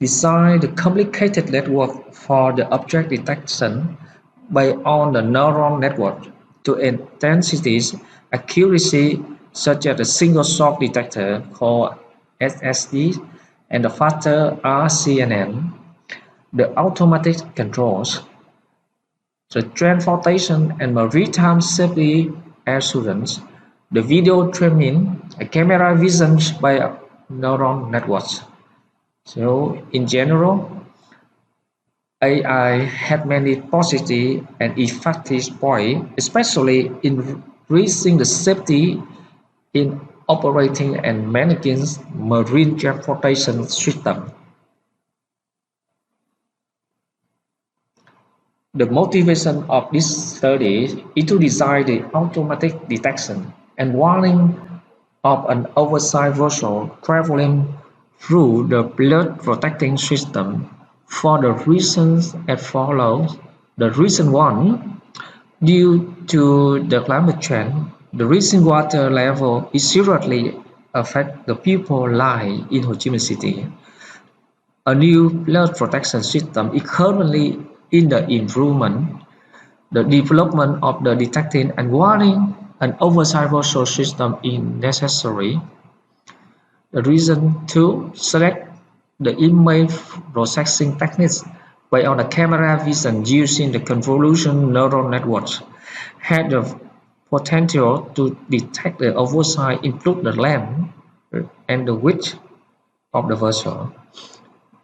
design the complicated network for the object detection based on the neural network to intensities accuracy such as the single shock detector called SSD and the faster RCNN, the automatic controls, the transportation and maritime safety assurance, the video training, camera vision by neural networks. So in general, AI had many positive and effective points, especially in increasing the safety in operating and managing marine transportation system. The motivation of this study is to design the automatic detection and warning of an oversized vessel traveling through the flood protecting system for the reasons as follows. The reason 1, due to the climate change, the rising water level is seriously affect the people's lives in Ho Chi Minh City. A new flood protection system is currently in the improvement. The development of the detecting and warning an oversized vessel system is necessary. The reason 2, select the image processing techniques based on the camera vision using the convolution neural networks had the potential to detect the oversight, include the length and the width of the vessel.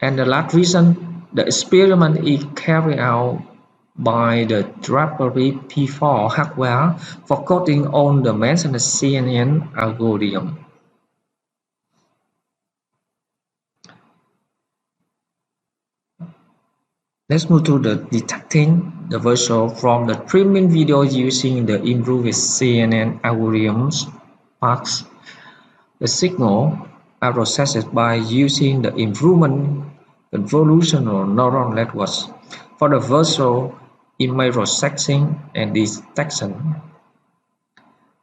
And the last reason, the experiment is carried out by the Drapery P4 hardware for coding on the mentioned CNN algorithm. Let's move to the detecting the visual from the training video using the improved CNN algorithms parts. The signal are processed by using the improvement convolutional neural networks for the visual image processing and detection.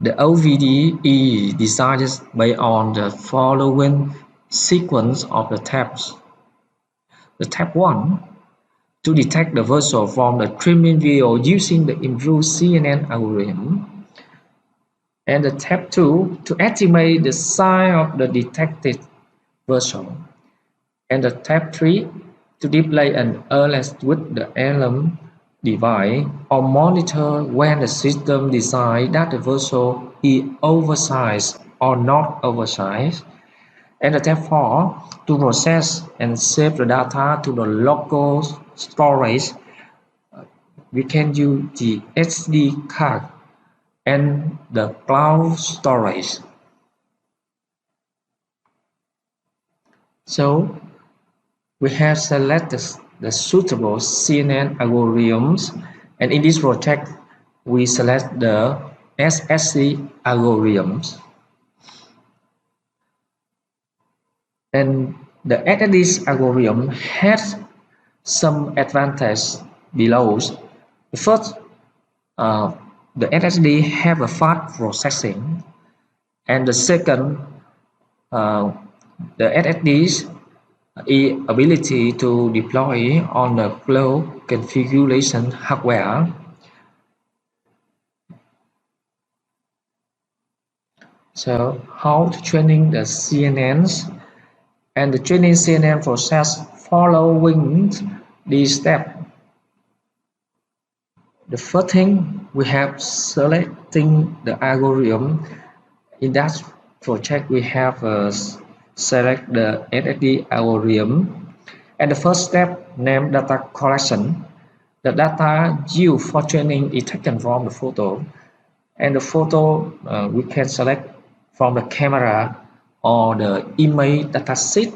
The OVD is designed based on the following sequence of the tabs. The tab 1 to detect the visual from the training video using the improved CNN algorithm, and the tab 2 to estimate the size of the detected visual, and the tab 3 to display an alert with the alarm device or monitor when the system decides that the visual is oversized or not oversized, and the tab 4 to process and save the data to the local storage. We can use the SD card and the cloud storage. So we have selected the suitable CNN algorithms, and in this project we select the SSC algorithms. And the SSC algorithm has some advantage below. The first, the SSD have a fast processing, and the second, the SSD's ability to deploy on the cloud configuration hardware. So how to training the CNNs, and the training CNN process following these steps. The first thing, we have selecting the algorithm. In that project we have select the SSD algorithm, and the first step named data collection. The data used for training is taken from the photo, and the photo we can select from the camera or the image dataset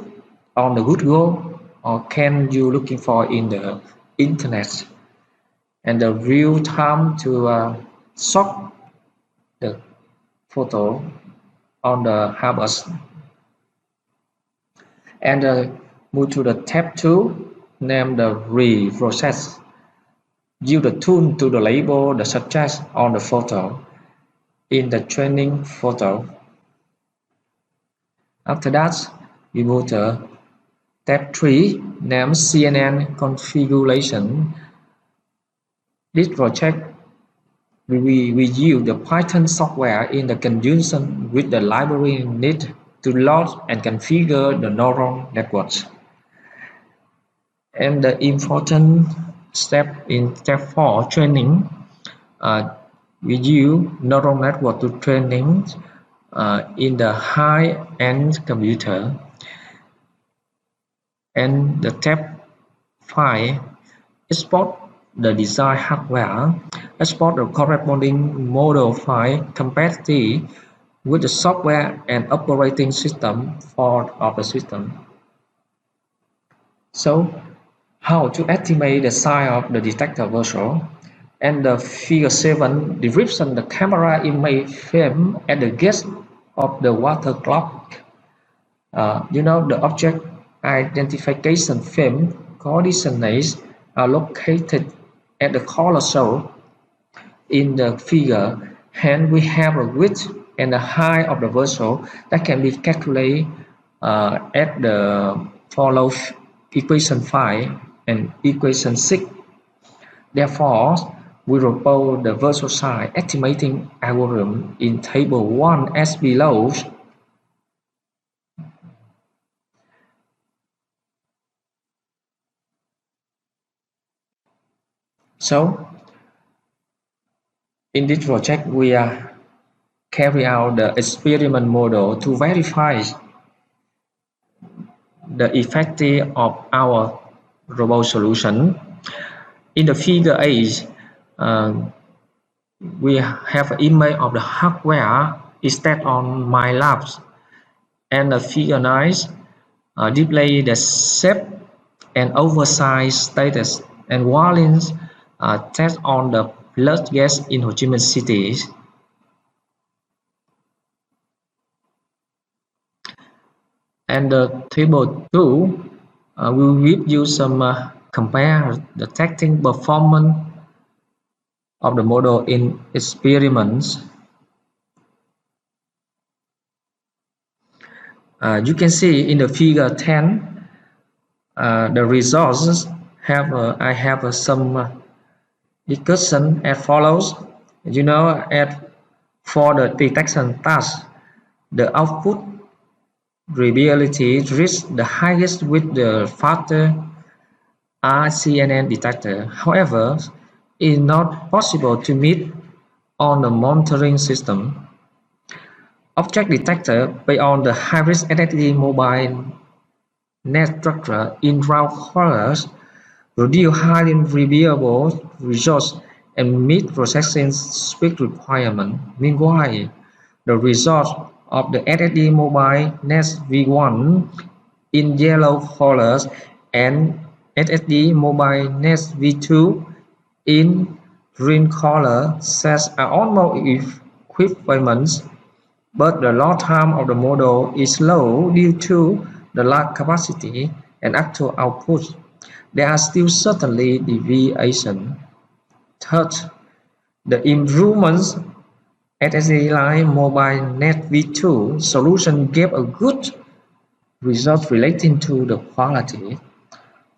on the Google, or can you looking for in the internet, and the real time to sort the photo on the Harbors. And move to the tab 2 named the reprocess. Use the tool to the label the subject on the photo in the training photo. After that, we move to tab 3 named CNN configuration. This project we use the Python software in the conjunction with the library needed to load and configure the neural networks. And the important step in step 4 training, we use neural network to training in the high-end computer. And the tab 5, export the design hardware, export the corresponding model file compatibility with the software and operating system of the system. So how to estimate the size of the detector visual, and the figure 7 description the camera image frame at the gate of the water clock. The object identification frame coordinates are located at the color shown in the figure, and we have a width and the height of the visual that can be calculated at the follow equation 5 and equation 6. Therefore, we propose the visual size estimating algorithm in table 1 as below. So in this project, we carry out the experiment model to verify the effectiveness of our robot solution. In the figure 8, we have an image of the hardware instead on my labs, and the figure 9 display the shape and oversize status and warnings test on the blood gas in Ho Chi Minh City. And the table 2 will give you some compare the testing performance of the model in experiments. You can see in the figure 10 the results have I have some discussion as follows. You know, for the detection task, the output reliability reached the highest with the faster RCNN detector. However, it is not possible to meet on the monitoring system. Object detector based on the high-risk SSD mobile net structure in round colors produce highly reliable results and meet processing speed requirement. Meanwhile, the results of the SSD mobile net V1 in yellow colors and SSD mobile net V2 in green color sets are almost equivalent, but the load time of the model is low due to the large capacity and actual output. There are still certainly deviations. Third, the improvements SSD line mobile net V2 solution gave a good result relating to the quality,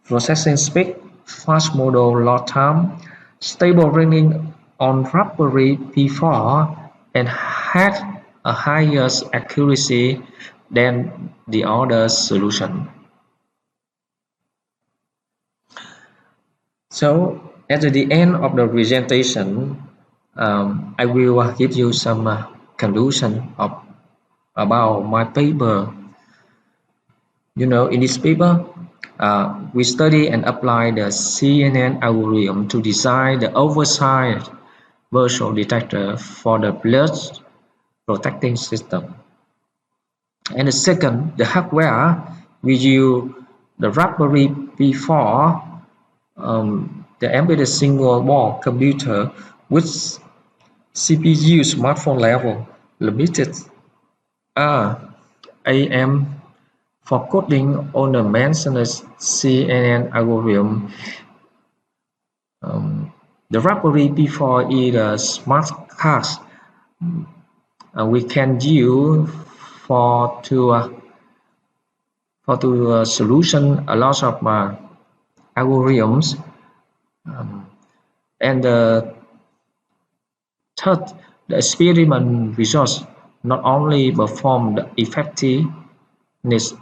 processing speed, fast model load time, stable running on Raspberry Pi 4, and had a higher accuracy than the other solution. So at the end of the presentation, I will give you some conclusion about my paper. You know, in this paper, we study and apply the CNN algorithm to design the oversized virtual detector for the blood protecting system. And the second, the hardware, we use the Raspberry Pi 4, the embedded single board computer with CPU smartphone level limited RAM for coding on the mentioned CNN algorithm. The Raspberry Pi 4 is a smart card we can use for to solution a lot of algorithms. And the third, the experiment results not only perform the effectiveness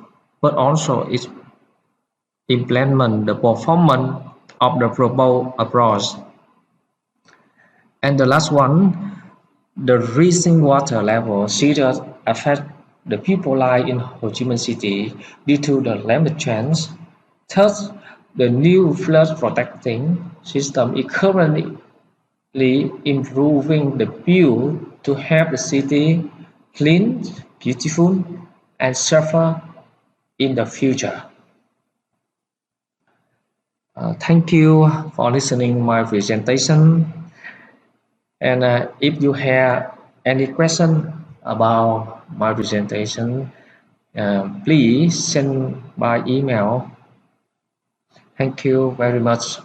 but also it implement the performance of the proposed approach. And the last one, the rising water level seriously affect the people life in Ho Chi Minh City due to the climate change. Thus, the new flood protecting system is currently improving the view to have the city clean, beautiful, and safer in the future. Thank you for listening my presentation. And if you have any question about my presentation, please send by email. Thank you very much.